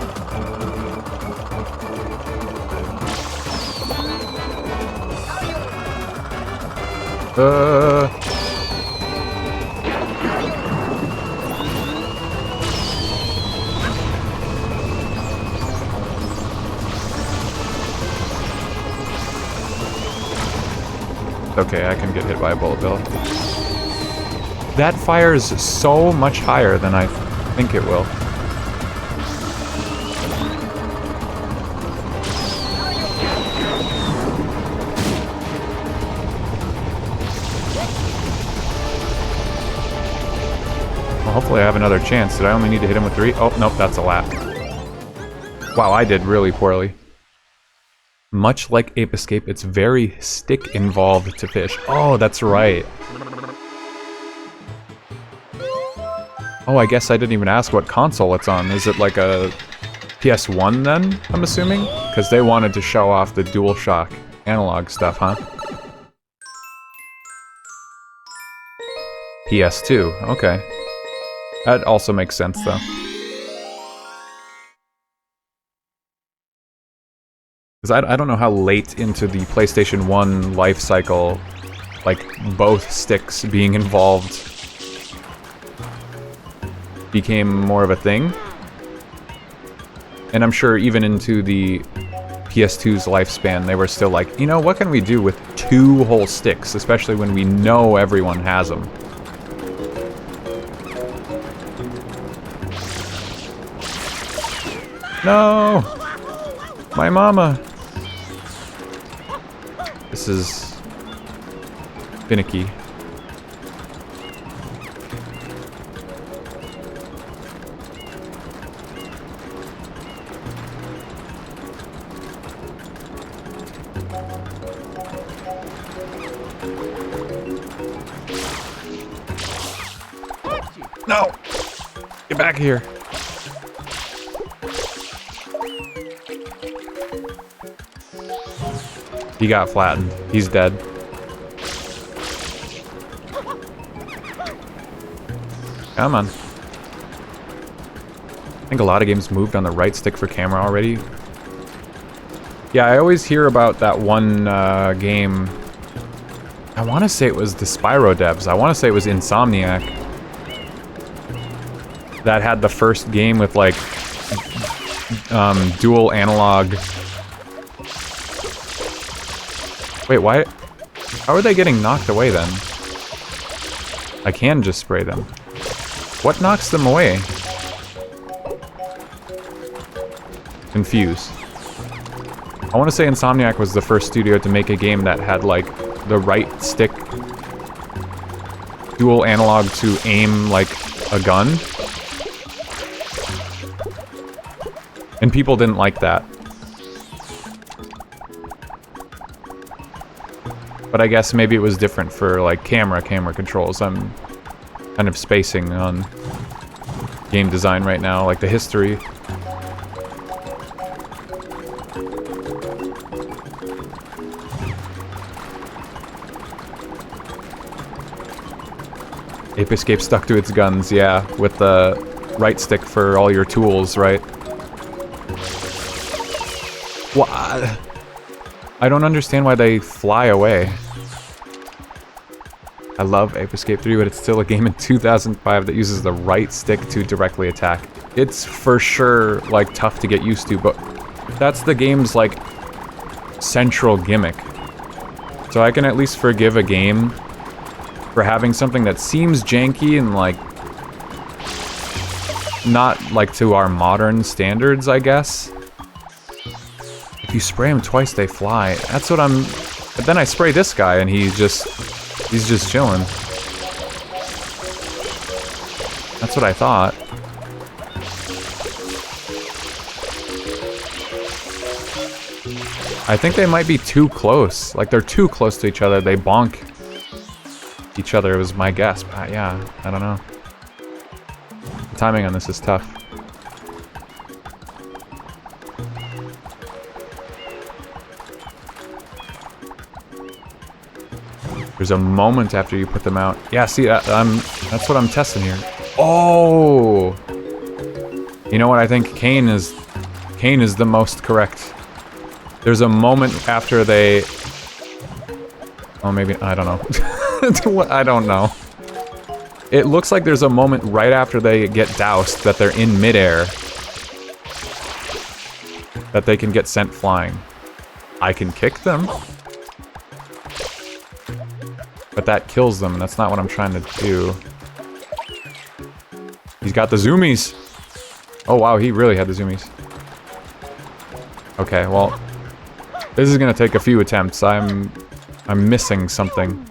Okay, I can get hit by a bullet bill. That fires so much higher than I think it will. Well, hopefully I have another chance. Did I only need to hit him with 3? Oh, nope, that's a lap. Wow, I did really poorly. Much like Ape Escape, it's very stick-involved to fish. Oh, that's right. Oh, I guess I didn't even ask what console it's on. Is it like a PS1 then, I'm assuming? Because they wanted to show off the DualShock analog stuff, huh? PS2, okay. That also makes sense, though. Because I don't know how late into the PlayStation 1 life cycle, like, both sticks being involved became more of a thing. And I'm sure even into the PS2's lifespan, they were still like, you know, what can we do with 2 whole sticks, especially when we know everyone has them. No! My mama! This is finicky. No! Get back here. He got flattened. He's dead. Come on. I think a lot of games moved on the right stick for camera already. Yeah, I always hear about that one game. I want to say it was the Spyro devs. I want to say it was Insomniac. that had the first game with like dual analog. Wait, why? How are they getting knocked away then? I can just spray them. What knocks them away? Confused. I want to say Insomniac was the first studio to make a game that had like the right stick dual analog to aim like a gun. And people didn't like that. But I guess maybe it was different for like camera controls. I'm kind of spacing on game design right now, like the history. Ape Escape stuck to its guns, yeah, with the right stick for all your tools, right? What? I don't understand why they fly away. I love Ape Escape 3, but it's still a game in 2005 that uses the right stick to directly attack. It's for sure, like, tough to get used to, but that's the game's, like, central gimmick. So I can at least forgive a game for having something that seems janky and, like, not, like, to our modern standards, I guess. If you spray them twice, they fly. That's what I'm... But then I spray this guy, and he's just chilling. That's what I thought. I think they might be too close. Like, they're too close to each other. They bonk each other, was my guess. But yeah, I don't know. The timing on this is tough. There's a moment after you put them out. Yeah, see, that's what I'm testing here. Oh! You know what? I think Kane is the most correct. There's a moment after they... Oh, maybe... I don't know. I don't know. It looks like there's a moment right after they get doused that they're in midair. That they can get sent flying. I can kick them. But that kills them, and that's not what I'm trying to do. He's got the zoomies! Oh wow, he really had the zoomies. Okay, well... This is gonna take a few attempts. I'm missing something.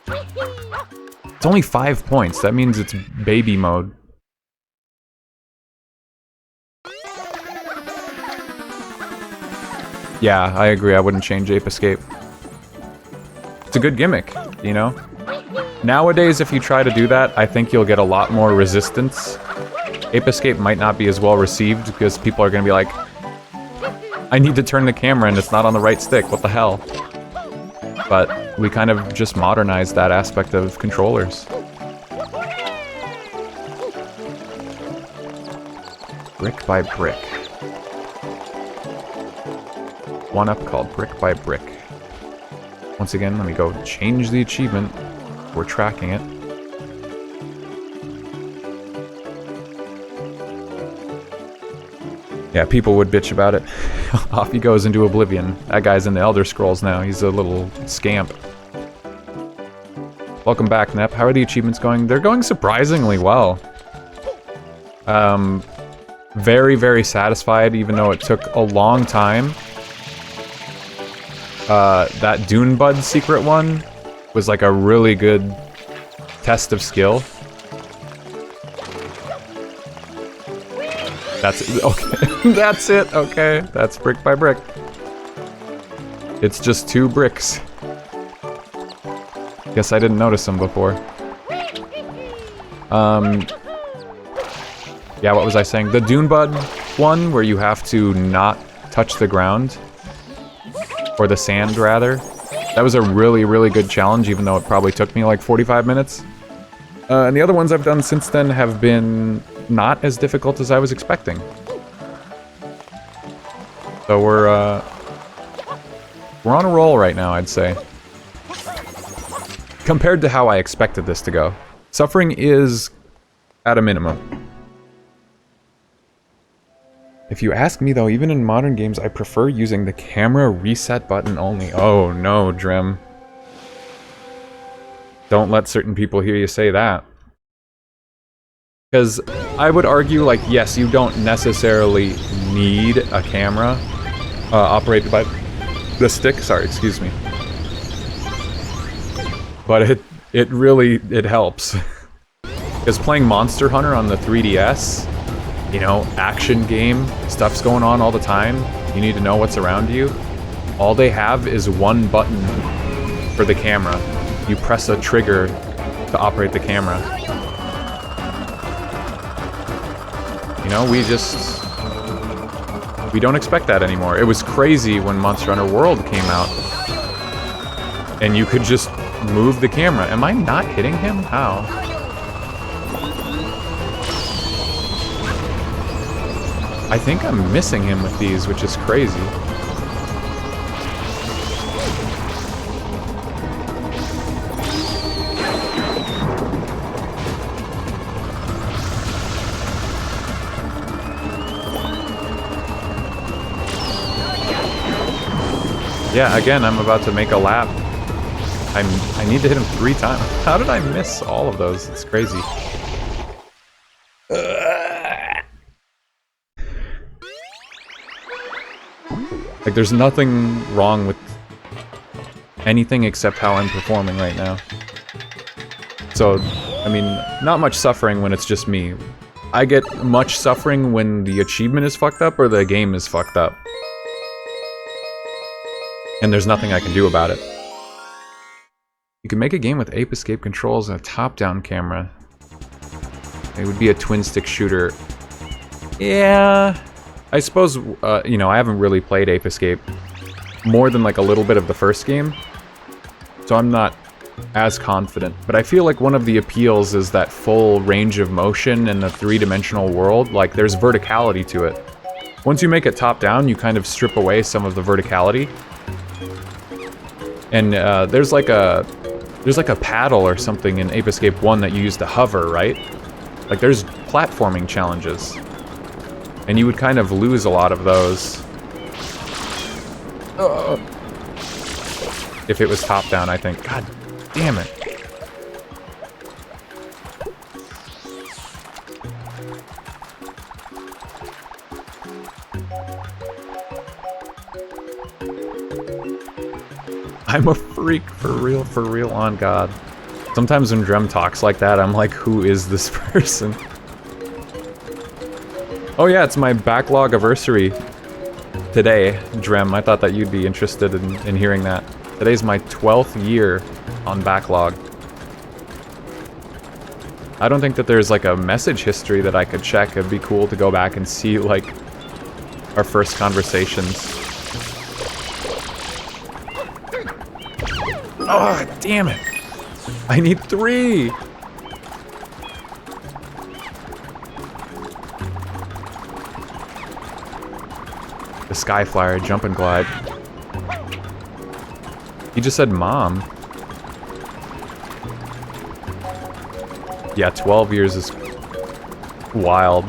It's only 5 points. That means it's baby mode. Yeah, I agree. I wouldn't change Ape Escape. It's a good gimmick, you know? Nowadays, if you try to do that, I think you'll get a lot more resistance. Ape Escape might not be as well received because people are gonna be like, I need to turn the camera and it's not on the right stick, what the hell? But we kind of just modernized that aspect of controllers. Brick by brick. One up called Brick by Brick. Once again, let me go change the achievement. We're tracking it. Yeah, people would bitch about it. Off he goes into oblivion. That guy's in the Elder Scrolls now. He's a little scamp. Welcome back, Nep. How are the achievements going? They're going surprisingly well. Very, very satisfied, even though it took a long time. That Dune Bud secret one was like a really good test of skill. That's it. Okay. That's it. Okay. That's brick by brick. It's just 2 bricks. Guess I didn't notice them before. Yeah, what was I saying? The Dune Bud one, where you have to not touch the ground. Or the sand, rather. That was a really, really good challenge, even though it probably took me like 45 minutes. And the other ones I've done since then have been not as difficult as I was expecting. So we're on a roll right now, I'd say. Compared to how I expected this to go. Suffering is at a minimum. If you ask me though, even in modern games, I prefer using the camera reset button only. Oh no, Drem. Don't let certain people hear you say that. Because I would argue, like, yes, you don't necessarily need a camera operated by the stick. Sorry, excuse me. But it really helps. Because playing Monster Hunter on the 3DS, you know, action game, stuff's going on all the time, you need to know what's around you. All they have is one button for the camera. You press a trigger to operate the camera. You know, we don't expect that anymore. It was crazy when Monster Hunter World came out. And you could just move the camera. Am I not hitting him? How? I think I'm missing him with these, which is crazy. Yeah, again, I'm about to make a lap. I need to hit him 3 times. How did I miss all of those? It's crazy. Like, there's nothing wrong with anything except how I'm performing right now. So, I mean, not much suffering when it's just me. I get much suffering when the achievement is fucked up or the game is fucked up. And there's nothing I can do about it. You can make a game with Ape Escape controls and a top-down camera. It would be a twin-stick shooter. Yeah... I suppose, you know, I haven't really played Ape Escape more than like a little bit of the first game, so I'm not as confident. But I feel like one of the appeals is that full range of motion in the 3-dimensional world. Like, there's verticality to it. Once you make it top-down, you kind of strip away some of the verticality. And there's like a paddle or something in Ape Escape 1 that you use to hover, right? Like, there's platforming challenges. And you would kind of lose a lot of those. If it was top-down, I think. God damn it. I'm a freak, for real, on God. Sometimes when Drem talks like that, I'm like, who is this person? Oh yeah, it's my backlog anniversary today, Drem. I thought that you'd be interested in hearing that. Today's my 12th year on backlog. I don't think that there's like a message history that I could check. It'd be cool to go back and see like our first conversations. Oh, damn it. I need 3. The Skyflyer, jump and glide. He just said mom. Yeah, 12 years is wild.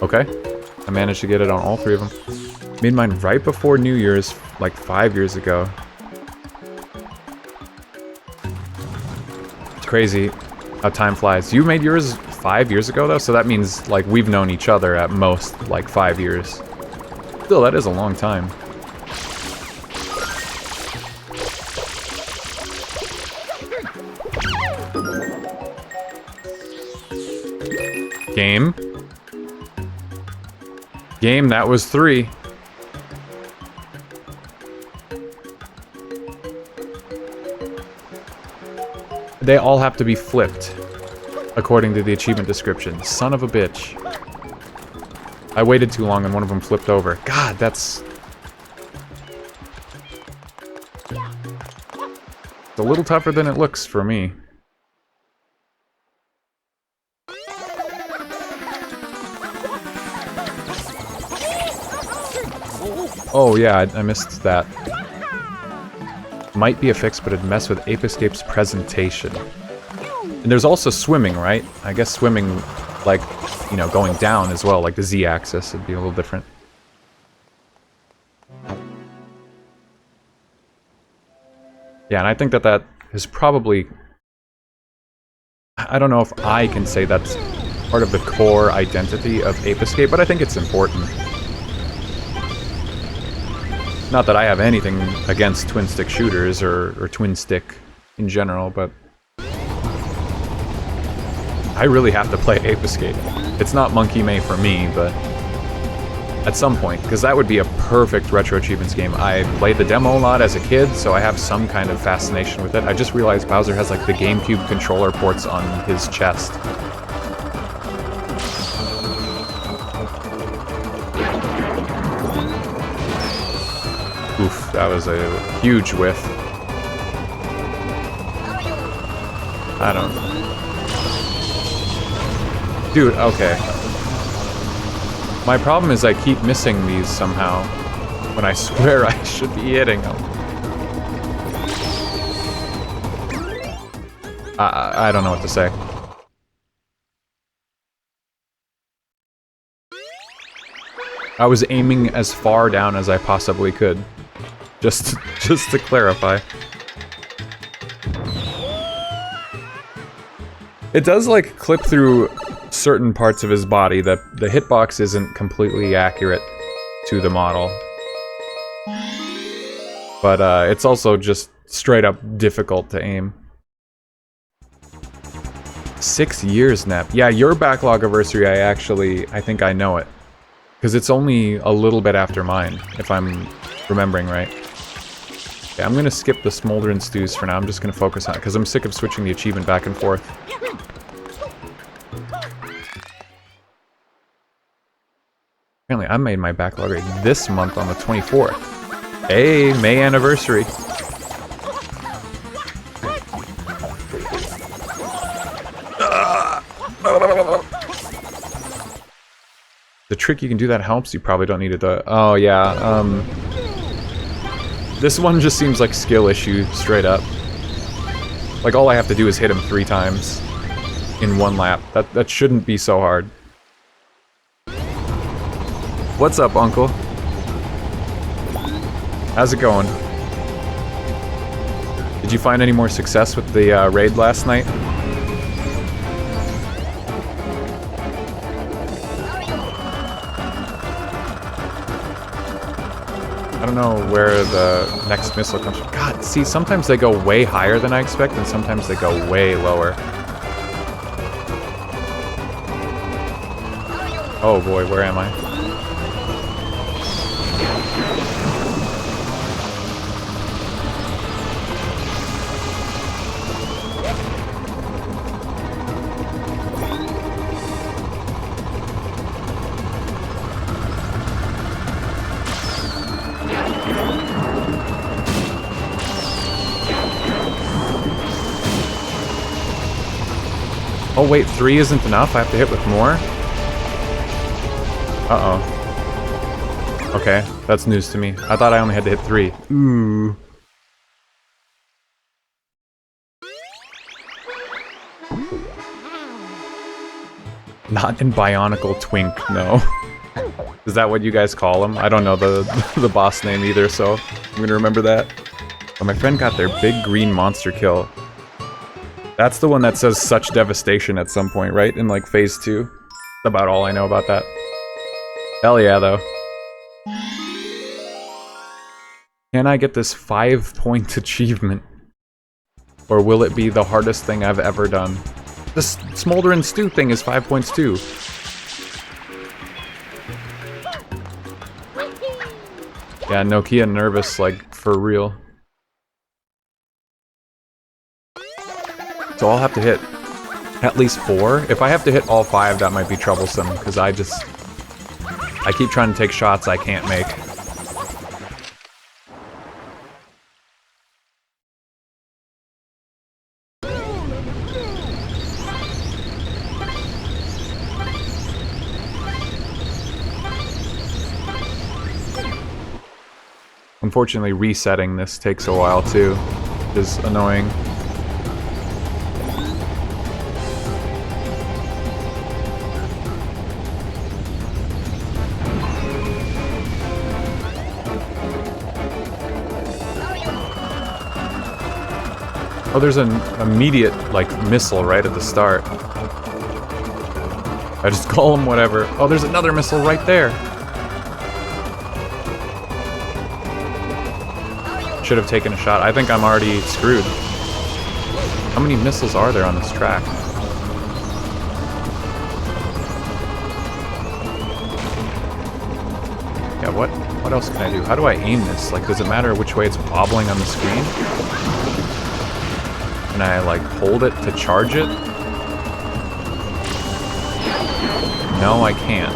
Okay. I managed to get it on all 3 of them. Made mine right before New Year's, like 5 years ago. It's crazy how time flies. You made yours 5 years ago, though, so that means, like, we've known each other at most, like, 5 years. Still, that is a long time. Game. Game, that was 3. They all have to be flipped, according to the achievement description. Son of a bitch. I waited too long and one of them flipped over. God, that's... It's a little tougher than it looks for me. Oh yeah, I missed that. Might be a fix, but it'd mess with Ape Escape's presentation. And there's also swimming, right? I guess swimming like, you know, going down as well, like the Z-axis would be a little different. Yeah, and I think that that is probably... I don't know if I can say that's part of the core identity of Ape Escape, but I think it's important. Not that I have anything against twin-stick shooters or twin-stick in general, but... I really have to play Ape Escape. It's not Monkey May for me, but... at some point, because that would be a perfect Retro Achievements game. I played the demo a lot as a kid, so I have some kind of fascination with it. I just realized Bowser has like the GameCube controller ports on his chest. Oof, that was a huge whiff. I don't... Dude, okay. My problem is I keep missing these somehow, when I swear I should be hitting them. I don't know what to say. I was aiming as far down as I possibly could. Just to clarify. It does, like, clip through certain parts of his body. The hitbox isn't completely accurate to the model. But it's also just straight up difficult to aim. 6 years, Nep. Yeah, your backlog anniversary, I think I know it. Because it's only a little bit after mine, if I'm remembering right. Okay, I'm gonna skip the Smoldering Stews for now. I'm just gonna focus on it, because I'm sick of switching the achievement back and forth. Apparently, I made my backlog rate this month on the 24th. Hey, May anniversary. The trick you can do that helps. You probably don't need it though. Oh yeah. This one just seems like skill issue straight up. Like all I have to do is hit him 3 times in 1 lap. That shouldn't be so hard. What's up, Uncle? How's it going? Did you find any more success with the raid last night? I don't know where the next missile comes from. God, see, sometimes they go way higher than I expect, and sometimes they go way lower. Oh boy, where am I? Oh wait, 3 isn't enough? I have to hit with more? Uh-oh. Okay, that's news to me. I thought I only had to hit 3. Ooh. Not in Bionicle Twink, no. Is that what you guys call him? I don't know the boss name either, so I'm gonna remember that. But my friend got their big green monster kill. That's the one that says such devastation at some point, right? In like phase 2. That's about all I know about that. Hell yeah, though. Can I get this 5-point achievement? Or will it be the hardest thing I've ever done? This Smoldering Stew thing is 5 points too. Yeah, Nokia nervous, like, for real. So I'll have to hit at least 4. If I have to hit all 5, that might be troublesome, because I keep trying to take shots I can't make. Unfortunately, resetting this takes a while too, which is annoying. Oh, there's an immediate, like, missile right at the start. I just call him whatever. Oh, there's another missile right there. Should have taken a shot. I think I'm already screwed. How many missiles are there on this track? Yeah, what else can I do? How do I aim this? Like, does it matter which way it's wobbling on the screen? Can I, like, hold it to charge it? No, I can't.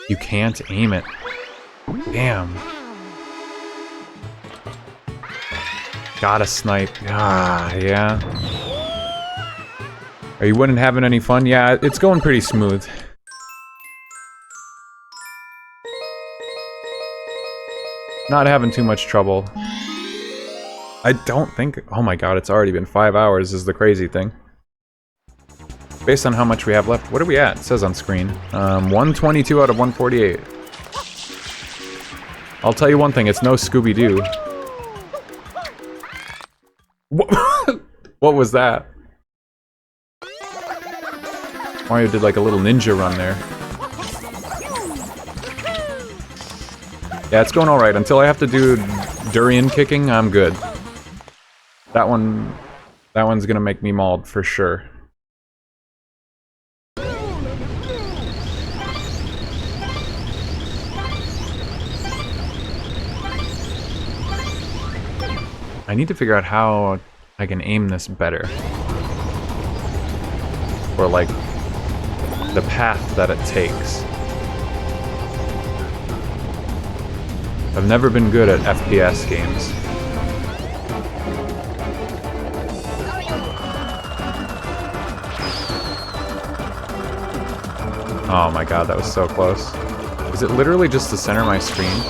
You can't aim it. Damn. Gotta snipe. Ah, yeah. Are you wouldn't having any fun? Yeah, it's going pretty smooth. Not having too much trouble. I don't think... Oh my god, it's already been 5 hours is the crazy thing. Based on how much we have left, what are we at? It says on screen. 122 out of 148. I'll tell you one thing, it's no Scooby-Doo. What was that? Mario did like a little ninja run there. Yeah, it's going alright. Until I have to do durian kicking, I'm good. That one's gonna make me mauled for sure. I need to figure out how I can aim this better. Or like, the path that it takes. I've never been good at FPS games. Oh my god, that was so close. Is it literally just the center of my screen?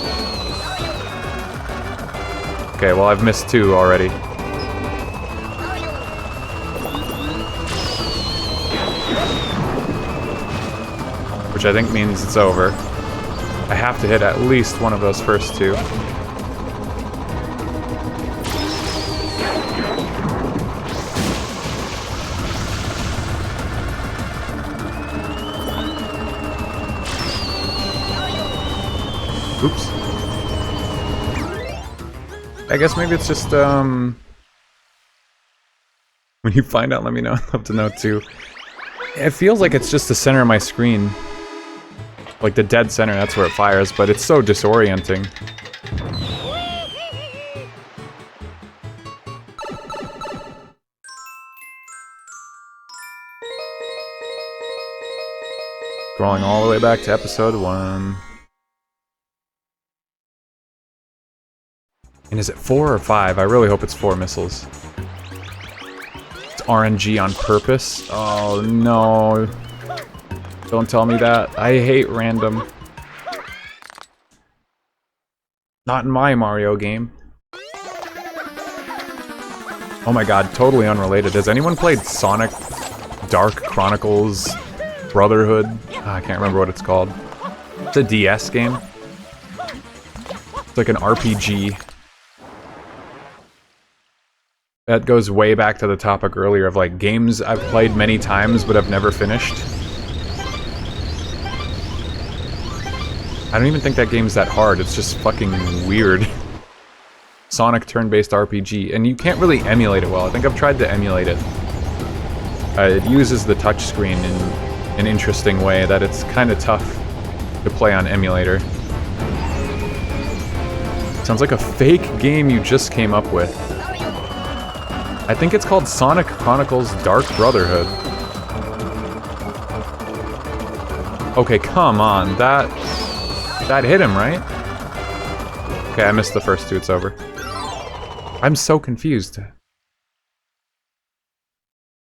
Okay, well I've missed 2 already. Which I think means it's over. I have to hit at least one of those first 2. Oops. I guess maybe it's just, when you find out, let me know. I'd love to know too. It feels like it's just the center of my screen. Like the dead center, that's where it fires, but it's so disorienting. Scrolling all the way back to episode 1. And is it 4 or 5? I really hope it's 4 missiles. It's RNG on purpose? Oh no. Don't tell me that. I hate random. Not in my Mario game. Oh my god, totally unrelated. Has anyone played Sonic Dark Chronicles Brotherhood? I can't remember what it's called. It's a DS game. It's like an RPG. That goes way back to the topic earlier of like games I've played many times but have never finished. I don't even think that game's that hard, it's just fucking weird. Sonic turn-based RPG, and you can't really emulate it well. I think I've tried to emulate it. It uses the touchscreen in an interesting way that it's kind of tough to play on emulator. Sounds like a fake game you just came up with. I think it's called Sonic Chronicles Dark Brotherhood. Okay, come on, that hit him, right? Okay, I missed the first 2, it's over. I'm so confused.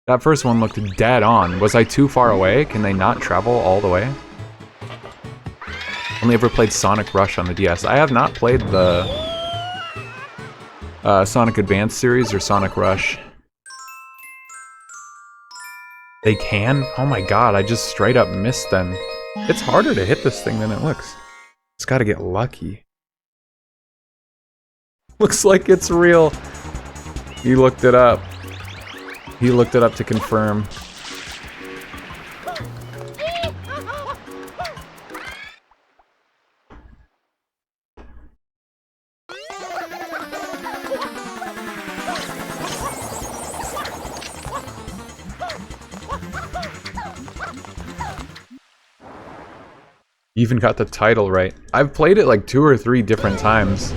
That first one looked dead on. Was I too far away? Can they not travel all the way? Only ever played Sonic Rush on the DS. I have not played the Sonic Advance series or Sonic Rush. They can? Oh my god, I just straight up missed them. It's harder to hit this thing than it looks. Just gotta get lucky. Looks like it's real. He looked it up. He looked it up to confirm. You even got the title right. I've played it like 2 or 3 different times.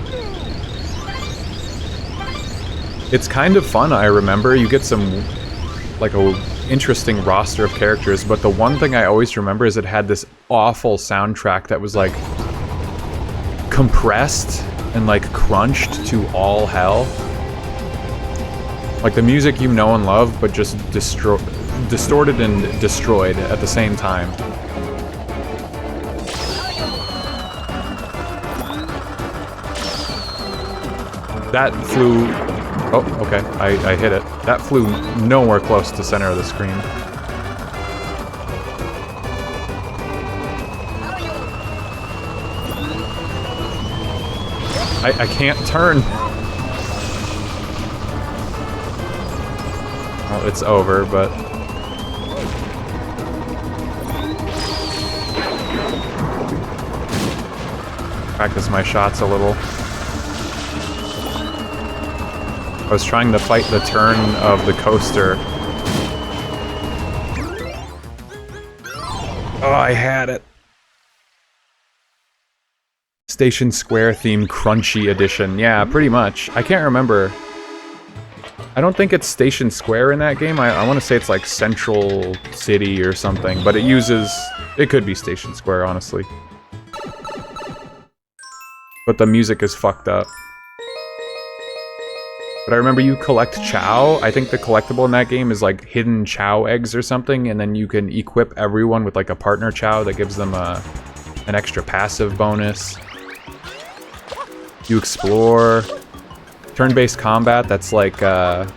It's kind of fun, I remember. You get some, like, a interesting roster of characters, but the one thing I always remember is it had this awful soundtrack that was, like, compressed and, like, crunched to all hell. Like, the music you know and love, but just distorted and destroyed at the same time. That flew... Oh, okay. I hit it. That flew nowhere close to center of the screen. I can't turn. Well, it's over, but... Practice my shots a little. I was trying to fight the turn of the coaster. Oh, I had it. Station Square theme crunchy edition. Yeah, pretty much. I can't remember. I don't think it's Station Square in that game. I want to say it's like Central City or something, but it uses... It could be Station Square, honestly. But the music is fucked up. But I remember you collect Chao. I think the collectible in that game is like hidden Chao eggs or something, and then you can equip everyone with like a partner Chao that gives them an extra passive bonus. You explore. Turn-based combat, that's like, I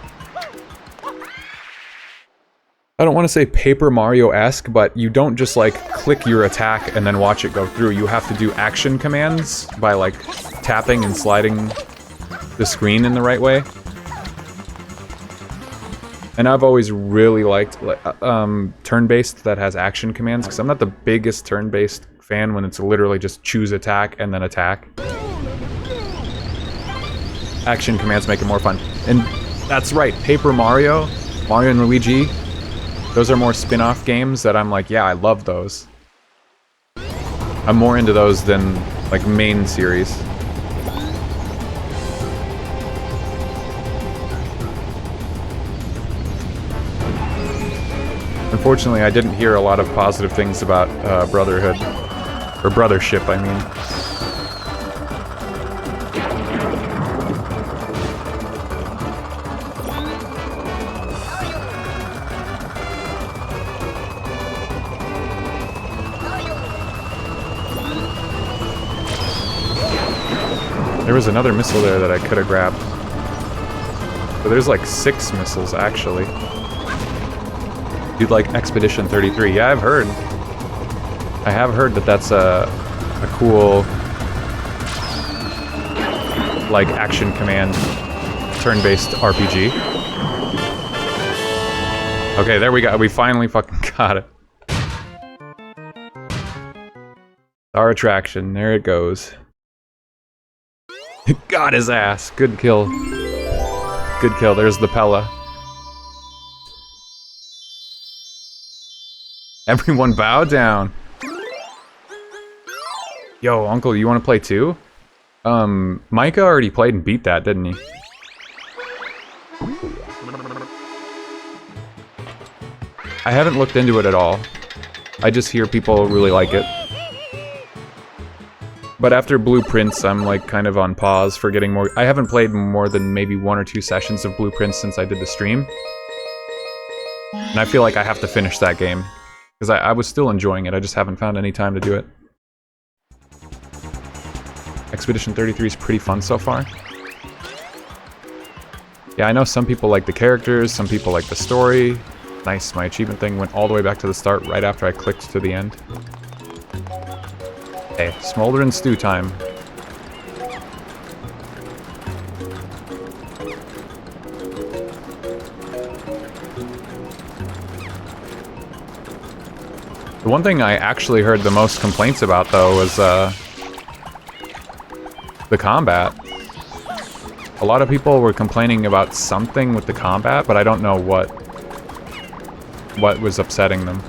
don't want to say Paper Mario-esque, but you don't just like click your attack and then watch it go through. You have to do action commands by like tapping and sliding the screen in the right way. And I've always really liked turn-based that has action commands, because I'm not the biggest turn-based fan when it's literally just choose attack and then attack. Action commands make it more fun. And that's right, Paper Mario, Mario and Luigi, those are more spin-off games that I'm like, yeah, I love those. I'm more into those than like main series. Unfortunately, I didn't hear a lot of positive things about Brotherhood. Or Brothership, I mean. There was another missile there that I could have grabbed. But there's like 6 missiles, actually. You'd like Expedition 33. Yeah, I've heard. I have heard that that's a cool, like, action command, turn-based RPG. Okay, there we go. We finally fucking got it. Our attraction. There it goes. Got his ass. Good kill. Good kill. There's the Pella. Everyone bow down. Yo, Uncle, you want to play too? Micah already played and beat that, didn't he? I haven't looked into it at all. I just hear people really like it. But after Blueprints, I'm like kind of on pause for getting more. I haven't played more than maybe 1 or 2 sessions of Blueprints since I did the stream. And I feel like I have to finish that game. Because I was still enjoying it, I just haven't found any time to do it. Expedition 33 is pretty fun so far. Yeah, I know some people like the characters, some people like the story. Nice, my achievement thing went all the way back to the start right after I clicked to the end. Okay, smolder and stew time. The one thing I actually heard the most complaints about, though, was the combat. A lot of people were complaining about something with the combat, but I don't know what was upsetting them.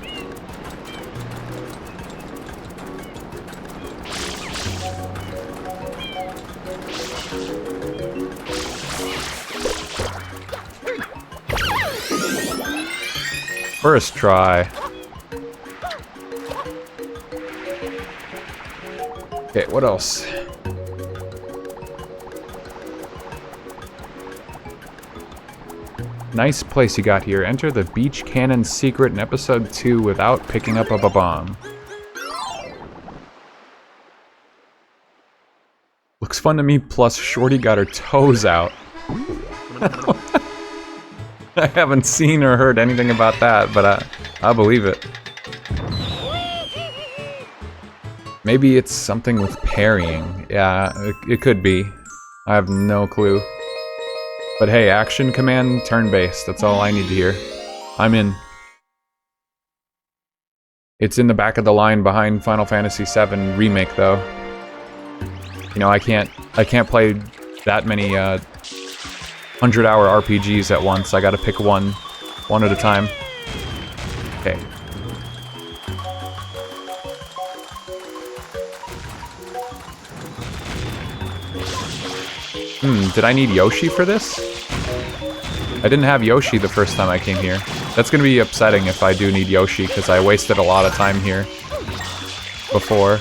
First try. Okay, what else? Nice place you got here. Enter the beach cannon secret in episode 2 without picking up a bomb. Looks fun to me, plus Shorty got her toes out. I haven't seen or heard anything about that, but I believe it. Maybe it's something with parrying. Yeah, it could be. I have no clue. But hey, action command, turn-based. That's all I need to hear. I'm in. It's in the back of the line behind Final Fantasy VII Remake, though. You know, I can't play that many 100-hour RPGs at once. I gotta pick one at a time. Okay. Did I need Yoshi for this? I didn't have Yoshi the first time I came here. That's gonna be upsetting if I do need Yoshi, because I wasted a lot of time here before.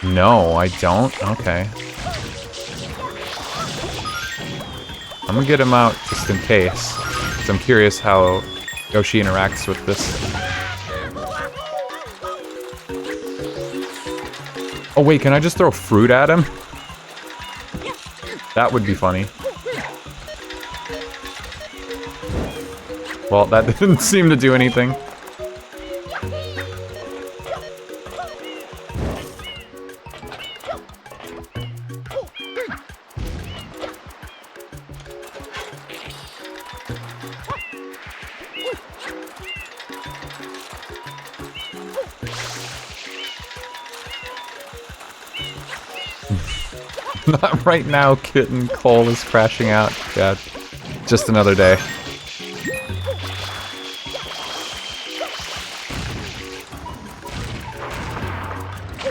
No, I don't? Okay. I'm gonna get him out just in case, because I'm curious how Yoshi interacts with this. Oh wait, can I just throw fruit at him? That would be funny. Well, that didn't seem to do anything. Not right now, kitten. Cole is crashing out. Yeah, just another day.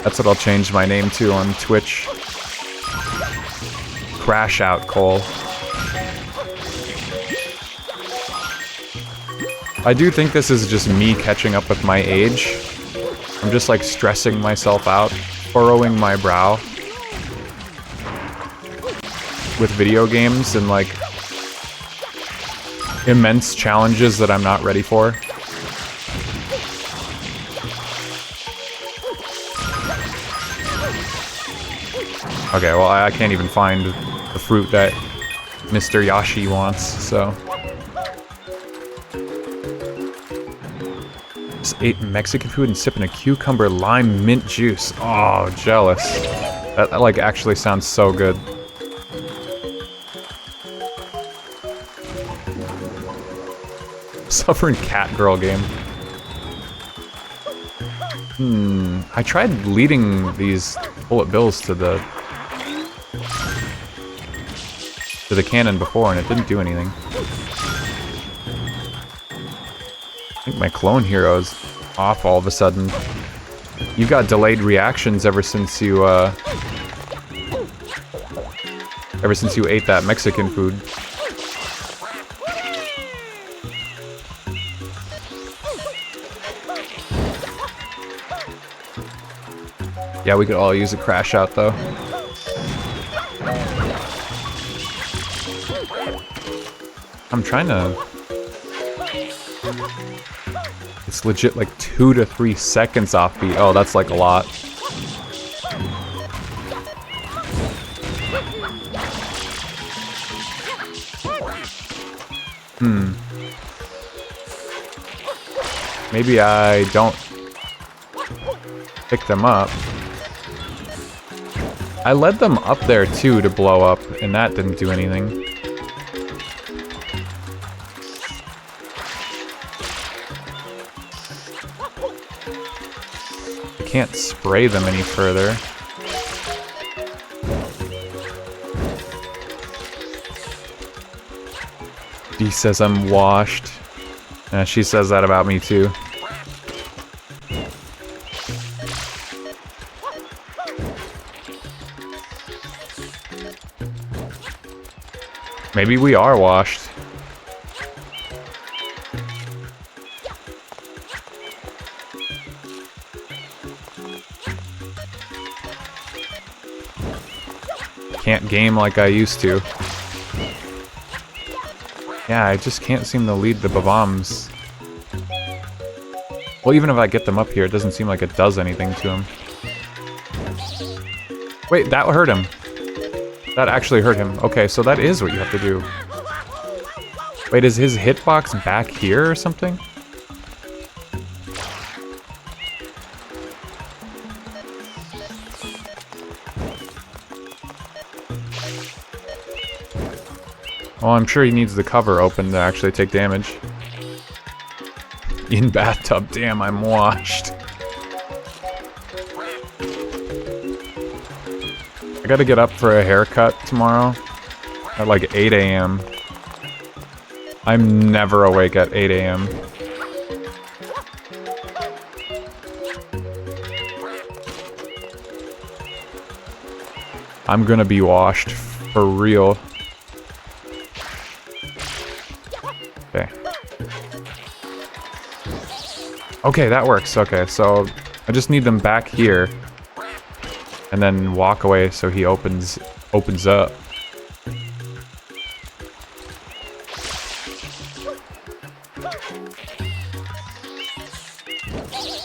That's what I'll change my name to on Twitch. Crash out, Cole. I do think this is just me catching up with my age. I'm just like stressing myself out, furrowing my brow with video games and like immense challenges that I'm not ready for. Okay, well I can't even find the fruit that Mr. Yashi wants, so. Just ate Mexican food and sipping a cucumber lime mint juice. Oh, jealous. That like actually sounds so good. Suffering cat girl game. I tried leading these bullet bills to the cannon before and it didn't do anything. I think my clone hero's off all of a sudden. You've got delayed reactions ever since you ate that Mexican food. Yeah, we could all use a crash out though. I'm trying to... It's legit like 2 to 3 seconds off beat. Oh, that's like a lot. Maybe I don't pick them up. I led them up there too to blow up, and that didn't do anything. I can't spray them any further. He says I'm washed. She says that about me too. Maybe we are washed. Can't game like I used to. Yeah, I just can't seem to lead the bombs. Well, even if I get them up here, it doesn't seem like it does anything to him. Wait, that hurt him. That actually hurt him. Okay, so that is what you have to do. Wait, is his hitbox back here or something? Well, I'm sure he needs the cover open to actually take damage. In bathtub, damn, I'm washed. I gotta get up for a haircut tomorrow at like 8 a.m. I'm never awake at 8 a.m. I'm gonna be washed for real. Okay. Okay, that works. Okay, so I just need them back here. And then walk away so he opens up.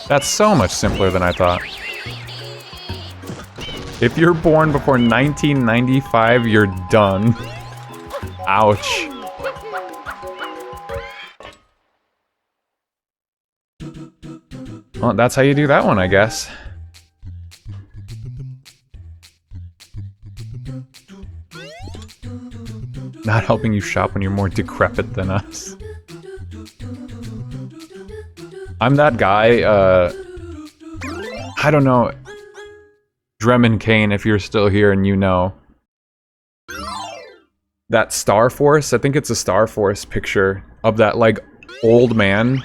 That's so much simpler than I thought. If you're born before 1995, you're done. Ouch. Well, that's how you do that one, I guess. Not helping you shop when you're more decrepit than us. I'm that guy, I don't know. Dremin Kane, if you're still here and you know. That Star Force, I think it's a Star Force picture of that, like, old man.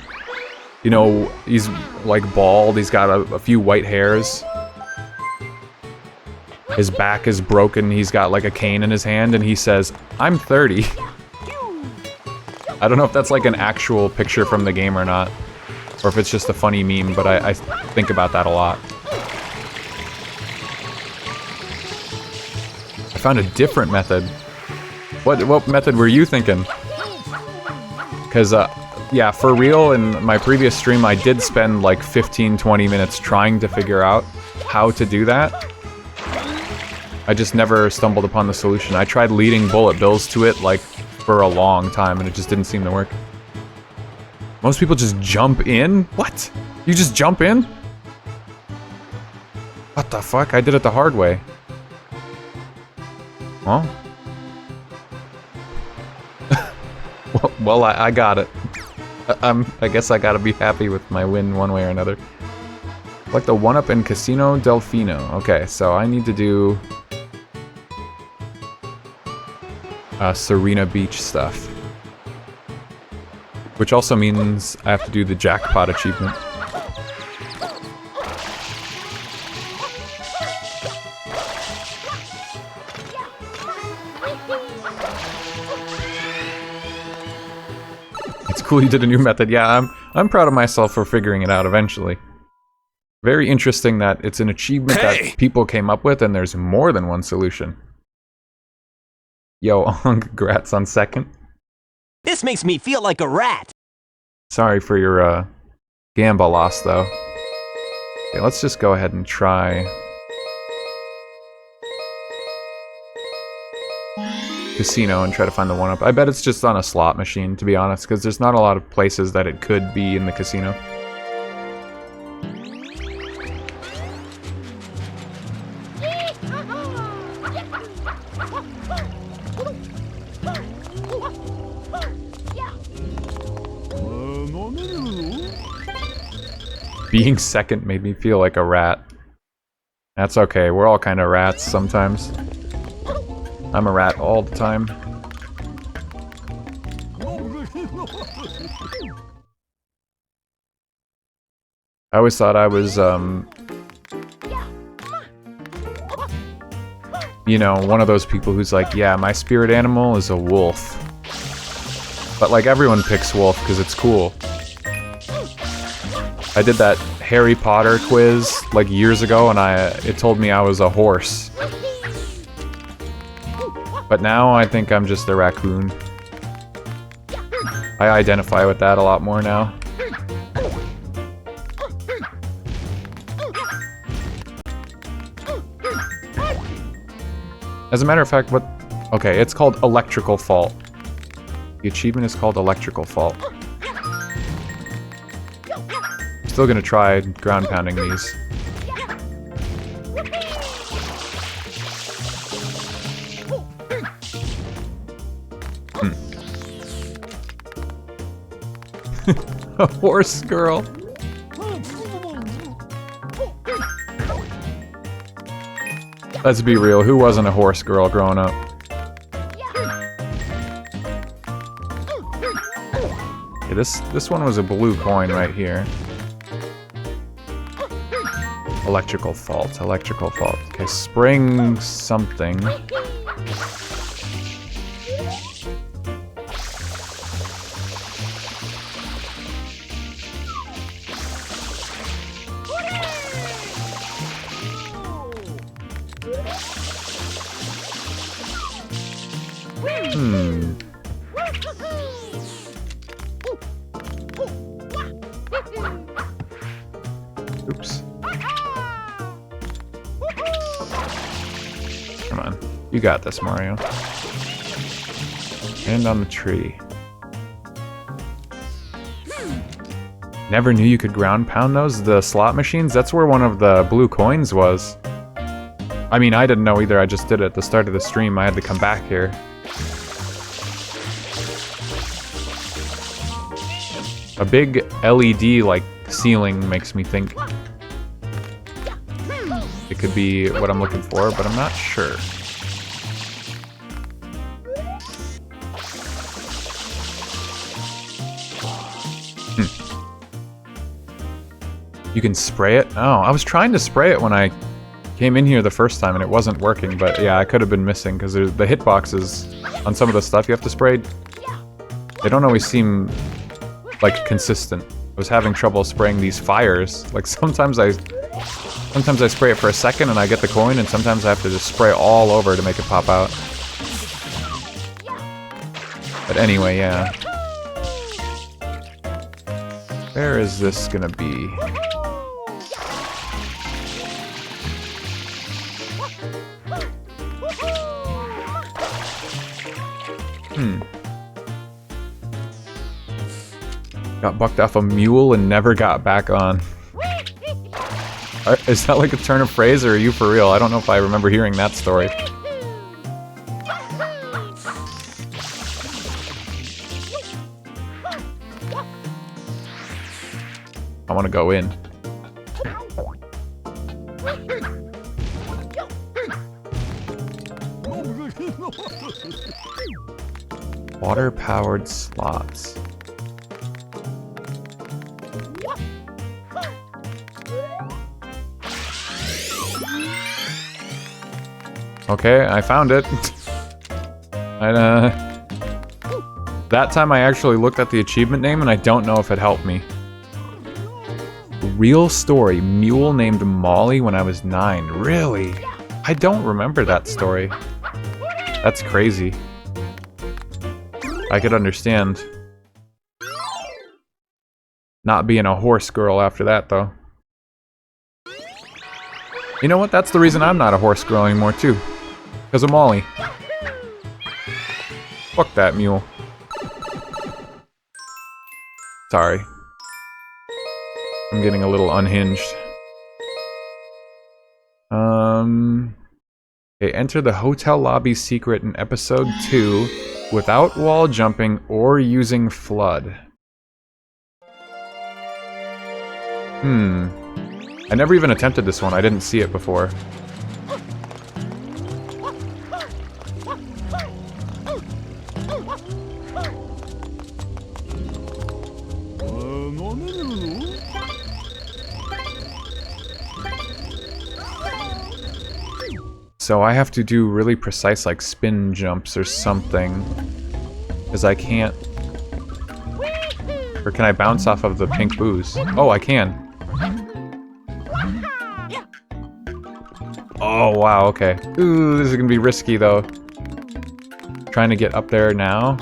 You know, he's, like, bald, he's got a few white hairs. His back is broken, he's got, like, a cane in his hand, and he says, "I'm 30. I don't know if that's, like, an actual picture from the game or not. Or if it's just a funny meme, but I think about that a lot. I found a different method. What method were you thinking? Because, yeah, for real, in my previous stream, I did spend like 15-20 minutes trying to figure out how to do that. I just never stumbled upon the solution. I tried leading bullet bills to it, like, for a long time, and it just didn't seem to work. Most people just jump in? What? You just jump in? What the fuck? I did it the hard way. Well... well, I got it. I guess I gotta be happy with my win one way or another. Like the one-up in Casino Delfino. Okay, so I need to do... Serena Beach stuff. Which also means I have to do the jackpot achievement. It's cool you did a new method. Yeah, I'm proud of myself for figuring it out eventually. Very interesting that it's an achievement that people came up with and there's more than one solution. Yo, congrats on second.
This makes me feel like a rat.
Sorry for your Gamba loss, though. Okay, let's just go ahead and try Casino and try to find the one-up. I bet it's just on a slot machine, to be honest, because there's not a lot of places that it could be in the casino. Being second made me feel like a rat. That's okay, we're all kind of rats sometimes. I'm a rat all the time. I always thought I was, you know, one of those people who's like, yeah, my spirit animal is a wolf. But like everyone picks wolf because it's cool. I did that Harry Potter quiz like years ago and it told me I was a horse. But now I think I'm just a raccoon. I identify with that a lot more now. As a matter of fact, what... Okay, it's called Electrical Fault. The achievement is called Electrical Fault. Still gonna try ground pounding these. A horse girl. Let's be real, who wasn't a horse girl growing up? Okay, this one was a blue coin right here. Electrical fault, electrical fault. Okay, spring something. Oops. Come on. You got this, Mario. And on the tree. Never knew you could ground pound those, the slot machines? That's where one of the blue coins was. I mean, I didn't know either, I just did it at the start of the stream, I had to come back here. A big LED, like, ceiling makes me think it could be what I'm looking for, but I'm not sure. You can spray it? Oh, I was trying to spray it when I came in here the first time and it wasn't working, but yeah, I could have been missing because the hitboxes on some of the stuff you have to spray, they don't always seem like consistent. I was having trouble spraying these fires. Like sometimes I spray it for a second and I get the coin, and sometimes I have to just spray all over to make it pop out. But anyway, yeah. Where is this gonna be? Got bucked off a mule and never got back on. Is that like a turn of phrase, or are you for real? I don't know if I remember hearing that story. I want to go in. Water-powered slots. Okay, I found it. That time I actually looked at the achievement name and I don't know if it helped me. Real story, mule named Molly when I was 9. Really? I don't remember that story. That's crazy. I could understand not being a horse girl after that, though. You know what? That's the reason I'm not a horse girl anymore, too. Because of Molly. Fuck that mule. Sorry. I'm getting a little unhinged. Okay, enter the hotel lobby secret in episode 2 without wall jumping or using flood. I never even attempted this one. I didn't see it before. So I have to do really precise, like, spin jumps or something. Because I can't... Or can I bounce off of the pink booze? Oh, I can. Oh, wow, okay. Ooh, this is gonna be risky, though. Trying to get up there now.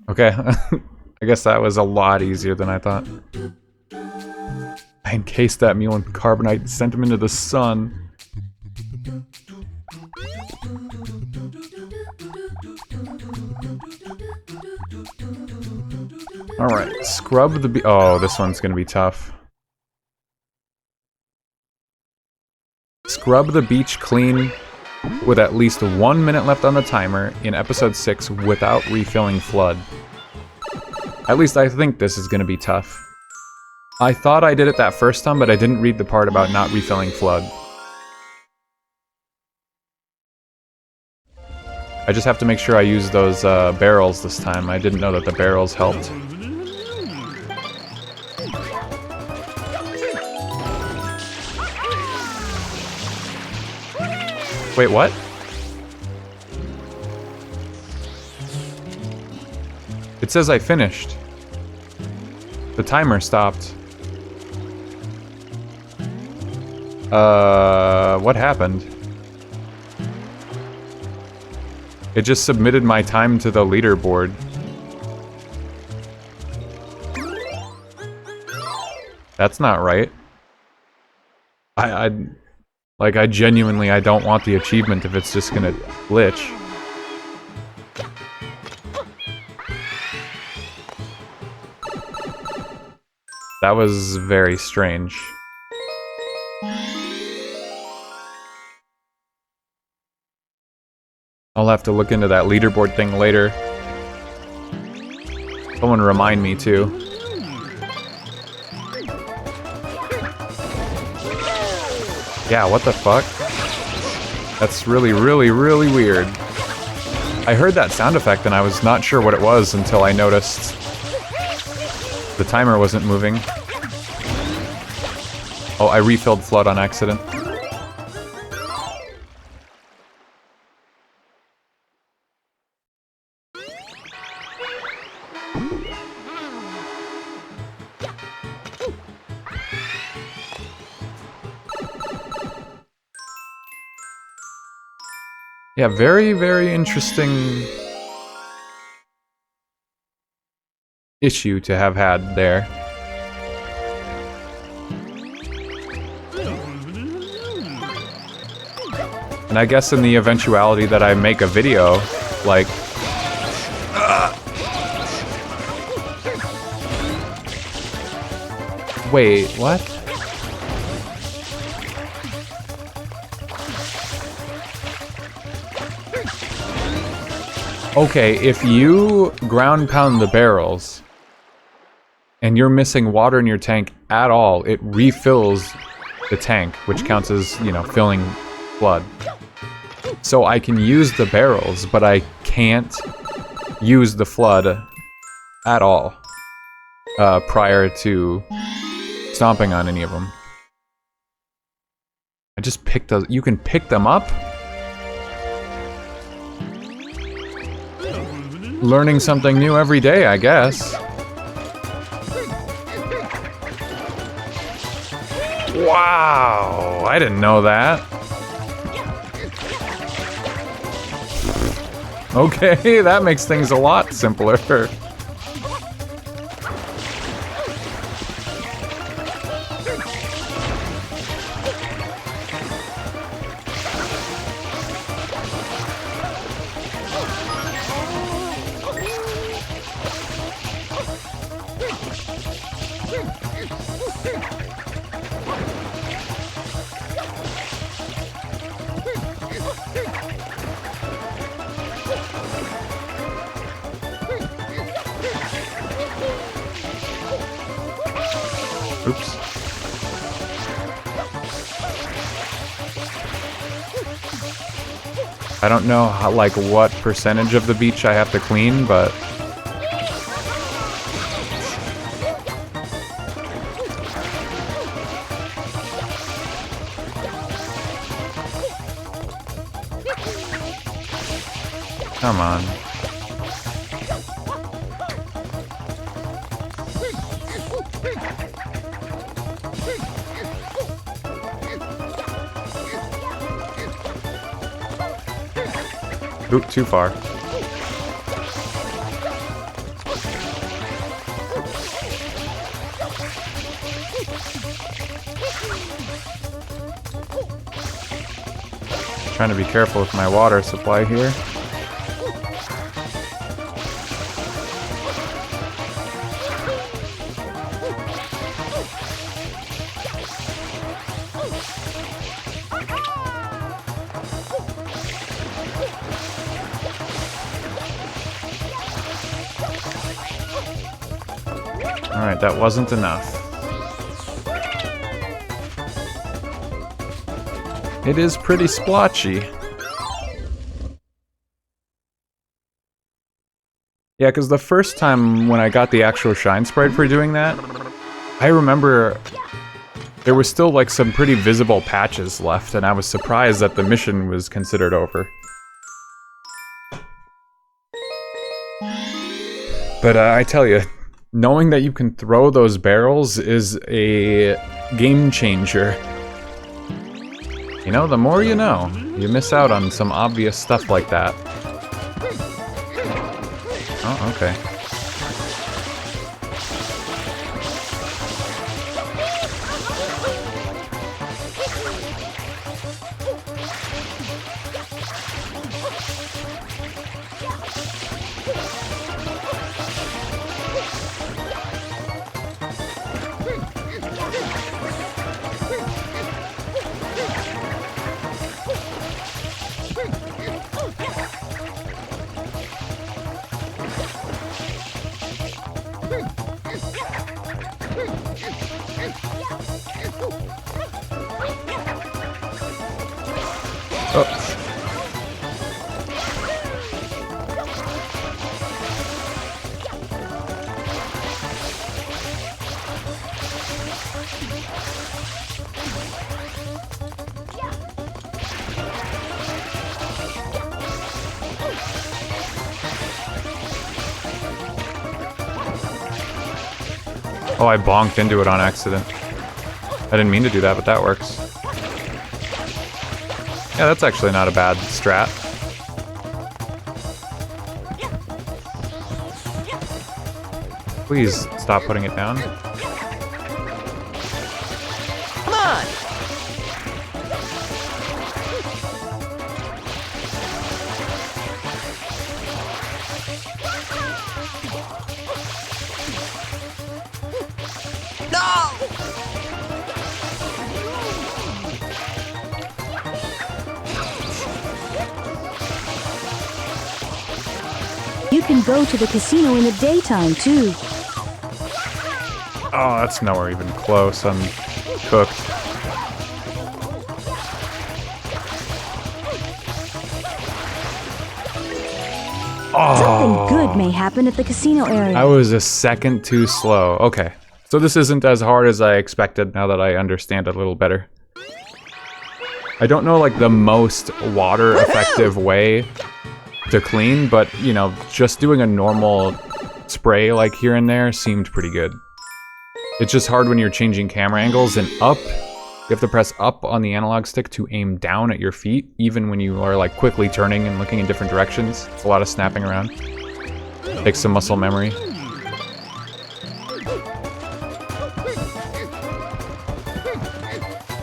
Okay, I guess that was a lot easier than I thought. I encased that mule in carbonite and sent him into the sun. Alright, scrub the oh, this one's gonna be tough. Scrub the beach clean with at least 1 minute left on the timer in episode 6 without refilling flood. At least I think this is gonna be tough. I thought I did it that first time, but I didn't read the part about not refilling flood. I just have to make sure I use those barrels this time. I didn't know that the barrels helped. Wait, what? It says I finished. The timer stopped. What happened? It just submitted my time to the leaderboard. That's not right. I genuinely, I don't want the achievement if it's just gonna glitch. That was very strange. I'll have to look into that leaderboard thing later. Someone remind me too. Yeah, what the fuck? That's really, really, really weird. I heard that sound effect and I was not sure what it was until I noticed the timer wasn't moving. Oh, I refilled flood on accident. Yeah, very, very interesting issue to have had there. And I guess in the eventuality that I make a video, like... Wait, what? Okay, if you ground pound the barrels and you're missing water in your tank at all, it refills the tank, which counts as, you know, filling flood. So I can use the barrels, but I can't use the flood at all prior to stomping on any of them. I just picked those. You can pick them up? Learning something new every day, I guess. Wow, I didn't know that. Okay, that makes things a lot simpler. Oops. I don't know how, like, what percentage of the beach I have to clean, but... Come on. Oop, too far. Trying to be careful with my water supply here. Alright, that wasn't enough. It is pretty splotchy. Yeah, because the first time when I got the actual shine sprite for doing that, I remember there was still like some pretty visible patches left, and I was surprised that the mission was considered over. But I tell you, knowing that you can throw those barrels is a game changer. You know, the more you know. You miss out on some obvious stuff like that. Oh, okay. Oh, I bonked into it on accident. I didn't mean to do that, but that works. Yeah, that's actually not a bad strat. Please stop putting it down.
Come on! No!
You can go to the casino in the daytime, too.
Oh, that's nowhere even close. I'm cooked.
Something good may happen at the casino area.
I was a second too slow. Okay. So this isn't as hard as I expected now that I understand it a little better. I don't know like the most water effective way to clean, but you know, just doing a normal spray like here and there seemed pretty good. It's just hard when you're changing camera angles, and up, you have to press up on the analog stick to aim down at your feet, even when you are like quickly turning and looking in different directions. It's a lot of snapping around. Takes some muscle memory.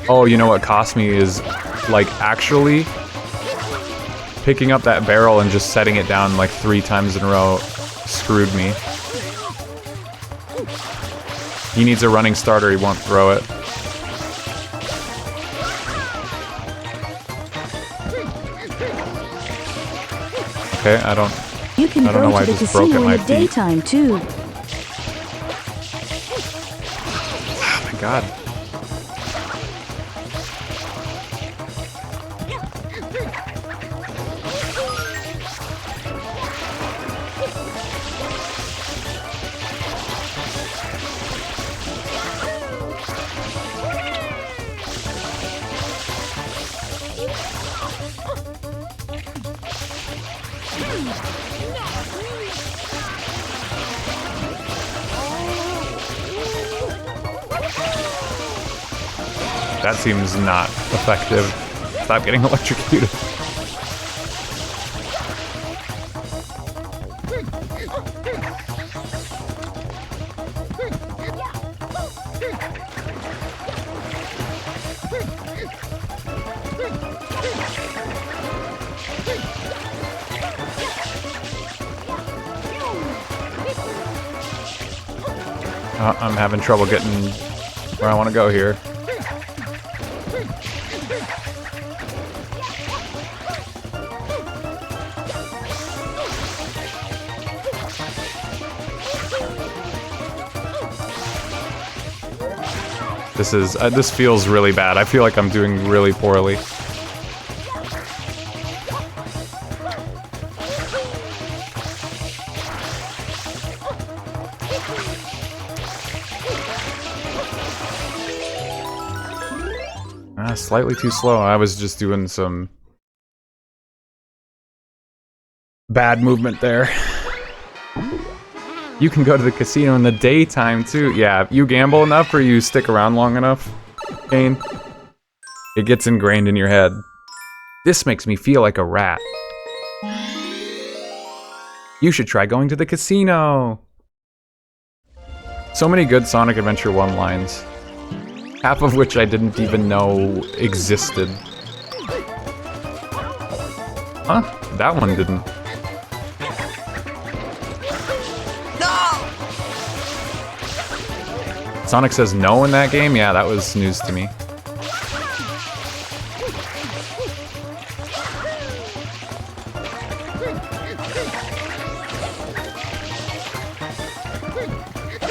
Oh, you know what cost me is like actually picking up that barrel and just setting it down like 3 times in a row screwed me. He needs a running starter, he won't throw it. Okay, I don't know why I just broke at my feet.
Daytime too.
Oh my god. That seems not effective. Stop getting electrocuted. I'm having trouble getting where I want to go here. This feels really bad. I feel like I'm doing really poorly. Slightly too slow. I was just doing some bad movement there. You can go to the casino in the daytime too. Yeah, if you gamble enough or you stick around long enough, Kane, it gets ingrained in your head. This makes me feel like a rat. You should try going to the casino. So many good Sonic Adventure 1 lines. Half of which I didn't even know existed. Huh? That one didn't. No! Sonic says no in that game? Yeah, that was news to me.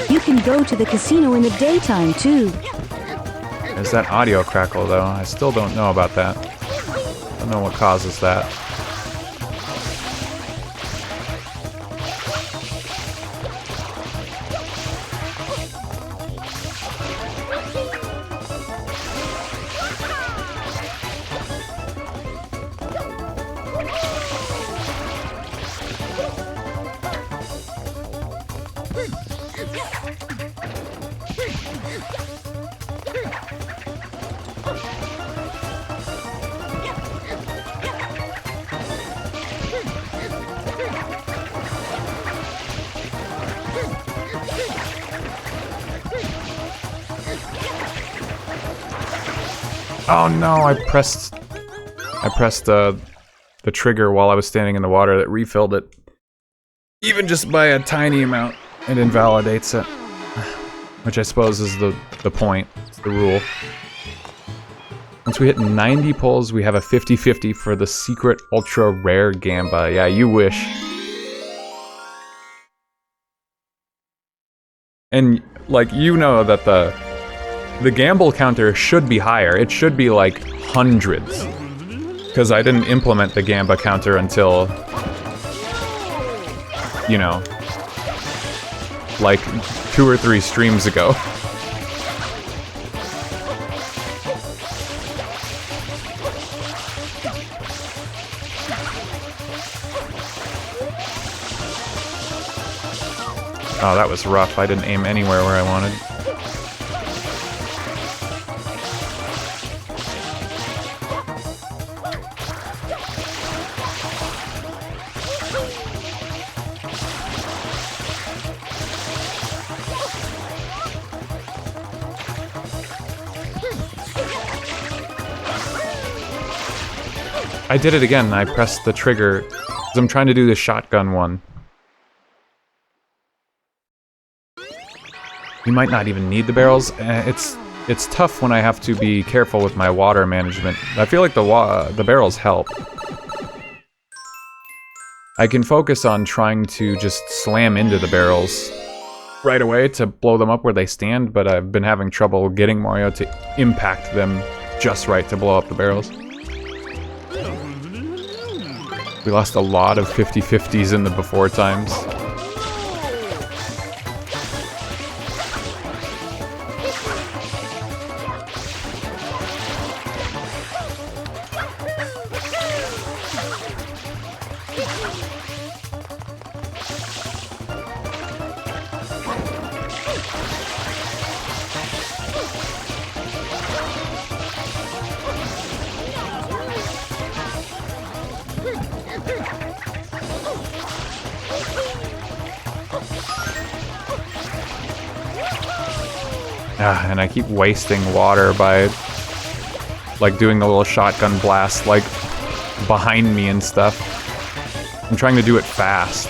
You can go to the casino in the daytime too.
There's that audio crackle, though. I still don't know about that. I don't know what causes that. Oh no, I pressed the trigger while I was standing in the water that refilled it. Even just by a tiny amount, it invalidates it. Which I suppose is the point, it's the rule. Once we hit 90 pulls, we have a 50-50 for the secret ultra rare Gamba. Yeah, you wish. And, like, you know that the gamble counter should be higher. It should be like hundreds. Because I didn't implement the Gamba counter until, you know, like 2 or 3 streams ago. Oh, that was rough. I didn't aim anywhere where I wanted. I did it again. I pressed the trigger because I'm trying to do the shotgun one. You might not even need the barrels. It's tough when I have to be careful with my water management. I feel like the barrels help. I can focus on trying to just slam into the barrels right away to blow them up where they stand, but I've been having trouble getting Mario to impact them just right to blow up the barrels. We lost a lot of 50-50s in the before times. And I keep wasting water by, like, doing the little shotgun blast, like, behind me and stuff. I'm trying to do it fast.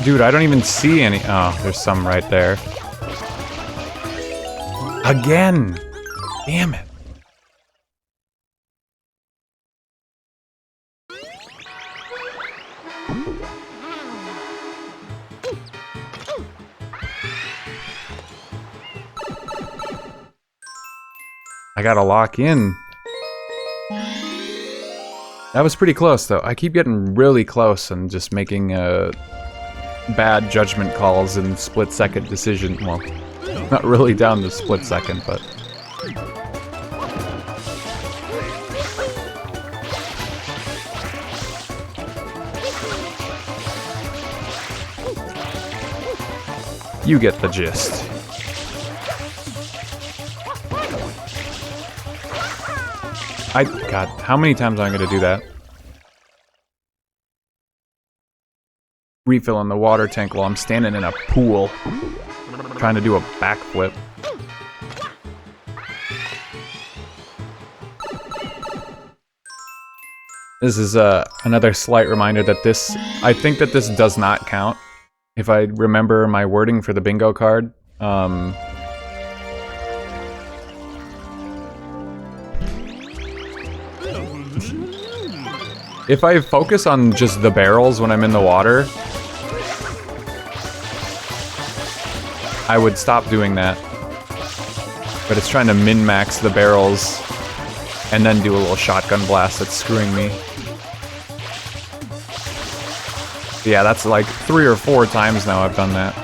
Dude, I don't even see any. Oh, there's some right there. Again! Damn it. I gotta lock in. That was pretty close, though. I keep getting really close and just making bad judgment calls and split-second decision. Well, not really down to split-second, but... You get the gist. God, how many times am I gonna do that? Refilling the water tank while I'm standing in a pool, trying to do a backflip. This is another slight reminder that this, I think that this does not count. If I remember my wording for the bingo card, if I focus on just the barrels when I'm in the water, I would stop doing that. But it's trying to min-max the barrels and then do a little shotgun blast that's screwing me. Yeah, that's like 3 or 4 times now I've done that.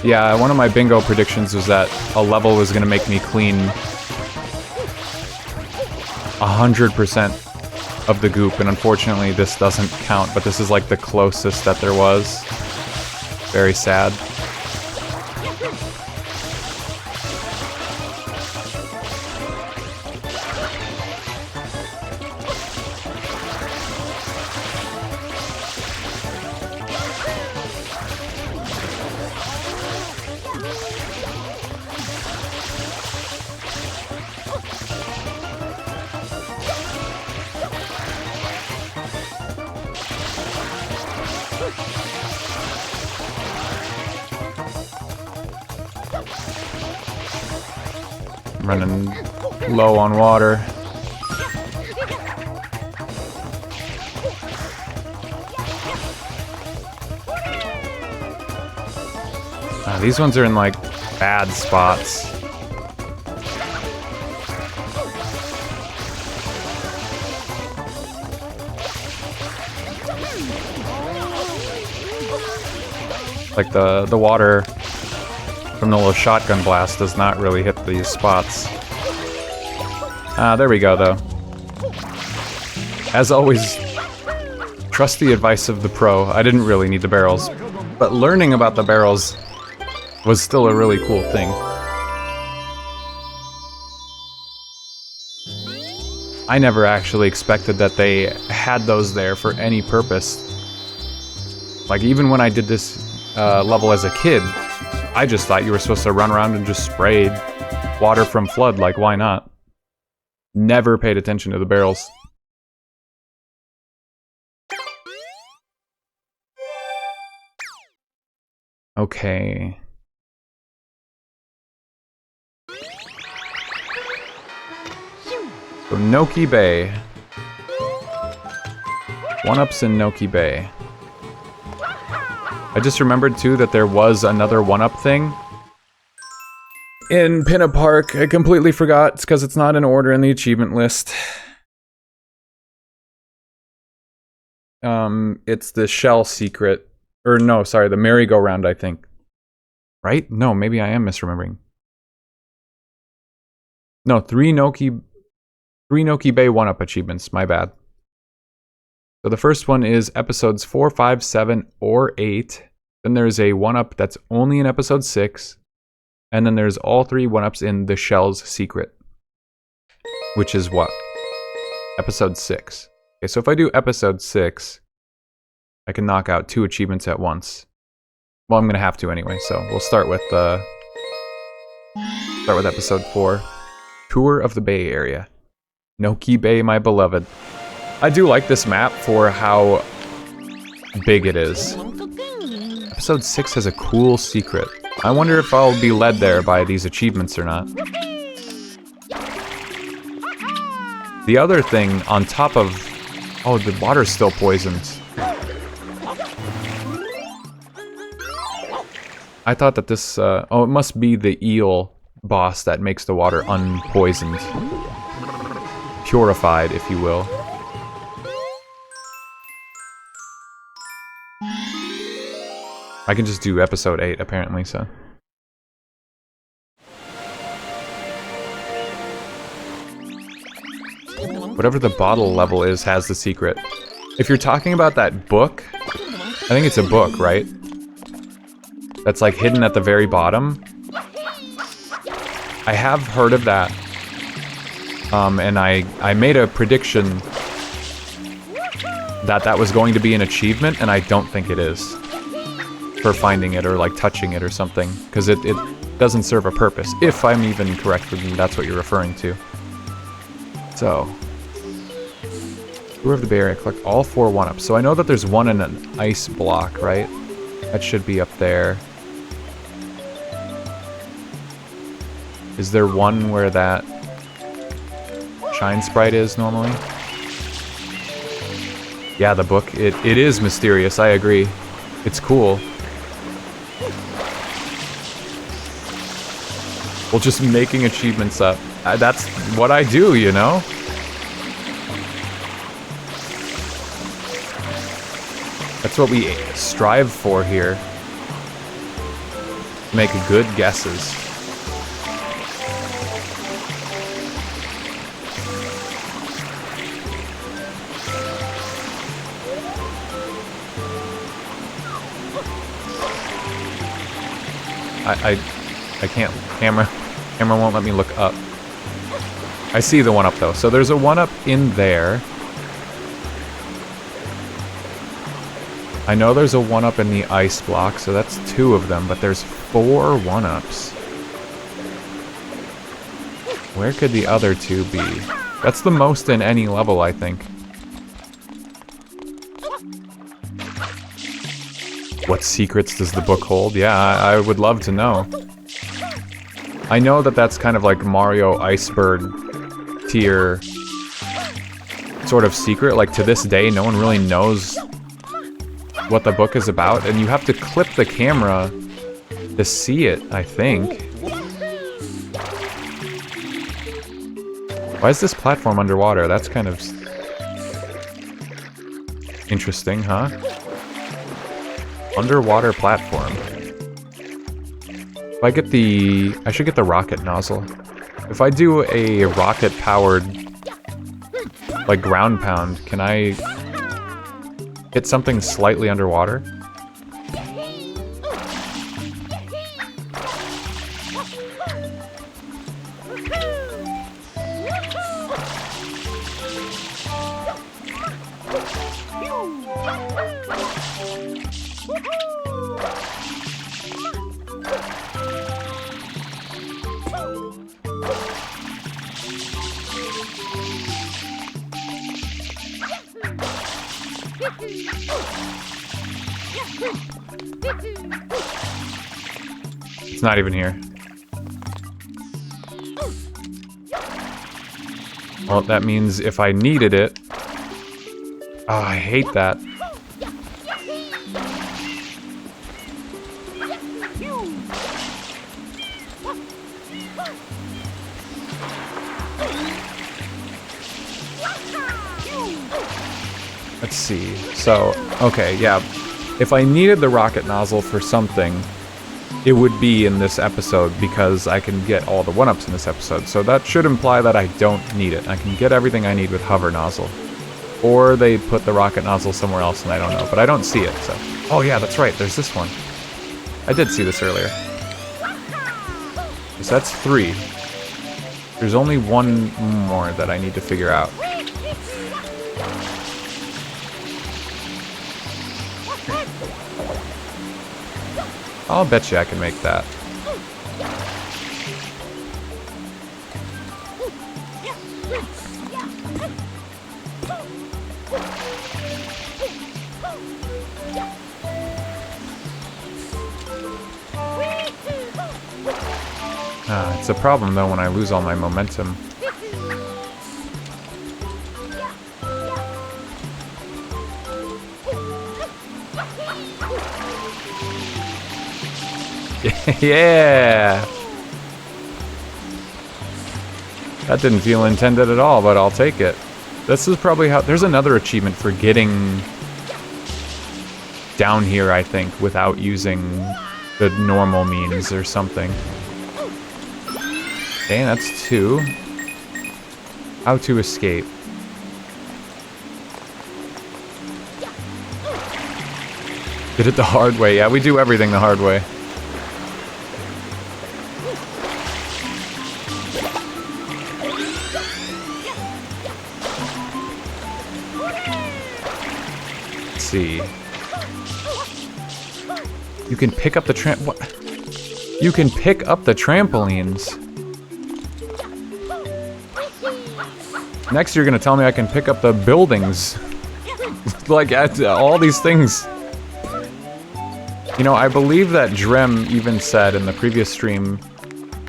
Yeah, one of my bingo predictions was that a level was gonna make me clean 100% of the goop, and unfortunately this doesn't count, but this is like the closest that there was. Very sad. running low on water. These ones are in like bad spots. Like the water from the little shotgun blast does not really hit these spots. There we go though. As always, trust the advice of the pro. I didn't really need the barrels, but learning about the barrels was still a really cool thing. I never actually expected that they had those there for any purpose. Like, even when I did this level as a kid, I just thought you were supposed to run around and just spray water from flood, like, why not? Never paid attention to the barrels. Okay. So Noki Bay. 1-ups in Noki Bay. I just remembered too that there was another 1-up thing in Pinna Park. I completely forgot. It's because it's not in order in the achievement list. It's the shell secret. Or no, sorry, the merry-go-round, I think. Right? No, maybe I am misremembering. No, 3 Noki Bay 1-up achievements, my bad. So the first one is episodes 4, 5, 7, or 8. Then there's a 1-up that's only in episode 6. And then there's all 3 1-ups in the Shell's Secret. Which is what? Episode 6. Okay, so if I do episode 6, I can knock out 2 achievements at once. Well, I'm gonna have to anyway, so we'll start with episode 4. Tour of the Bay Area. Noki Bay, my beloved. I do like this map for how big it is. Episode 6 has a cool secret. I wonder if I'll be led there by these achievements or not. The other thing on top of... Oh, the water's still poisoned. I thought that this... oh, it must be the eel boss that makes the water unpoisoned. Purified, if you will. I can just do episode 8, apparently, so... Whatever the bottle level is has the secret. If you're talking about that book, I think it's a book, right? That's like hidden at the very bottom. I have heard of that. And I made a prediction that was going to be an achievement, and I don't think it is. For finding it or like touching it or something. Because it doesn't serve a purpose. If I'm even correct with you, that's what you're referring to. So... Tour of the Bay Area, collect all 4 1-ups. So I know that there's one in an ice block, right? That should be up there. Is there one where that Shine Sprite is normally? Yeah, the book. It is mysterious, I agree. It's cool. Well, just making achievements up. That's what I do, you know? That's what we strive for here. Make good guesses. I can't. Camera won't let me look up. I see the 1-up though. So there's a 1-up in there. I know there's a 1-up in the ice block, so that's 2 of them, but there's 4 1-ups. Where could the other 2 be? That's the most in any level, I think. What secrets does the book hold? Yeah, I would love to know. I know that that's kind of like Mario Iceberg tier sort of secret. Like, to this day, no one really knows what the book is about, and you have to clip the camera to see it, I think. Why is this platform underwater? That's kind of interesting, huh? Underwater platform. If I get the... I should get the rocket nozzle. If I do a rocket-powered, like, ground pound, can I hit something slightly underwater? It's not even here. Well, that means if I needed it... Oh, I hate that. Let's see. So, okay, yeah. If I needed the rocket nozzle for something, it would be in this episode because I can get all the 1-ups in this episode. So that should imply that I don't need it. I can get everything I need with hover nozzle. Or they put the rocket nozzle somewhere else and I don't know. But I don't see it, so... Oh yeah, that's right, there's this one. I did see this earlier. So that's 3. There's only one more that I need to figure out. I'll bet you I can make that. It's a problem though when I lose all my momentum. Yeah! That didn't feel intended at all, but I'll take it. This is probably how... There's another achievement for getting down here, I think, without using the normal means or something. Okay, that's 2. How to escape. Did it the hard way. Yeah, we do everything the hard way. Let's see. You can pick up the what? You can pick up the trampolines. Next, you're gonna tell me I can pick up the buildings. Like, all these things. You know, I believe that Drem even said in the previous stream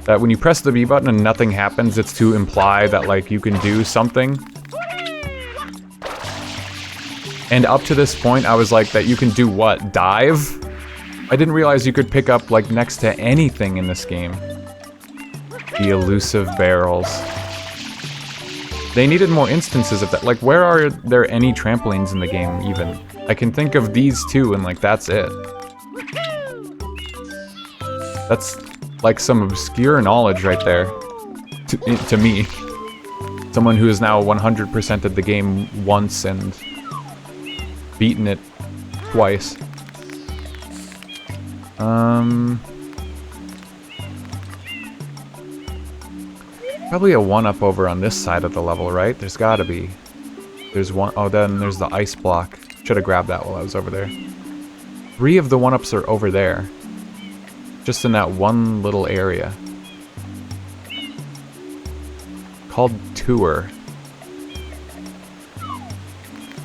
that when you press the B button and nothing happens, it's to imply that, like, you can do something. And up to this point, I was like, that you can do what? Dive? I didn't realize you could pick up, like, next to anything in this game. The elusive barrels. They needed more instances of that. Like, where are there any trampolines in the game, even? I can think of these 2, and, like, that's it. That's, like, some obscure knowledge right there. To me. Someone who has now 100%ed the game once and beaten it twice. Probably a 1-up over on this side of the level, right? There's gotta be. There's one. Oh, then there's the ice block. Should have grabbed that while I was over there. 3 of the 1-ups are over there. Just in that one little area. Called Tour.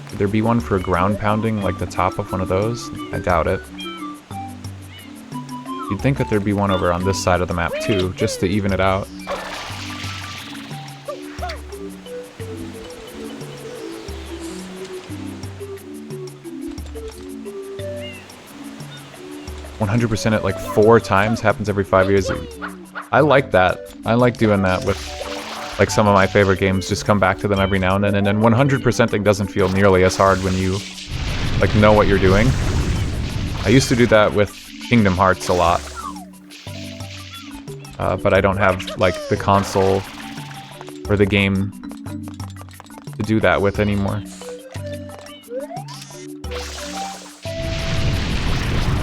Could there be one for ground pounding, like the top of one of those? I doubt it. You You'd think that there'd be one over on this side of the map too, just to even it out. %, it like 4 times, happens every 5 years. I like that. I like doing that with like some of my favorite games, just come back to them every now and then 100%ing doesn't feel nearly as hard when you like know what you're doing. I used to do that with Kingdom Hearts a lot. But I don't have like the console or the game to do that with anymore.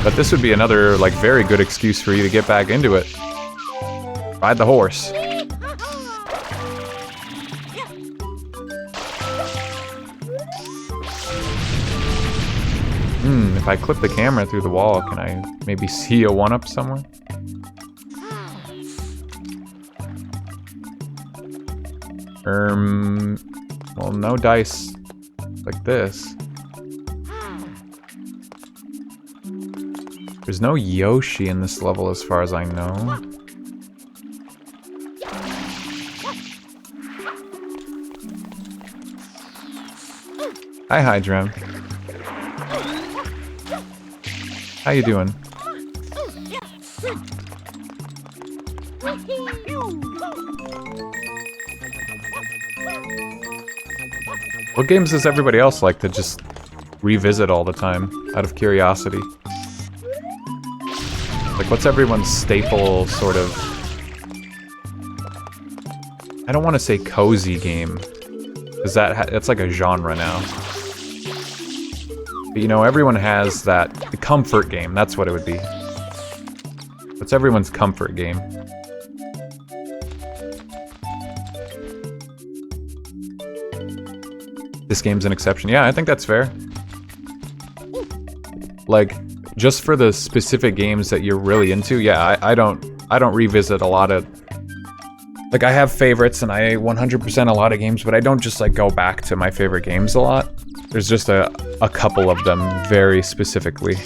But this would be another, like, very good excuse for you to get back into it. Ride the horse. If I clip the camera through the wall, can I maybe see a 1-up somewhere? Well, no dice like this. There's no Yoshi in this level as far as I know. Hi, Hydra. How you doing? What games does everybody else like to just revisit all the time, out of curiosity? Like, what's everyone's staple sort of... I don't want to say cozy game, because that's like a genre now. But you know, everyone has that the comfort game, that's what it would be. What's everyone's comfort game? This game's an exception. Yeah, I think that's fair. Like, just for the specific games that you're really into, yeah, I don't revisit a lot of... Like, I have favorites, and I 100% a lot of games, but I don't just, like, go back to my favorite games a lot. There's just a couple of them, very specifically.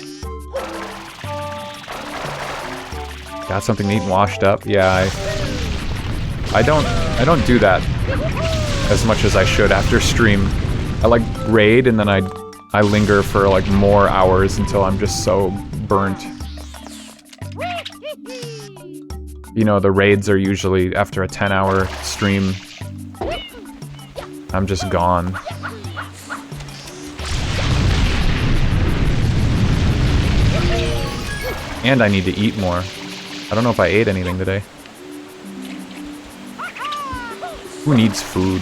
Got something neat and washed up? Yeah, I don't do that as much as I should after stream. I, like, raid, and then I linger for, like, more hours until I'm just so burnt. You know, the raids are usually after a 10-hour stream. I'm just gone. And I need to eat more. I don't know if I ate anything today. Who needs food?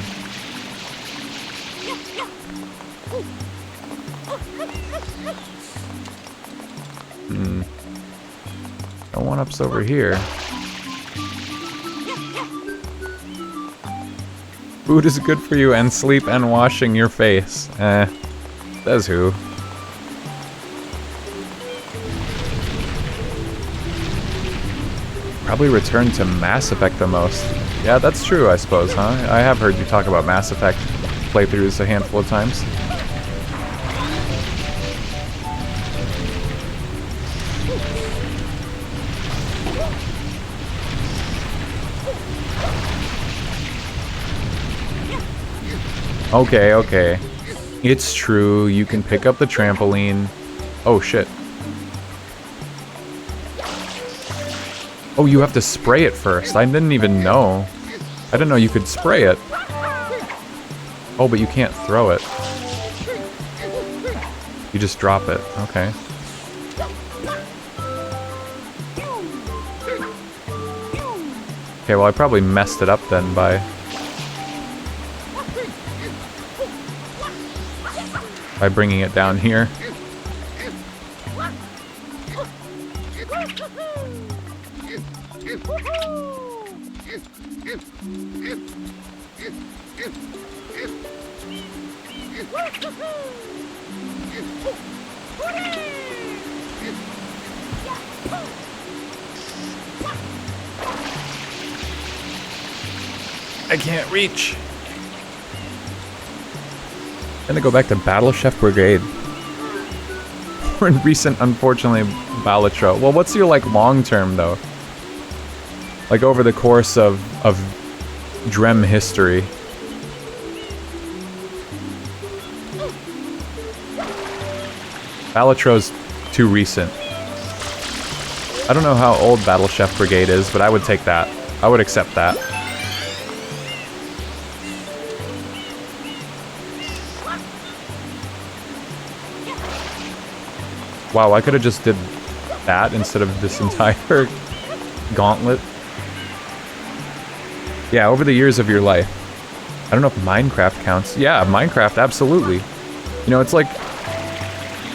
No 1-ups over here. Food is good for you, and sleep and washing your face. Says who? Probably return to Mass Effect the most. Yeah, that's true, I suppose, huh? I have heard you talk about Mass Effect playthroughs a handful of times. Okay, okay. It's true, you can pick up the trampoline. Oh, shit. Oh, you have to spray it first. I didn't even know. I didn't know you could spray it. Oh, but you can't throw it. You just drop it. Okay. Okay, well, I probably messed it up then by bringing it down here. I can't reach. Gonna go back to Battle Chef Brigade. recent, unfortunately, Balatro. Well, what's your, like, long-term, though? Like, over the course of Drem history. Balatro's too recent. I don't know how old Battle Chef Brigade is, but I would take that. I would accept that. Wow, I could have just did that instead of this entire gauntlet. Yeah, over the years of your life. I don't know if Minecraft counts. Yeah, Minecraft, absolutely. You know, it's like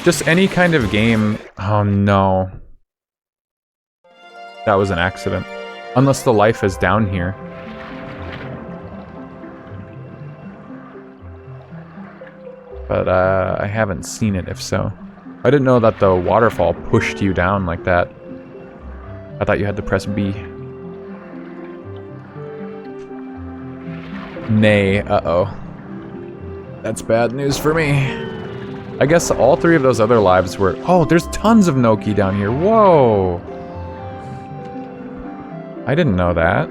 just any kind of game. Oh no. That was an accident. Unless the life is down here. But I haven't seen it if so. I didn't know that the waterfall pushed you down like that. I thought you had to press B. Nay, uh-oh. That's bad news for me. I guess all three of those other lives were... Oh, there's tons of Noki down here. Whoa! I didn't know that.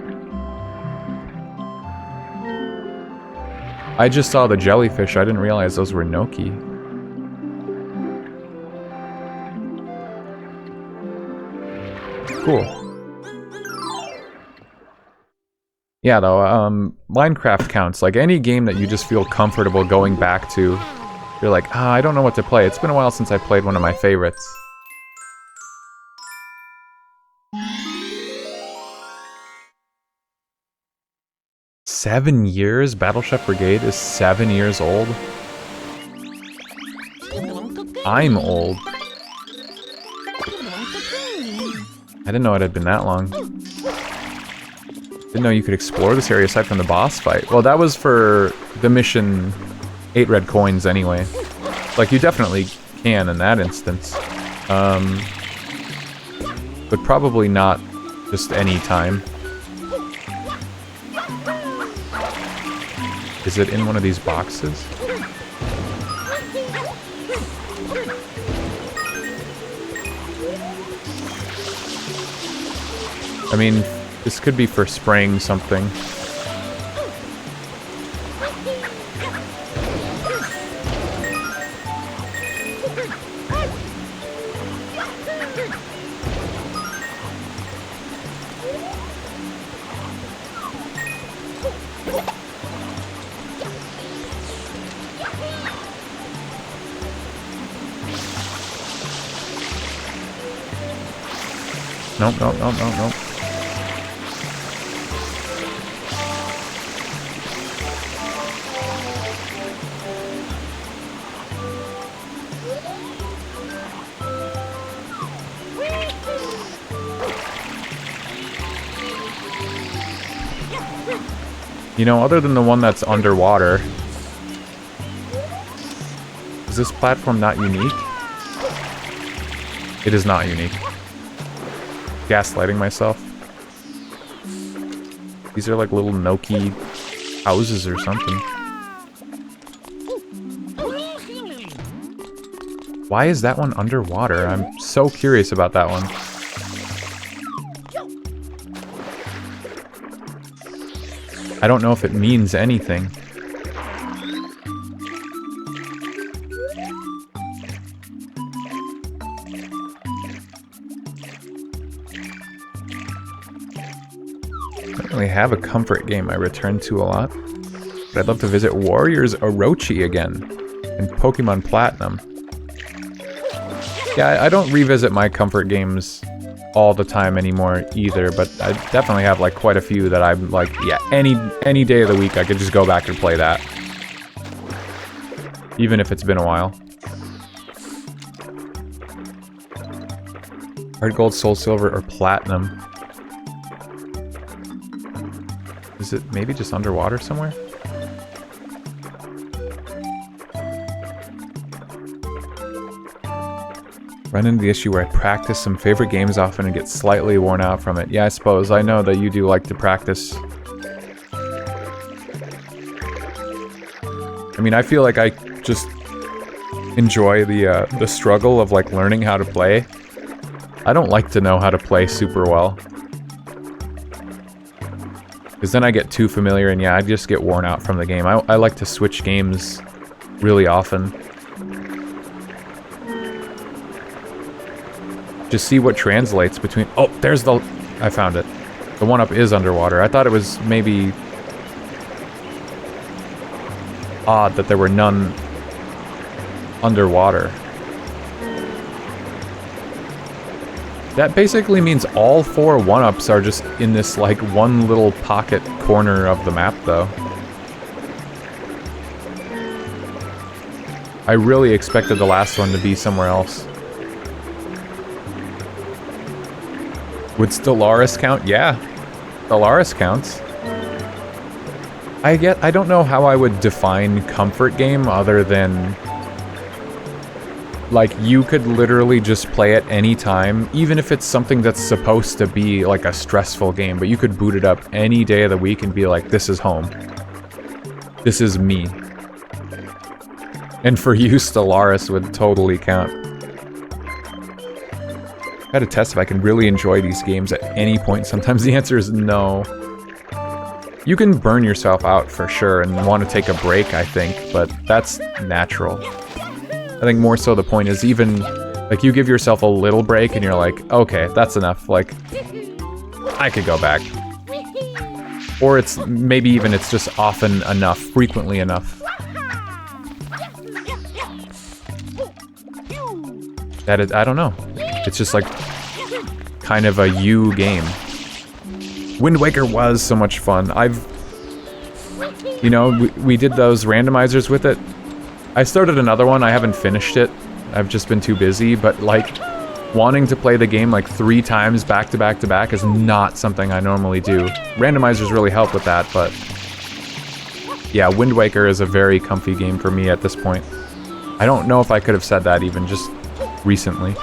I just saw the jellyfish. I didn't realize those were Noki. Cool. Yeah, though, Minecraft counts. Like, any game that you just feel comfortable going back to. You're like, I don't know what to play. It's been a while since I played one of my favorites. $7 years? Battle Chef Brigade is 7 years old? I'm old. I didn't know it had been that long. Didn't know you could explore this area aside from the boss fight. Well, that was for the mission 8 red coins anyway. Like, you definitely can in that instance. But probably not just any time. Is it in one of these boxes? I mean, this could be for spraying something. Nope, nope, nope, nope, nope. You know, other than the one that's underwater, is this platform not unique? It is not unique. Gaslighting myself. These are like little Noki houses or something. Why is that one underwater? I'm so curious about that one. I don't know if it means anything. I don't really have a comfort game I return to a lot. But I'd love to visit Warriors Orochi again. And Pokemon Platinum. Yeah, I don't revisit my comfort games all the time anymore either, but I definitely have like quite a few that I'm like, yeah, any day of the week I could just go back and play that. Even if it's been a while. Hard Gold, Soul Silver, or Platinum. Is it maybe just underwater somewhere? Run into the issue where I practice some favorite games often and get slightly worn out from it. Yeah, I suppose. I know that you do like to practice. I mean, I feel like I just enjoy the struggle of like learning how to play. I don't like to know how to play super well. Because then I get too familiar and yeah, I just get worn out from the game. I like to switch games really often. Just see what translates between... Oh, there's the... I found it. The one up is underwater. I thought it was maybe odd that there were none underwater. That basically means all 4 one-ups are just in this, like, one little pocket corner of the map, though. I really expected the last one to be somewhere else. Would Stellaris count? Yeah. Stellaris counts. I don't know how I would define comfort game other than... Like, you could literally just play it any time, even if it's something that's supposed to be, like, a stressful game, but you could boot it up any day of the week and be like, this is home. This is me. And for you, Stellaris would totally count. I gotta test if I can really enjoy these games at any point. Sometimes the answer is no. You can burn yourself out for sure and want to take a break, I think, but that's natural. I think more so the point is even, like, you give yourself a little break and you're like, okay, that's enough, like, I could go back. Or it's, maybe even it's just often enough, frequently enough. That is, I don't know. It's just like, kind of a you game. Wind Waker was so much fun. You know, we did those randomizers with it. I started another one, I haven't finished it. I've just been too busy, but like, wanting to play the game like 3 times back to back to back is not something I normally do. Randomizers really help with that, but... Yeah, Wind Waker is a very comfy game for me at this point. I don't know if I could have said that even just recently.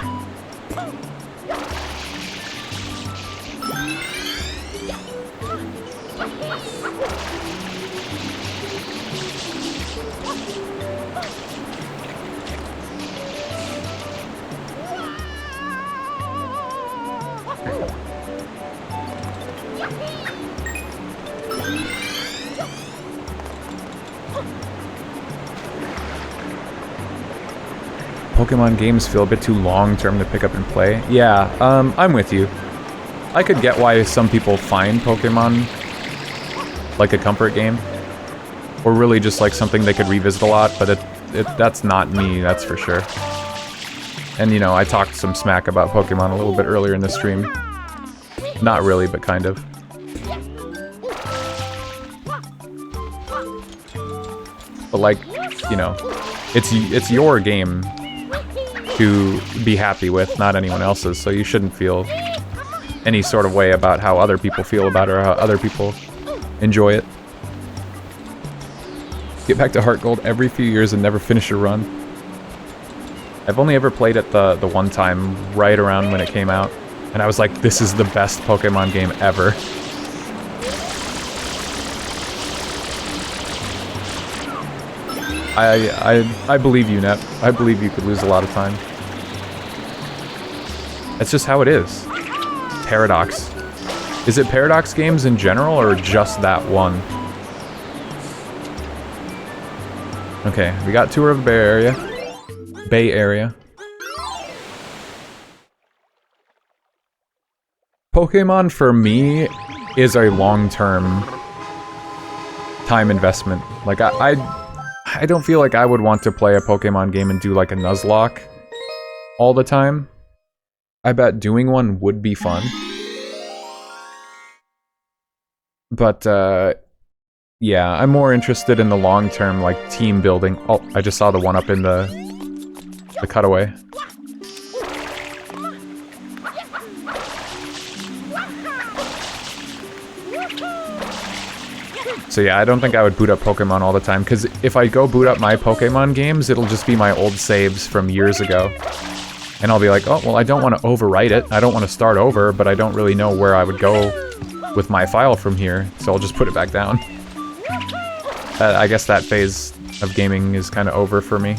Pokemon games feel a bit too long-term to pick up and play. Yeah, I'm with you. I could get why some people find Pokemon like a comfort game. Or really just like something they could revisit a lot, but that's not me, that's for sure. And you know, I talked some smack about Pokemon a little bit earlier in the stream. Not really, but kind of. But like, you know, it's your game to be happy with, not anyone else's, so you shouldn't feel any sort of way about how other people feel about it or how other people enjoy it. Get back to Heart Gold every few years and never finish a run. I've only ever played it the one time right around when it came out, and I was like, this is the best Pokemon game ever. I believe you, Net. I believe you could lose a lot of time. That's just how it is. Paradox. Is it Paradox games in general, or just that one? Okay, we got tour of the Bay Area. Bay Area. Pokemon, for me, is a long-term time investment. Like, I don't feel like I would want to play a Pokemon game and do like a Nuzlocke all the time. I bet doing one would be fun. But, yeah, I'm more interested in the long-term, like, team building. Oh, I just saw the one up in the cutaway. So yeah, I don't think I would boot up Pokemon all the time, because if I go boot up my Pokemon games, it'll just be my old saves from years ago. And I'll be like, oh, well, I don't want to overwrite it. I don't want to start over, but I don't really know where I would go with my file from here, so I'll just put it back down. I guess that phase of gaming is kind of over for me.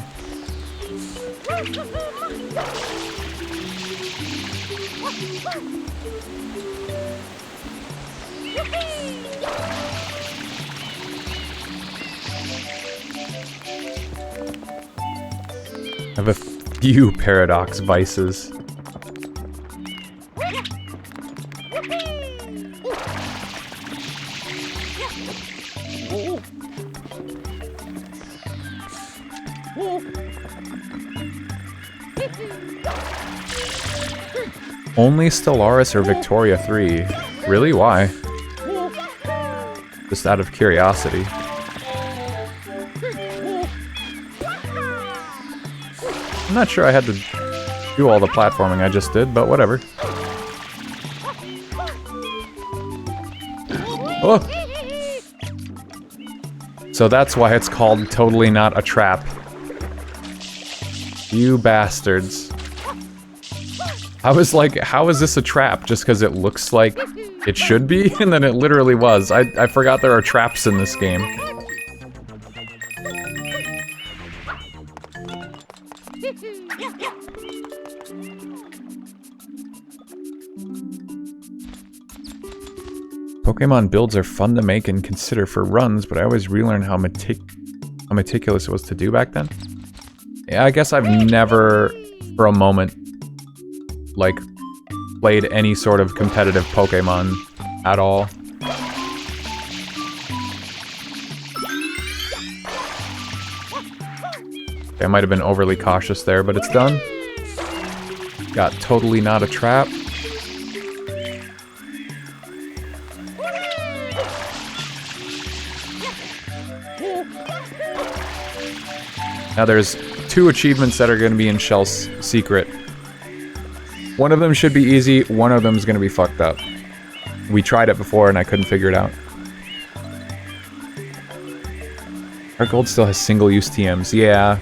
have a few paradox vices. Only Stellaris or Victoria 3? Really? Why? Just out of curiosity. I'm not sure I had to do all the platforming I just did, but whatever. Oh! So that's why it's called Totally Not a Trap. You bastards. I was like, how is this a trap? Just because it looks like it should be? And then it literally was. I forgot there are traps in this game. Pokemon builds are fun to make and consider for runs, but I always relearn how meticulous it was to do back then. Yeah, I guess I've never, for a moment, like, played any sort of competitive Pokemon at all. Okay, I might have been overly cautious there, but it's done. Got Totally Not a Trap. Now there's 2 achievements that are going to be in Shell's secret. One of them should be easy, one of them is going to be fucked up. We tried it before and I couldn't figure it out. Our gold still has single-use TMs. Yeah.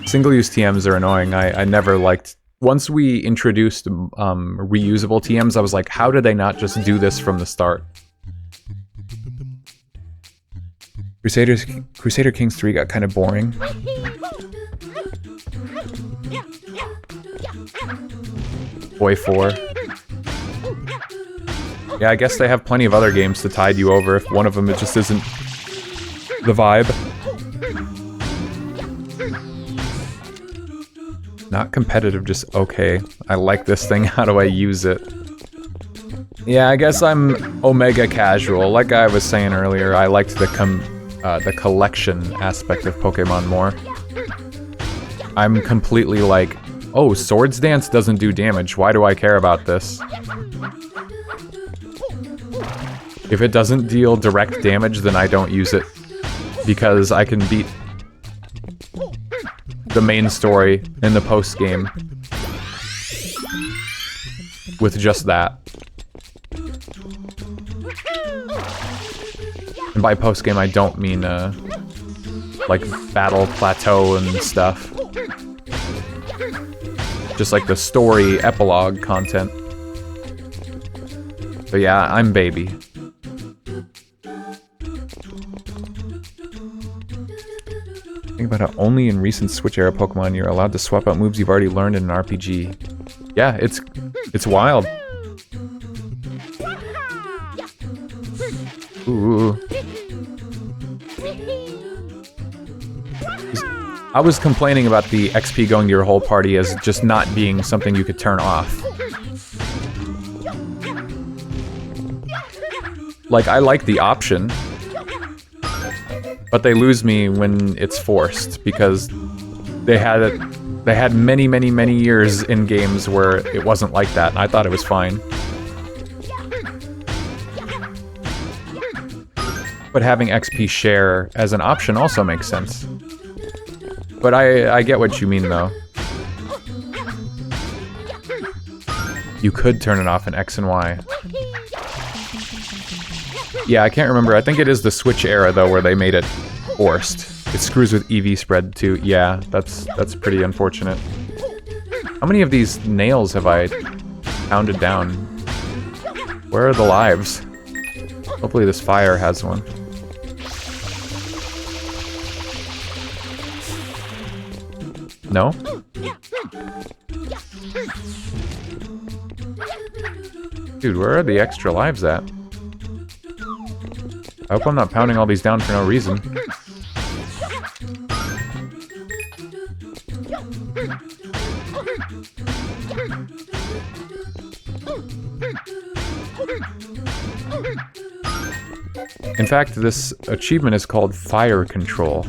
Single-use TMs are annoying. I never liked... Once we introduced reusable TMs, I was like, how did they not just do this from the start? Crusader Kings 3 got kind of boring. Boy 4. Yeah, I guess they have plenty of other games to tide you over if one of them it just isn't the vibe. Not competitive, just okay. I like this thing, how do I use it? Yeah, I guess I'm Omega casual. Like I was saying earlier, I liked the collection aspect of Pokemon more. I'm completely like, oh, Swords Dance doesn't do damage, why do I care about this? If it doesn't deal direct damage, then I don't use it. Because I can beat the main story in the post-game with just that. And by post-game, I don't mean, like, battle plateau and stuff. Just like the story epilogue content. But yeah, I'm baby. Think about how only in recent Switch-era Pokemon you're allowed to swap out moves you've already learned in an RPG. Yeah, it's wild. Ooh. I was complaining about the XP going to your whole party as just not being something you could turn off. Like, I like the option, but they lose me when it's forced, because they had many years in games where it wasn't like that, and I thought it was fine. But having XP share as an option also makes sense. But I get what you mean, though. You could turn it off in X and Y. Yeah, I can't remember. I think it is the Switch era, though, where they made it forced. It screws with EV spread, too. Yeah, that's pretty unfortunate. How many of these nails have I pounded down? Where are the lives? Hopefully this fire has one. No? Dude, where are the extra lives at? I hope I'm not pounding all these down for no reason. fact, this achievement is called Fire Control.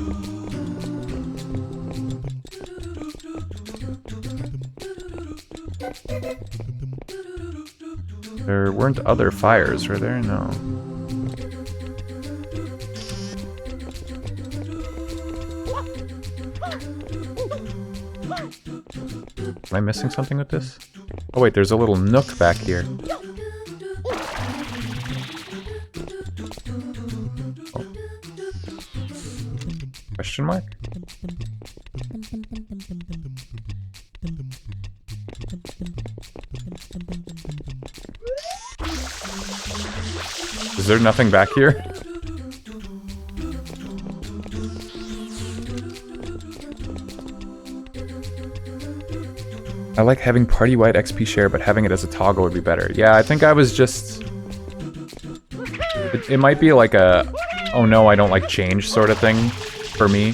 There weren't other fires, were there? No. Am I missing something with this? Oh wait, there's a little nook back here. Oh. Question mark? Is there nothing back here? I like having party-wide XP share, but having it as a toggle would be better. Yeah, I think I was just... It might be like a, oh no, I don't like change sort of thing for me,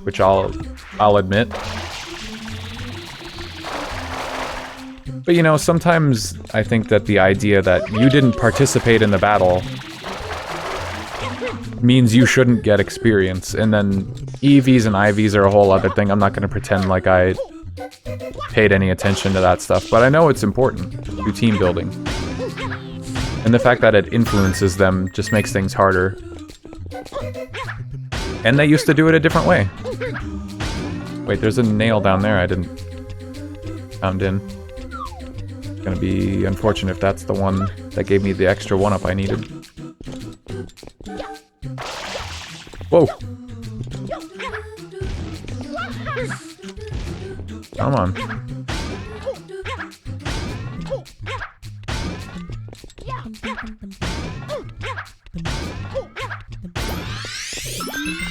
which I'll admit. But you know, sometimes I think that the idea that you didn't participate in the battle means you shouldn't get experience, and then EVs and IVs are a whole other thing. I'm not going to pretend like I paid any attention to that stuff, but I know it's important to team building. And the fact that it influences them just makes things harder. And they used to do it a different way. Wait, there's a nail down there I didn't found in. It's gonna be unfortunate if that's the one that gave me the extra one-up I needed. Whoa! Come on.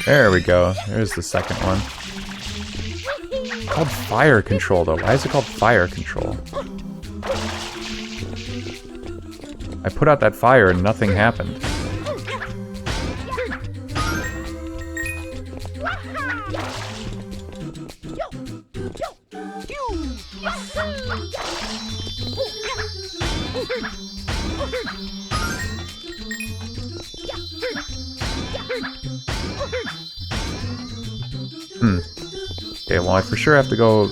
There we go. There's the second one. It's called Fire Control, though. Why is it called Fire Control? I put out that fire and nothing happened. Okay, well I for sure have to go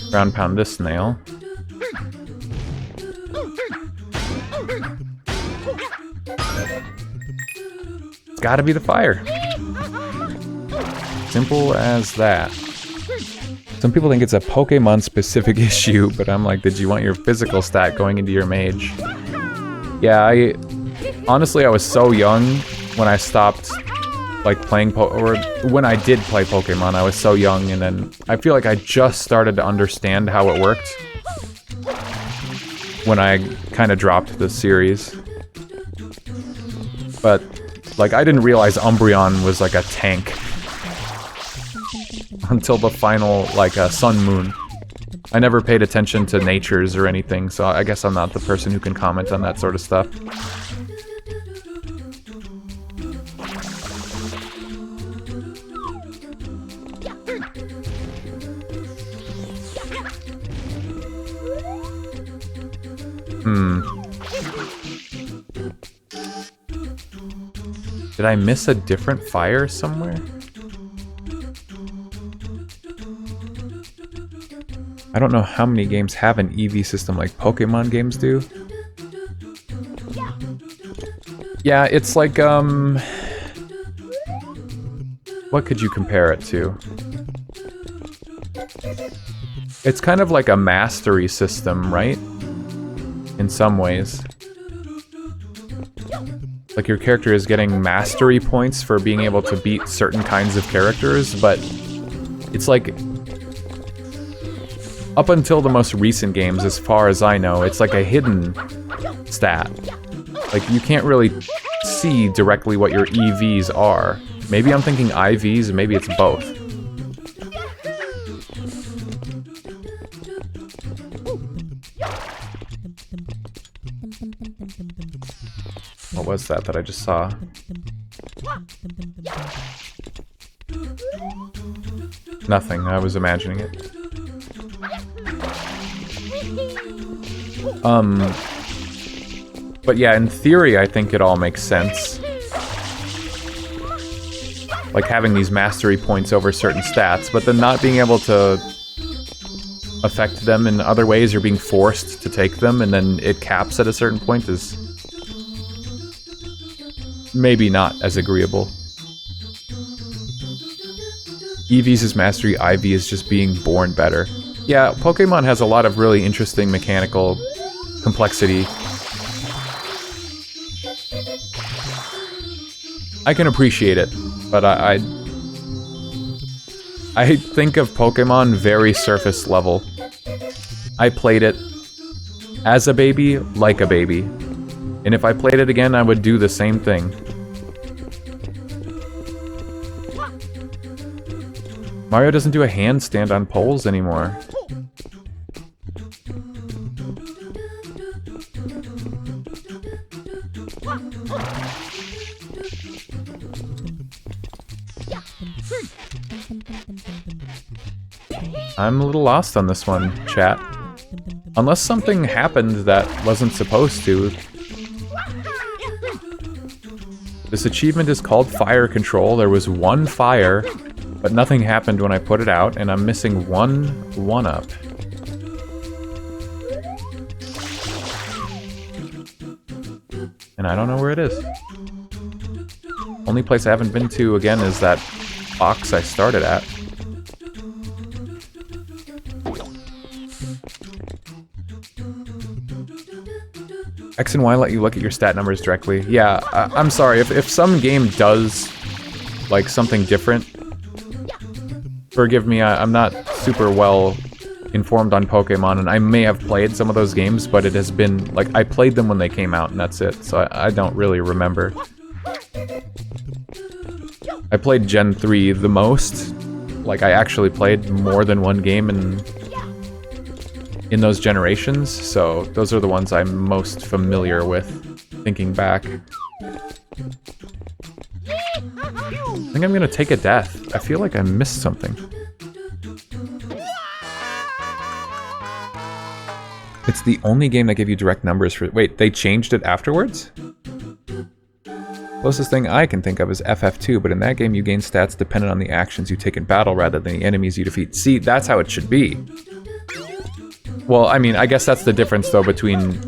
ground pound this nail. It's gotta be the fire. Simple as that. Some people think it's a Pokemon specific issue, but I'm like, did you want your physical stat going into your mage? Yeah, honestly I was so young when I stopped like playing or when I did play Pokemon. I was so young, and then I feel like I just started to understand how it worked when I kind of dropped the series. But like I didn't realize Umbreon was like a tank until the final like Sun Moon. I never paid attention to natures or anything, so I guess I'm not the person who can comment on that sort of stuff. Did I miss a different fire somewhere? I don't know how many games have an EV system like Pokemon games do. Yeah, it's like, what could you compare it to? It's kind of like a mastery system, right? In some ways. Like your character is getting mastery points for being able to beat certain kinds of characters, but it's like, up until the most recent games, as far as I know, it's like a hidden stat. Like you can't really see directly what your EVs are. Maybe I'm thinking IVs, maybe it's both. What was that I just saw? Nothing, I was imagining it. But yeah, in theory, I think it all makes sense. Like having these mastery points over certain stats, but then not being able to affect them in other ways or being forced to take them and then it caps at a certain point is maybe not as agreeable. Eevee's mastery, Ivy is just being born better. Yeah, Pokemon has a lot of really interesting mechanical complexity. I can appreciate it, but I think of Pokemon very surface level. I played it as a baby, like a baby. And if I played it again, I would do the same thing. Mario doesn't do a handstand on poles anymore. I'm a little lost on this one, chat. Unless something happened that wasn't supposed to. This achievement is called Fire Control. There was one fire, but nothing happened when I put it out, and I'm missing one 1-up. And I don't know where it is. Only place I haven't been to again is that box I started at. X and Y let you look at your stat numbers directly. Yeah, I'm sorry, if some game does, like, something different, forgive me, I'm not super well informed on Pokemon, and I may have played some of those games, but it has been, like, I played them when they came out, and that's it, so I don't really remember. I played Gen 3 the most. Like, I actually played more than one game in those generations, so those are the ones I'm most familiar with, thinking back. I think I'm gonna take a death. I feel like I missed something. It's the only game that gave you direct numbers for... Wait, they changed it afterwards? Closest thing I can think of is FF2, but in that game you gain stats dependent on the actions you take in battle rather than the enemies you defeat. See, that's how it should be. Well, I mean, I guess that's the difference, though, between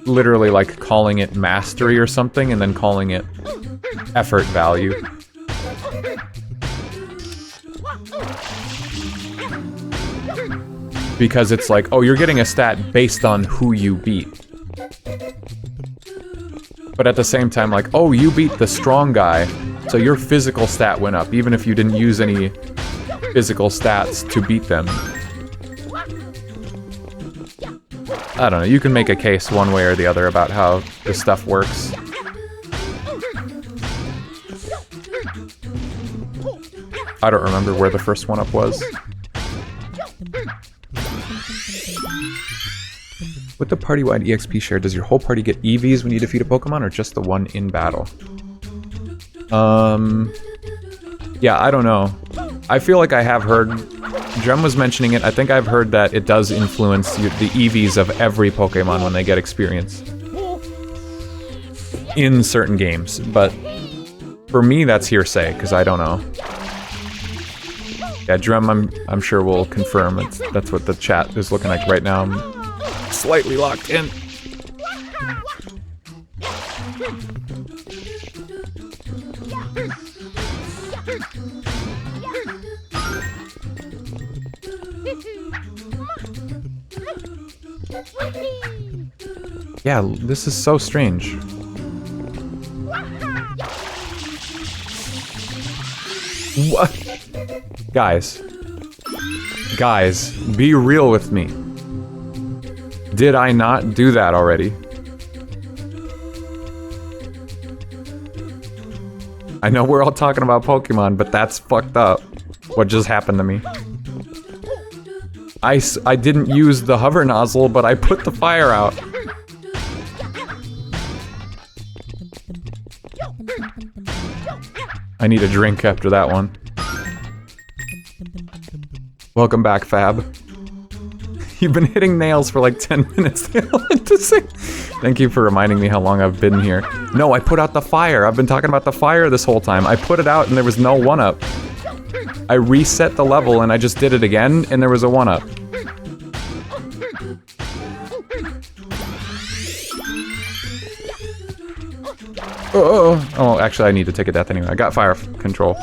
literally, like, calling it mastery or something and then calling it effort value. Because it's like, oh, you're getting a stat based on who you beat. But at the same time, like, oh, you beat the strong guy, so your physical stat went up, even if you didn't use any physical stats to beat them. I don't know, you can make a case one way or the other about how this stuff works. I don't remember where the first 1-up was. With the party-wide EXP share, does your whole party get EVs when you defeat a Pokemon, or just the one in battle? Yeah, I don't know. I feel like I have heard... Jem was mentioning it, I think I've heard that it does influence the EVs of every Pokemon when they get experience. In certain games, but... For me, that's hearsay, because I don't know. Yeah, Drum, I'm sure will confirm. That's what the chat is looking like right now. I'm slightly locked in. Yeah, this is so strange. What? Guys. Guys, be real with me. Did I not do that already? I know we're all talking about Pokemon, but that's fucked up. What just happened to me? I didn't use the hover nozzle, but I put the fire out. I need a drink after that one. Welcome back, Fab. You've been hitting nails for like 10 minutes. They all like to sing. Thank you for reminding me how long I've been here. No, I put out the fire. I've been talking about the fire this whole time. I put it out and there was no 1-up. I reset the level and I just did it again and there was a 1-up. Oh, actually I need to take a death anyway. I got fire control.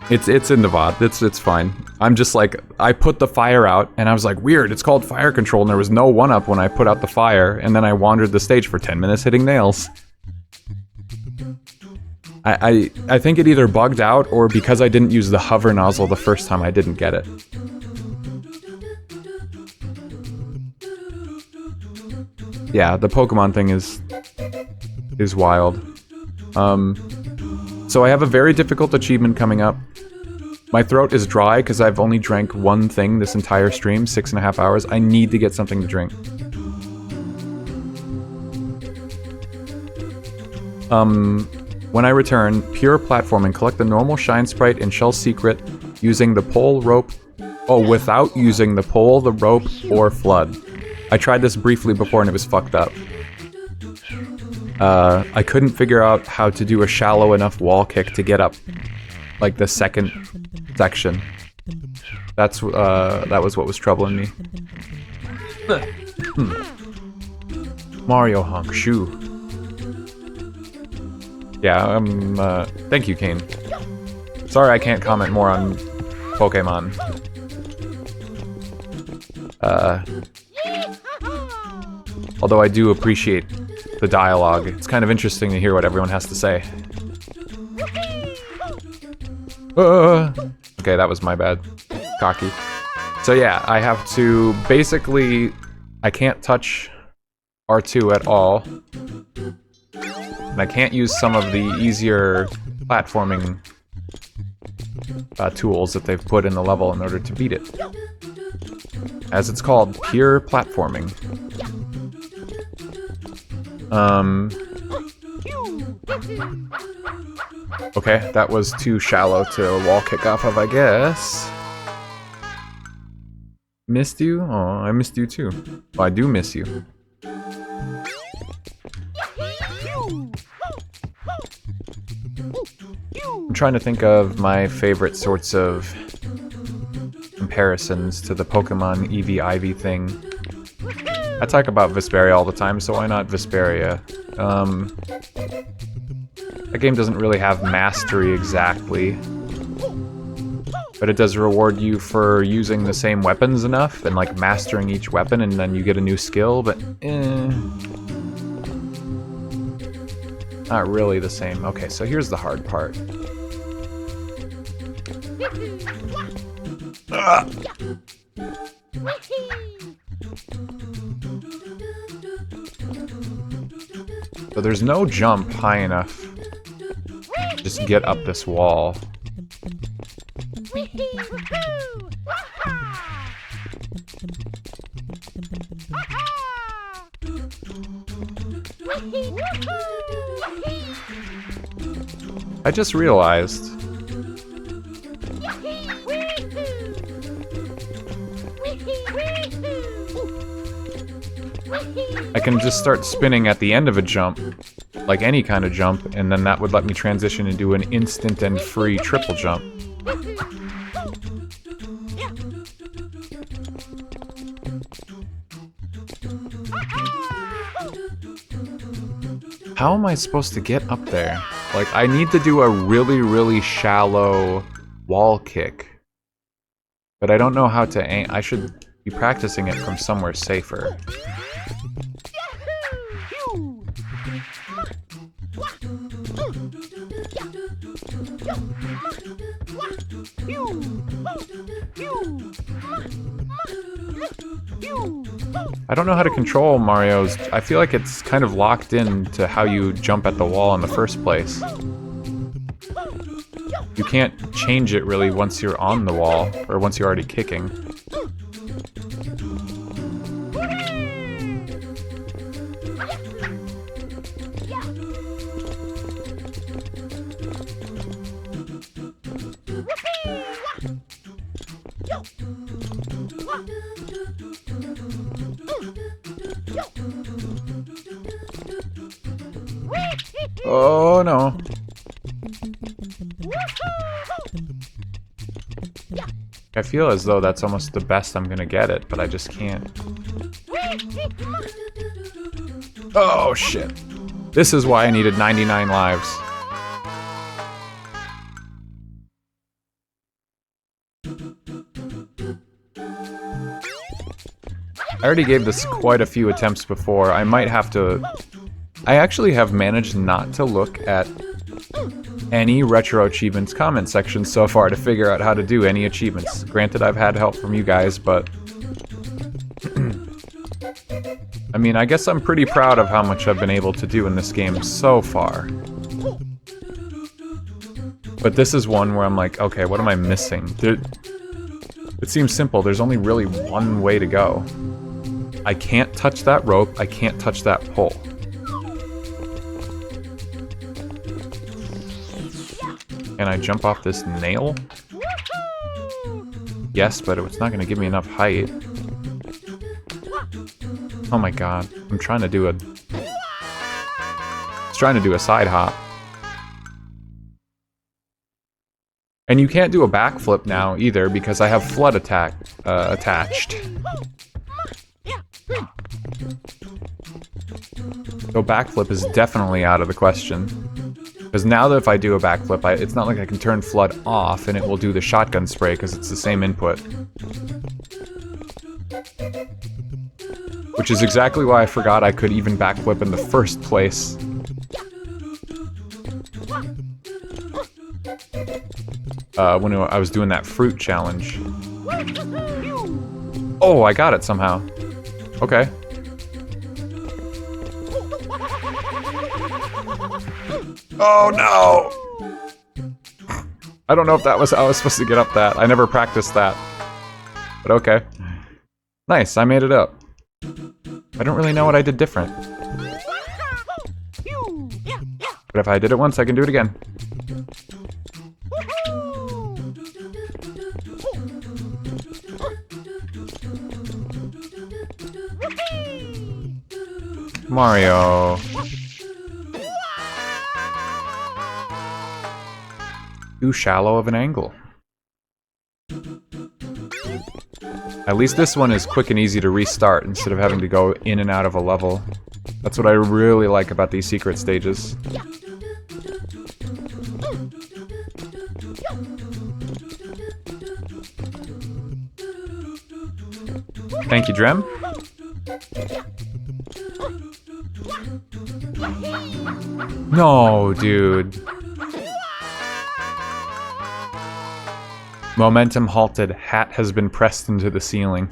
It's in the VOD. It's fine. I'm just like, I put the fire out and I was like, weird, it's called fire control and there was no 1-up when I put out the fire and then I wandered the stage for 10 minutes hitting nails. I think it either bugged out or because I didn't use the hover nozzle the first time I didn't get it. Yeah, the Pokemon thing is wild. So I have a very difficult achievement coming up. My throat is dry because I've only drank one thing this entire stream, 6.5 hours. I need to get something to drink. When I return, pure platforming, collect the normal Shine Sprite and Shell Secret using the pole, rope... Oh, without using the pole, the rope, or flood. I tried this briefly before and it was fucked up. I couldn't figure out how to do a shallow enough wall kick to get up, like the second section. That was what was troubling me. Mario honk shoe. Yeah, thank you, Kane. Sorry I can't comment more on Pokemon. Although I do appreciate the dialogue. It's kind of interesting to hear what everyone has to say. Okay, that was my bad. Cocky. So yeah, I have to basically... I can't touch R2 at all. And I can't use some of the easier platforming tools that they've put in the level in order to beat it. As it's called, pure platforming. Okay, that was too shallow to wall kick off of, I guess. Missed you? Oh, I missed you too. Well, I do miss you. I'm trying to think of my favorite sorts of comparisons to the Pokemon Eevee Ivy thing. I talk about Vesperia all the time, so why not Vesperia? That game doesn't really have mastery exactly, but it does reward you for using the same weapons enough and like mastering each weapon, and then you get a new skill, but not really the same. Okay, so here's the hard part. So there's no jump high enough. Just get up this wall. I just realized. I can just start spinning at the end of a jump, like any kind of jump, and then that would let me transition into an instant and free triple jump. How am I supposed to get up there? Like, I need to do a really, really shallow wall kick. But I don't know how to aim. I should be practicing it from somewhere safer. I don't know how to control Mario's... I feel like it's kind of locked in to how you jump at the wall in the first place. You can't change it really once you're on the wall, or once you're already kicking. Oh no. I feel as though that's almost the best I'm gonna get it, but I just can't. Oh shit. This is why I needed 99 lives. I already gave this quite a few attempts before. I might have to... I actually have managed not to look at any Retro Achievements comment section so far to figure out how to do any achievements. Granted, I've had help from you guys, but... I mean, I guess I'm pretty proud of how much I've been able to do in this game so far. But this is one where I'm like, okay, what am I missing? It seems simple, there's only really one way to go. I can't touch that rope, I can't touch that pole. Can I jump off this nail? Yes, but it's not gonna give me enough height. Oh my god, I'm trying to do a... It's trying to do a side hop. And you can't do a backflip now either because I have flood attack attached. So backflip is definitely out of the question. Because now that if I do a backflip, it's not like I can turn flood off and it will do the shotgun spray because it's the same input. Which is exactly why I forgot I could even backflip in the first place. When I was doing that fruit challenge. Oh, I got it somehow. Okay. Oh no! I don't know if that was how I was supposed to get up that. I never practiced that. But okay. Nice, I made it up. I don't really know what I did different. But if I did it once, I can do it again. Mario. Too shallow of an angle. At least this one is quick and easy to restart instead of having to go in and out of a level. That's what I really like about these secret stages. Thank you, Drem. No, dude. Momentum halted. Hat has been pressed into the ceiling.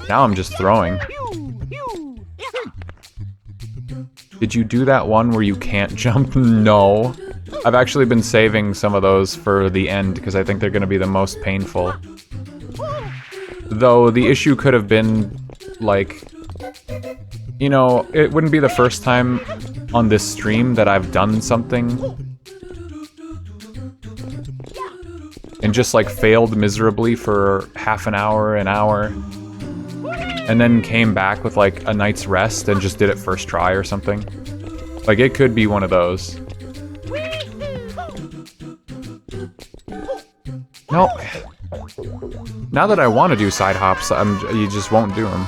Now I'm just throwing. Did you do that one where you can't jump? No. I've actually been saving some of those for the end because I think they're going to be the most painful. Though the issue could have been, like... You know, it wouldn't be the first time on this stream that I've done something and just like failed miserably for half an hour, and then came back with like a night's rest and just did it first try or something. Like it could be one of those. Nope. Now that I want to do side hops, you just won't do them.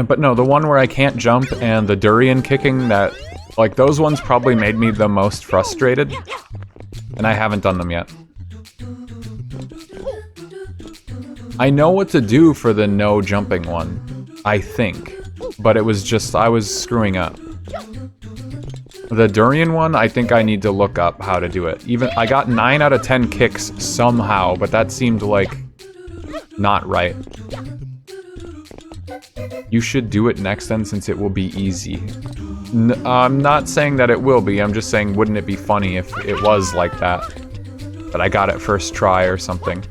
But no, the one where I can't jump and the durian kicking, that, like, those ones probably made me the most frustrated. And I haven't done them yet. I know what to do for the no jumping one, I think. But it was just, I was screwing up. The durian one, I think I need to look up how to do it. Even, I got 9 out of 10 kicks somehow, but that seemed like not right. You should do it next then, since it will be easy. I'm not saying that it will be, I'm just saying wouldn't it be funny if it was like that? That I got it first try or something.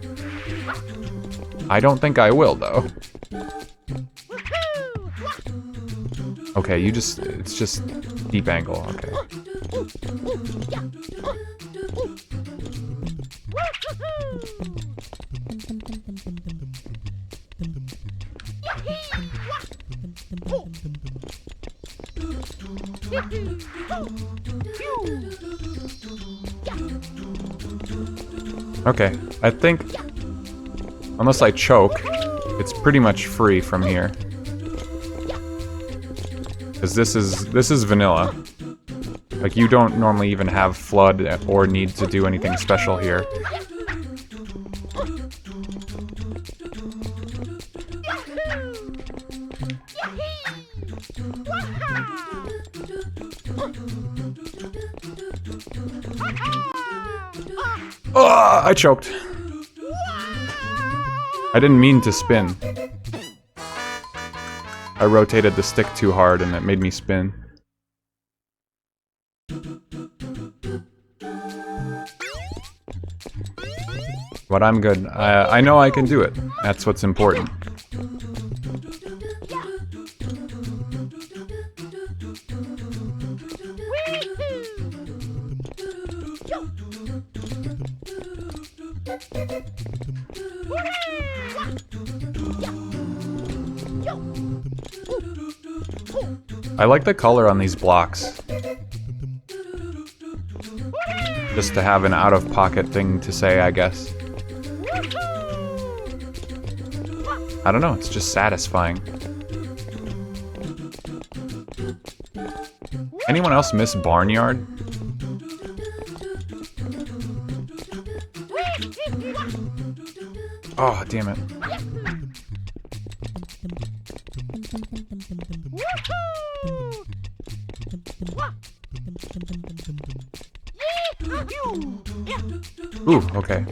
I don't think I will, though. Okay, you just... it's just deep angle, okay. Okay, I think unless I choke, it's pretty much free from here. Because this is vanilla. Like, you don't normally even have flood or need to do anything special here. Oh, I choked. I didn't mean to spin. I rotated the stick too hard and it made me spin. But I'm good. I know I can do it. That's what's important. I like the color on these blocks. Just to have an out-of-pocket thing to say, I guess. I don't know, it's just satisfying. Anyone else miss Barnyard? Oh, damn it. Ooh, okay.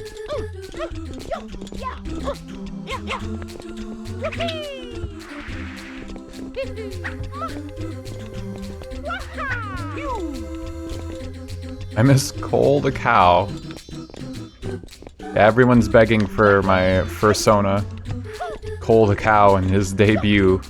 I miss Cole the cow. Yeah, everyone's begging for my fursona, Cole the cow, and his debut.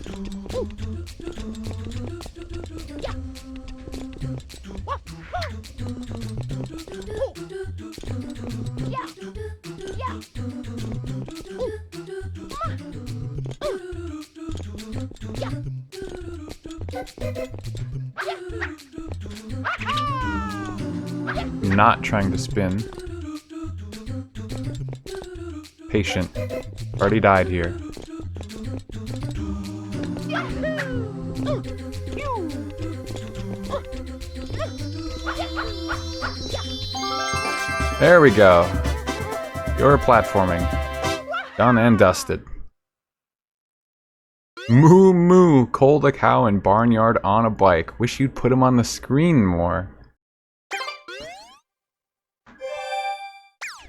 Not trying to spin. Patient. Already died here. There we go. You're platforming. Done and dusted. Moo moo, Cole the cow and Barnyard on a bike. Wish you'd put him on the screen more.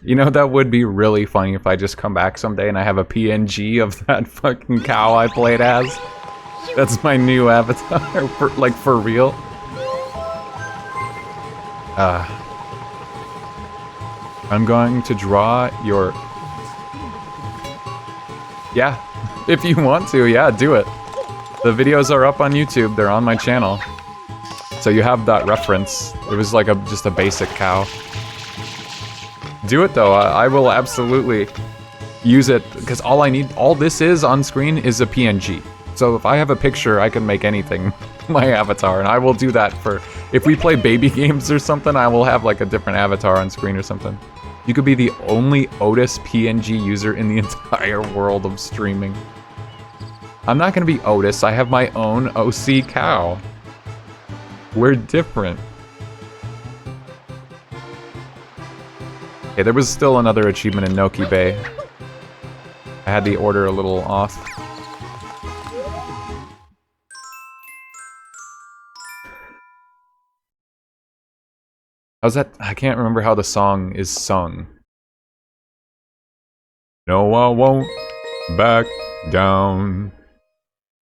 You know, that would be really funny if I just come back someday and I have a PNG of that fucking cow I played as. That's my new avatar, for real. I'm going to draw your... Yeah, if you want to, yeah, do it. The videos are up on YouTube, they're on my channel. So you have that reference. It was like just a basic cow. Do it though, I will absolutely use it, because all this is on screen is a PNG. So if I have a picture, I can make anything my avatar, and I will do that for... If we play baby games or something, I will have like a different avatar on screen or something. You could be the only Otis PNG user in the entire world of streaming. I'm not gonna be Otis, I have my own OC cow. We're different. Okay, there was still another achievement in Noki Bay. I had the order a little off. How's that? I can't remember how the song is sung. No, I won't back down.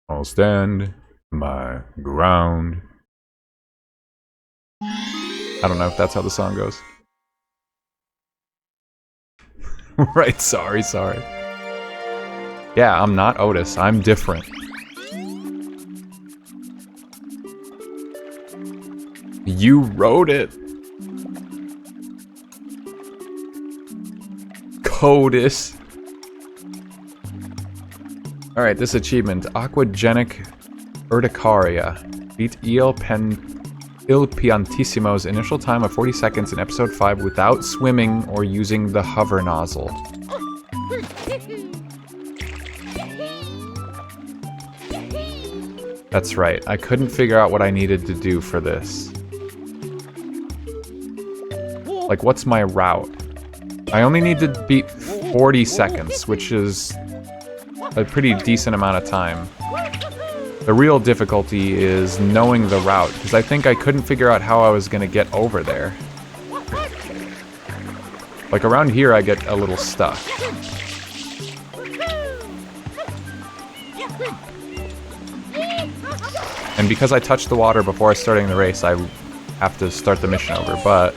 I'll stand my ground. I don't know if that's how the song goes. Right, sorry. Yeah, I'm not Otis, I'm different. You wrote it! Codis. Alright, this achievement. Aquagenic Urticaria. Beat Il Piantissimo's initial time of 40 seconds in episode 5 without swimming or using the hover nozzle. That's right, I couldn't figure out what I needed to do for this. Like, what's my route? I only need to beat 40 seconds, which is a pretty decent amount of time. The real difficulty is knowing the route, because I think I couldn't figure out how I was going to get over there. Like, around here I get a little stuck. And because I touched the water before starting the race, I have to start the mission over, but...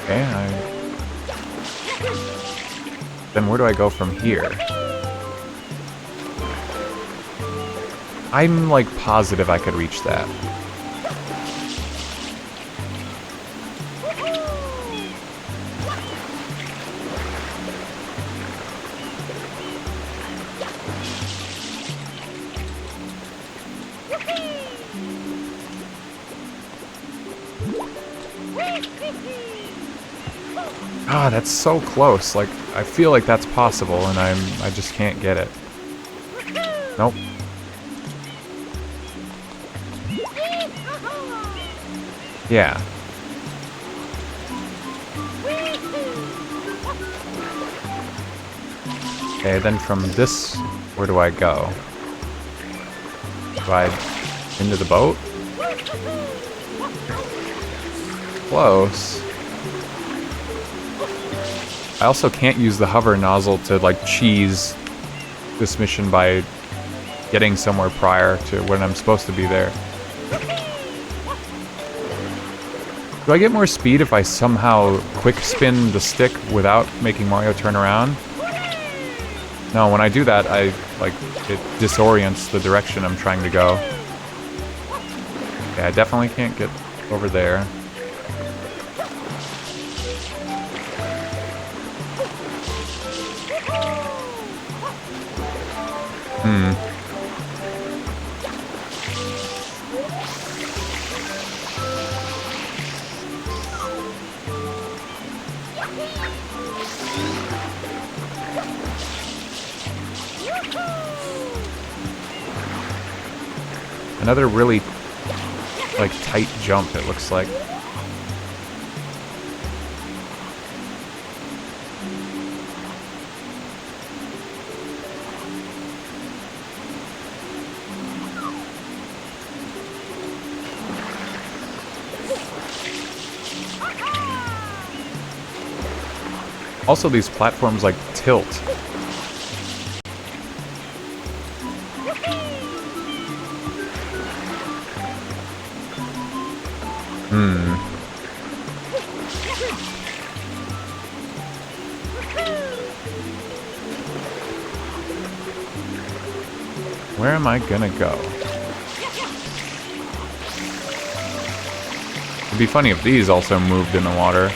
Okay, Then where do I go from here? I'm, like, positive I could reach that. Ah, that's so close. Like, I feel like that's possible, and I just can't get it. Nope. Yeah. Okay, then from this, where do I go? Do I into the boat? Close. I also can't use the hover nozzle to, like, cheese this mission by getting somewhere prior to when I'm supposed to be there. Do I get more speed if I somehow quick spin the stick without making Mario turn around? No, when I do that, it disorients the direction I'm trying to go. Yeah, I definitely can't get over there. Another really, like, tight jump, it looks like. Also, these platforms, like, tilt. Where am I gonna go? It'd be funny if these also moved in the water.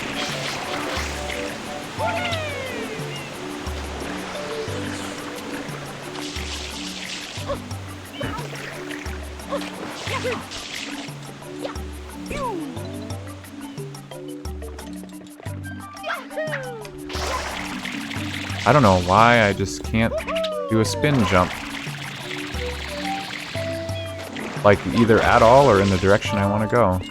I don't know why I just can't do a spin jump. Like, either at all or in the direction I want to go.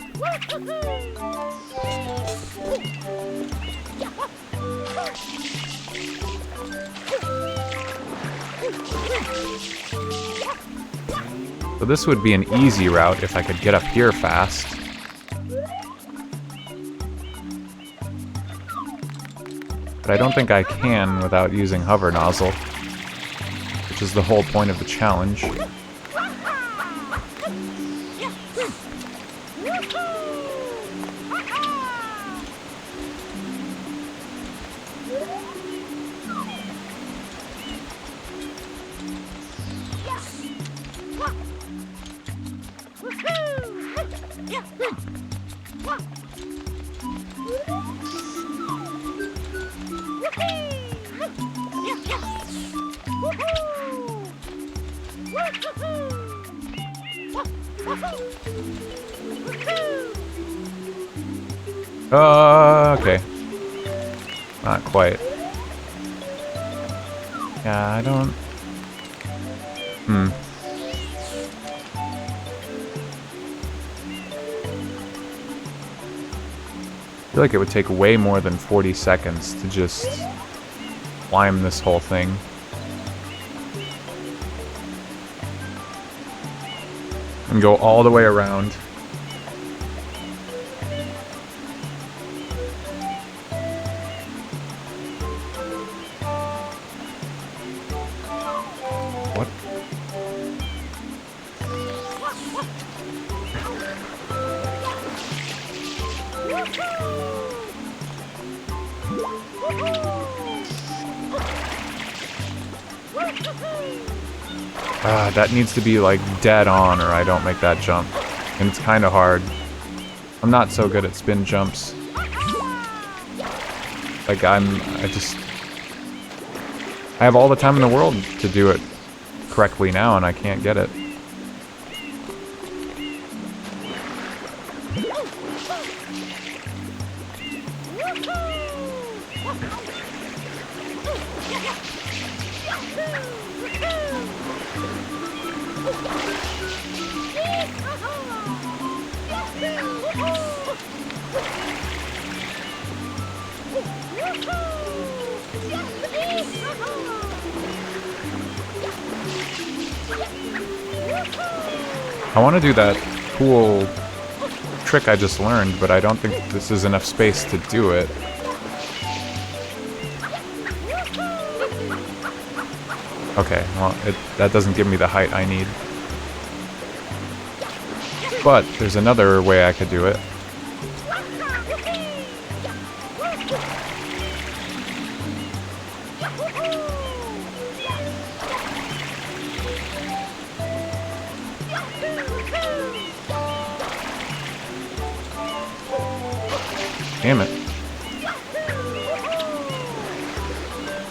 So this would be an easy route if I could get up here fast. But I don't think I can without using hover nozzle, which is the whole point of the challenge. Okay. Not quite. Yeah, I don't... I feel like it would take way more than 40 seconds to just climb this whole thing. And go all the way around. What? That needs to be like dead on or I don't make that jump. And it's kind of hard. I'm not so good at spin jumps. Like I have all the time in the world to do it correctly now and I can't get it. I want to do that cool trick I just learned, but I don't think this is enough space to do it. Okay, well, that doesn't give me the height I need. But there's another way I could do it. Damn it.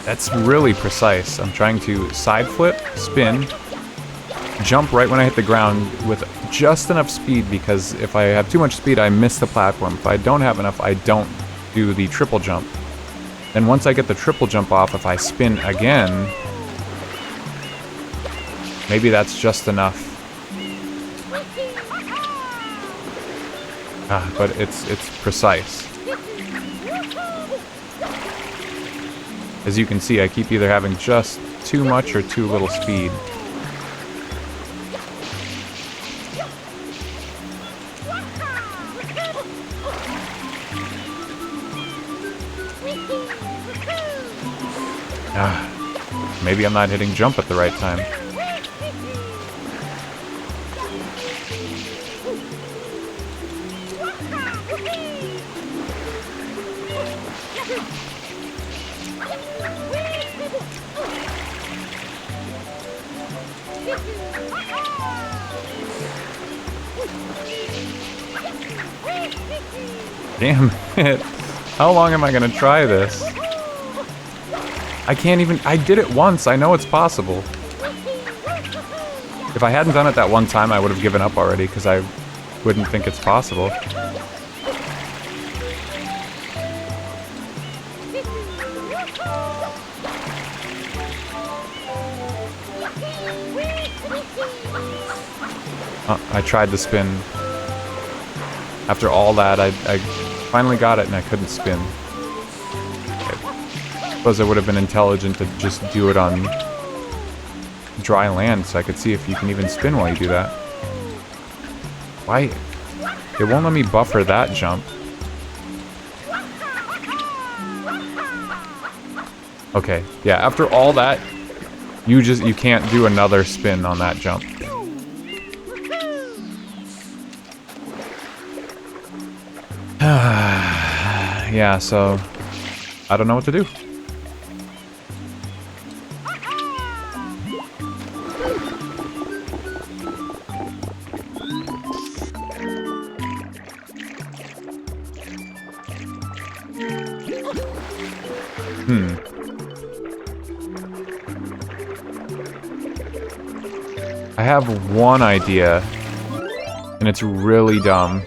That's really precise. I'm trying to side flip, spin, jump right when I hit the ground with just enough speed because if I have too much speed, I miss the platform. If I don't have enough, I don't do the triple jump. Then once I get the triple jump off, if I spin again, maybe that's just enough. But it's precise. As you can see, I keep either having just too much or too little speed. Maybe I'm not hitting jump at the right time. Damn it. How long am I gonna try this? I can't even... I did it once. I know it's possible. If I hadn't done it that one time, I would have given up already, because I wouldn't think it's possible. I tried to spin. After all that, I finally got it and I couldn't spin. I suppose it would have been intelligent to just do it on dry land so I could see if you can even spin while you do that. Why? It won't let me buffer that jump. Okay, yeah, after all that, you can't do another spin on that jump. Yeah, so I don't know what to do. I have one idea. And it's really dumb.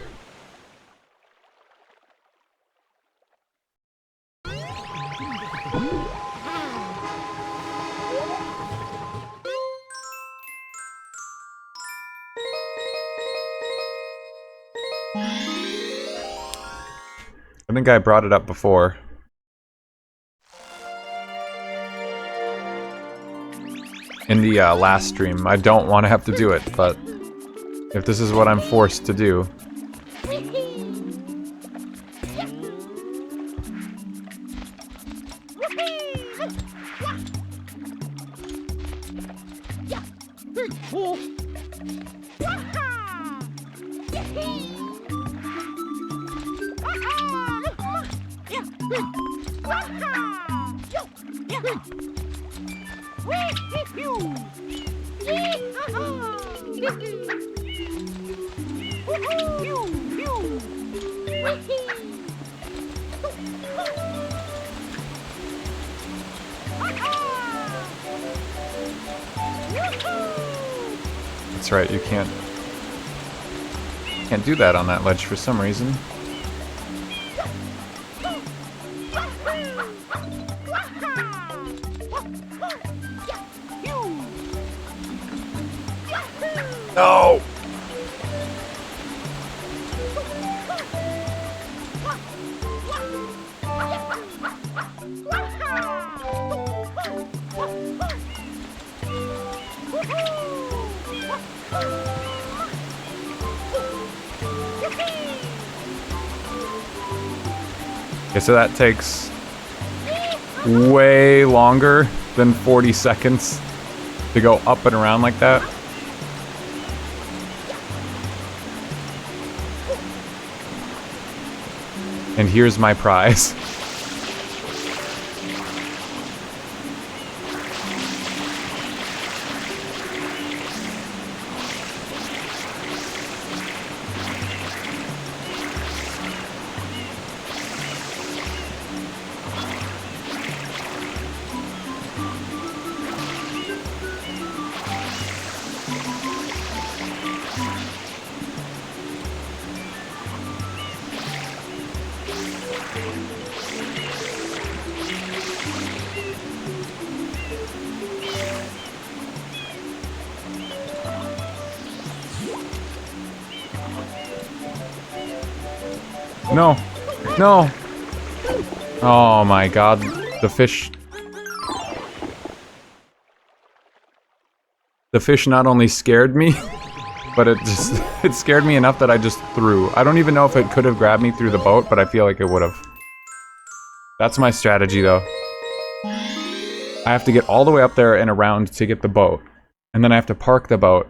I think I brought it up before. In the last stream. I don't want to have to do it, but if this is what I'm forced to do. That's right, you can't do that on that ledge for some reason. No! Okay, so that takes way longer than 40 seconds to go up and around like that. And here's my prize. No. No. Oh my god. The fish... The fish not only scared me, but it scared me enough that I just threw. I don't even know if it could have grabbed me through the boat, but I feel like it would have. That's my strategy, though. I have to get all the way up there and around to get the boat. And then I have to park the boat.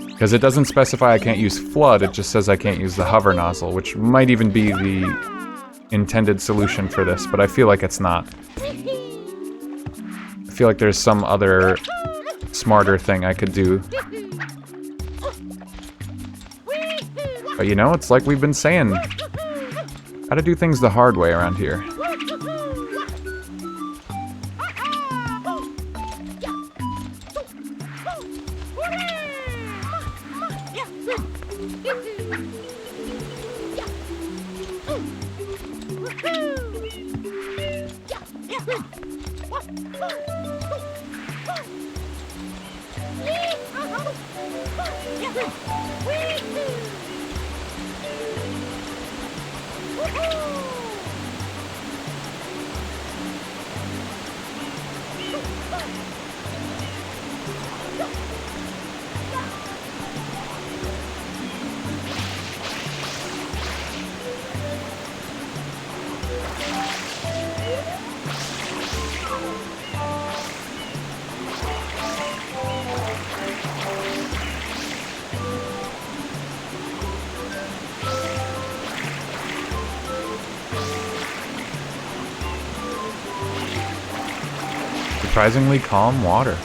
Because it doesn't specify I can't use flood, it just says I can't use the hover nozzle, which might even be the intended solution for this, but I feel like it's not. I feel like there's some other smarter thing I could do. But you know, it's like we've been saying, gotta do things the hard way around here. Surprisingly calm water.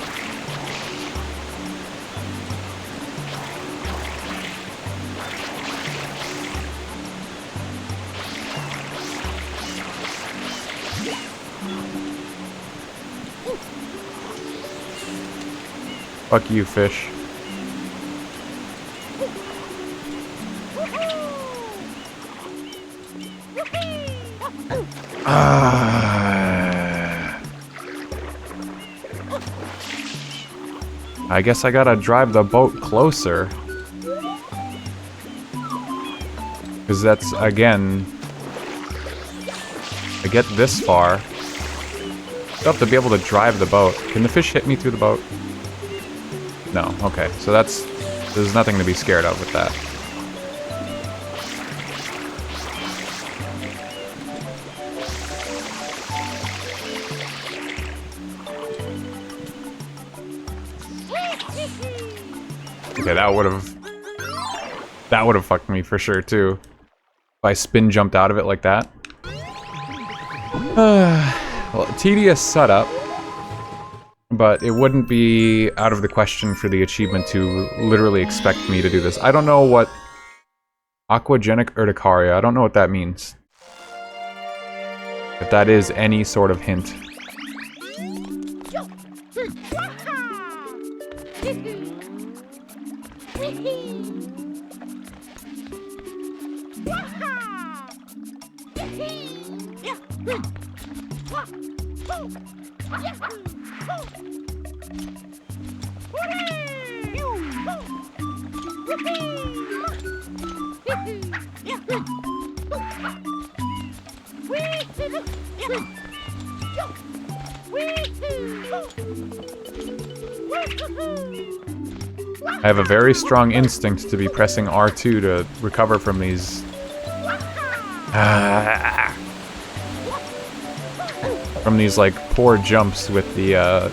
Fuck you, fish. I guess I gotta drive the boat closer. Because that's, again... I get this far. You have to be able to drive the boat. Can the fish hit me through the boat? No, okay. So that's... There's nothing to be scared of with that. Okay, that would have fucked me for sure too. If I spin jumped out of it like that. Well, tedious setup, but it wouldn't be out of the question for the achievement to literally expect me to do this. I don't know what aquagenic urticaria. I don't know what that means. If that is any sort of hint. I have a very strong instinct to be pressing R2 to recover from these... from these, like, poor jumps with the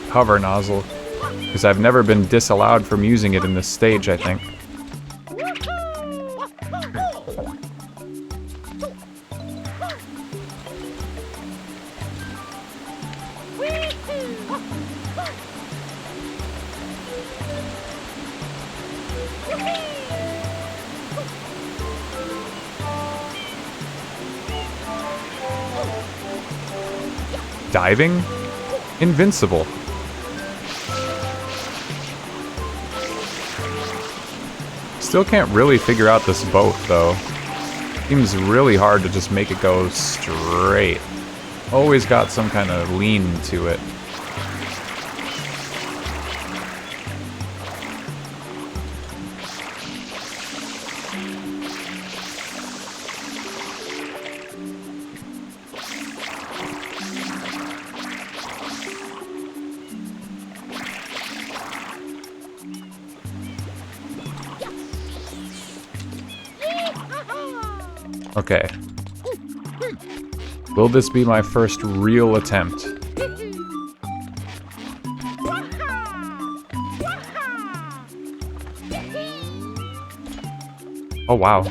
hover nozzle. Because I've never been disallowed from using it in this stage, I think. Diving? Invincible. Still can't really figure out this boat, though. Seems really hard to just make it go straight. Always got some kind of lean to it. Okay. Will this be my first real attempt? Oh, wow.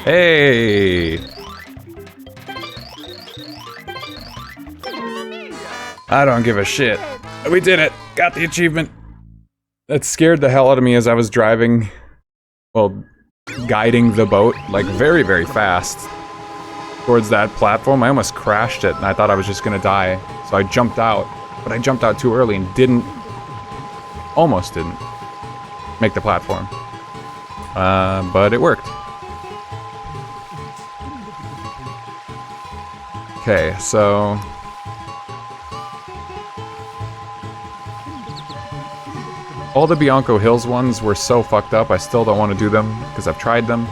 Hey! I don't give a shit. We did it! Got the achievement! That scared the hell out of me as I was driving, well, guiding the boat, like very, very fast towards that platform. I almost crashed it and I thought I was just gonna die. So I jumped out, but I jumped out too early and almost didn't make the platform. But it worked. Okay, so... all the Bianco Hills ones were so fucked up, I still don't want to do them, because I've tried them.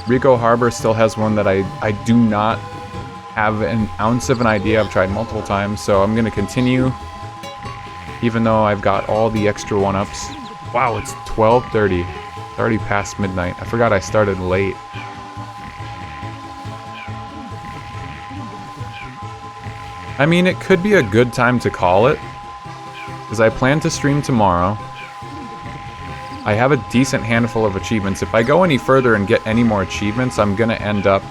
Rico Harbor still has one that I do not have an ounce of an idea. I've tried multiple times, so I'm gonna continue, even though I've got all the extra one-ups. Wow, it's 12:30. It's already past midnight. I forgot I started late. I mean, it could be a good time to call it, because I plan to stream tomorrow. I have a decent handful of achievements. If I go any further and get any more achievements, I'm gonna end up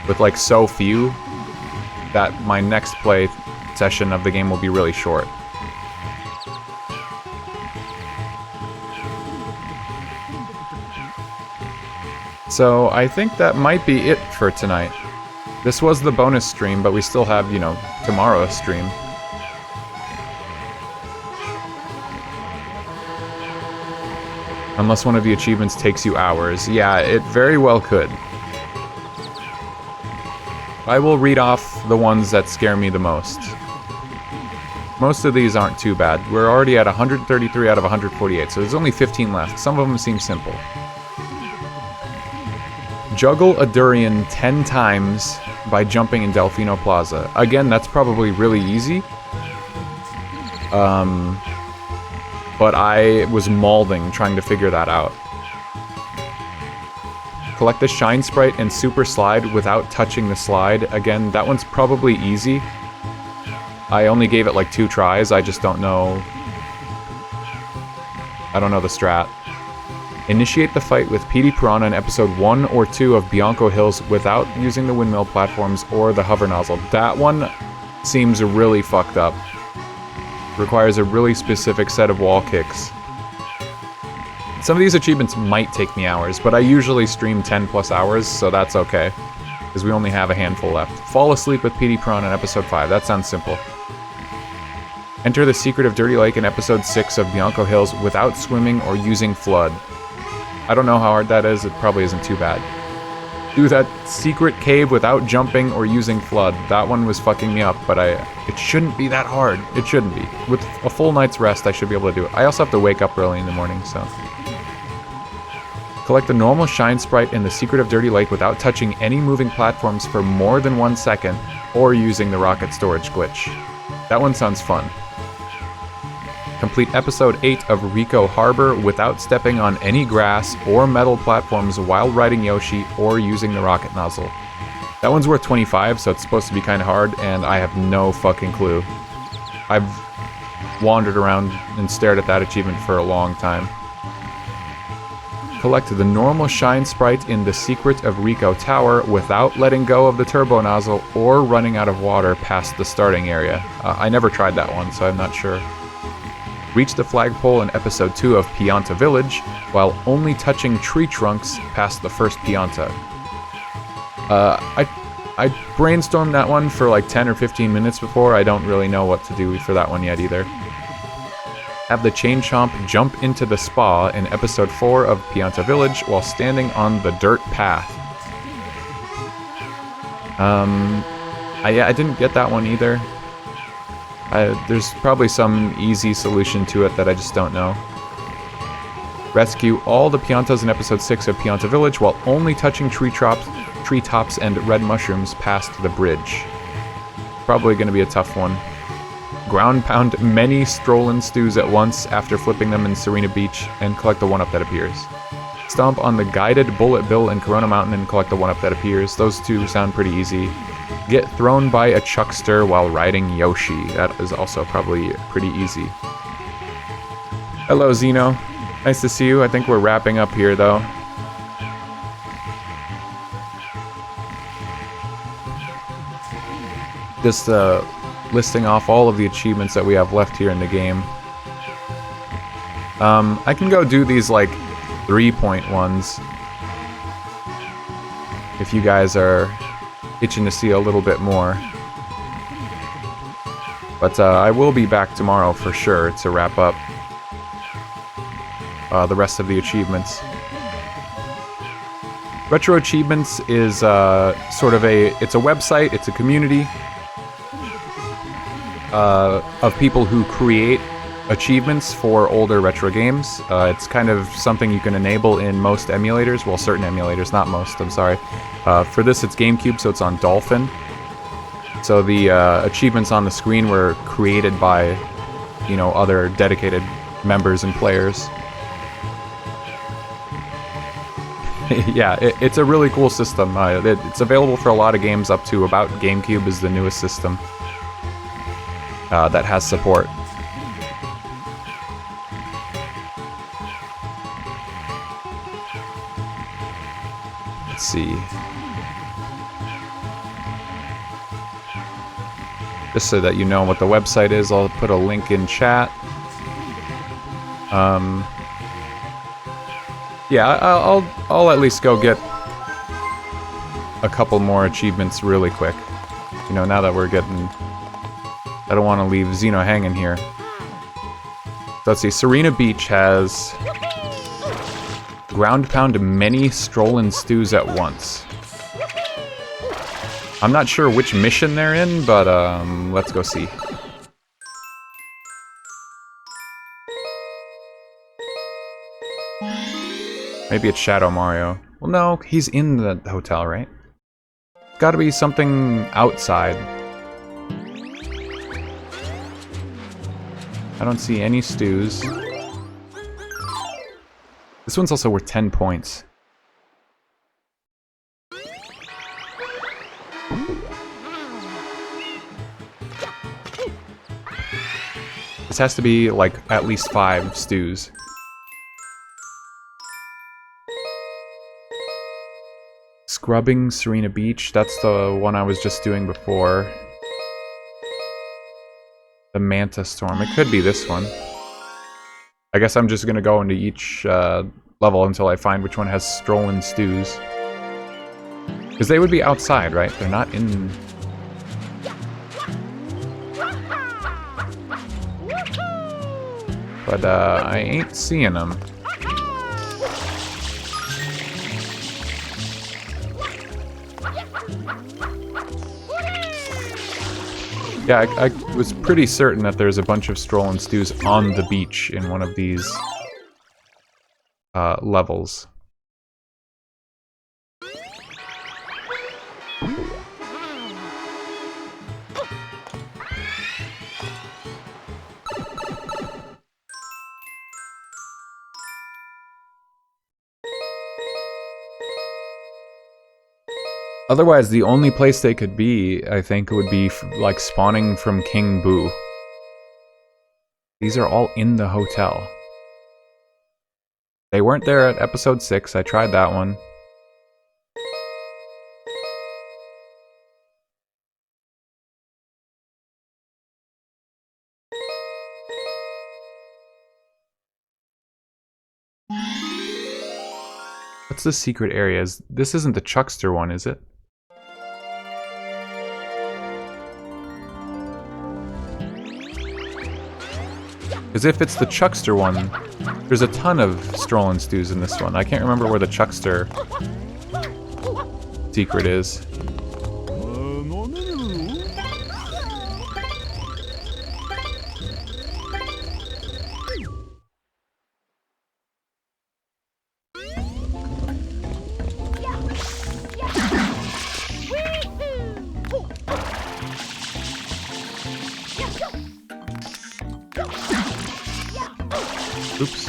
with like so few that my next play session of the game will be really short. So I think that might be it for tonight. This was the bonus stream, but we still have, you know, tomorrow's stream. Unless one of the achievements takes you hours. Yeah, it very well could. I will read off the ones that scare me the most. Most of these aren't too bad. We're already at 133 out of 148, so there's only 15 left. Some of them seem simple. Juggle a durian 10 times by jumping in Delfino Plaza. Again, that's probably really easy. But I was mauling trying to figure that out. Collect the Shine Sprite and Super Slide without touching the slide. Again, that one's probably easy. I only gave it like 2 tries, I just don't know. I don't know the strat. Initiate the fight with PD Piranha in episode 1 or 2 of Bianco Hills without using the windmill platforms or the hover nozzle. That one seems really fucked up. Requires a really specific set of wall kicks. Some of these achievements might take me hours, but I usually stream 10 plus hours, so that's okay. Because we only have a handful left. Fall asleep with PD Piranha in episode 5. That sounds simple. Enter the secret of Dirty Lake in episode 6 of Bianco Hills without swimming or using Flood. I don't know how hard that is, it probably isn't too bad. Do that secret cave without jumping or using Flood. That one was fucking me up, but it shouldn't be that hard. It shouldn't be. With a full night's rest, I should be able to do it. I also have to wake up early in the morning, so... Collect the normal Shine Sprite in the secret of Dirty Lake without touching any moving platforms for more than 1 second, or using the rocket storage glitch. That one sounds fun. Complete episode 8 of Rico Harbor without stepping on any grass or metal platforms while riding Yoshi or using the rocket nozzle. That one's worth 25, so it's supposed to be kind of hard, and I have no fucking clue. I've wandered around and stared at that achievement for a long time. Collect the normal Shine Sprite in the secret of Rico Tower without letting go of the turbo nozzle or running out of water past the starting area. I never tried that one, so I'm not sure. Reach the flagpole in episode 2 of Pianta Village while only touching tree trunks past the first Pianta. I brainstormed that one for like 10 or 15 minutes before. I don't really know what to do for that one yet either. Have the Chain Chomp jump into the spa in episode 4 of Pianta Village while standing on the dirt path. I didn't get that one either. There's probably some easy solution to it that I just don't know. Rescue all the Piantas in episode 6 of Pianta Village while only touching treetops and red mushrooms past the bridge. Probably going to be a tough one. Ground pound many Strollin' Stews at once after flipping them in Serena Beach and collect the 1-up that appears. Stomp on the guided Bullet Bill in Corona Mountain and collect the 1-up that appears. Those two sound pretty easy. Get thrown by a Chuckster while riding Yoshi. That is also probably pretty easy. Hello, Zeno. Nice to see you. I think we're wrapping up here, though. Just listing off all of the achievements that we have left here in the game. I can go do these, like, 3-point ones. If you guys are itching to see a little bit more. But I will be back tomorrow for sure to wrap up the rest of the achievements. RetroAchievements is sort of it's a website, it's a community of people who create achievements for older retro games. It's kind of something you can enable in most emulators. Well, certain emulators, not most, I'm sorry. For this, it's GameCube, so it's on Dolphin. So the achievements on the screen were created by, you know, other dedicated members and players. Yeah, it's a really cool system. It's available for a lot of games up to about GameCube is the newest system. that has support. Let's see. Just so that you know what the website is, I'll put a link in chat. Yeah, I'll at least go get a couple more achievements really quick. You know, now that we're getting... I don't want to leave Xeno hanging here. So let's see, Serena Beach has... ground pound many Strollin' Stews at once. I'm not sure which mission they're in, but let's go see. Maybe it's Shadow Mario. Well, no, he's in the hotel, right? Gotta be something outside. I don't see any stews. This one's also worth 10 points. This has to be, like, at least 5 stews. Scrubbing Serena Beach, that's the one I was just doing before. The Manta Storm, it could be this one. I guess I'm just gonna go into each level until I find which one has Strollin' Stews. Because they would be outside, right? They're not in... But I ain't seeing them. Yeah, I was pretty certain that there's a bunch of Strollin' Stews on the beach in one of these levels. Otherwise, the only place they could be, I think, would be like spawning from King Boo. These are all in the hotel. They weren't there at episode 6, I tried that one. What's the secret areas? This isn't the Chuckster one, is it? Because if it's the Chuckster one, there's a ton of Strollin' Stews in this one. I can't remember where the Chuckster secret is. Oops.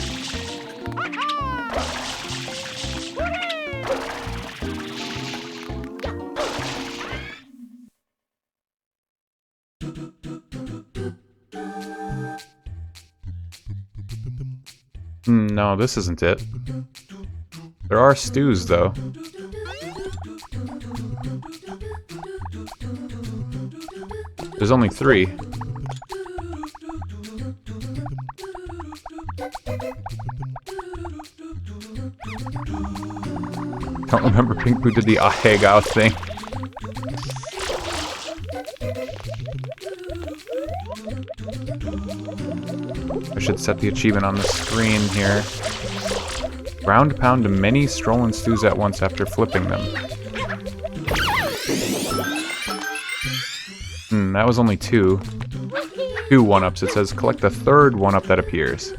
No, this isn't it. There are stews, though. There's only 3. Don't remember Pink Poo did the Ahegao thing. I should set the achievement on the screen here. Ground pound many Strollin' Stews at once after flipping them. That was only 2. 2 one-ups. It says collect the 3rd one-up that appears.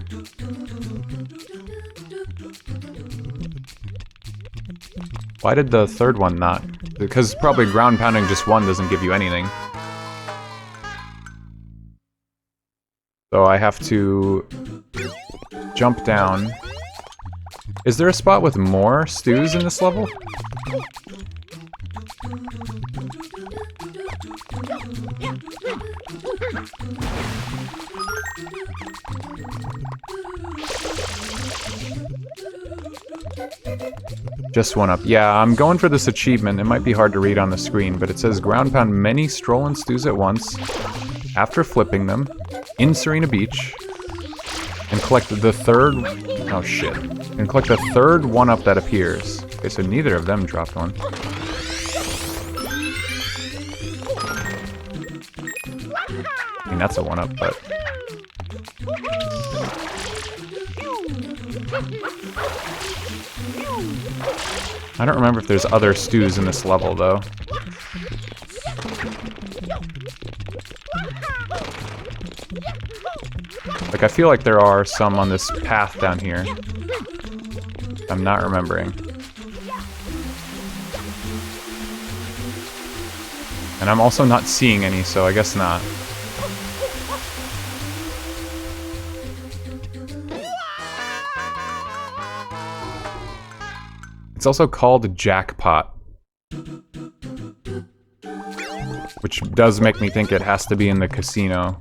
Why did the 3rd one not? Because probably ground pounding just 1 doesn't give you anything. So I have to jump down. Is there a spot with more stews in this level? Just one up. Yeah, I'm going for this achievement. It might be hard to read on the screen, but it says ground pound many Stroll stews at once after flipping them in Serena Beach and collect the third... Oh, shit. And collect the third one-up that appears. Okay, so neither of them dropped one. I mean, that's a one-up, but... I don't remember if there's other stews in this level, though. Like, I feel like there are some on this path down here. I'm not remembering. And I'm also not seeing any, so I guess not. It's also called Jackpot. Which does make me think it has to be in the casino.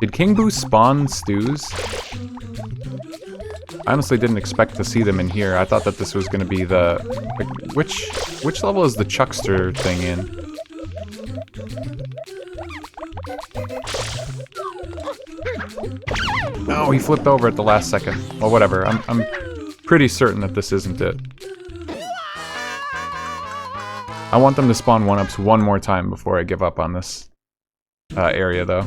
Did King Boo spawn stews? I honestly didn't expect to see them in here. I thought that this was going to be the... Like, which level is the Chuckster thing in? No, he flipped over at the last second. Well, whatever. I'm pretty certain that this isn't it. I want them to spawn one-ups one more time before I give up on this area, though.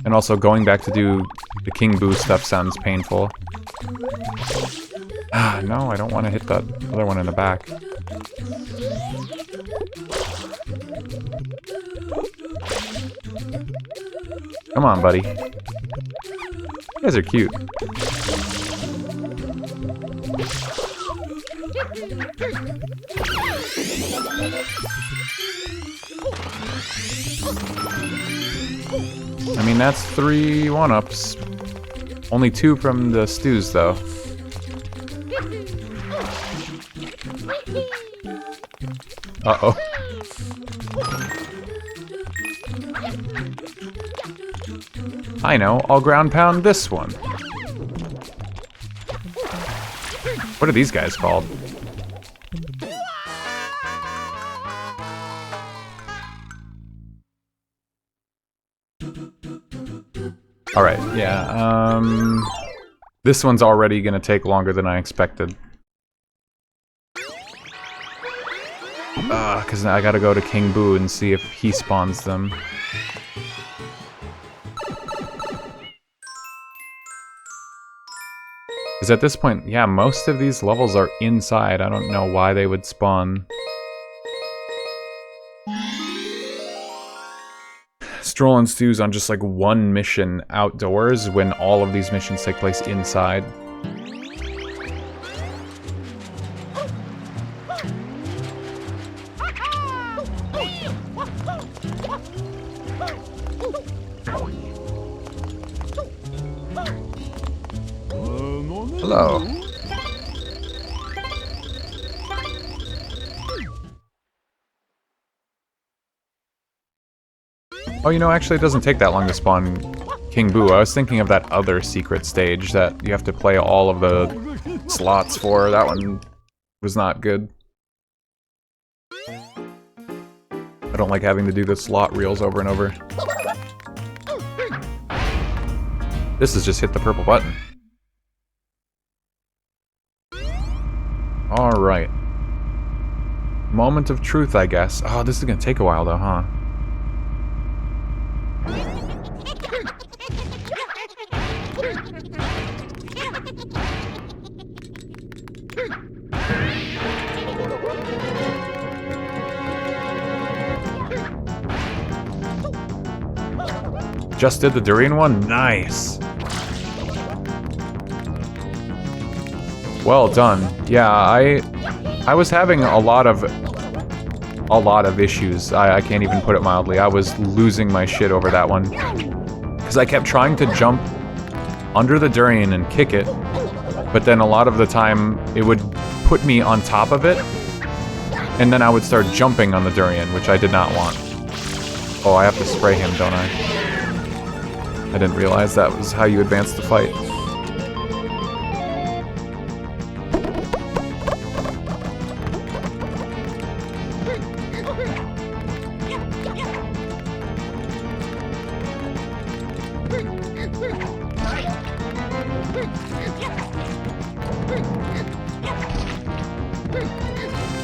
And also, going back to do the King Boo stuff sounds painful. Ah, no, I don't want to hit that other one in the back. Come on, buddy. You guys are cute. I mean, that's 3 one-ups. Only 2 from the stews, though. Uh-oh. I know, I'll ground pound this one. What are these guys called? Alright, yeah, this one's already gonna take longer than I expected. Cause I gotta go to King Boo and see if he spawns them. Because at this point, yeah, most of these levels are inside. I don't know why they would spawn Stroll and stews on just like one mission outdoors when all of these missions take place inside. Hello. Oh, you know, actually it doesn't take that long to spawn King Boo. I was thinking of that other secret stage that you have to play all of the slots for. That one was not good. I don't like having to do the slot reels over and over. This is just hit the purple button. Alright. Moment of truth, I guess. Oh, this is gonna take a while though, huh? Just did the durian one? Nice! Well done. Yeah, I was having a lot of issues. I can't even put it mildly. I was losing my shit over that one. Because I kept trying to jump under the durian and kick it, but then a lot of the time it would put me on top of it, And then I would start jumping on the durian, which I did not want. Oh, I have to spray him, don't I? I didn't realize that was how you advance the fight.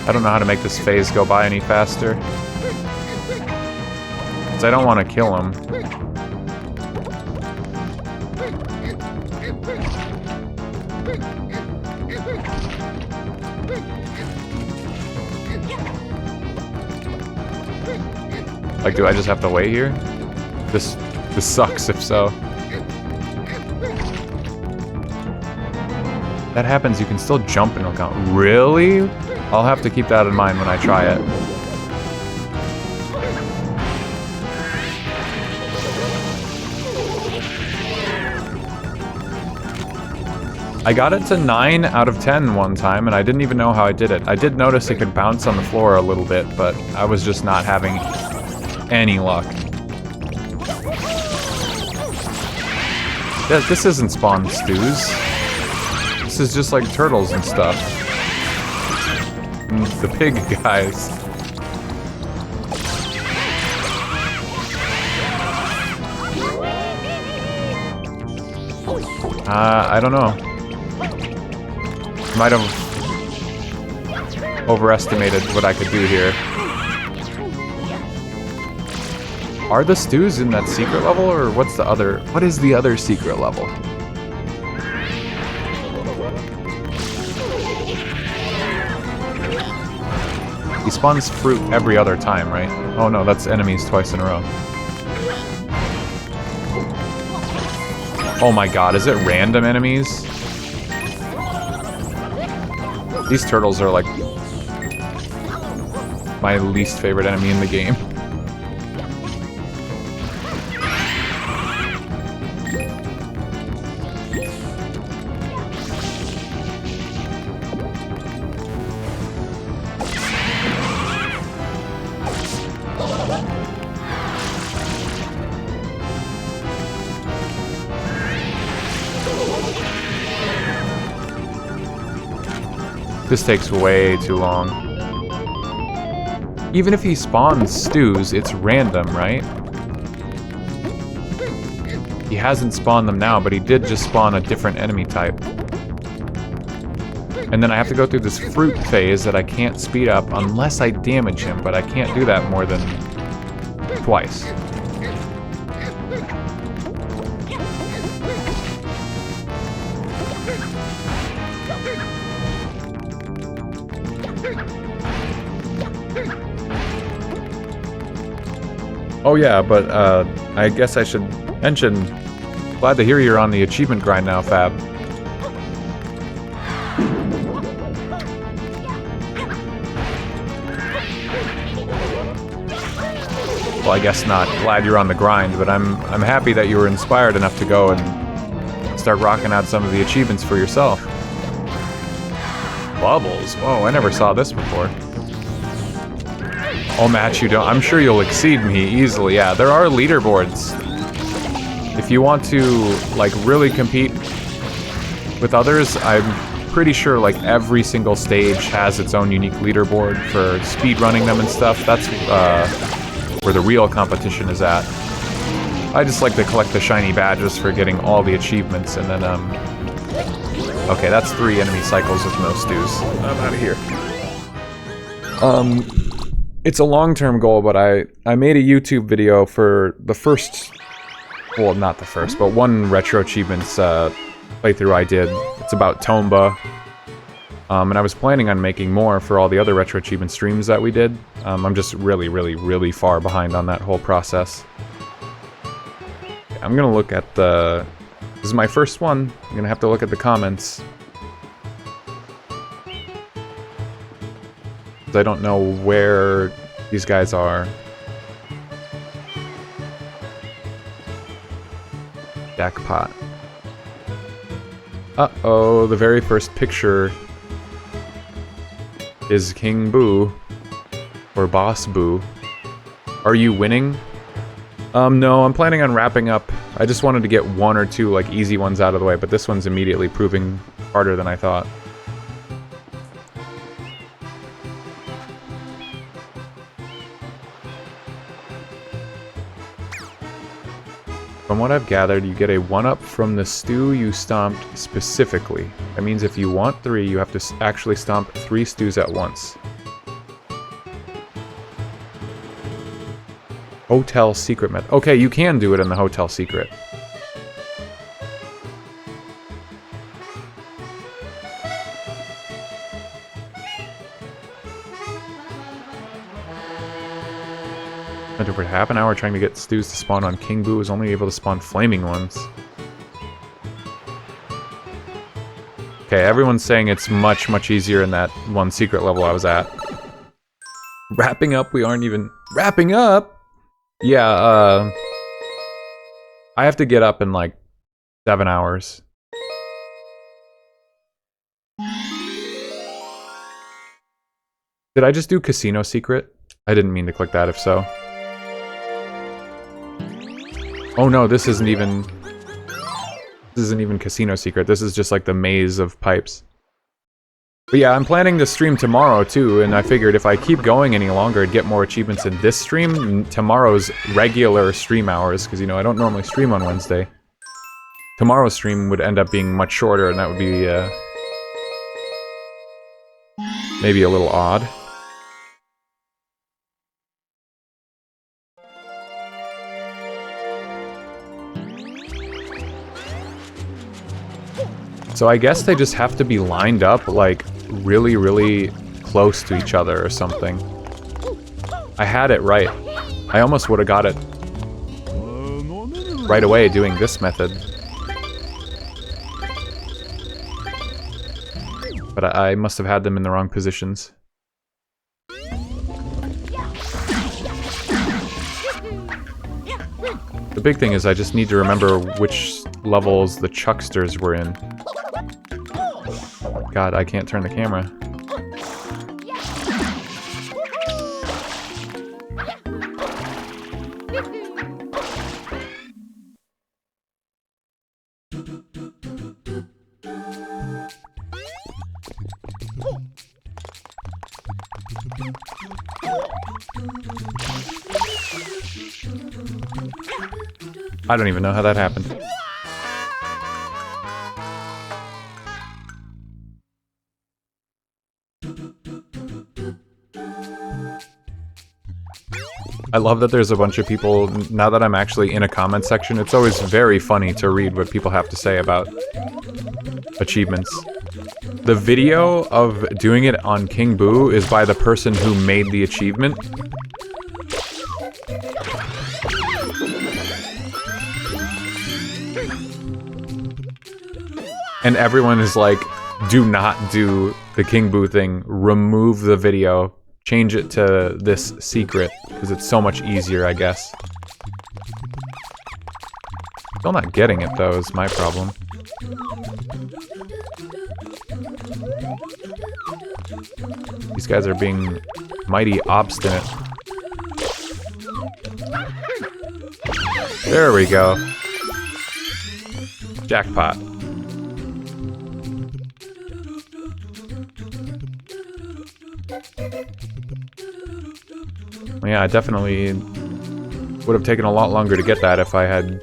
I don't know how to make this phase go by any faster. Because I don't want to kill him. Like, do I just have to wait here? This sucks if so. That happens, you can still jump and it'll count. Really? I'll have to keep that in mind when I try it. I got it to 9 out of 10 one time, and I didn't even know how I did it. I did notice it could bounce on the floor a little bit, but I was just not having any luck. This isn't spawn stews. This is just like turtles and stuff. And the pig guys. I don't know. Might have overestimated what I could do here. Are the stews in that secret level, or what's the other? What is the other secret level? He spawns fruit every other time, right? Oh no, that's enemies twice in a row. Oh my god, is it random enemies? These turtles are like my least favorite enemy in the game. This takes way too long. Even if he spawns stews, it's random, right? He hasn't spawned them now, but he did just spawn a different enemy type. And then I have to go through this fruit phase that I can't speed up unless I damage him, but I can't do that more than twice. Oh yeah, but I guess I should mention, glad to hear you're on the achievement grind now, Fab. Well, I guess not glad you're on the grind, but I'm happy that you were inspired enough to go and start rocking out some of the achievements for yourself. Bubbles? Whoa, I never saw this before. Oh, Matt, you don't. I'm sure you'll exceed me easily. Yeah, there are leaderboards. If you want to, like, really compete with others, I'm pretty sure, like, every single stage has its own unique leaderboard for speedrunning them and stuff. That's where the real competition is at. I just like to collect the shiny badges for getting all the achievements, and then, okay, that's 3 enemy cycles with no stews. I'm out of here. It's a long-term goal, but I made a YouTube video for the first, well, not the first, but one Retro Achievements playthrough I did. It's about Tomba. And I was planning on making more for all the other Retro Achievement streams that we did. I'm just really far behind on that whole process. I'm gonna look at the... This is my first one. I'm gonna have to look at the comments. I don't know where these guys are. Jackpot. Uh-oh, the very first picture is King Boo. or Boss Boo. Are you winning? No, I'm planning on wrapping up. I just wanted to get one or two, like, easy ones out of the way, but this one's immediately proving harder than I thought. From what I've gathered, you get a 1-up from the stew you stomped specifically. That means if you want 3, you have to actually stomp 3 stews at once. Hotel secret method. Okay, you can do it in the hotel secret. Spent over half an hour trying to get stews to spawn on King Boo, was only able to spawn flaming ones. Okay, everyone's saying it's much, much easier in that one secret level I was at. Wrapping up, we aren't even... Wrapping up?! Yeah, I have to get up in like 7 hours. Did I just do Casino Secret? I didn't mean to click that if so. Oh no, this isn't even Casino Secret. This is just like the maze of pipes. But yeah, I'm planning to stream tomorrow too, and I figured if I keep going any longer, I'd get more achievements in this stream, tomorrow's regular stream hours, because you know, I don't normally stream on Wednesday. Tomorrow's stream would end up being much shorter, and that would be maybe a little odd. So I guess they just have to be lined up, like, really, really close to each other or something. I had it right. I almost would have got it right away doing this method. But I must have had them in the wrong positions. The big thing is I just need to remember which levels the Chucksters were in. God, I can't turn the camera. I don't even know how that happened. I love that there's a bunch of people, now that I'm actually in a comment section, it's always very funny to read what people have to say about achievements. The video of doing it on King Boo is by the person who made the achievement. And everyone is like, do not do the King Boo thing, remove the video. Change it to this secret, because it's so much easier, I guess. Still not getting it, though, is my problem. These guys are being mighty obstinate. There we go. Jackpot. Yeah, I definitely would have taken a lot longer to get that if I had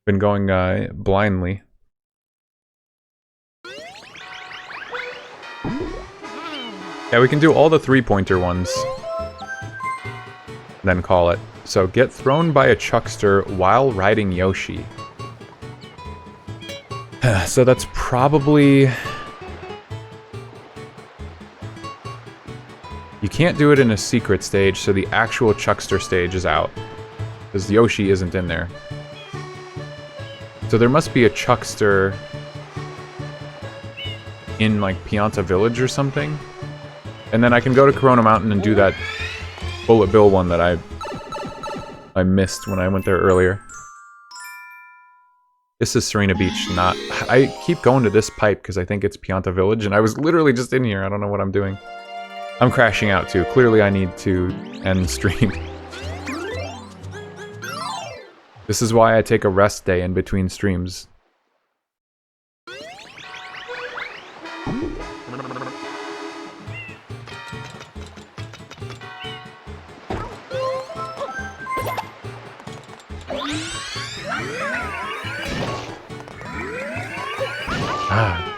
been going blindly. Yeah, we can do all the 3-pointer ones. Then call it. So, get thrown by a Chuckster while riding Yoshi. So that's probably... You can't do it in a secret stage, so the actual Chuckster stage is out. Because Yoshi isn't in there. So there must be a Chuckster in, like, Pianta Village or something. And then I can go to Corona Mountain and do that Bullet Bill one that I missed when I went there earlier. This is Serena Beach, not... I keep going to this pipe because I think it's Pianta Village, and I was literally just in here. I don't know what I'm doing. I'm crashing out too. Clearly I need to end the stream. This is why I take a rest day in between streams.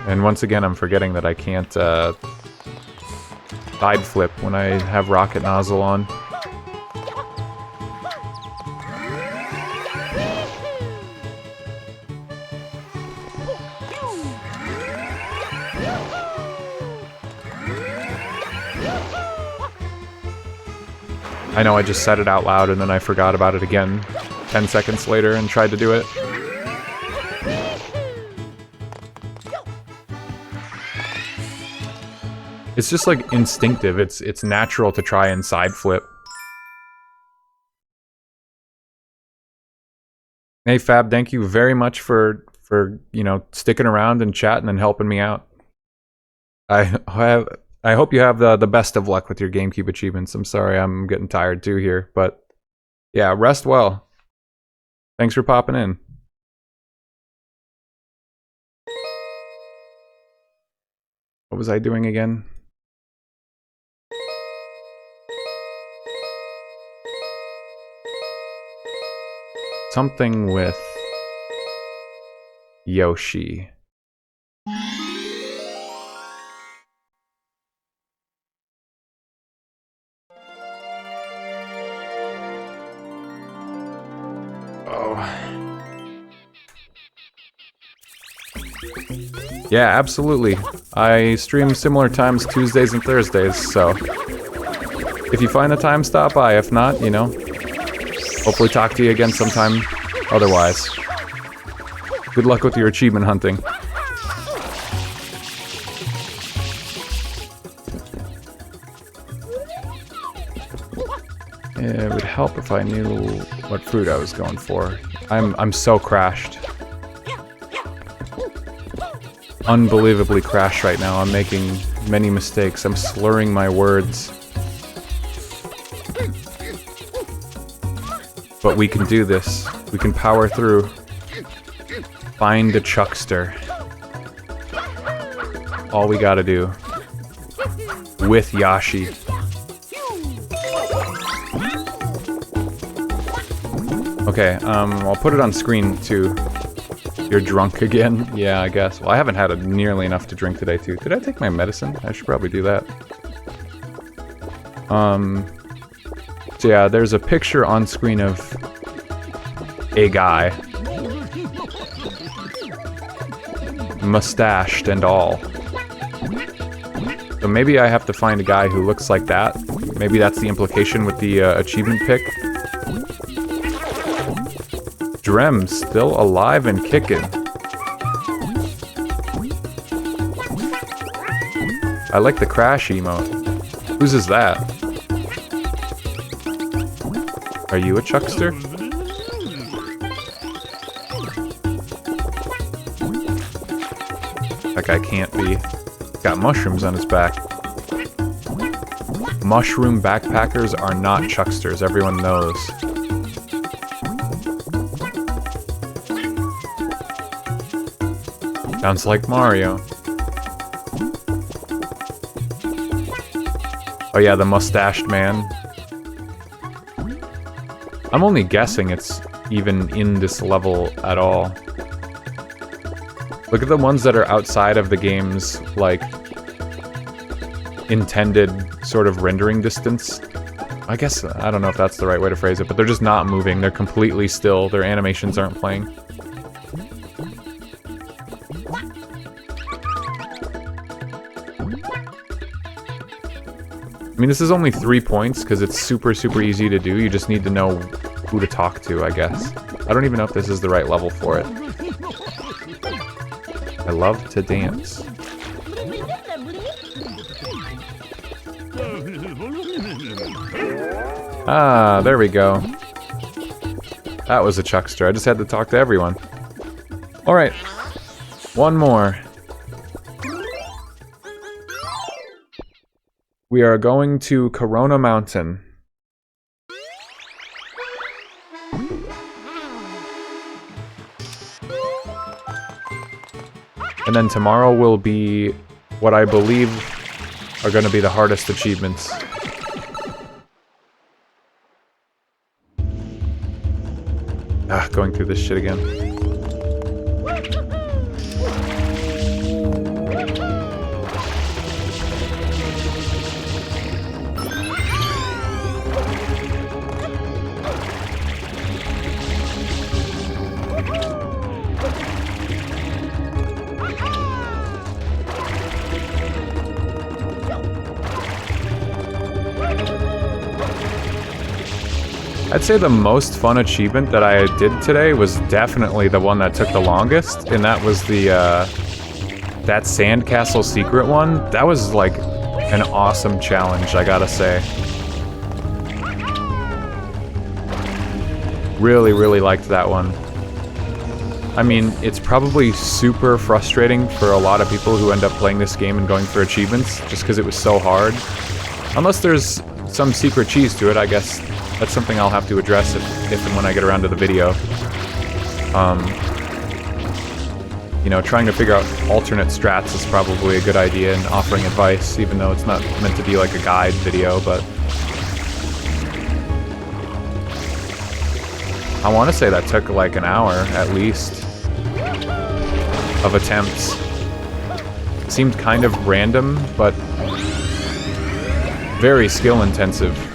And once again, I'm forgetting that I can't side flip when I have rocket nozzle on. I know I just said it out loud and then I forgot about it again 10 seconds later and tried to do it. It's just like instinctive. It's natural to try and side flip. Hey Fab, thank you very much for you know, sticking around and chatting and helping me out. I hope you have the best of luck with your GameCube achievements. I'm sorry, I'm getting tired too here, but yeah, rest well. Thanks for popping in. What was I doing again? Something with Yoshi. Yeah, absolutely. I stream similar times Tuesdays and Thursdays, so if you find the time, stop by. If not, you know, hopefully talk to you again sometime otherwise. Good luck with your achievement hunting. It would help if I knew what fruit I was going for. I'm so crashed. Unbelievably crashed right now. I'm making many mistakes. I'm slurring my words. But we can do this. We can power through. Find a chuckster. All we gotta do. With Yoshi. Okay, I'll put it on screen too. You're drunk again? Yeah, I guess. Well, I haven't had nearly enough to drink today too. Did I take my medicine? I should probably do that. So yeah, there's a picture on screen of a guy. Mustached and all. So maybe I have to find a guy who looks like that. Maybe that's the implication with the achievement pick. Drem still alive and kicking. I like the crash emote. Whose is that? Are you a chuckster? That guy can't be. Got mushrooms on his back. Mushroom backpackers are not chucksters, everyone knows. Sounds like Mario. Oh yeah, the mustached man. I'm only guessing it's even in this level at all. Look at the ones that are outside of the game's, like, intended sort of rendering distance. I guess, I don't know if that's the right way to phrase it, but they're just not moving. They're completely still. Their animations aren't playing. I mean, this is only 3 points, because it's super, super easy to do. You just need to know who to talk to, I guess. I don't even know if this is the right level for it. I love to dance. Ah, there we go. That was a chuckster. I just had to talk to everyone. Alright. One more. We are going to Corona Mountain. And then tomorrow will be what I believe are going to be the hardest achievements. Going through this shit again. I'd say the most fun achievement that I did today was definitely the one that took the longest, and that was the, that sandcastle secret one. That was, like, an awesome challenge, I gotta say. Really, really liked that one. I mean, it's probably super frustrating for a lot of people who end up playing this game and going for achievements, just because it was so hard. Unless there's some secret cheese to it, I guess. That's something I'll have to address if and when I get around to the video. You know, trying to figure out alternate strats is probably a good idea, and offering advice, even though it's not meant to be like a guide video, but... I want to say that took like an hour, at least, of attempts. It seemed kind of random, but very skill-intensive.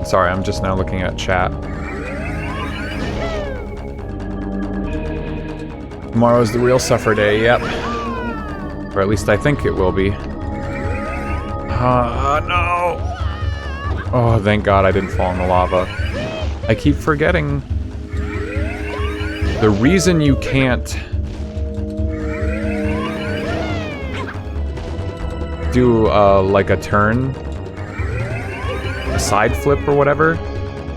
Sorry, I'm just now looking at chat. Tomorrow's the real suffer day, yep. Or at least I think it will be. No! Oh, thank God I didn't fall in the lava. I keep forgetting. The reason you can't do, like a turn, a side flip or whatever,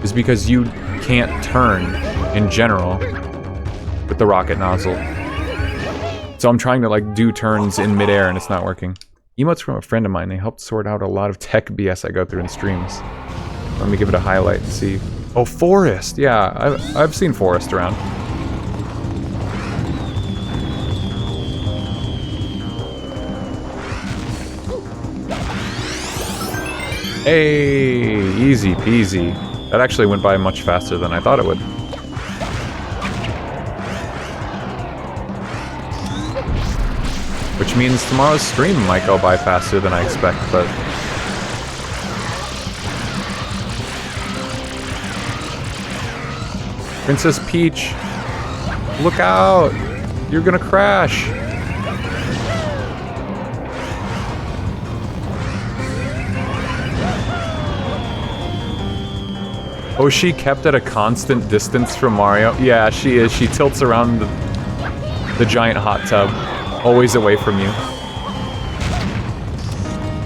is because you can't turn in general with the rocket nozzle. So I'm trying to like do turns in midair and it's not working. Emotes from a friend of mine, they helped sort out a lot of tech BS I go through in streams. Let me give it a highlight and see. Oh, Forest! Yeah, I've seen Forest around. Hey, easy peasy. That actually went by much faster than I thought it would. Which means tomorrow's stream might go by faster than I expect, but... Princess Peach, look out! You're gonna crash! Oh, she kept at a constant distance from Mario? Yeah, she is. She tilts around the giant hot tub. Always away from you.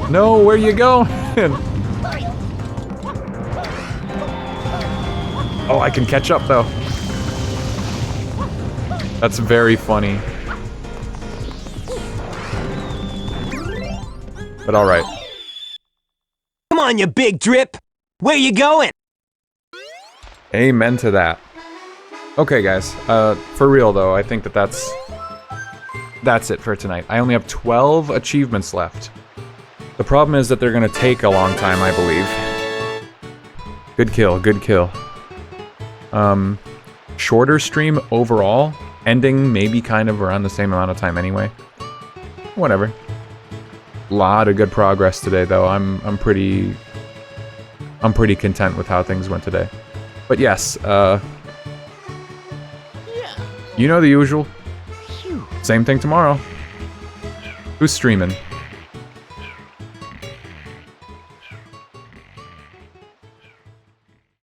No, where you going? Oh, I can catch up, though. That's very funny. But alright.
Come on, you big drip! Where you going?
Amen to that. Okay, guys. For real, though, I think that's it for tonight. I only have 12 achievements left. The problem is that they're gonna take a long time, I believe. Good kill, good kill. Shorter stream overall. Ending maybe kind of around the same amount of time anyway. Whatever. Lot of good progress today, though. I'm pretty content with how things went today. But yes, you know the usual. Same thing tomorrow. Who's streaming?